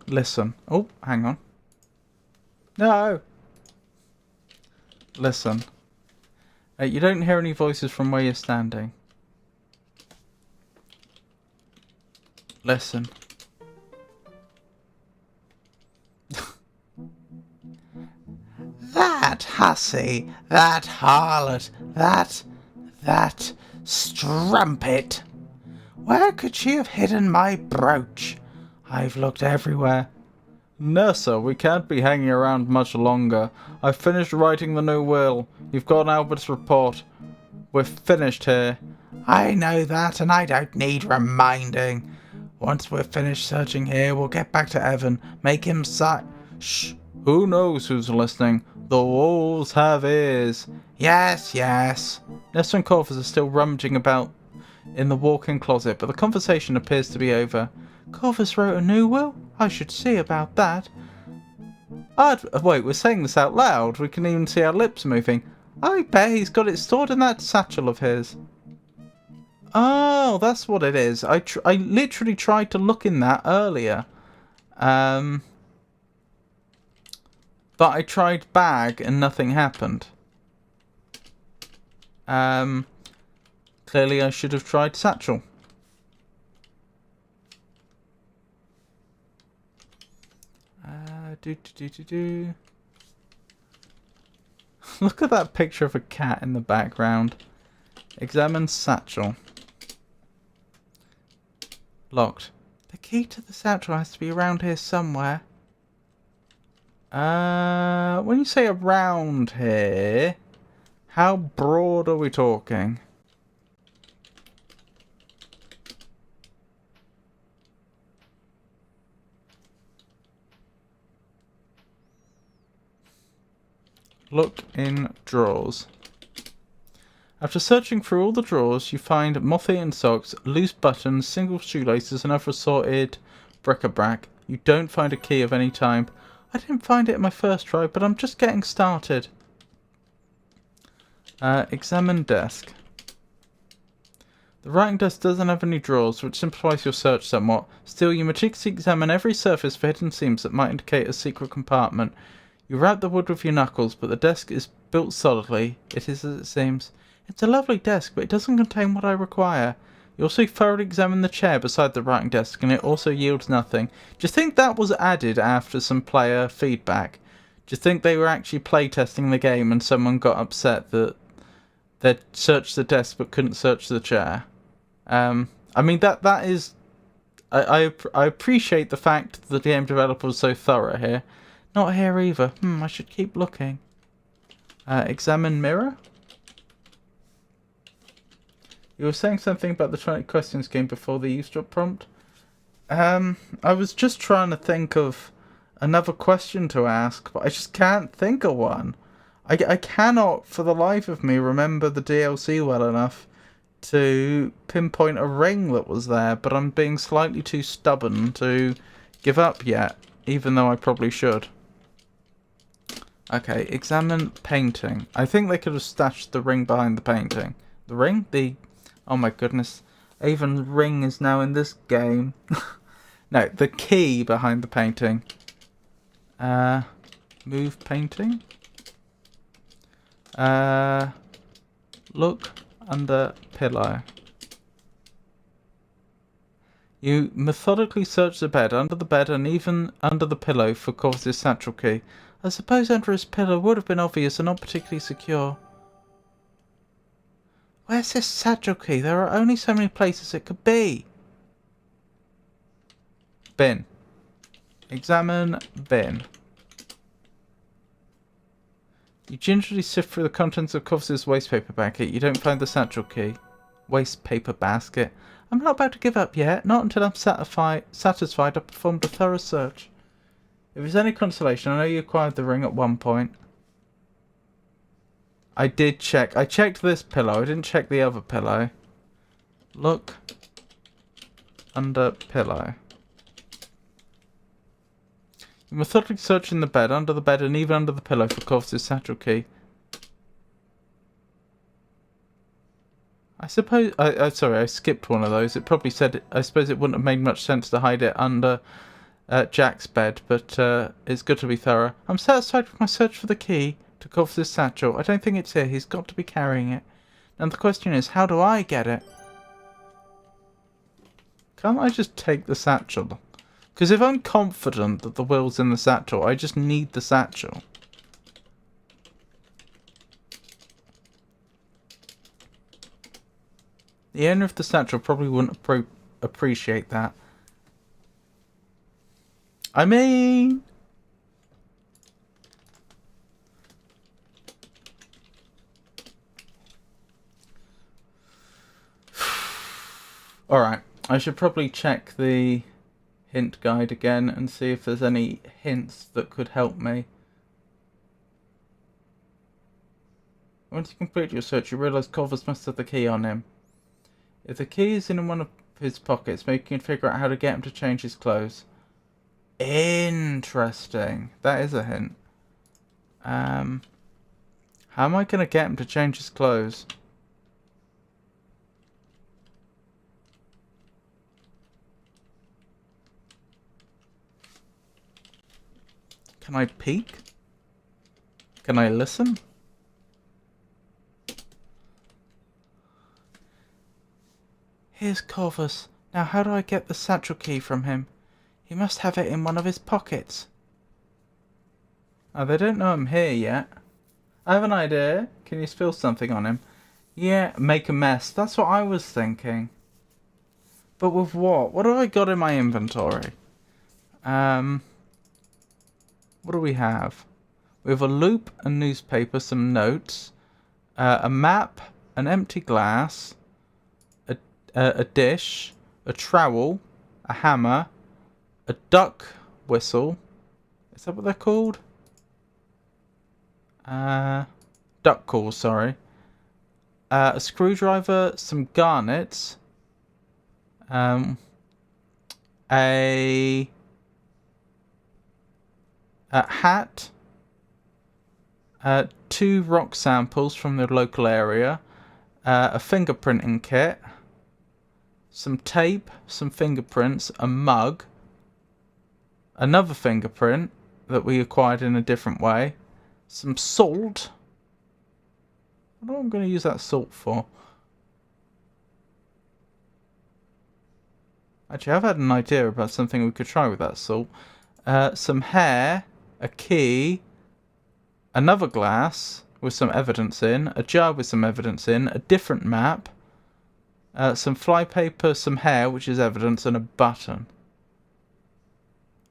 Listen. Oh, hang on. No! Listen. You don't hear any voices from where you're standing. Listen. That hussy, that harlot, that strumpet. Where could she have hidden my brooch? I've looked everywhere. Nessa, we can't be hanging around much longer. I've finished writing the new will. You've got Albert's report. We're finished here. I know that, and I don't need reminding. Once we're finished searching here, we'll get back to Evan, make him Shh! Who knows who's listening? The wolves have ears. Yes, yes. Nessa and Corvus are still rummaging about in the walk-in closet, but the conversation appears to be over. Corvus wrote a new will? I should see about that. Wait, we're saying this out loud. We can even see our lips moving. I bet he's got it stored in that satchel of his. Oh, that's what it is. I literally tried to look in that earlier. But I tried bag and nothing happened. Clearly I should have tried satchel. Look at that picture of a cat in the background. Examine satchel. Locked. The key to the satchel has to be around here somewhere. When you say around here, how broad are we talking? Look in drawers. After searching through all the drawers, you find moth-eaten socks, loose buttons, single shoelaces, and other assorted bric-a-brac. You don't find a key of any type. I didn't find it in my first try, but I'm just getting started. Examine desk. The writing desk doesn't have any drawers, which simplifies your search somewhat. Still, you meticulously examine every surface for hidden seams that might indicate a secret compartment. You rap the wood with your knuckles, but the desk is built solidly. It is as it seems. It's a lovely desk, but it doesn't contain what I require. You also thoroughly examine the chair beside the writing desk, and it also yields nothing. Do you think that was added after some player feedback? Do you think they were actually playtesting the game and someone got upset that they'd searched the desk but couldn't search the chair? I mean, that is... I appreciate the fact that the game developer was so thorough here. Not here either. I should keep looking. Examine mirror? You were saying something about the 20 questions game before the eavesdrop prompt? I was just trying to think of another question to ask, but I just can't think of one. I cannot, for the life of me, remember the DLC well enough to pinpoint a ring that was there, but I'm being slightly too stubborn to give up yet, even though I probably should. Okay, examine painting. I think they could have stashed the ring behind the painting. The ring? Oh my goodness. Even ring is now in this game. No, the key behind the painting. Move painting. Look under pillow. You methodically search the bed, under the bed, and even under the pillow for Corvus' satchel key. I suppose under his pillow would have been obvious and not particularly secure. Where's this satchel key? There are only so many places it could be. Bin. Examine bin. You gingerly sift through the contents of Corvus' wastepaper basket. You don't find the satchel key. Wastepaper basket. I'm not about to give up yet. Not until I'm satisfied I've performed a thorough search. If it's any consolation, I know you acquired the ring at one point. I did check. I checked this pillow. I didn't check the other pillow. Look under pillow. You methodically search in the bed, under the bed, and even under the pillow for Corvus' satchel key. I suppose... sorry, I skipped one of those. It probably said... I suppose it wouldn't have made much sense to hide it under Jack's bed, but it's good to be thorough. I'm satisfied with my search for the key to Corvus' satchel. I don't think it's here. He's got to be carrying it. And the question is, how do I get it? Can't I just take the satchel? Because if I'm confident that the will's in the satchel, I just need the satchel. The owner of the satchel probably wouldn't appreciate that. I mean... Alright, I should probably check the hint guide again and see if there's any hints that could help me. Once you complete your search, you realise Corvus must have the key on him. If the key is in one of his pockets, maybe you can figure out how to get him to change his clothes. Interesting. That is a hint. How am I going to get him to change his clothes? Can I peek? Can I listen? Here's Corvus. Now how do I get the satchel key from him? He must have it in one of his pockets. Oh, they don't know I'm here yet. I have an idea. Can you spill something on him? Yeah, make a mess. That's what I was thinking. But with what? What have I got in my inventory? What do we have? We have a loop, a newspaper, some notes, a map, an empty glass, a dish, a trowel, a hammer, a duck whistle. Is that what they're called? Duck calls, sorry. A screwdriver, some garnets, a hat, 2 rock samples from the local area, a fingerprinting kit, some tape, some fingerprints, a mug, another fingerprint that we acquired in a different way, some salt. I don't know what I'm going to use that salt for. Actually, I've had an idea about something we could try with that salt. Some hair, a key, another glass with some evidence in, a jar with some evidence in, a different map, Some flypaper, some hair, which is evidence, and a button.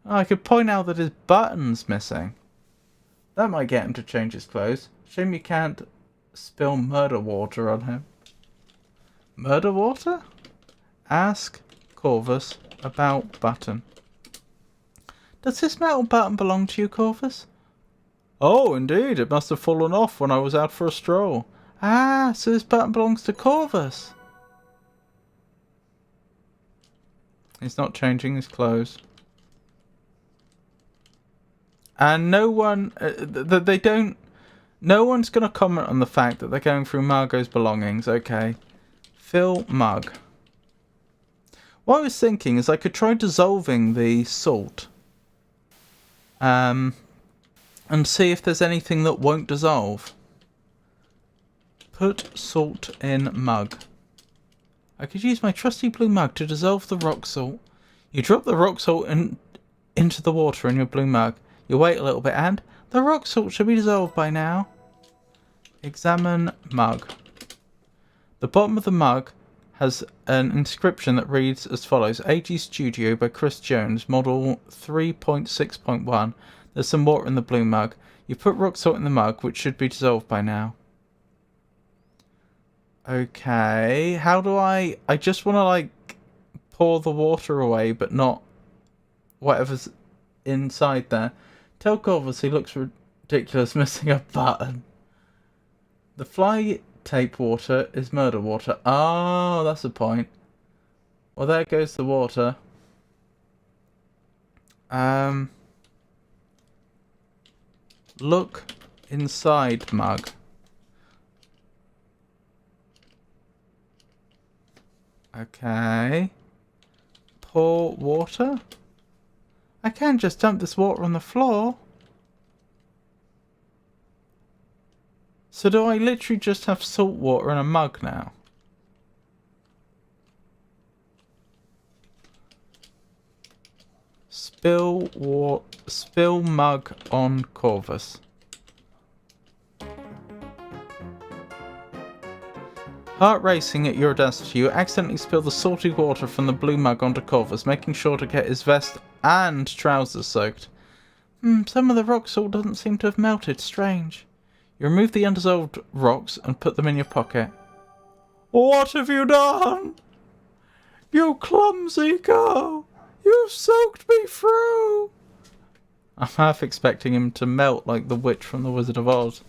Oh, I could point out that his button's missing. That might get him to change his clothes. Shame you can't spill murder water on him. Murder water? Ask Corvus about button. Does this metal button belong to you, Corvus? Oh, indeed. It must have fallen off when I was out for a stroll. Ah, so this button belongs to Corvus. He's not changing his clothes. And no one, no one's going to comment on the fact that they're going through Margot's belongings. Okay. Fill mug. What I was thinking is I could try dissolving the salt. And see if there's anything that won't dissolve. Put salt in mug. I could use my trusty blue mug to dissolve the rock salt. You drop the rock salt into the water in your blue mug. You wait a little bit and the rock salt should be dissolved by now. Examine mug. The bottom of the mug has an inscription that reads as follows. AG Studio by Chris Jones, model 3.6.1. There's some water in the blue mug. You put rock salt in the mug, which should be dissolved by now. Okay, how do I just want to like pour the water away, but not whatever's inside there. Tell Corvus he looks ridiculous missing a button. The fly tape water is murder water. Oh, that's the point. Well, there goes the water. Look inside mug. Okay. Pour water? I can't just dump this water on the floor. So do I literally just have salt water in a mug now? Spill mug on Corvus. Heart racing at your audacity, you accidentally spill the salty water from the blue mug onto Corvus, making sure to get his vest and trousers soaked. Some of the rock salt doesn't seem to have melted. Strange. You remove the undissolved rocks and put them in your pocket. What have you done? You clumsy girl! You've soaked me through! I'm half expecting him to melt like the witch from the Wizard of Oz.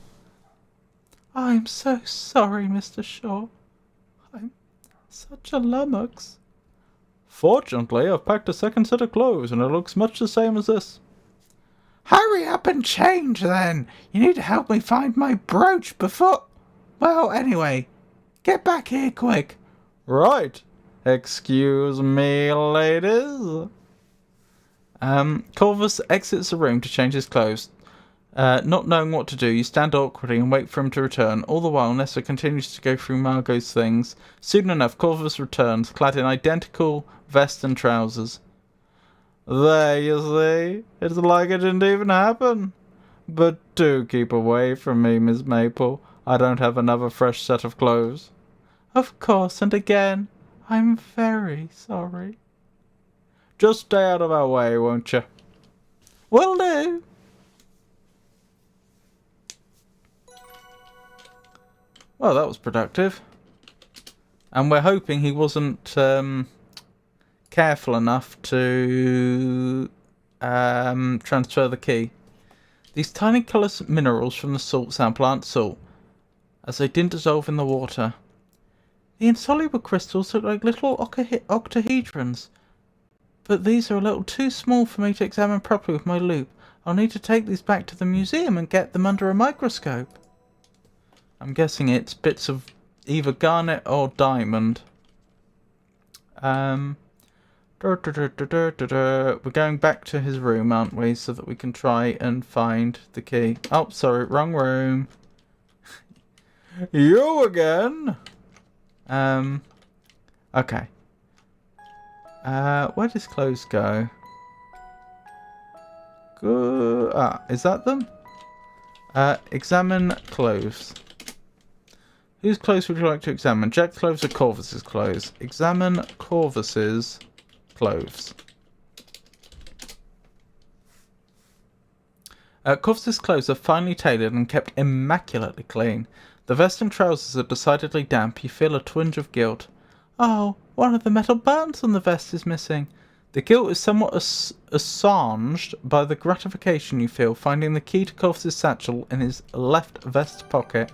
I'm so sorry, Mr. Shaw. I'm such a lummox. Fortunately, I've packed a second set of clothes and it looks much the same as this. Hurry up and change then! You need to help me find my brooch before... Well, anyway, get back here quick. Right. Excuse me, ladies. Corvus exits the room to change his clothes. Not knowing what to do, you stand awkwardly and wait for him to return. All the while, Nessa continues to go through Margot's things. Soon enough, Corvus returns, clad in identical vest and trousers. There, you see. It's like it didn't even happen. But do keep away from me, Miss Maple. I don't have another fresh set of clothes. Of course, and again, I'm very sorry. Just stay out of our way, won't you? Will do. Well, that was productive. And we're hoping he wasn't careful enough to transfer the key. These tiny colourless minerals from the salt sample aren't salt, as they didn't dissolve in the water. The insoluble crystals look like little octahedrons, but these are a little too small for me to examine properly with my loupe. I'll need to take these back to the museum and get them under a microscope. I'm guessing it's bits of either garnet or diamond. We're going back to his room, aren't we? So that we can try and find the key. Oh, sorry, wrong room. You again? Okay. Where does clothes go? Good. Ah, is that them? Examine clothes. Whose clothes would you like to examine? Jack's clothes or Corvus's clothes? Examine Corvus's clothes. Corvus's clothes are finely tailored and kept immaculately clean. The vest and trousers are decidedly damp. You feel a twinge of guilt. Oh, one of the metal buttons on the vest is missing. The guilt is somewhat assuaged by the gratification you feel finding the key to Corvus's satchel in his left vest pocket.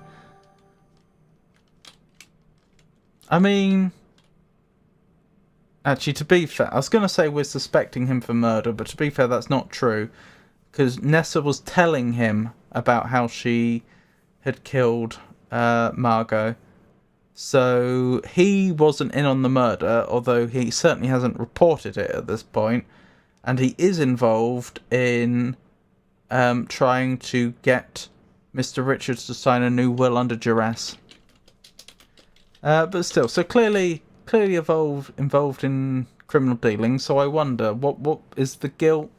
I mean, actually, to be fair, I was going to say we're suspecting him for murder, but to be fair, that's not true. Because Nessa was telling him about how she had killed Margot. So he wasn't in on the murder, although he certainly hasn't reported it at this point. And he is involved in trying to get Mr. Richards to sign a new will under duress. But still, so clearly involved in criminal dealings. So I wonder, what is the guilt?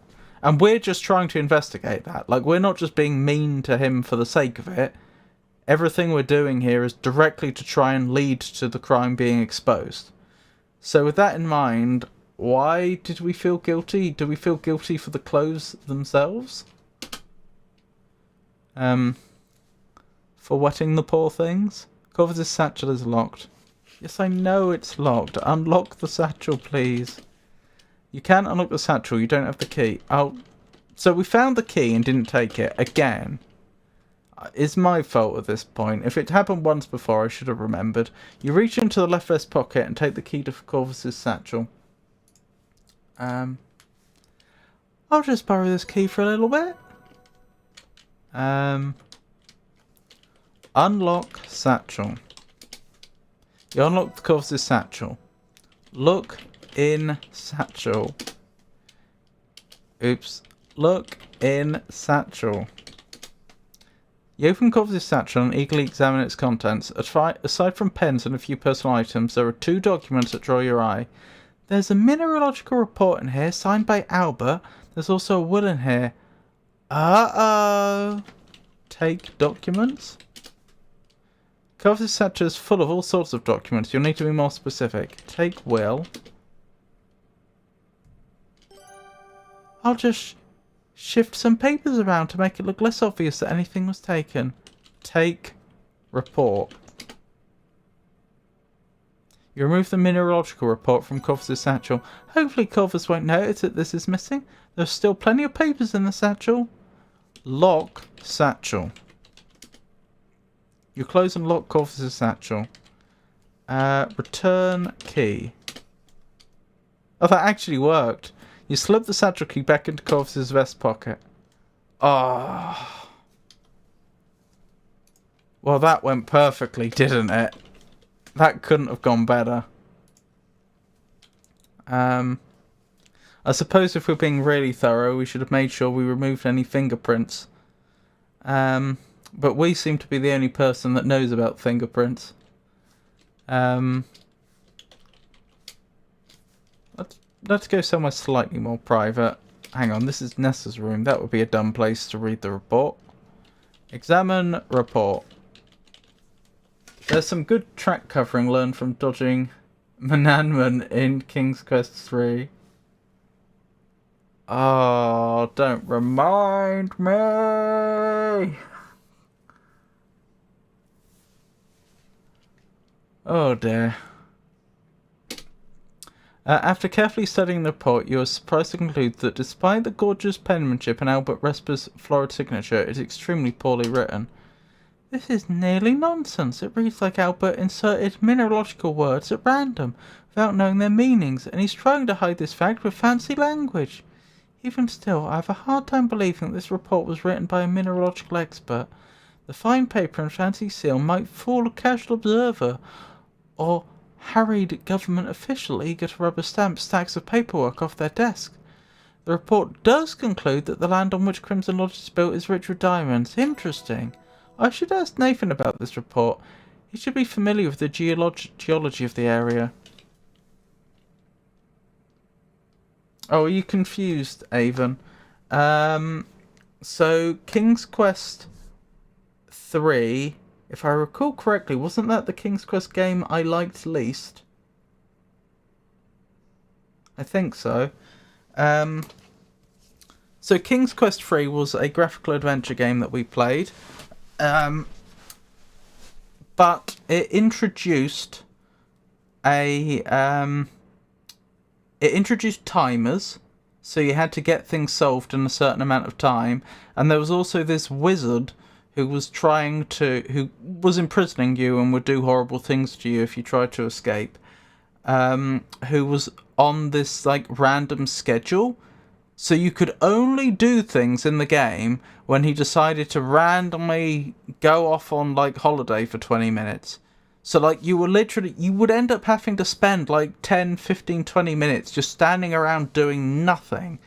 And we're just trying to investigate that. Like, we're not just being mean to him for the sake of it. Everything we're doing here is directly to try and lead to the crime being exposed. So with that in mind, why did we feel guilty? Do we feel guilty for the clothes themselves? For wetting the poor things? Corvus's satchel is locked. Yes, I know it's locked. Unlock the satchel, please. You can't unlock the satchel. You don't have the key. Oh, so we found the key and didn't take it again. It's my fault at this point. If it happened once before, I should have remembered. You reach into the left vest pocket and take the key to Corvus's satchel. I'll just borrow this key for a little bit. Unlock satchel. You unlock the Corvus's satchel. Look in satchel. Oops. Look in satchel. You open Corvus's satchel and eagerly examine its contents. Aside from pens and a few personal items, there are two documents that draw your eye. There's a mineralogical report in here, signed by Albert. There's also a will in here. Uh-oh. Take documents. Corvus's satchel is full of all sorts of documents. You'll need to be more specific. Take will. I'll just shift some papers around to make it look less obvious that anything was taken. Take report. You remove the mineralogical report from Corvus's satchel. Hopefully Corvus won't notice that this is missing. There's still plenty of papers in the satchel. Lock satchel. You close and lock Corvus's satchel. Return key. Oh, that actually worked. You slip the satchel key back into Corvus's vest pocket. Oh. Well, that went perfectly, didn't it? That couldn't have gone better. I suppose if we're being really thorough, we should have made sure we removed any fingerprints. But we seem to be the only person that knows about fingerprints. Let's go somewhere slightly more private. Hang on, this is Nessa's room. That would be a dumb place to read the report. Examine report. There's some good track covering learned from dodging Mananman in King's Quest 3. Oh, don't remind me! Oh dear. After carefully studying the report, you are surprised to conclude that despite the gorgeous penmanship and Albert Resper's florid signature, it is extremely poorly written. This is nearly nonsense. It reads like Albert inserted mineralogical words at random, without knowing their meanings, and he's trying to hide this fact with fancy language. Even still, I have a hard time believing that this report was written by a mineralogical expert. The fine paper and fancy seal might fool a casual observer, or harried government official eager to rubber stamp stacks of paperwork off their desk. The report does conclude that the land on which Crimson Lodge is built is rich with diamonds. Interesting. I should ask Nathan about this report. He should be familiar with the geology of the area. Oh, are you confused, Avon? So King's Quest 3 If I recall correctly, wasn't that the King's Quest game I liked least? I think so. So King's Quest 3 was a graphical adventure game that we played. But it introduced timers, so you had to get things solved in a certain amount of time, and there was also this wizard who was imprisoning you and would do horrible things to you if you tried to escape, who was on this like random schedule, so you could only do things in the game when he decided to randomly go off on like holiday for 20 minutes. So like you would end up having to spend like 10, 15, 20 minutes just standing around doing nothing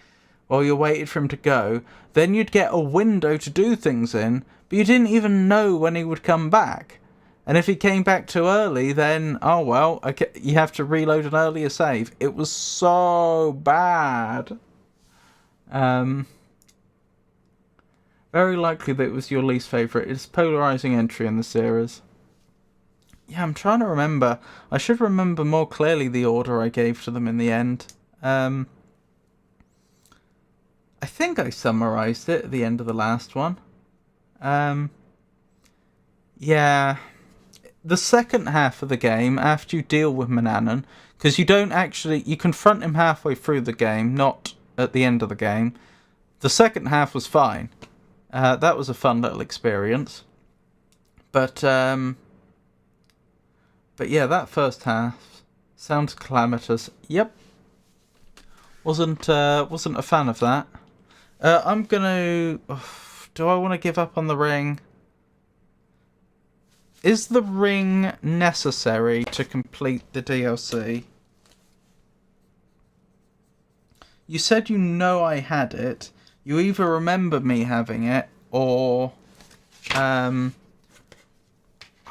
while you waited for him to go. Then you'd get a window to do things in, but you didn't even know when he would come back. And if he came back too early, then, oh well, okay, you have to reload an earlier save. It was so bad. Very likely that it was your least favourite. It's a polarising entry in the series. Yeah, I'm trying to remember. I should remember more clearly the order I gave to them in the end. I think I summarised it at the end of the last one. Yeah. The second half of the game, after you deal with Manannan, because you confront him halfway through the game, not at the end of the game. The second half was fine. That was a fun little experience. But yeah, that first half sounds calamitous. Yep. Wasn't a fan of that. I'm gonna... do I want to give up on the ring? Is the ring necessary to complete the DLC? You said you know I had it. You either remember me having it, or... I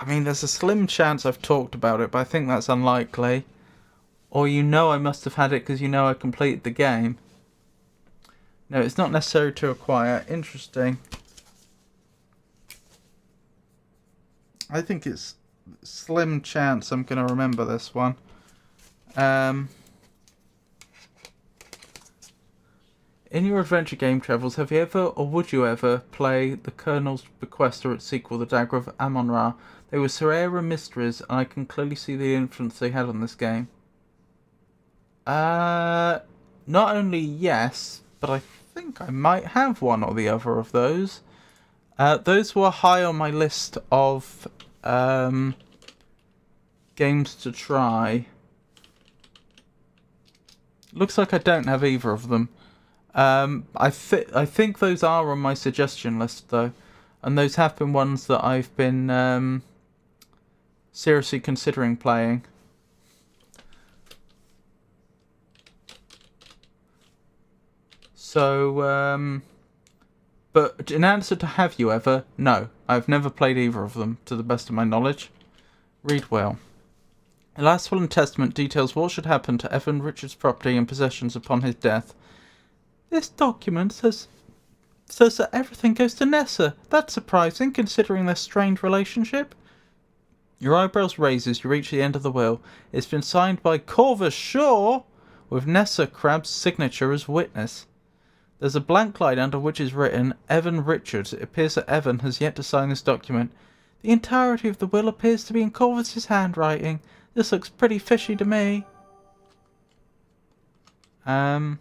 mean, there's a slim chance I've talked about it, but I think that's unlikely. Or you know I must have had it because you know I completed the game. No, it's not necessary to acquire. Interesting. I think it's slim chance I'm going to remember this one. In your adventure game travels, have you ever, or would you ever, play the Colonel's Bequest or its sequel, The Dagger of Amon-Ra? They were Serera mysteries, and I can clearly see the influence they had on this game. Not only yes, but I think I might have one or the other of those. Those were high on my list of games to try. Looks like I don't have either of them. I think those are on my suggestion list though, and those have been ones that I've been seriously considering playing. So, but in answer to have you ever, no, I've never played either of them to the best of my knowledge. Read well. The last will and testament details what should happen to Evan Richards' property and possessions upon his death. This document says that everything goes to Nessa. That's surprising, considering their strained relationship. Your eyebrows raise as you reach the end of the will. It's been signed by Corvus Shaw, with Nessa Crab's signature as witness. There's a blank line under which is written, Evan Richards. It appears that Evan has yet to sign this document. The entirety of the will appears to be in Corvus's handwriting. This looks pretty fishy to me. Was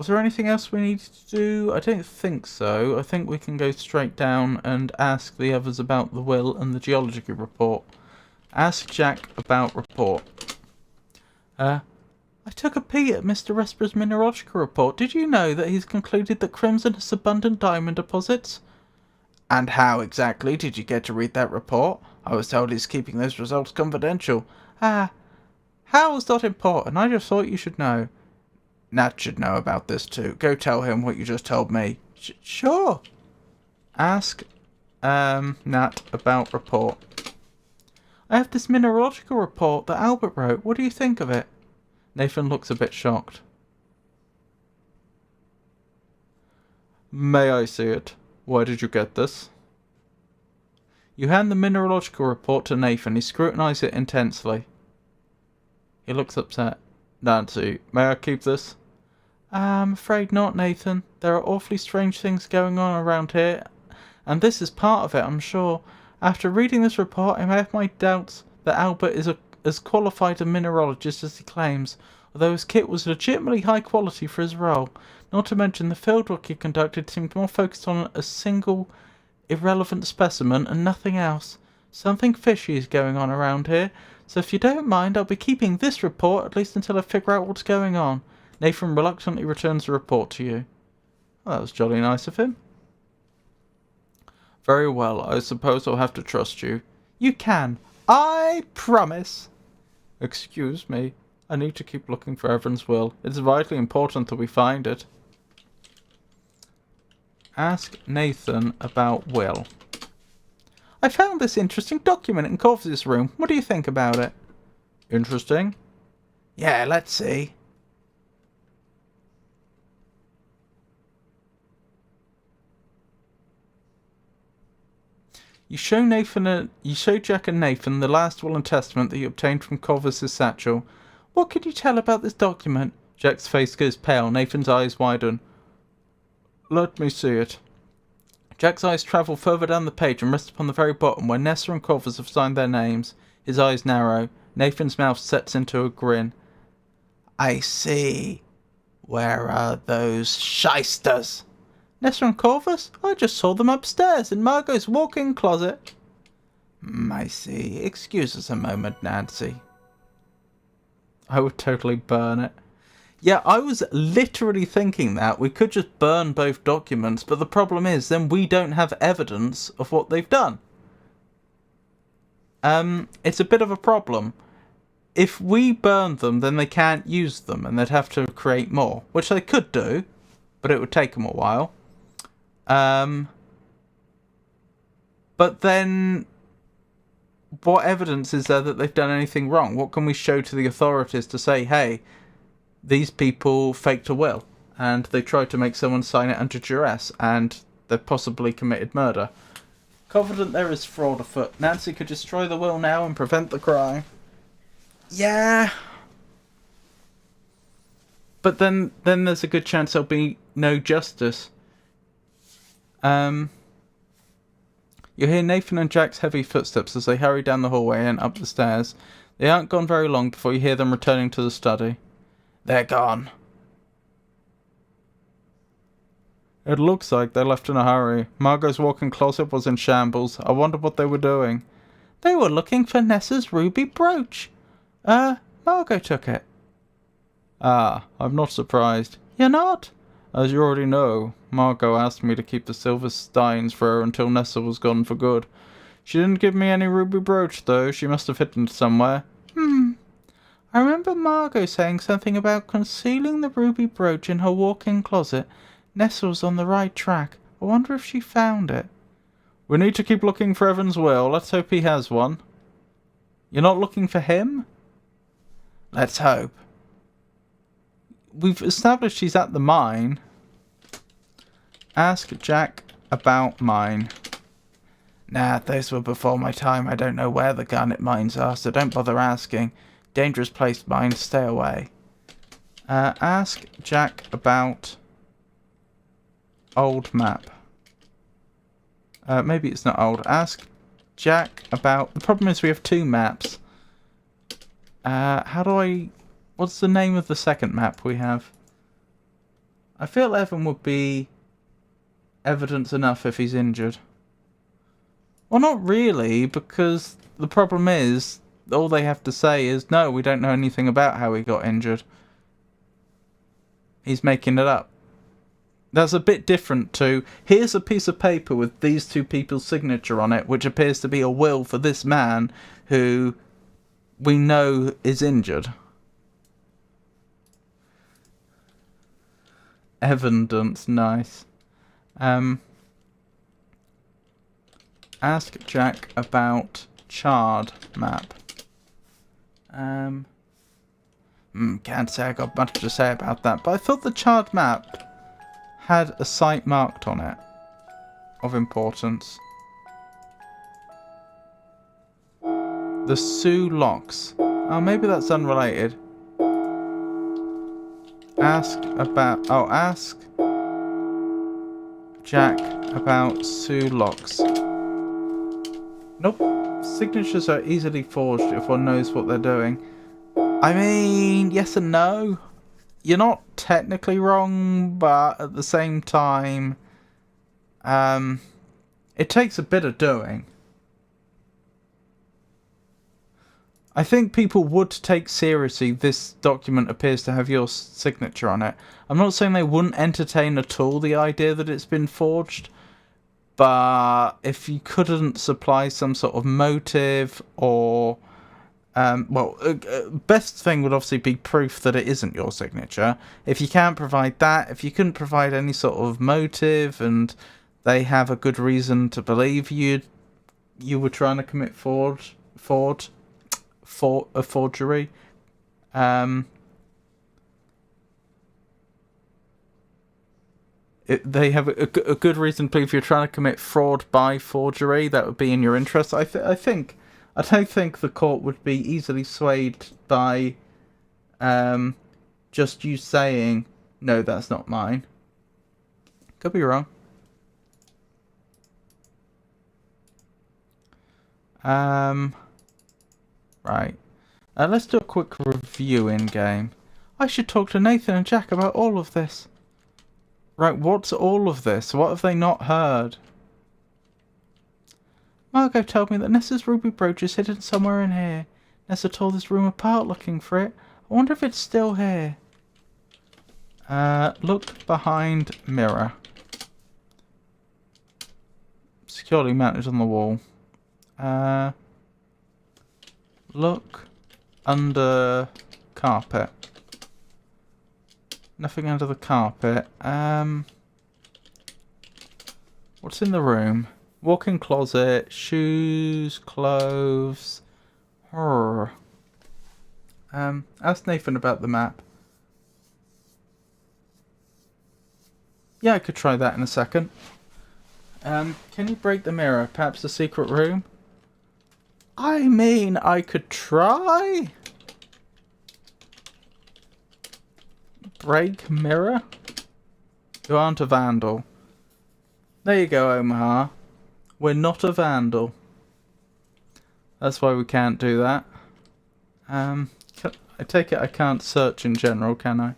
there anything else we needed to do? I don't think so. I think we can go straight down and ask the others about the will and the geology report. Ask Jack about report. I took a peek at Mr. Resper's mineralogical report. Did you know that he's concluded that Crimson has abundant diamond deposits? And how exactly did you get to read that report? I was told he's keeping those results confidential. How's not important? I just thought you should know. Nat should know about this too. Go tell him what you just told me. Sure. Ask Nat about report. I have this mineralogical report that Albert wrote. What do you think of it? Nathan looks a bit shocked. May I see it? Where did you get this? You hand the mineralogical report to Nathan. He scrutinizes it intensely. He looks upset. Nancy, may I keep this? I'm afraid not, Nathan. There are awfully strange things going on around here, and this is part of it, I'm sure. After reading this report, I may have my doubts that Albert is as qualified a mineralogist as he claims, although his kit was legitimately high quality for his role. Not to mention the fieldwork he conducted seemed more focused on a single irrelevant specimen and nothing else. Something fishy is going on around here, so if you don't mind, I'll be keeping this report at least until I figure out what's going on. Nathan reluctantly returns the report to you. Well, that was jolly nice of him. Very well, I suppose I'll have to trust you. You can. I promise. Excuse me. I need to keep looking for Evans' will. It's vitally important that we find it. Ask Nathan about Will. I found this interesting document in Corvus' room. What do you think about it? Interesting? Yeah, let's see. You show Jack and Nathan the last will and testament that you obtained from Corvus' satchel. What could you tell about this document? Jack's face goes pale. Nathan's eyes widen. Let me see it. Jack's eyes travel further down the page and rest upon the very bottom where Nessa and Corvus have signed their names. His eyes narrow. Nathan's mouth sets into a grin. I see. Where are those shysters? Nessa and Corvus? I just saw them upstairs in Margot's walk-in closet. I see. Excuse us a moment, Nancy. I would totally burn it. Yeah, I was literally thinking that. We could just burn both documents, but the problem is then we don't have evidence of what they've done. It's a bit of a problem. If we burn them, then they can't use them, and they'd have to create more, which they could do, but it would take them a while. But then, what evidence is there that they've done anything wrong? What can we show to the authorities to say, hey, these people faked a will, and they tried to make someone sign it under duress, and they've possibly committed murder? Confident there is fraud afoot. Nancy could destroy the will now and prevent the crime. Yeah. But then there's a good chance there'll be no justice. You hear Nathan and Jack's heavy footsteps as they hurry down the hallway and up the stairs. They aren't gone very long before you hear them returning to the study. They're gone. It looks like they left in a hurry. Margot's walk-in closet was in shambles. I wonder what they were doing. They were looking for Nessa's ruby brooch. Margot took it. Ah, I'm not surprised. You're not? As you already know, Margot asked me to keep the silver steins for her until Nessa was gone for good. She didn't give me any ruby brooch, though. She must have hidden it somewhere. I remember Margot saying something about concealing the ruby brooch in her walk-in closet. Nessa was on the right track. I wonder if she found it. We need to keep looking for Evans' will. Let's hope he has one. You're not looking for him? Let's hope. We've established he's at the mine. Ask Jack about mine. Nah, those were before my time. I don't know where the garnet mines are, so don't bother asking. Dangerous place, mines. Stay away. Ask Jack about old map. Maybe it's not old. Ask Jack about... The problem is we have two maps. How do I... What's the name of the second map we have? I feel Evan would be evidence enough if he's injured. Well, not really, because the problem is all they have to say is, no, we don't know anything about how he got injured. He's making it up. That's a bit different to, here's a piece of paper with these two people's signature on it, which appears to be a will for this man who we know is injured. Evidence, nice. Ask Jack about charred map. Can't say I got much to say about that, But I thought the charred map had a site marked on it of importance. The Sue locks. Oh, maybe that's unrelated. Ask Jack about Sue locks. Nope. Signatures are easily forged if one knows what they're doing. I mean, yes and no. You're not technically wrong, but at the same time, it takes a bit of doing. I think people would take seriously this document appears to have your signature on it. I'm not saying they wouldn't entertain at all the idea that it's been forged, but if you couldn't supply some sort of motive or... best thing would obviously be proof that it isn't your signature. If you can't provide that, if you couldn't provide any sort of motive and they have a good reason to believe you were trying to commit forgery, they have a good reason to believe you're trying to commit fraud by forgery. That would be in your interest. I don't think the court would be easily swayed by just you saying, no, that's not mine. Could be wrong. Right. Let's do a quick review in game. I should talk to Nathan and Jack about all of this. Right, what's all of this? What have they not heard? Margot told me that Nessa's ruby brooch is hidden somewhere in here. Nessa tore this room apart looking for it. I wonder if it's still here. Look behind mirror. Securely mounted on the wall. Look under carpet. Nothing under the carpet. What's in the room? Walk-in closet, shoes, clothes. Ask Nathan about the map. Yeah, I could try that in a second. Can you break the mirror? Perhaps the secret room? I mean, I could try. Break mirror? You aren't a vandal. There you go, Omaha. We're not a vandal. That's why we can't do that. I take it I can't search in general, can I? Do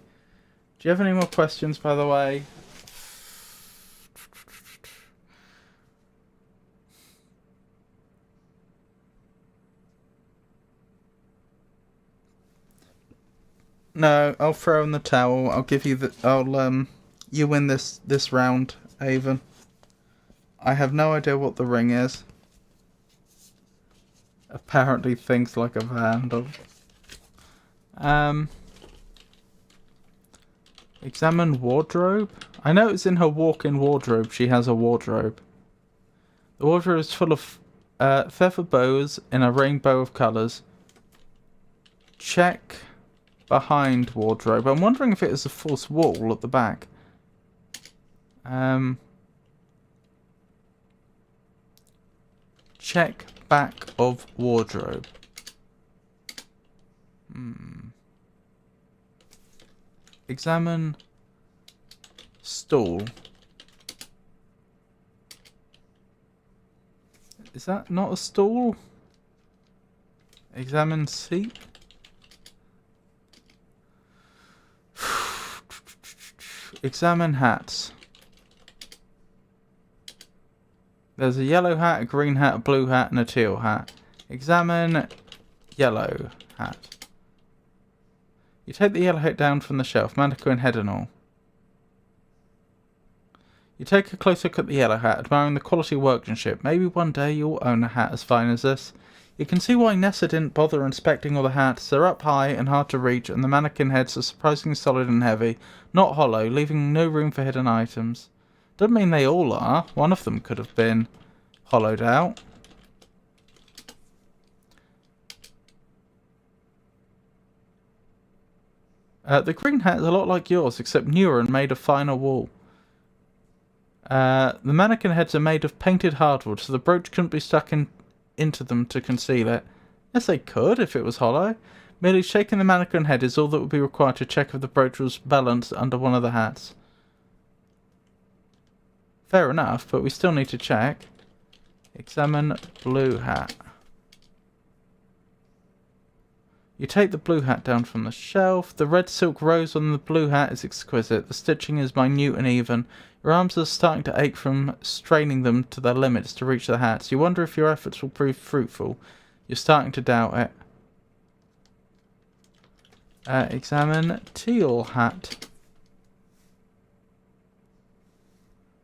you have any more questions, by the way? No, I'll throw in the towel. I'll give you the... you win this round, Avon. I have no idea what the ring is. Apparently thinks like a vandal. Examine wardrobe. I know it's in her walk-in wardrobe. She has a wardrobe. The wardrobe is full of feather bows in a rainbow of colours. Check behind wardrobe. I'm wondering if it is a false wall at the back. Check back of wardrobe. Examine stall. Is that not a stall? Examine seat. Examine hats. There's a yellow hat, a green hat, a blue hat, and a teal hat. Examine yellow hat. You take the yellow hat down from the shelf, mannequin head and all. You take a close look at the yellow hat, admiring the quality workmanship. Maybe one day you'll own a hat as fine as this. You can see why Nessa didn't bother inspecting all the hats. They're up high and hard to reach, and the mannequin heads are surprisingly solid and heavy, not hollow, leaving no room for hidden items. Doesn't mean they all are. One of them could have been hollowed out. The green hat is a lot like yours, except newer and made of finer wool. The mannequin heads are made of painted hardwood, so the brooch couldn't be stuck into them to conceal it. Yes, they could if it was hollow. Merely shaking the mannequin head is all that would be required to check if the brooch was balanced under one of the hats. Fair enough, but we still need to check. Examine blue hat. You take the blue hat down from the shelf. The red silk rose on the blue hat is exquisite. The stitching is minute and even. Your arms are starting to ache from straining them to their limits to reach the hats. You wonder if your efforts will prove fruitful. You're starting to doubt it. Examine teal hat.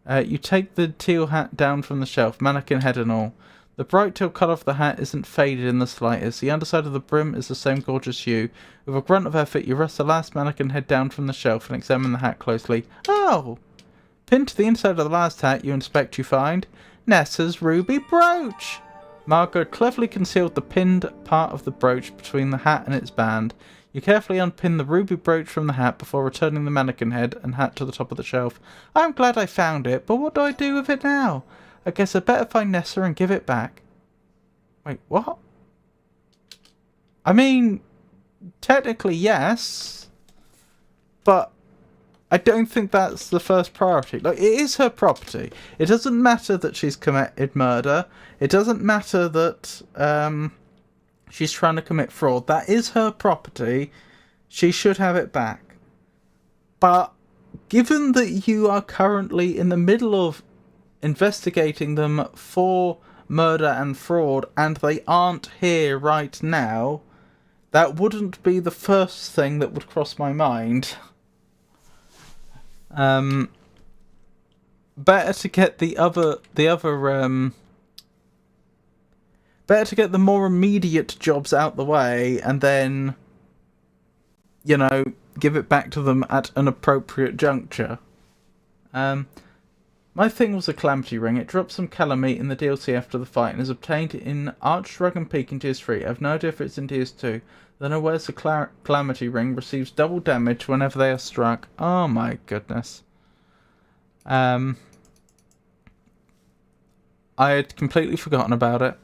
You take the teal hat down from the shelf, mannequin head and all. The bright teal colour of the hat isn't faded in the slightest. The underside of the brim is the same gorgeous hue. With a grunt of effort, you rest the last mannequin head down from the shelf and examine the hat closely. Oh! Pinned to the inside of the last hat, you inspect, you find Nessa's ruby brooch! Margot cleverly concealed the pinned part of the brooch between the hat and its band. You carefully unpin the ruby brooch from the hat before returning the mannequin head and hat to the top of the shelf. I'm glad I found it, but what do I do with it now? I guess I'd better find Nessa and give it back. Wait, what? I mean, technically yes, but I don't think that's the first priority. Like, it is her property. It doesn't matter that she's committed murder. It doesn't matter that she's trying to commit fraud. That is her property. She should have it back. But given that you are currently in the middle of investigating them for murder and fraud, and they aren't here right now, that wouldn't be the first thing that would cross my mind. Better to get better to get the more immediate jobs out the way, and then, you know, give it back to them at an appropriate juncture. My thing was a calamity ring. It dropped some calamite in the DLC after the fight and is obtained in Archdragon Peak in Tiers 3. I have no idea if it's in Tiers 2. Then who wears the calamity ring receives double damage whenever they are struck. Oh my goodness. I had completely forgotten about it.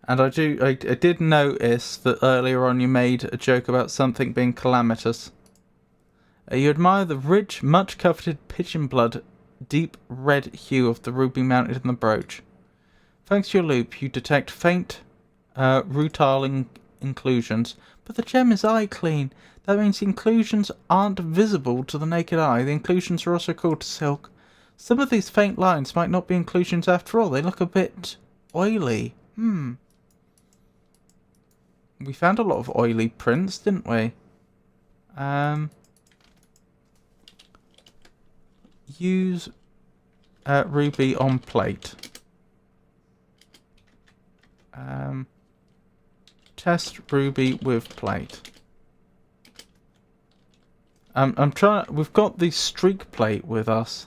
And I did notice that earlier on you made a joke about something being calamitous. You admire the rich, much coveted pigeon blood, deep red hue of the ruby mounted in the brooch. Thanks to your loop, you detect faint rutile inclusions, but the gem is eye clean. That means the inclusions aren't visible to the naked eye. The inclusions are also called silk. Some of these faint lines might not be inclusions after all. They look a bit oily. We found a lot of oily prints, didn't we? Use ruby on plate. Test ruby with plate. I'm trying. We've got the streak plate with us.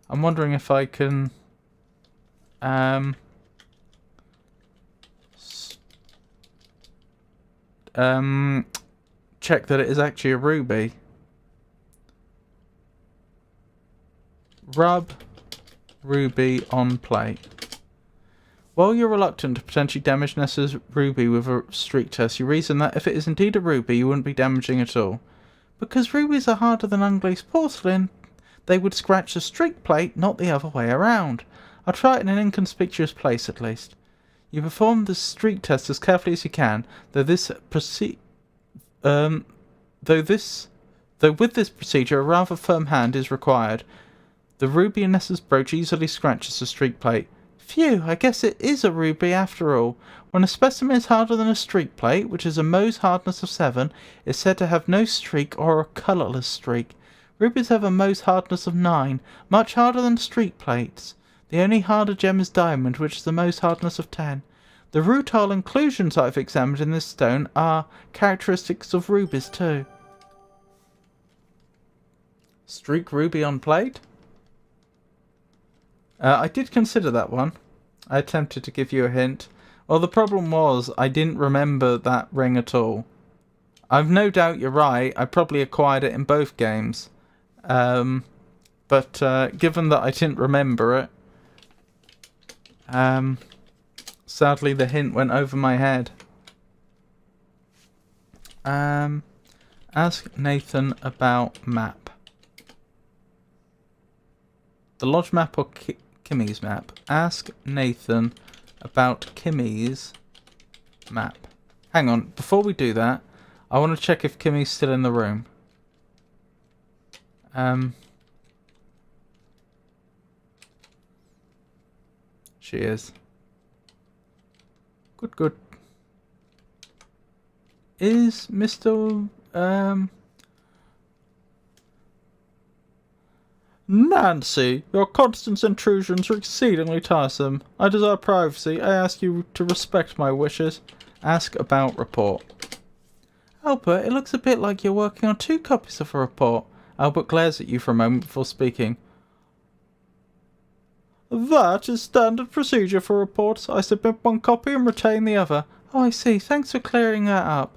I'm wondering if I can check that it is actually a ruby. Rub ruby on plate. While you're reluctant to potentially damage Nessa's ruby with a streak test, you reason that if it is indeed a ruby, you wouldn't be damaging at all. Because rubies are harder than unglazed porcelain, they would scratch the streak plate, not the other way around. I'll try it in an inconspicuous place at least. You perform the streak test as carefully as you can, though with this procedure a rather firm hand is required. The ruby in Nessa's brooch easily scratches the streak plate. Phew, I guess it is a ruby after all. When a specimen is harder than a streak plate, which is a Mohs hardness of 7, is said to have no streak or a colourless streak. Rubies have a Mohs hardness of 9, much harder than streak plates. The only harder gem is diamond, which is the Mohs hardness of 10. The rutile inclusions I've examined in this stone are characteristics of rubies too. Streak ruby on plate? I did consider that one. I attempted to give you a hint. Well, the problem was I didn't remember that ring at all. I've no doubt you're right. I probably acquired it in both games. But given that I didn't remember it... Sadly, the hint went over my head. Ask Nathan about map. The lodge map or Kimmy's map? Ask Nathan about Kimmy's map. Hang on, before we do that, I want to check if Kimmy's still in the room. She is. Good, good. Is Mr. Nancy, your constant intrusions are exceedingly tiresome. I desire privacy. I ask you to respect my wishes. Ask about report. Albert, it looks a bit like you're working on 2 copies of a report. Albert glares at you for a moment before speaking. That is standard procedure for reports. I submit 1 copy and retain the other. Oh, I see. Thanks for clearing that up.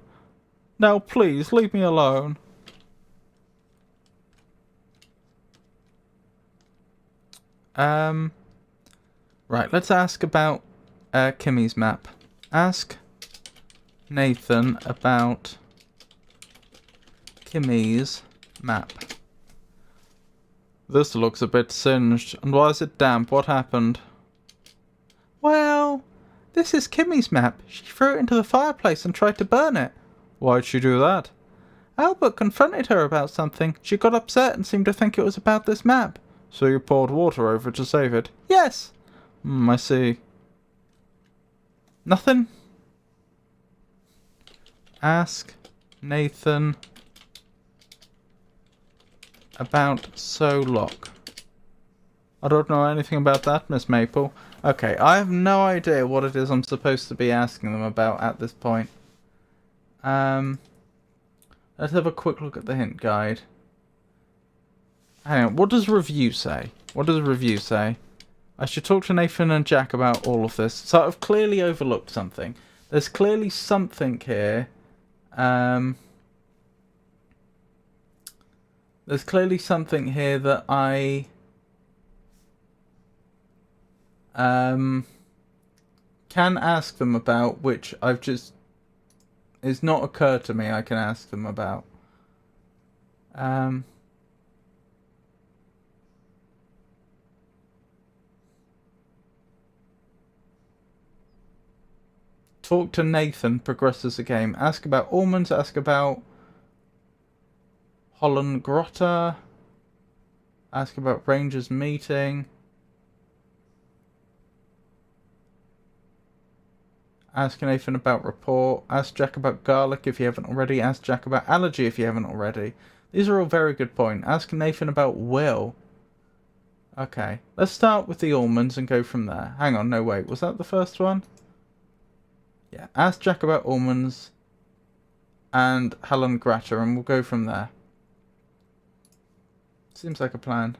Now, please, leave me alone. Right, let's ask about Kimmy's map. Ask Nathan about Kimmy's map. This looks a bit singed. And why is it damp? What happened? Well, this is Kimmy's map. She threw it into the fireplace and tried to burn it. Why'd she do that? Albert confronted her about something. She got upset and seemed to think it was about this map. So you poured water over it to save it? Yes. I see. Nothing? Ask Nathan about Solok. I don't know anything about that, Miss Maple. Okay, I have no idea what it is I'm supposed to be asking them about at this point. Let's have a quick look at the hint guide. Hang on, what does review say? What does review say? I should talk to Nathan and Jack about all of this. So I've clearly overlooked something. There's clearly something here. There's clearly something here that I can ask them about, which I've just... it's not occurred to me I can ask them about. Talk to Nathan progresses the game. Ask about almonds, ask about Holland Grotta. Ask about Rangers meeting. Ask Nathan about report. Ask Jack about garlic if you haven't already. Ask Jack about allergy if you haven't already. These are all very good points. Ask Nathan about will. Okay, let's start with the almonds and go from there. Hang on, no wait, was that the first one? Yeah, ask Jack about almonds and Helen Gratter and we'll go from there. Seems like a plan.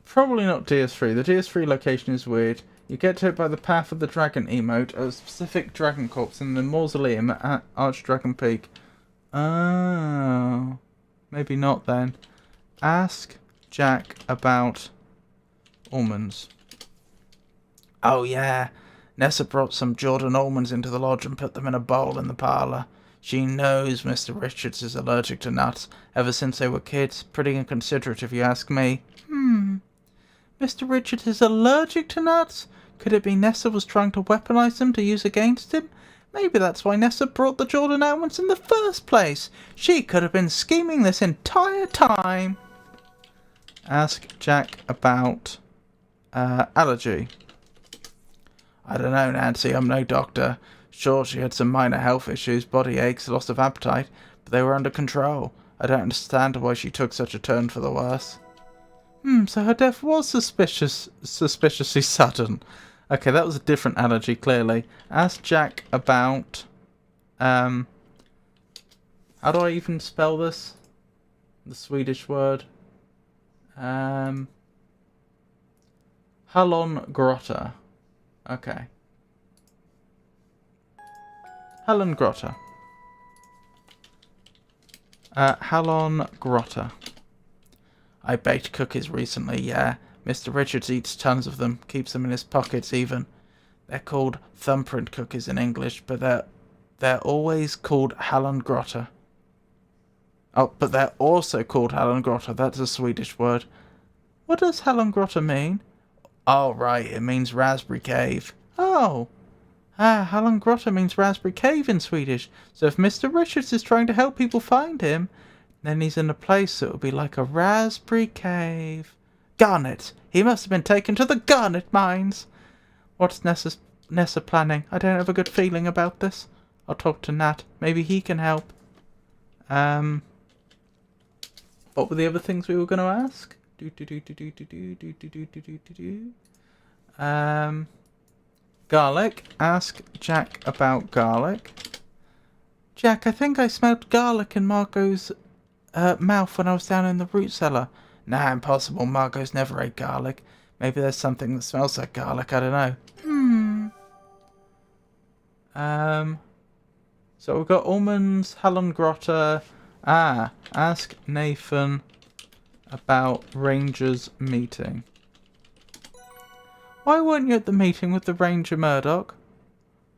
Probably not DS3. The DS3 location is weird. You get to it by the Path of the Dragon emote, a specific dragon corpse in the mausoleum at Archdragon Peak. Oh, maybe not then. Ask Jack about almonds. Oh yeah, Nessa brought some Jordan almonds into the lodge and put them in a bowl in the parlour. She knows Mr. Richards is allergic to nuts ever since they were kids. Pretty inconsiderate if you ask me. Mr. Richards is allergic to nuts? Could it be Nessa was trying to weaponize them to use against him? Maybe that's why Nessa brought the Jordan almonds in the first place. She could have been scheming this entire time. Ask Jack about allergy. I don't know, Nancy. I'm no doctor. Sure, she had some minor health issues, body aches, loss of appetite, but they were under control. I don't understand why she took such a turn for the worse. So her death was suspiciously sudden. Okay, that was a different allergy, clearly. Ask Jack about... how do I even spell this? The Swedish word. Hallon Grotta. Okay. Hallon Grotta. Hallon Grotta. I baked cookies recently, yeah. Mr. Richards eats tons of them, keeps them in his pockets even. They're called thumbprint cookies in English, but they're always called hallongrotta. Oh, but they're also called hallongrotta. That's a Swedish word. What does hallongrotta mean? Oh, right, it means raspberry cave. Oh. Hallongrotta means raspberry cave in Swedish. So if Mr. Richards is trying to help people find him, then he's in a place that will be like a raspberry cave. Garnet! He must have been taken to the garnet mines! What's Nessa planning? I don't have a good feeling about this. I'll talk to Nat. Maybe he can help. What were the other things we were going to ask? Garlic. Ask Jack about garlic. Jack, I think I smelled garlic in Margot's mouth when I was down in the root cellar. Nah, impossible. Margot's never ate garlic. Maybe there's something that smells like garlic. I don't know. So we've got almonds, hallongrotta. Ask Nathan about Rangers meeting. Why weren't you at the meeting with the Ranger Murdoch?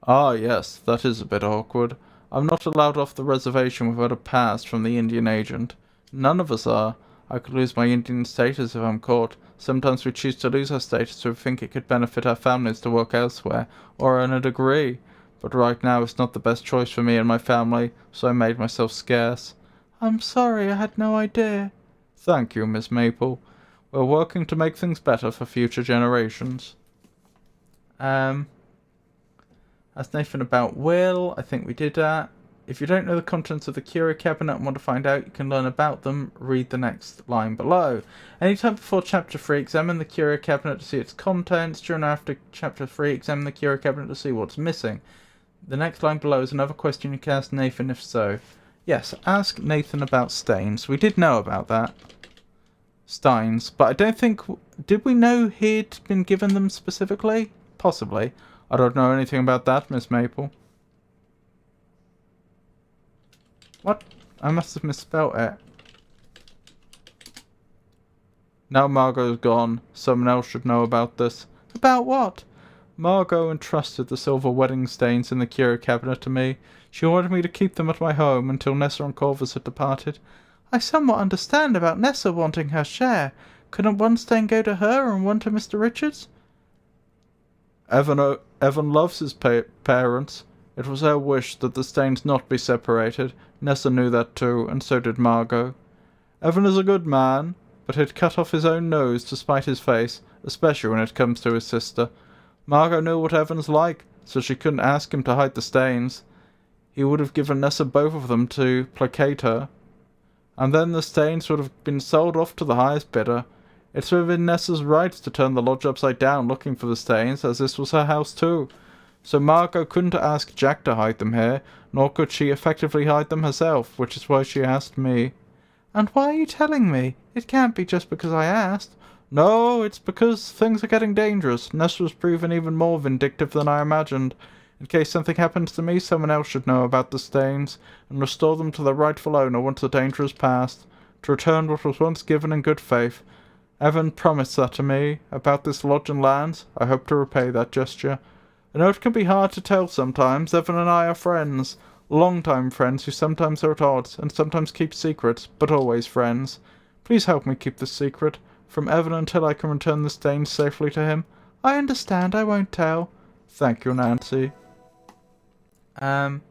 Ah, yes, that is a bit awkward. I'm not allowed off the reservation without a pass from the Indian agent. None of us are. I could lose my Indian status if I'm caught. Sometimes we choose to lose our status if we think it could benefit our families to work elsewhere, or earn a degree. But right now it's not the best choice for me and my family, so I made myself scarce. I'm sorry, I had no idea. Thank you, Miss Maple. We're working to make things better for future generations. Ask Nathan about Will. I think we did that. If you don't know the contents of the curio cabinet and want to find out, you can learn about them. Read the next line below. Anytime before Chapter 3, examine the curio cabinet to see its contents. During and after Chapter 3, examine the curio cabinet to see what's missing. The next line below is another question you can ask Nathan if so. Yes, ask Nathan about stains. We did know about that. Steins. But I don't think... Did we know he'd been given them specifically? Possibly. I don't know anything about that, Miss Maple. What? I must have misspelt it. Now Margot's gone. Someone else should know about this. About what? Margot entrusted the silver wedding stains in the curio cabinet to me. She wanted me to keep them at my home until Nessa and Corvus had departed. I somewhat understand about Nessa wanting her share. Couldn't one stain go to her and one to Mr. Richards? Evan loves his parents. It was her wish that the stains not be separated. Nessa knew that too, and so did Margot. Evan is a good man, but he'd cut off his own nose to spite his face, especially when it comes to his sister. Margot knew what Evan's like, so she couldn't ask him to hide the stains. He would have given Nessa both of them to placate her. And then the stains would have been sold off to the highest bidder. It's within Nessa's rights to turn the lodge upside down looking for the stains, as this was her house too. So Margot couldn't ask Jack to hide them here, nor could she effectively hide them herself, which is why she asked me. And why are you telling me? It can't be just because I asked. No, it's because things are getting dangerous. Nessa was proven even more vindictive than I imagined. In case something happens to me, someone else should know about the stains, and restore them to their rightful owner once the danger has passed, to return what was once given in good faith. Evan promised that to me, about this lodge and lands. I hope to repay that gesture. I know it can be hard to tell sometimes. Evan and I are friends. Long-time friends who sometimes are at odds, and sometimes keep secrets, but always friends. Please help me keep this secret, from Evan until I can return the stains safely to him. I understand, I won't tell. Thank you, Nancy. So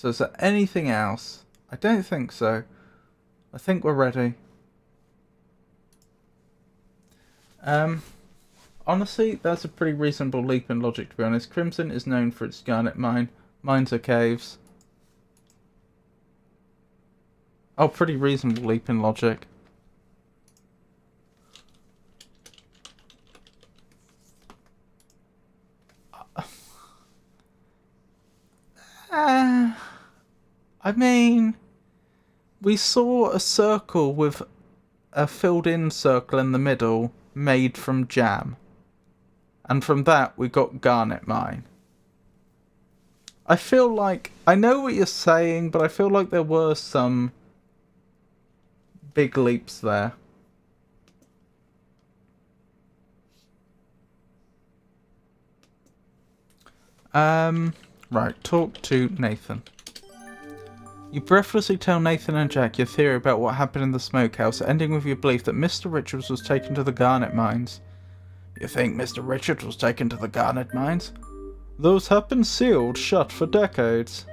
is there anything else? I don't think so. I think we're ready. Honestly, that's a pretty reasonable leap in logic, to be honest. Crimson is known for its garnet mine. Mines are caves. Oh, pretty reasonable leap in logic. I mean, we saw a circle with a filled-in circle in the middle made from jam. And from that, we got garnet mine. I feel like... I know what you're saying, but I feel like there were some big leaps there. Right, talk to Nathan. You breathlessly tell Nathan and Jack your theory about what happened in the smokehouse, ending with your belief that Mr. Richards was taken to the garnet mines. You think Mr. Richards was taken to the garnet mines? Those have been sealed shut for decades.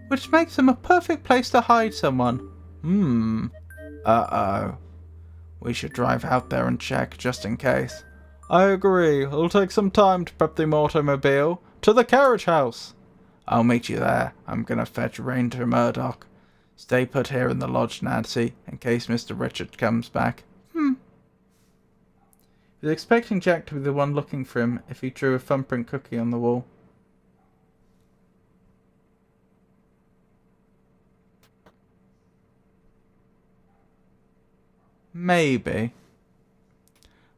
Which makes them a perfect place to hide someone. Uh-oh. We should drive out there and check, just in case. I agree. It'll take some time to prep the automobile. To the carriage house! I'll meet you there. I'm gonna fetch Ranger Murdoch. Stay put here in the lodge, Nancy, in case Mr. Richard comes back. He was expecting Jack to be the one looking for him if he drew a thumbprint cookie on the wall. Maybe.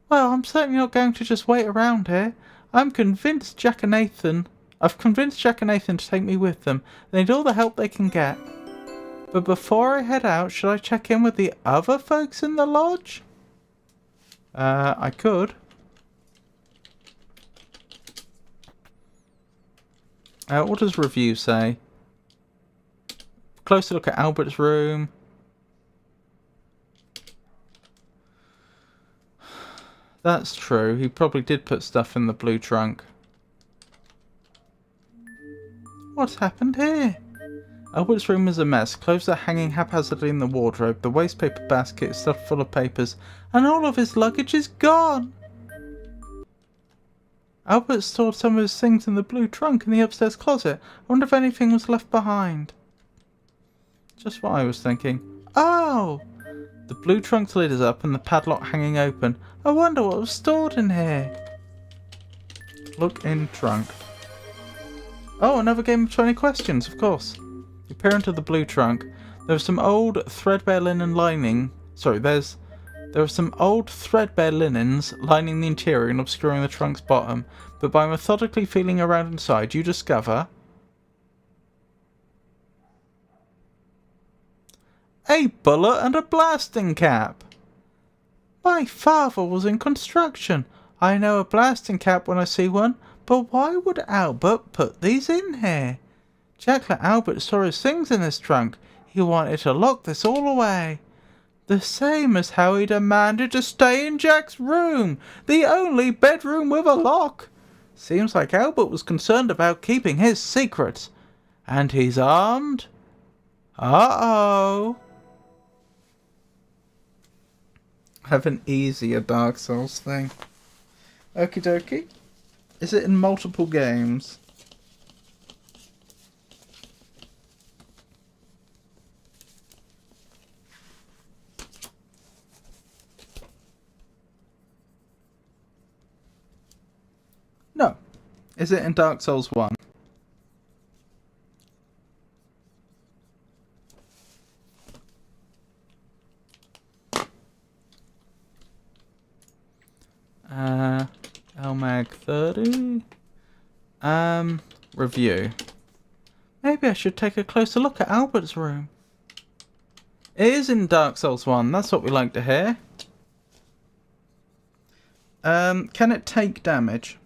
Well, I'm certainly not going to just wait around here. I've convinced Jack and Nathan to take me with them. They need all the help they can get. But before I head out, should I check in with the other folks in the lodge? I could. What does review say? Closer look at Albert's room. That's true. He probably did put stuff in the blue trunk. What's happened here? Albert's room is a mess. Clothes are hanging haphazardly in the wardrobe. The wastepaper basket is stuffed full of papers. And all of his luggage is gone! Albert stored some of his things in the blue trunk in the upstairs closet. I wonder if anything was left behind. Just what I was thinking. Oh! The blue trunk's lid is up and the padlock hanging open. I wonder what was stored in here. Look in trunk. Oh, another game of 20 questions, of course. You peer into the blue trunk. There are some old threadbare linen lining. Sorry, there are some old threadbare linens lining the interior and obscuring the trunk's bottom. But by methodically feeling around inside, you discover a bullet and a blasting cap. My father was in construction. I know a blasting cap when I see one, but why would Albert put these in here? Jack let Albert store his things in this trunk. He wanted to lock this all away. The same as how he demanded to stay in Jack's room, the only bedroom with a lock. Seems like Albert was concerned about keeping his secrets. And he's armed? Uh-oh. Have an easier Dark Souls thing. Okie dokie. Is it in multiple games? No. Is it in Dark Souls 1? LMAG 30. Review. Maybe I should take a closer look at Albert's room. It is in Dark Souls 1. That's what we like to hear. Can it take damage?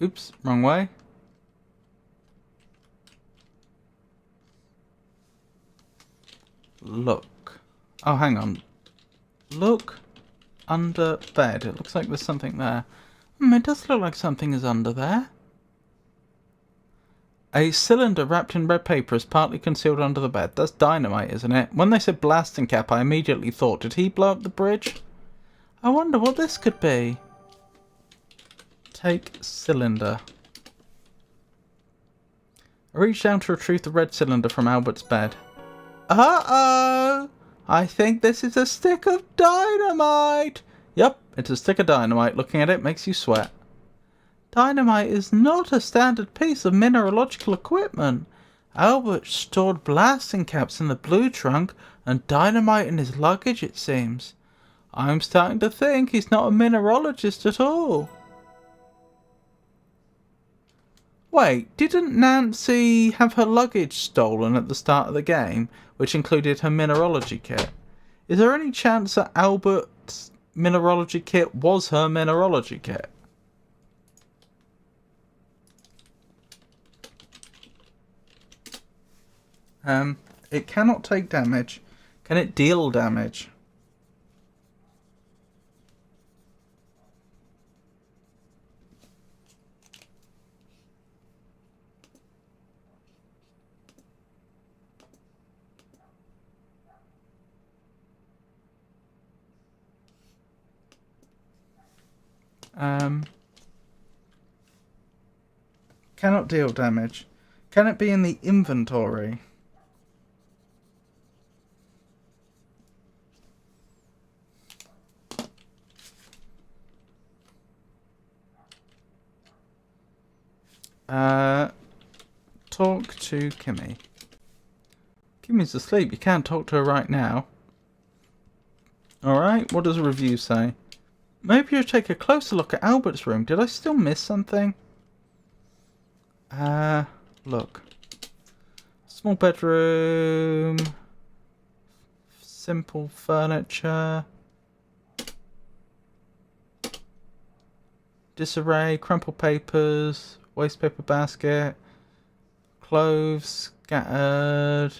Oops, wrong way. Look. Oh, hang on. Look under bed. It looks like there's something there. It does look like something is under there. A cylinder wrapped in red paper is partly concealed under the bed. That's dynamite, isn't it? When they said blasting cap, I immediately thought, did he blow up the bridge? I wonder what this could be. Take cylinder. I reached down to retrieve the red cylinder from Albert's bed. Uh-oh! I think this is a stick of dynamite! Yup, it's a stick of dynamite. Looking at it makes you sweat. Dynamite is not a standard piece of mineralogical equipment. Albert stored blasting caps in the blue trunk and dynamite in his luggage, it seems. I'm starting to think he's not a mineralogist at all. Wait, didn't Nancy have her luggage stolen at the start of the game, which included her mineralogy kit? Is there any chance that Albert's mineralogy kit was her mineralogy kit? It cannot take damage. Can it deal damage? Cannot deal damage. Can it be in the inventory? Talk to Kimmy. Kimmy's asleep. You can't talk to her right now. Alright, what does a review say? Maybe you'll take a closer look at Albert's room. Did I still miss something? Look. Small bedroom. Simple furniture. Disarray, crumpled papers, waste paper basket, clothes scattered.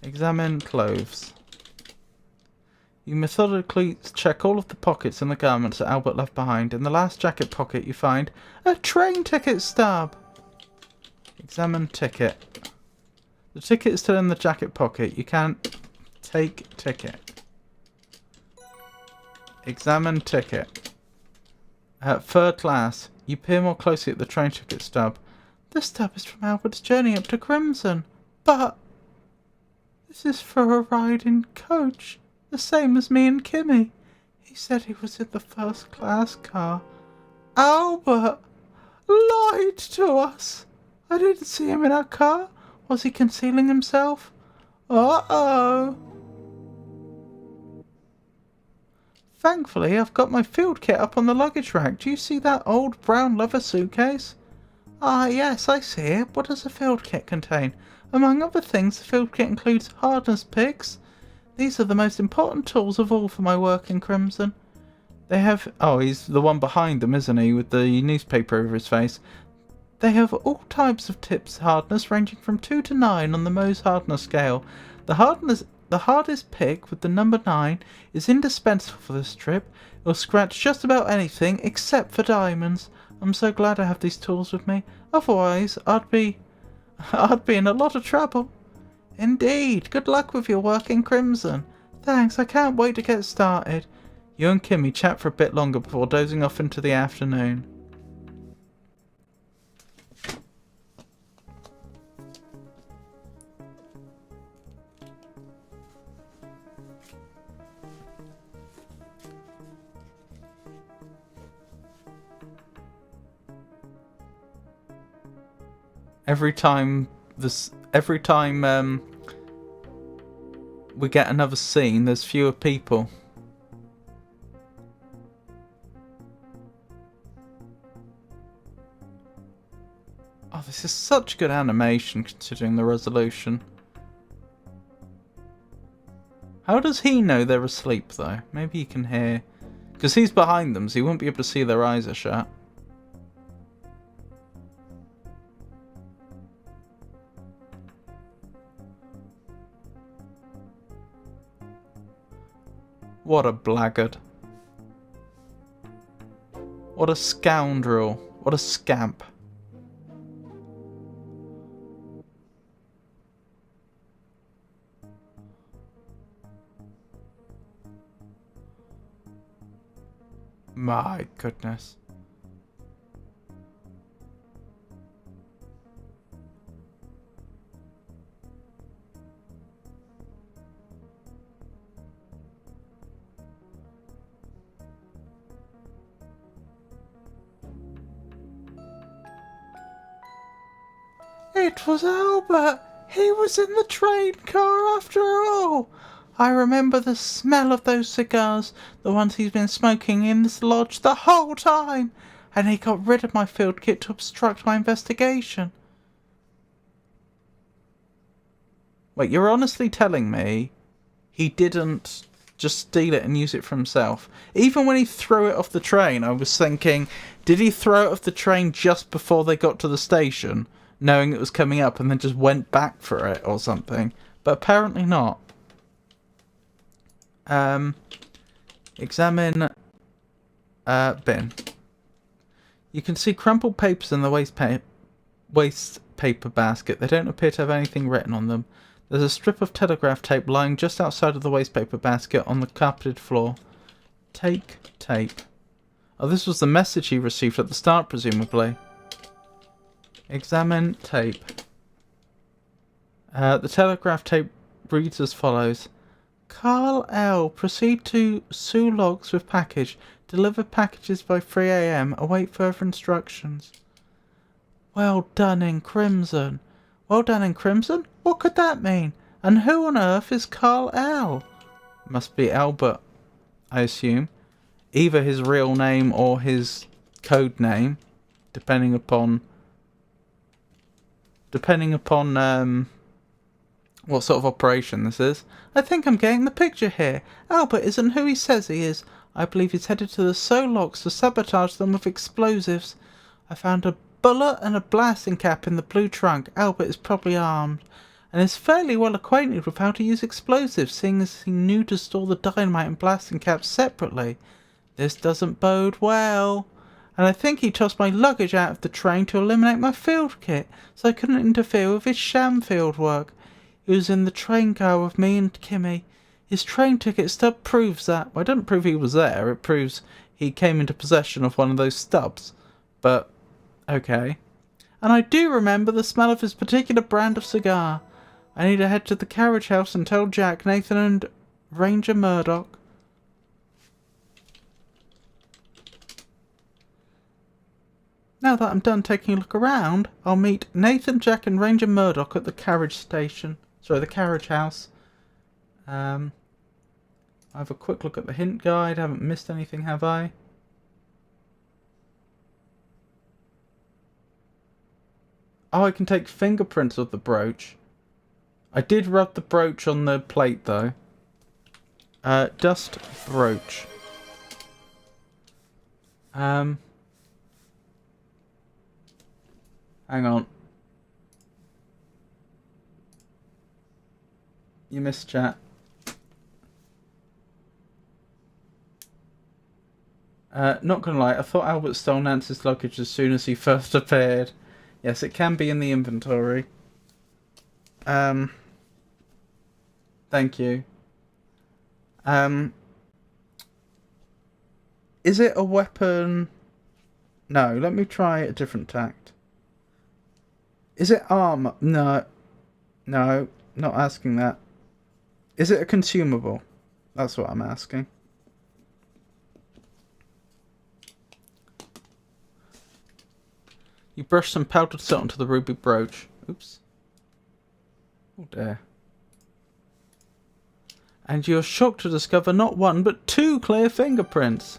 Examine clothes. You methodically check all of the pockets in the garments that Albert left behind. In the last jacket pocket you find a train ticket stub. Examine ticket. The ticket is still in the jacket pocket. You can't take ticket. Examine ticket. Third class. You peer more closely at the train ticket stub. This stub is from Albert's journey up to Crimson. But this is for a ride in coach. The same as me and Kimmy. He said he was in the first class car. Albert lied to us. I didn't see him in our car. Was he concealing himself? Uh-oh. Thankfully, I've got my field kit up on the luggage rack. Do you see that old brown leather suitcase? Ah, yes, I see it. What does the field kit contain? Among other things, the field kit includes hardness picks. These are the most important tools of all for my work in Crimson. They have... Oh, he's the one behind them, isn't he? With the newspaper over his face. They have all types of tips hardness, ranging from 2 to 9 on the Mohs hardness scale. The hardest pick, with the number 9, is indispensable for this trip. It will scratch just about anything, except for diamonds. I'm so glad I have these tools with me. Otherwise, I'd be in a lot of trouble. Indeed. Good luck with your work in Crimson. Thanks, I can't wait to get started. You and Kimmy chat for a bit longer before dozing off into the afternoon. Every time we get another scene, there's fewer people. Oh, this is such good animation considering the resolution. How does he know they're asleep though? Maybe he can hear. Because he's behind them, so he won't be able to see their eyes are shut. What a blackguard. What a scoundrel. What a scamp. My goodness. It was Albert. He was in the train car after all. I remember the smell of those cigars, the ones he's been smoking in this lodge the whole time. And he got rid of my field kit to obstruct my investigation. Wait, you're honestly telling me he didn't just steal it and use it for himself? Even when he threw it off the train, I was thinking, did he throw it off the train just before they got to the station, knowing it was coming up, and then just went back for it or something? But apparently not. Examine bin. You can see crumpled papers in the waste paper basket. They don't appear to have anything written on them. There's a strip of telegraph tape lying just outside of the waste paper basket on the carpeted floor. Take tape. Oh, this was the message he received at the start, presumably. Examine tape. The telegraph tape reads as follows. Carl L. Proceed to Sue Logs with package. Deliver packages by 3 a.m. Await further instructions. Well done in crimson. Well done in crimson? What could that mean? And who on earth is Carl L? Must be Albert, I assume. Either his real name or his code name, depending upon what sort of operation this is. I think I'm getting the picture here. Albert isn't who he says he is. I believe he's headed to the Solocks to sabotage them with explosives. I found a bullet and a blasting cap in the blue trunk. Albert is probably armed, and is fairly well acquainted with how to use explosives, seeing as he knew to store the dynamite and blasting caps separately. This doesn't bode well. And I think he tossed my luggage out of the train to eliminate my field kit, so I couldn't interfere with his sham field work. He was in the train car with me and Kimmy. His train ticket stub proves that. Well, it doesn't prove he was there. It proves he came into possession of one of those stubs. But, okay. And I do remember the smell of his particular brand of cigar. I need to head to the carriage house and tell Jack, Nathan and Ranger Murdoch. Now that I'm done taking a look around, I'll meet Nathan, Jack and Ranger Murdoch at the carriage station. Sorry, the carriage house. I have a quick look at the hint guide. I haven't missed anything, have I? Oh, I can take fingerprints of the brooch. I did rub the brooch on the plate, though. Dust brooch. Hang on. You missed chat. Not gonna lie, I thought Albert stole Nancy's luggage as soon as he first appeared. Yes, it can be in the inventory. Thank you. Is it a weapon? No, let me try a different tact. Is it armor? No. No, not asking that. Is it a consumable? That's what I'm asking. You brush some powdered soot onto the ruby brooch. Oops. Oh dear. And you're shocked to discover not one, but 2 clear fingerprints.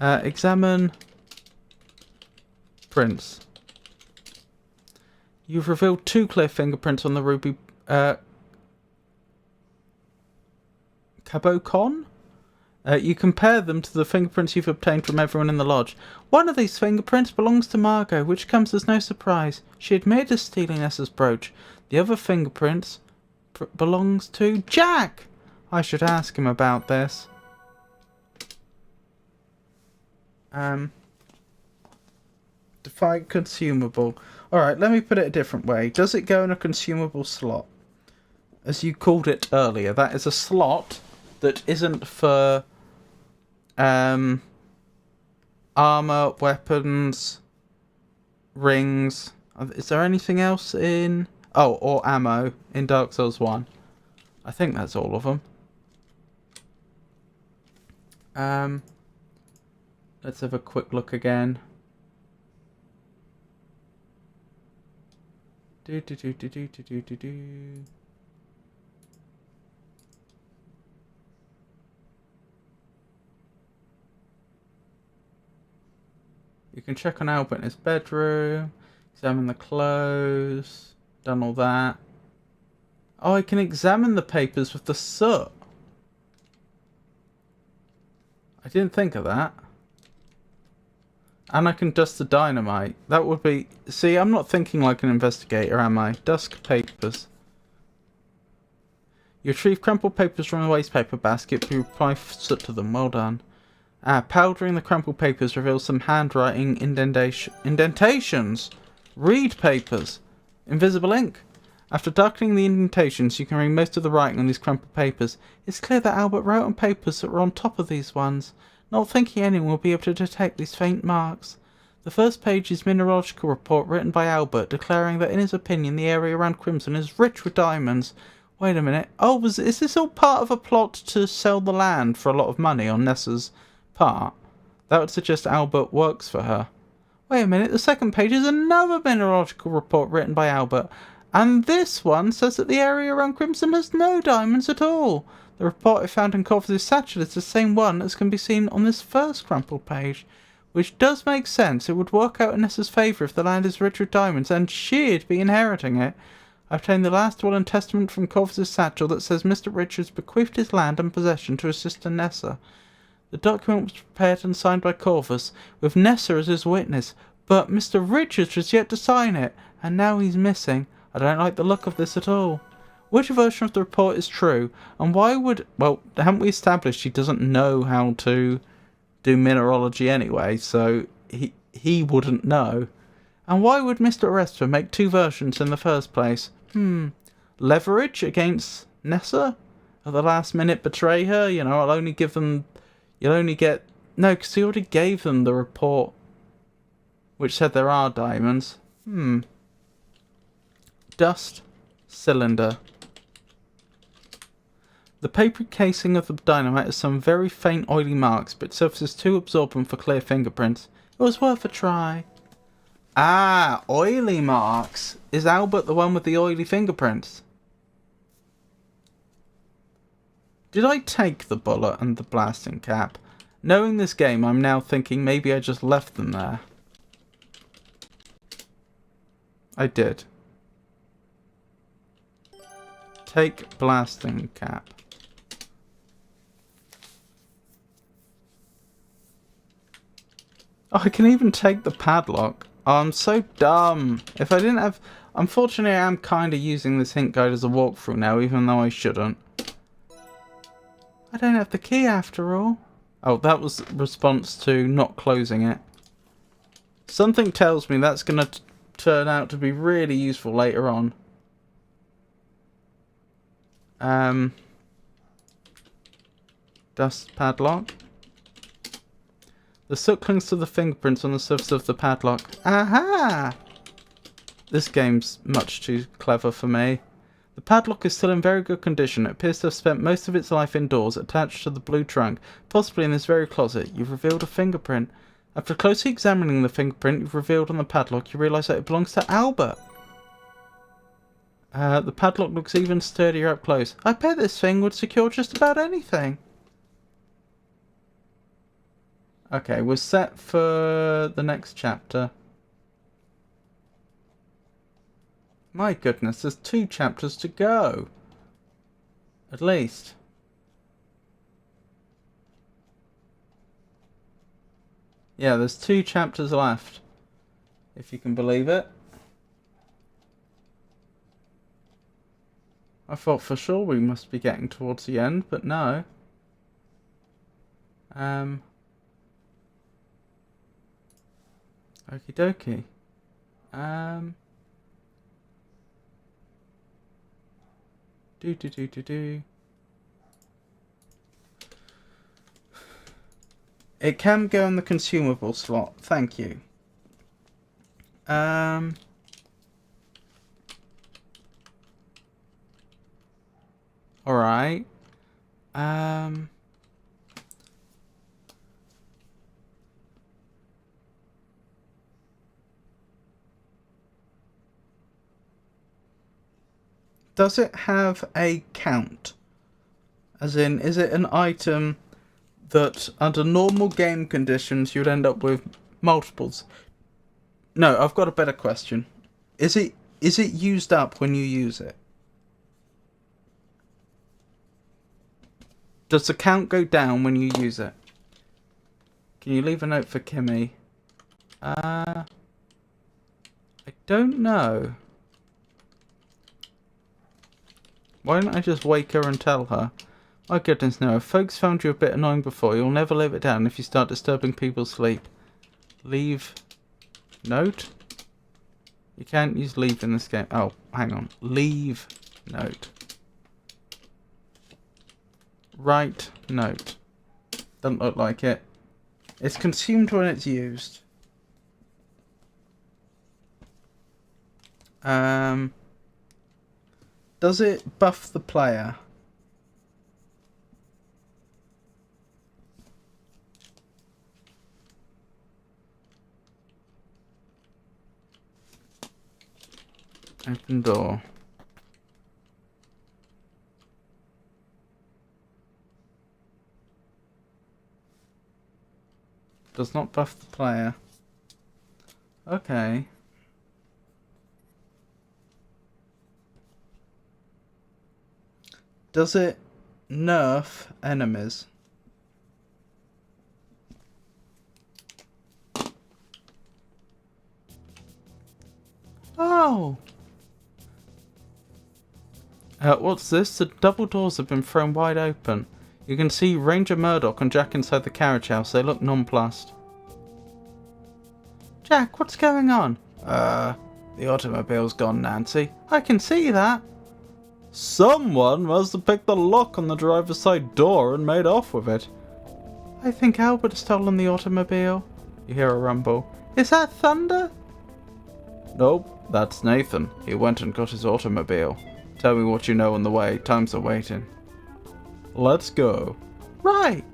Examine prints. You've revealed 2 clear fingerprints on the ruby Cabocon? You compare them to the fingerprints you've obtained from everyone in the lodge. One of these fingerprints belongs to Margot, which comes as no surprise. She admitted to stealing Nessa's brooch. The other fingerprints belongs to Jack! I should ask him about this. Define consumable. Alright, let me put it a different way. Does it go in a consumable slot? As you called it earlier, that is a slot that isn't for armor, weapons, rings. Is there anything else in... Oh, or ammo in Dark Souls 1. I think that's all of them. Let's have a quick look again. Do do do do do do do do do. You can check on Albert in his bedroom, examine the clothes, done all that. Oh, I can examine the papers with the soot. I didn't think of that. And I can dust the dynamite. That would be... See, I'm not thinking like an investigator, am I? Dust papers. You retrieve crumpled papers from the waste paper basket, but you apply soot to them. Well done. Powdering the crumpled papers reveals some handwriting indentations. Read papers. Invisible ink. After darkening the indentations, you can read most of the writing on these crumpled papers. It's clear that Albert wrote on papers that were on top of these ones. Not thinking anyone will be able to detect these faint marks. The first page is a mineralogical report written by Albert, declaring that in his opinion the area around Crimson is rich with diamonds. Wait a minute. Oh, is this all part of a plot to sell the land for a lot of money on Nessa's part? That would suggest Albert works for her. Wait a minute. The second page is another mineralogical report written by Albert. And this one says that the area around Crimson has no diamonds at all. The report I found in Corvus's satchel is the same one as can be seen on this first crumpled page. Which does make sense. It would work out in Nessa's favour if the land is rich with diamonds and she'd be inheriting it. I obtained the last will and testament from Corvus's satchel that says Mr. Richards bequeathed his land and possession to his sister Nessa. The document was prepared and signed by Corvus, with Nessa as his witness, but Mr. Richards was yet to sign it, and now he's missing. I don't like the look of this at all. Which version of the report is true, and why would... Well, haven't we established he doesn't know how to do mineralogy anyway, so he wouldn't know. And why would Mr. Arrestor make two versions in the first place? Leverage against Nessa? At the last minute betray her? You know, I'll only give them... You'll only get... No, because he already gave them the report which said there are diamonds. Dust cylinder. The paper casing of the dynamite has some very faint oily marks, but surfaces too absorbent for clear fingerprints. It was worth a try. Ah, oily marks. Is Albert the one with the oily fingerprints? Did I take the bullet and the blasting cap? Knowing this game, I'm now thinking maybe I just left them there. I did. Take blasting cap. Oh, I can even take the padlock. Oh, I'm so dumb. If I didn't have... Unfortunately, I am kind of using this hint guide as a walkthrough now, even though I shouldn't. I don't have the key after all. Oh, that was response to not closing it. Something tells me that's going to turn out to be really useful later on. Dust padlock. The soot clings to the fingerprints on the surface of the padlock. Aha! This game's much too clever for me. The padlock is still in very good condition. It appears to have spent most of its life indoors, attached to the blue trunk, possibly in this very closet. You've revealed a fingerprint. After closely examining the fingerprint you've revealed on the padlock, you realise that it belongs to Albert. The padlock looks even sturdier up close. I bet this thing would secure just about anything. Okay, we're set for the next chapter. My goodness, there's 2 chapters to go. At least. Yeah, there's 2 chapters left. If you can believe it. I thought for sure we must be getting towards the end, but no. Okie dokie. Do. It can go in the consumable slot. Thank you. Alright. Does it have a count? As in, is it an item that under normal game conditions you'd end up with multiples? No, I've got a better question. Is it used up when you use it? Does the count go down when you use it? Can you leave a note for Kimmy? I don't know. Why don't I just wake her and tell her? My goodness, no. If folks found you a bit annoying before, you'll never live it down if you start disturbing people's sleep. Leave note? You can't use leave in this game. Oh, hang on. Leave note. Write note. Doesn't look like it. It's consumed when it's used. Does it buff the player? Open door. Does not buff the player. Okay. Does it nerf enemies? Oh! What's this? The double doors have been thrown wide open. You can see Ranger Murdoch and Jack inside the carriage house. They look nonplussed. Jack, what's going on? The automobile's gone, Nancy. I can see that. Someone must have picked the lock on the driver's side door and made off with it. I think Albert has stolen the automobile. You hear a rumble. Is that Thunder? Nope, that's Nathan. He went and got his automobile. Tell me what you know on the way. Time's a-waiting. Let's go. Right.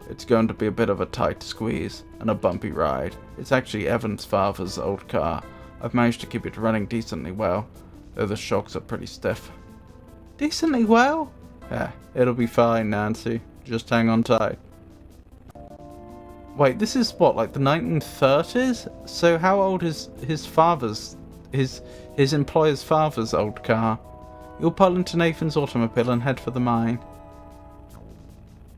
It's going to be a bit of a tight squeeze and a bumpy ride. It's actually Evan's father's old car. I've managed to keep it running decently well, though the shocks are pretty stiff. Decently well? Yeah, it'll be fine, Nancy. Just hang on tight. Wait, this is what, like the 1930s? So how old is his father's, his employer's father's old car? You'll pull into Nathan's automobile and head for the mine.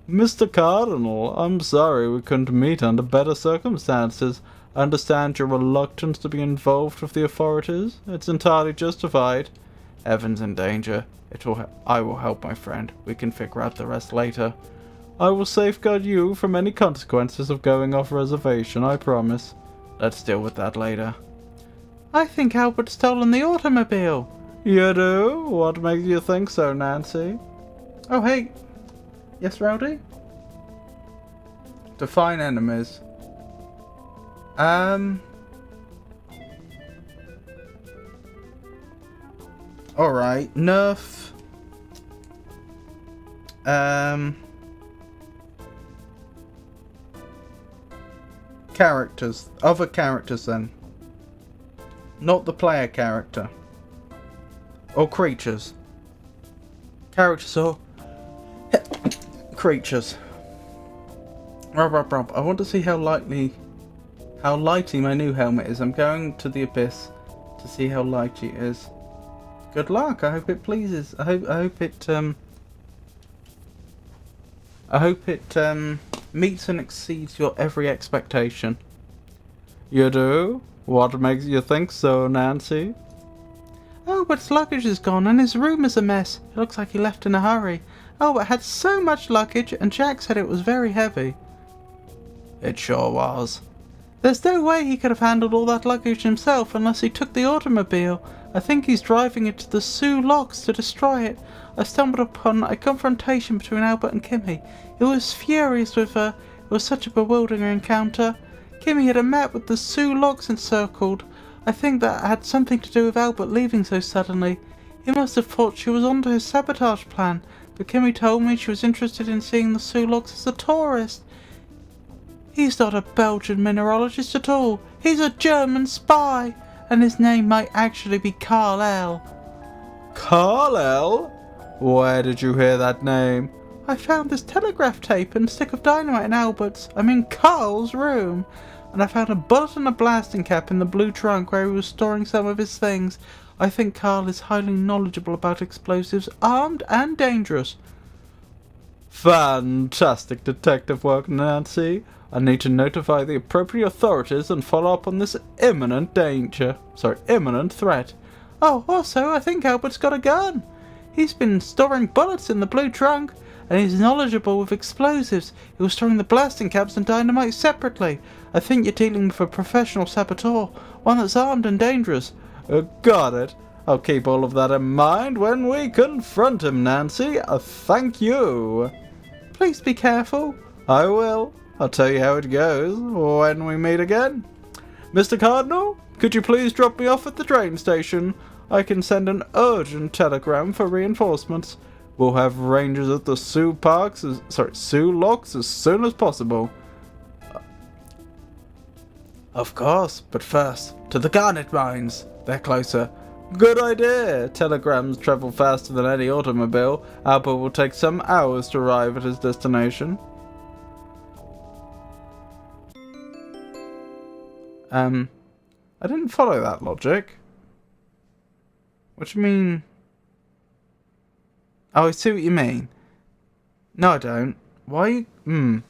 Mr. Cardinal, I'm sorry we couldn't meet under better circumstances. I understand your reluctance to be involved with the authorities. It's entirely justified. Evan's in danger. I will help my friend. We can figure out the rest later. I will safeguard you from any consequences of going off reservation, I promise. Let's deal with that later. I think Albert's stolen the automobile. You do? What makes you think so, Nancy? Oh, hey. Yes, Rowdy? Define enemies. Alright, nerf. Characters. Other characters then. Not the player character. Or creatures. Characters or creatures. Rob. I want to see how lightly my new helmet is. I'm going to the abyss to see how light it is. Good luck. I hope it pleases. I hope it meets and exceeds your every expectation. You do? What makes you think so, Nancy? Albert's luggage is gone and his room is a mess. It looks like he left in a hurry. Albert had so much luggage and Jack said it was very heavy. It sure was. There's no way he could have handled all that luggage himself unless he took the automobile. I think he's driving it to the Sioux Locks to destroy it. I stumbled upon a confrontation between Albert and Kimmy. He was furious with her. It was such a bewildering encounter. Kimmy had a map with the Sioux Locks encircled. I think that had something to do with Albert leaving so suddenly. He must have thought she was onto his sabotage plan, but Kimmy told me she was interested in seeing the Sioux Locks as a tourist. He's not a Belgian mineralogist at all. He's a German spy, and his name might actually be Carl L. Carl? Where did you hear that name? I found this telegraph tape and stick of dynamite in Carl's room. And I found a bullet and a blasting cap in the blue trunk where he was storing some of his things. I think Carl is highly knowledgeable about explosives, armed and dangerous. Fantastic detective work, Nancy. I need to notify the appropriate authorities and follow up on this imminent threat. Oh, also, I think Albert's got a gun. He's been storing bullets in the blue trunk, and he's knowledgeable with explosives. He was storing the blasting caps and dynamite separately. I think you're dealing with a professional saboteur, one that's armed and dangerous. Got it. I'll keep all of that in mind when we confront him, Nancy. Thank you. Please be careful. I will. I'll tell you how it goes when we meet again. Mr. Cardinal, could you please drop me off at the train station? I can send an urgent telegram for reinforcements. We'll have rangers at the Sioux locks as soon as possible. Of course, but first, to the Garnet mines. They're closer. Good idea. Telegrams travel faster than any automobile. Albert will take some hours to arrive at his destination. I didn't follow that logic. What do you mean? Oh, I see what you mean. No, I don't. Why? No,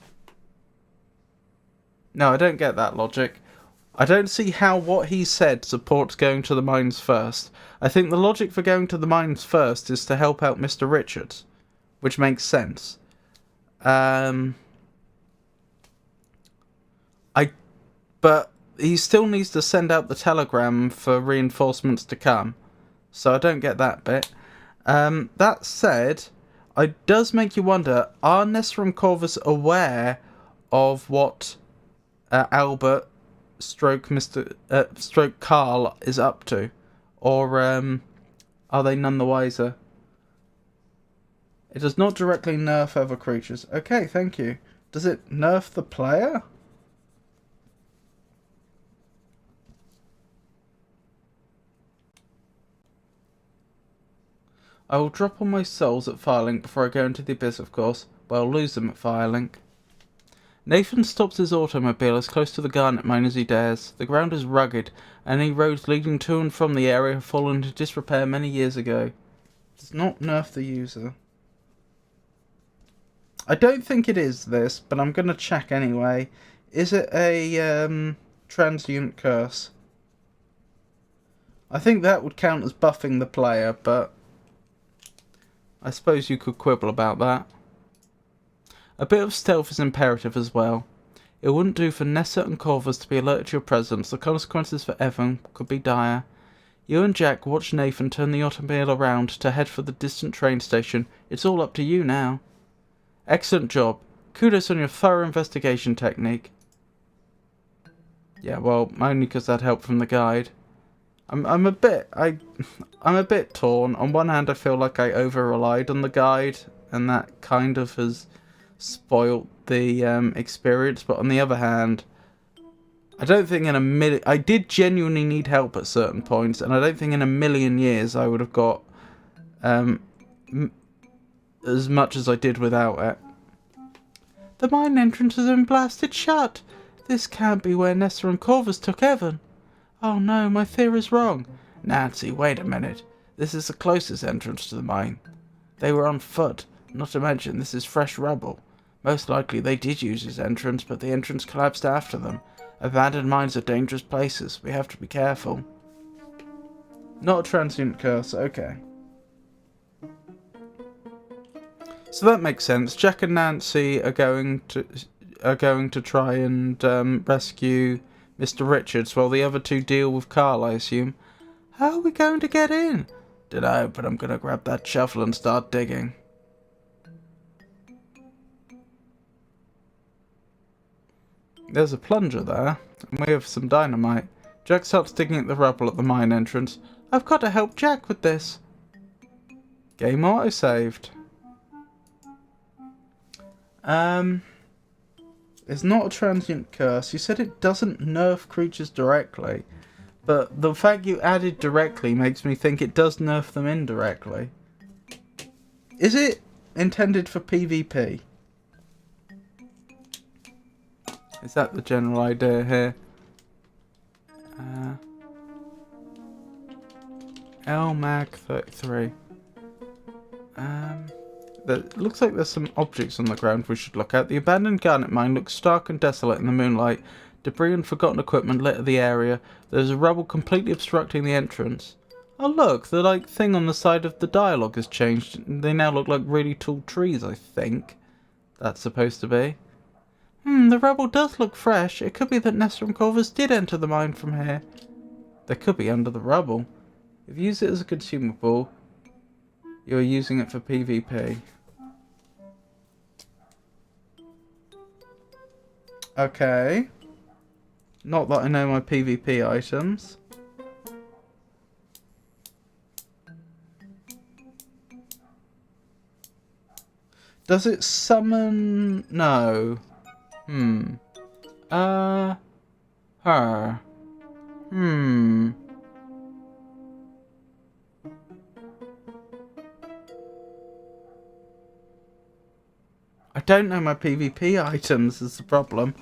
I don't get that logic. I don't see how what he said supports going to the mines first. I think the logic for going to the mines first is to help out Mr. Richards, which makes sense. But he still needs to send out the telegram for reinforcements to come, so I don't get that bit. That said, it does make you wonder, are Nessa and Corvus aware of what Albert stroke Carl is up to? Or are they none the wiser? It does not directly nerf other creatures. Okay, thank you. Does it nerf the player? I will drop all my souls at Firelink before I go into the abyss, of course, but I'll lose them at Firelink. Nathan stops his automobile as close to the Garnet mine as he dares. The ground is rugged, and any roads leading to and from the area have fallen into disrepair many years ago. It does not nerf the user. I don't think it is this, but I'm going to check anyway. Is it a transient curse? I think that would count as buffing the player, but I suppose you could quibble about that. A bit of stealth is imperative as well. It wouldn't do for Nessa and Corvus to be alerted to your presence. The consequences for Evan could be dire. You and Jack watch Nathan turn the automobile around to head for the distant train station. It's all up to you now. Excellent job. Kudos on your thorough investigation technique. Yeah, well, only because that helped from the guide. I'm a bit torn. On one hand, I feel like I over-relied on the guide, and that kind of has spoilt the experience. But on the other hand, I don't think in a million... I did genuinely need help at certain points, and I don't think in a million years I would have got as much as I did without it. The mine entrance has been blasted shut. This can't be where Nessa and Corvus took Evan. Oh no, my theory's wrong. Nancy, wait a minute. This is the closest entrance to the mine. They were on foot, not to mention this is fresh rubble. Most likely they did use this entrance, but the entrance collapsed after them. Abandoned mines are dangerous places. We have to be careful. Not a transient curse, okay. So that makes sense. Jack and Nancy are going to try and rescue Mr. Richards, while the other two deal with Carl, I assume. How are we going to get in? Dunno, but I'm gonna grab that shovel and start digging. There's a plunger there, and we have some dynamite. Jack starts digging at the rubble at the mine entrance. I've got to help Jack with this. Game auto-saved. It's not a transient curse. You said it doesn't nerf creatures directly, But the fact you added directly makes me think it does nerf them indirectly. Is it intended for PvP? Is that the general idea here? LMAG33. It looks like there's some objects on the ground we should look at. The abandoned garnet mine looks stark and desolate in the moonlight. Debris and forgotten equipment litter the area. There's a rubble completely obstructing the entrance. Oh look, the thing on the side of the dialogue has changed. They now look like really tall trees, I think. That's supposed to be. The rubble does look fresh. It could be that Nestor and Corvus did enter the mine from here. They could be under the rubble. If you use it as a consumable, you're using it for PvP. Okay. Not that I know my PvP items. Does it summon? No. Her. I don't know my PvP items is the problem.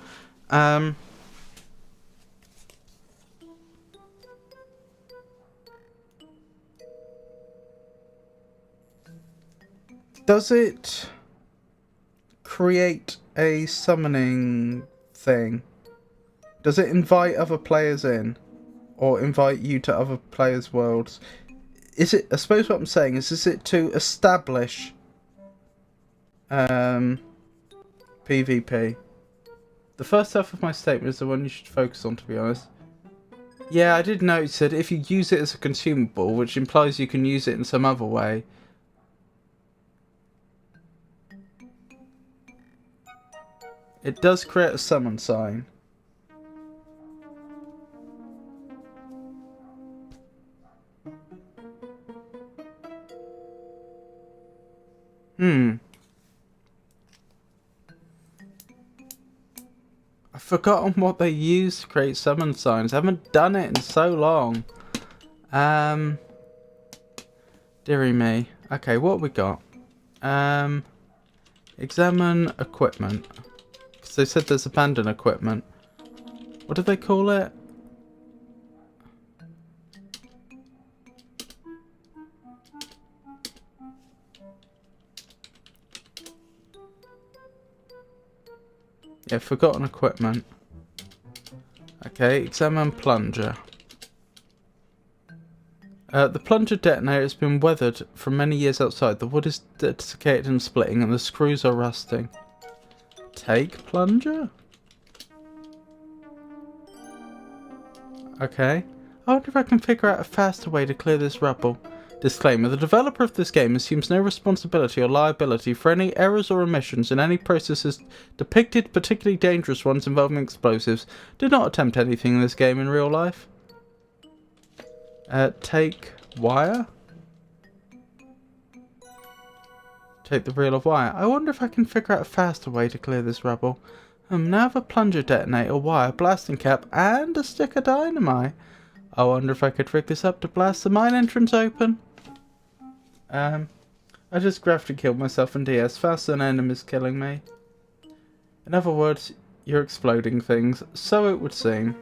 Does it create a summoning thing? Does it invite other players in? Or invite you to other players' worlds? Is it, I suppose what I'm saying is it to establish PvP? The first half of my statement is the one you should focus on, to be honest. Yeah, I did notice that if you use it as a consumable, which implies you can use it in some other way. It does create a summon sign. I've forgotten what they use to create summon signs. I haven't done it in so long. Dearie me. Okay, what have we got? Examine equipment. Because they said there's abandoned equipment. What do they call it? Yeah, forgotten equipment. Okay, examine plunger. The plunger detonator has been weathered from many years outside. The wood is desiccated and splitting and the screws are rusting. Take plunger? Okay. I wonder if I can figure out a faster way to clear this rubble. Disclaimer, the developer of this game assumes no responsibility or liability for any errors or omissions in any processes depicted, particularly dangerous ones involving explosives. Do not attempt anything in this game in real life. Take wire? Take the reel of wire. I wonder if I can figure out a faster way to clear this rubble. Now I have a plunger detonator, wire, blasting cap, and a stick of dynamite. I wonder if I could rig this up to blast the mine entrance open. I just graphically killed myself in DS faster than enemies killing me. In other words, you're exploding things. So it would seem.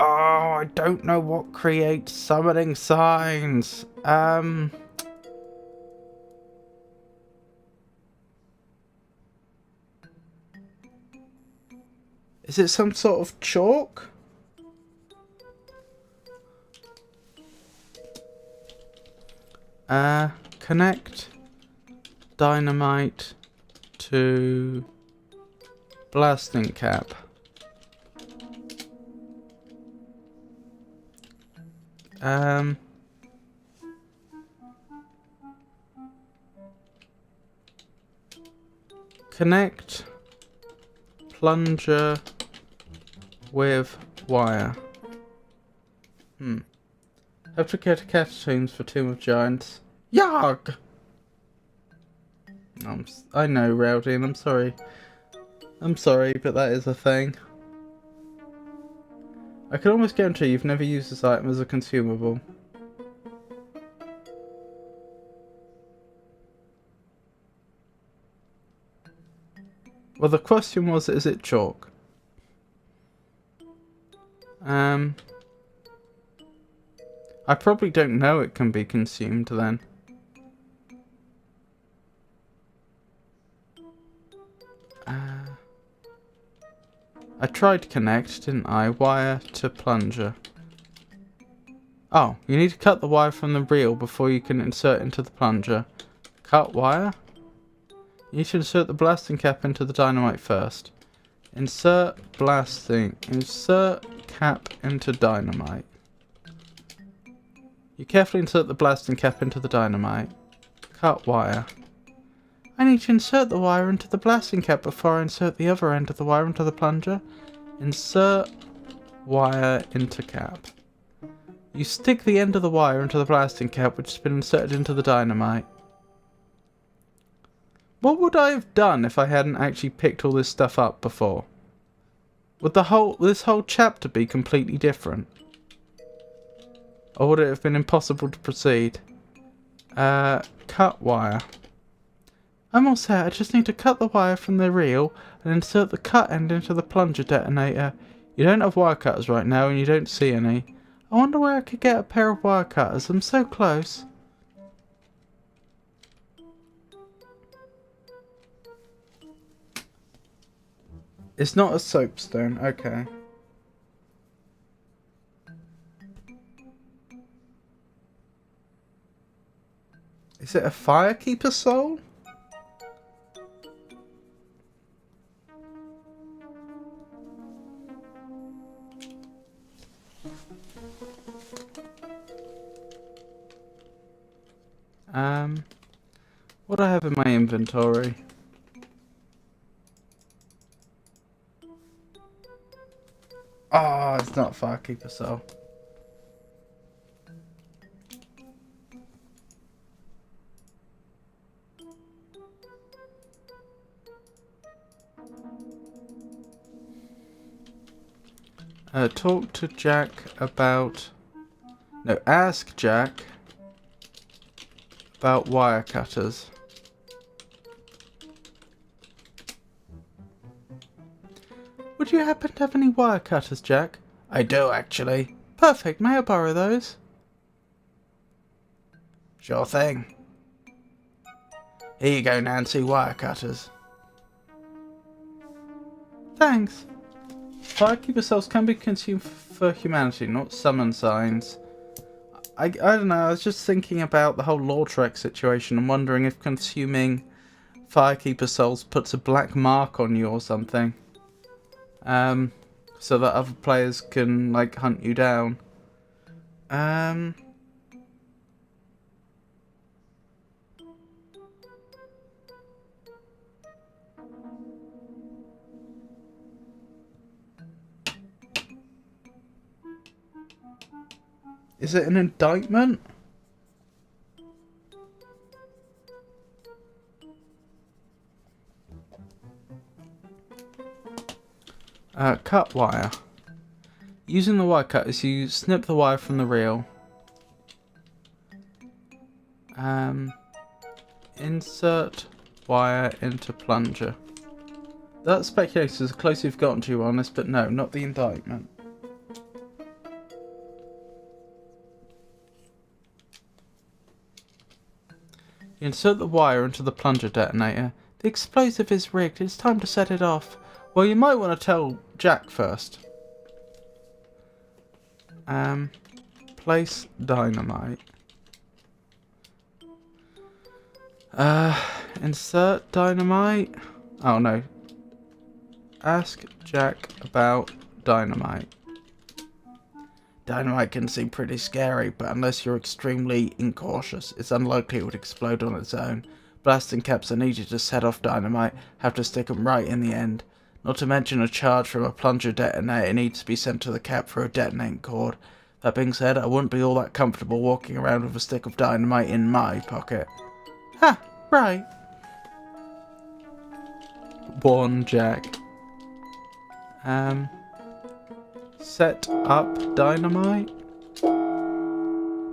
Oh, I don't know what creates summoning signs. Is it some sort of chalk? Connect dynamite to blasting cap. Connect plunger with wire. Have to go to Catacombs for Tomb of Giants. Yarg! I know, Rowdy, and I'm sorry. I'm sorry, but that is a thing. I can almost guarantee you've never used this item as a consumable. Well, the question was, is it chalk? I probably don't know it can be consumed then. I tried connect, didn't I? Wire to plunger. Oh, you need to cut the wire from the reel before you can insert into the plunger. Cut wire? You need to insert the blasting cap into the dynamite first. Insert cap into dynamite. You carefully insert the blasting cap into the dynamite. Cut wire. I need to insert the wire into the blasting cap before I insert the other end of the wire into the plunger. Insert wire into cap. You stick the end of the wire into the blasting cap which has been inserted into the dynamite. What would I have done if I hadn't actually picked all this stuff up before? Would this whole chapter be completely different? Or would it have been impossible to proceed? Cut wire. I'm all set. I just need to cut the wire from the reel and insert the cut end into the plunger detonator. You don't have wire cutters right now and you don't see any. I wonder where I could get a pair of wire cutters. I'm so close. It's not a soapstone. Okay. Is it a firekeeper soul? What do I have in my inventory? Oh, it's not firekeeper soul. Talk to Jack about... No, ask Jack about wire cutters. Would you happen to have any wire cutters, Jack? I do, actually. Perfect. May I borrow those? Sure thing. Here you go, Nancy. Wire cutters. Thanks. Firekeeper cells can be consumed for humanity, not summon signs. I don't know, I was just thinking about the whole Lautrec situation and wondering if consuming Firekeeper souls puts a black mark on you or something. So that other players can, like, hunt you down. Is it an indictment? Cut wire. Using the wire cutters, you snip the wire from the reel. Insert wire into plunger. That speculates as close as you've gotten to you on this, but no, not the indictment. You insert the wire into the plunger detonator. The explosive is rigged. It's time to set it off. Well, you might want to tell Jack first. Place dynamite. Insert dynamite. Oh no. Ask Jack about dynamite. Dynamite can seem pretty scary, but unless you're extremely incautious, it's unlikely it would explode on its own. Blasting caps are needed to set off dynamite, have to stick them right in the end. Not to mention a charge from a plunger detonator needs to be sent to the cap through a detonating cord. That being said, I wouldn't be all that comfortable walking around with a stick of dynamite in my pocket. Ha! Right. Warn Jack. Set up dynamite?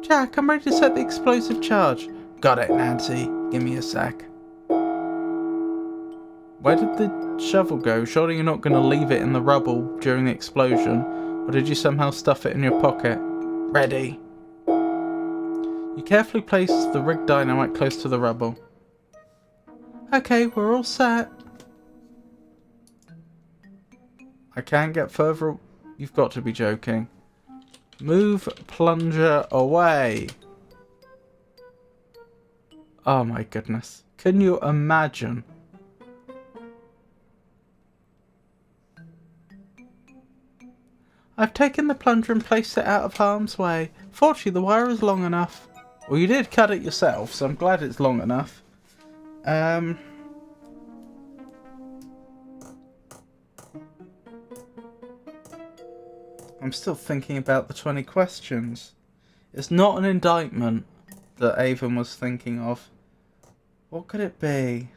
Jack, I'm ready to set the explosive charge. Got it, Nancy. Give me a sec. Where did the shovel go? Surely you're not going to leave it in the rubble during the explosion. Or did you somehow stuff it in your pocket? Ready. You carefully place the rigged dynamite close to the rubble. Okay, we're all set. I can't get further. You've got to be joking. Move plunger away. Oh my goodness. Can you imagine? I've taken the plunger and placed it out of harm's way. Fortunately, the wire is long enough. Well, you did cut it yourself, so I'm glad it's long enough. I'm still thinking about the 20 questions. It's not an indictment that Avon was thinking of. What could it be?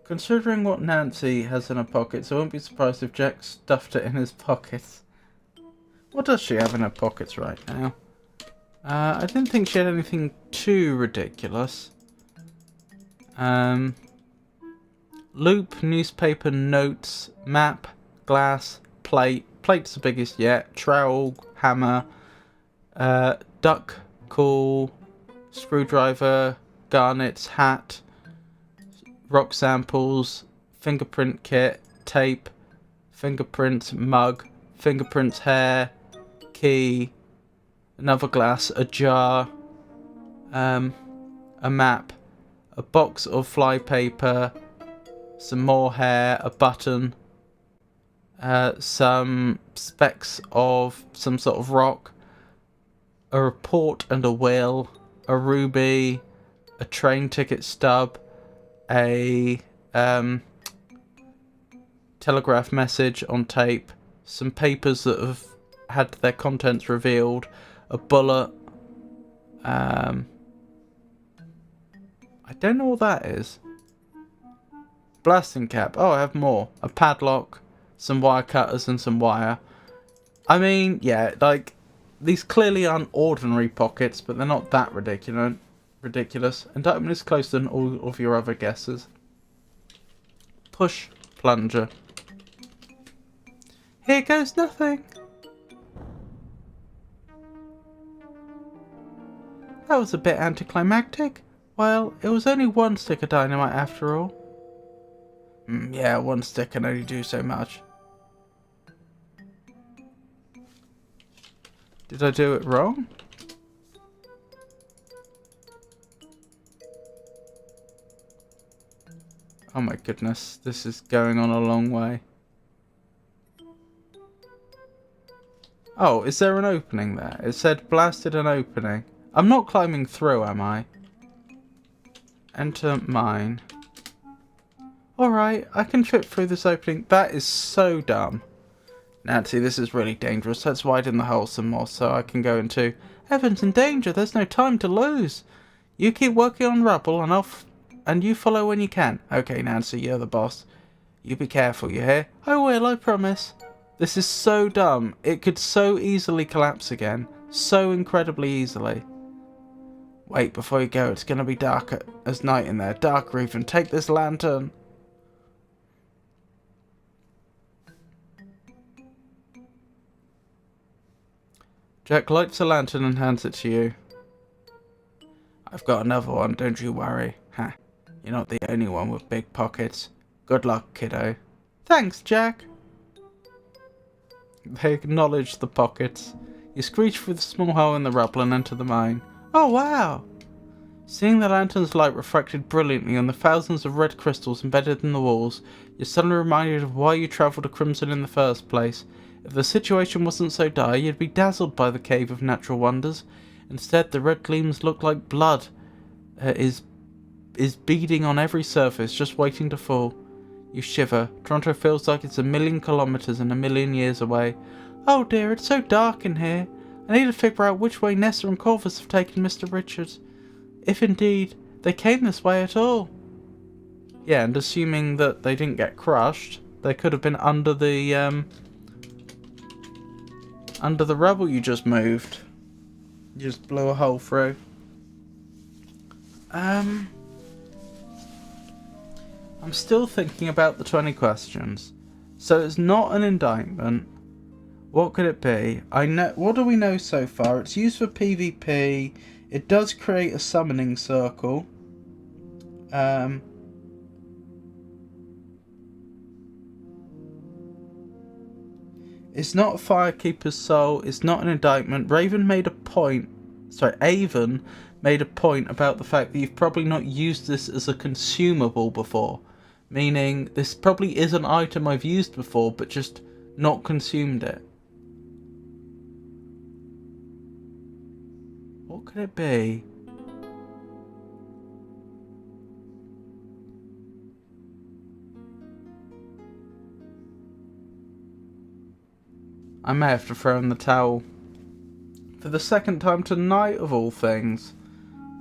Considering what Nancy has in her pockets, I won't be surprised if Jack stuffed it in his pockets. What does she have in her pockets right now? I didn't think she had anything too ridiculous. Loop, newspaper, notes, map, glass, plate. Plate's the biggest yet. Trowel, hammer, duck, call, screwdriver, garnets, hat, rock samples, fingerprint kit, tape, fingerprints, mug, fingerprints, hair, key, another glass, a jar, a map, a box of flypaper, some more hair, a button, some specks of some sort of rock, a report and a will, a ruby, a train ticket stub, a telegraph message on tape, some papers that have had their contents revealed, a bullet. I don't know what that is. Blasting cap. Oh, I have more. A padlock, some wire cutters and some wire. I mean, yeah, like, these clearly aren't ordinary pockets, but they're not that ridiculous. Indictment is closer than all of your other guesses. Push plunger. Here goes nothing. That was a bit anticlimactic. Well, it was only one stick of dynamite after all. Yeah, one stick can only do so much. Did I do it wrong? Oh my goodness, this is going on a long way. Oh, is there an opening there? It said blasted an opening. I'm not climbing through, am I? Enter mine. Alright, I can trip through this opening. That is so dumb. Nancy, this is really dangerous. Let's widen the hole some more so I can go into... Evan's in danger. There's no time to lose. You keep working on rubble and you follow when you can. Okay, Nancy, you're the boss. You be careful, you hear? I will, I promise. This is so dumb. It could so easily collapse again. So incredibly easily. Wait, before you go, it's going to be dark as night in there. Darker even. Take this lantern. Jack lights a lantern and hands it to you. I've got another one, don't you worry. Ha, you're not the only one with big pockets. Good luck, kiddo. Thanks, Jack. They acknowledge the pockets. You screech through the small hole in the rubble and enter the mine. Oh, wow. Seeing the lantern's light reflected brilliantly on the thousands of red crystals embedded in the walls, you're suddenly reminded of why you travelled to Crimson in the first place. If the situation wasn't so dire, you'd be dazzled by the Cave of Natural Wonders. Instead, the red gleams look like blood is beading on every surface, just waiting to fall. You shiver. Toronto feels like it's 1,000,000 kilometers and 1,000,000 years away. Oh dear, it's so dark in here. I need to figure out which way Nessa and Corvus have taken Mr. Richards. If indeed they came this way at all. Yeah, and assuming that they didn't get crushed, they could have been under the rubble you just moved. You just blew a hole through. I'm still thinking about the 20 questions. So it's not an indictment. What could it be? What do we know so far? It's used for PvP. It does create a summoning circle. It's not a Firekeeper's soul. It's not an indictment. Avon made a point about the fact that you've probably not used this as a consumable before. Meaning, this probably is an item I've used before, but just not consumed it. What could it be? I may have to throw in the towel. For the second time tonight, of all things.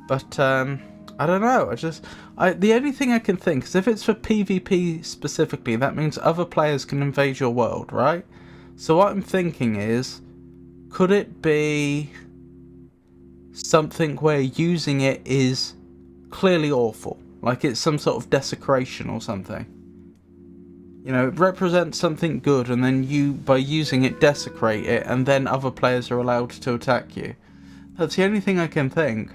But, I don't know. The only thing I can think is if it's for PvP specifically, that means other players can invade your world, right? So what I'm thinking is, could it be something where using it is clearly awful? Like it's some sort of desecration or something. You know, it represents something good and then you, by using it, desecrate it and then other players are allowed to attack you. That's the only thing I can think.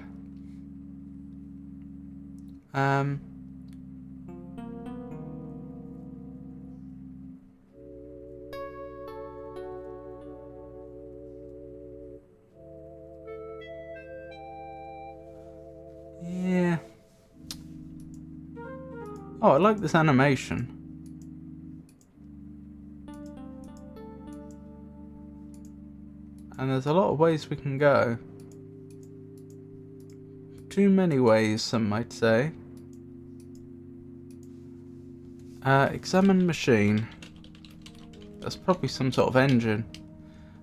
Yeah. Oh, I like this animation. And there's a lot of ways we can go. Too many ways, some might say. Examine machine. That's probably some sort of engine.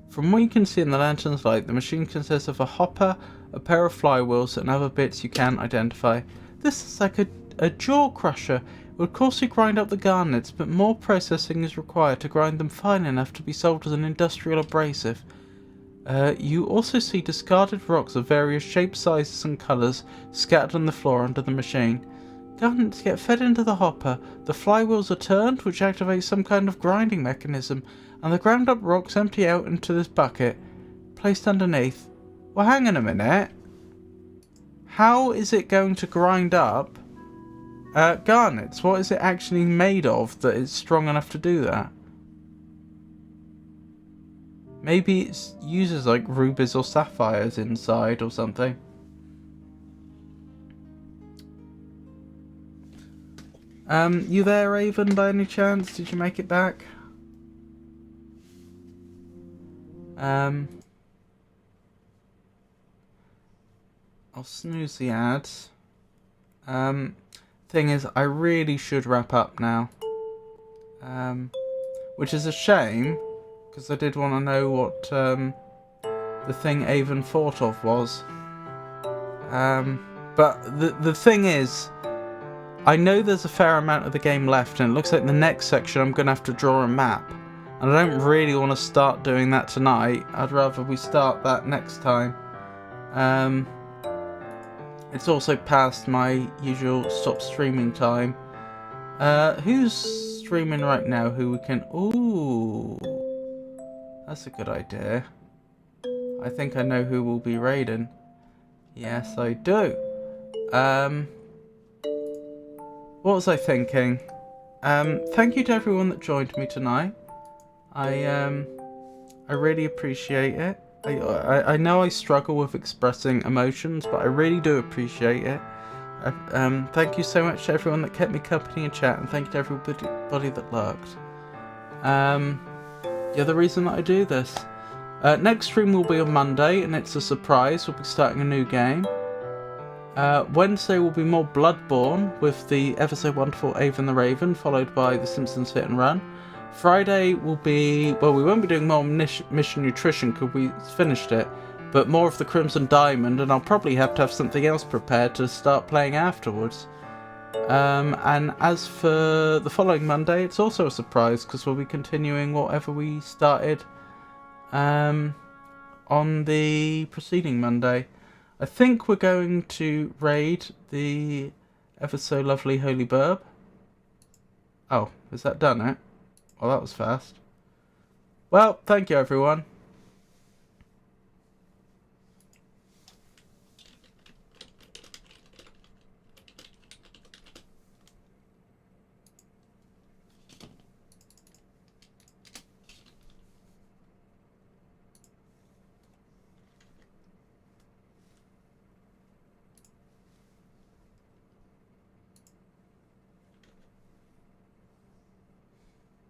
From what you can see in the lantern's light, the machine consists of a hopper, a pair of flywheels, and other bits you can't identify. This is like a jaw crusher. It would coarsely grind up the garnets, but more processing is required to grind them fine enough to be sold as an industrial abrasive. You also see discarded rocks of various shapes, sizes, and colours scattered on the floor under the machine. Garnets get fed into the hopper, the flywheels are turned, which activates some kind of grinding mechanism, and the ground up rocks empty out into this bucket, placed underneath. Well, hang on a minute. How is it going to grind up garnets? What is it actually made of that is strong enough to do that? Maybe it uses like rubies or sapphires inside or something. You there, Avon, by any chance? Did you make it back? I'll snooze the ads. Thing is, I really should wrap up now. Which is a shame, because I did want to know what the thing Avon thought of was. But the thing is, I know there's a fair amount of the game left, and it looks like the next section I'm going to have to draw a map. And I don't really want to start doing that tonight. I'd rather we start that next time. It's also past my usual stop streaming time. Who's streaming right now who we can... Ooh, that's a good idea. I think I know who will be raiding. Yes, I do. What was I thinking? Thank you to everyone that joined me tonight. I really appreciate it. I know I struggle with expressing emotions, but I really do appreciate it. Thank you so much to everyone that kept me company in chat, and thank you to everybody that lurked. You're the reason that I do this. Next stream will be on Monday, and it's a surprise. We'll be starting a new game. Wednesday will be more Bloodborne with the ever so wonderful Ava and the Raven, followed by The Simpsons Hit and Run. Friday will be, well, we won't be doing more Mission Nutrition because we finished it, but more of the Crimson Diamond, and I'll probably have to have something else prepared to start playing afterwards. And as for the following Monday, it's also a surprise because we'll be continuing whatever we started on the preceding Monday. I think we're going to raid the ever so lovely Holy Burb. Oh, has that done it? Well, that was fast. Well, thank you everyone.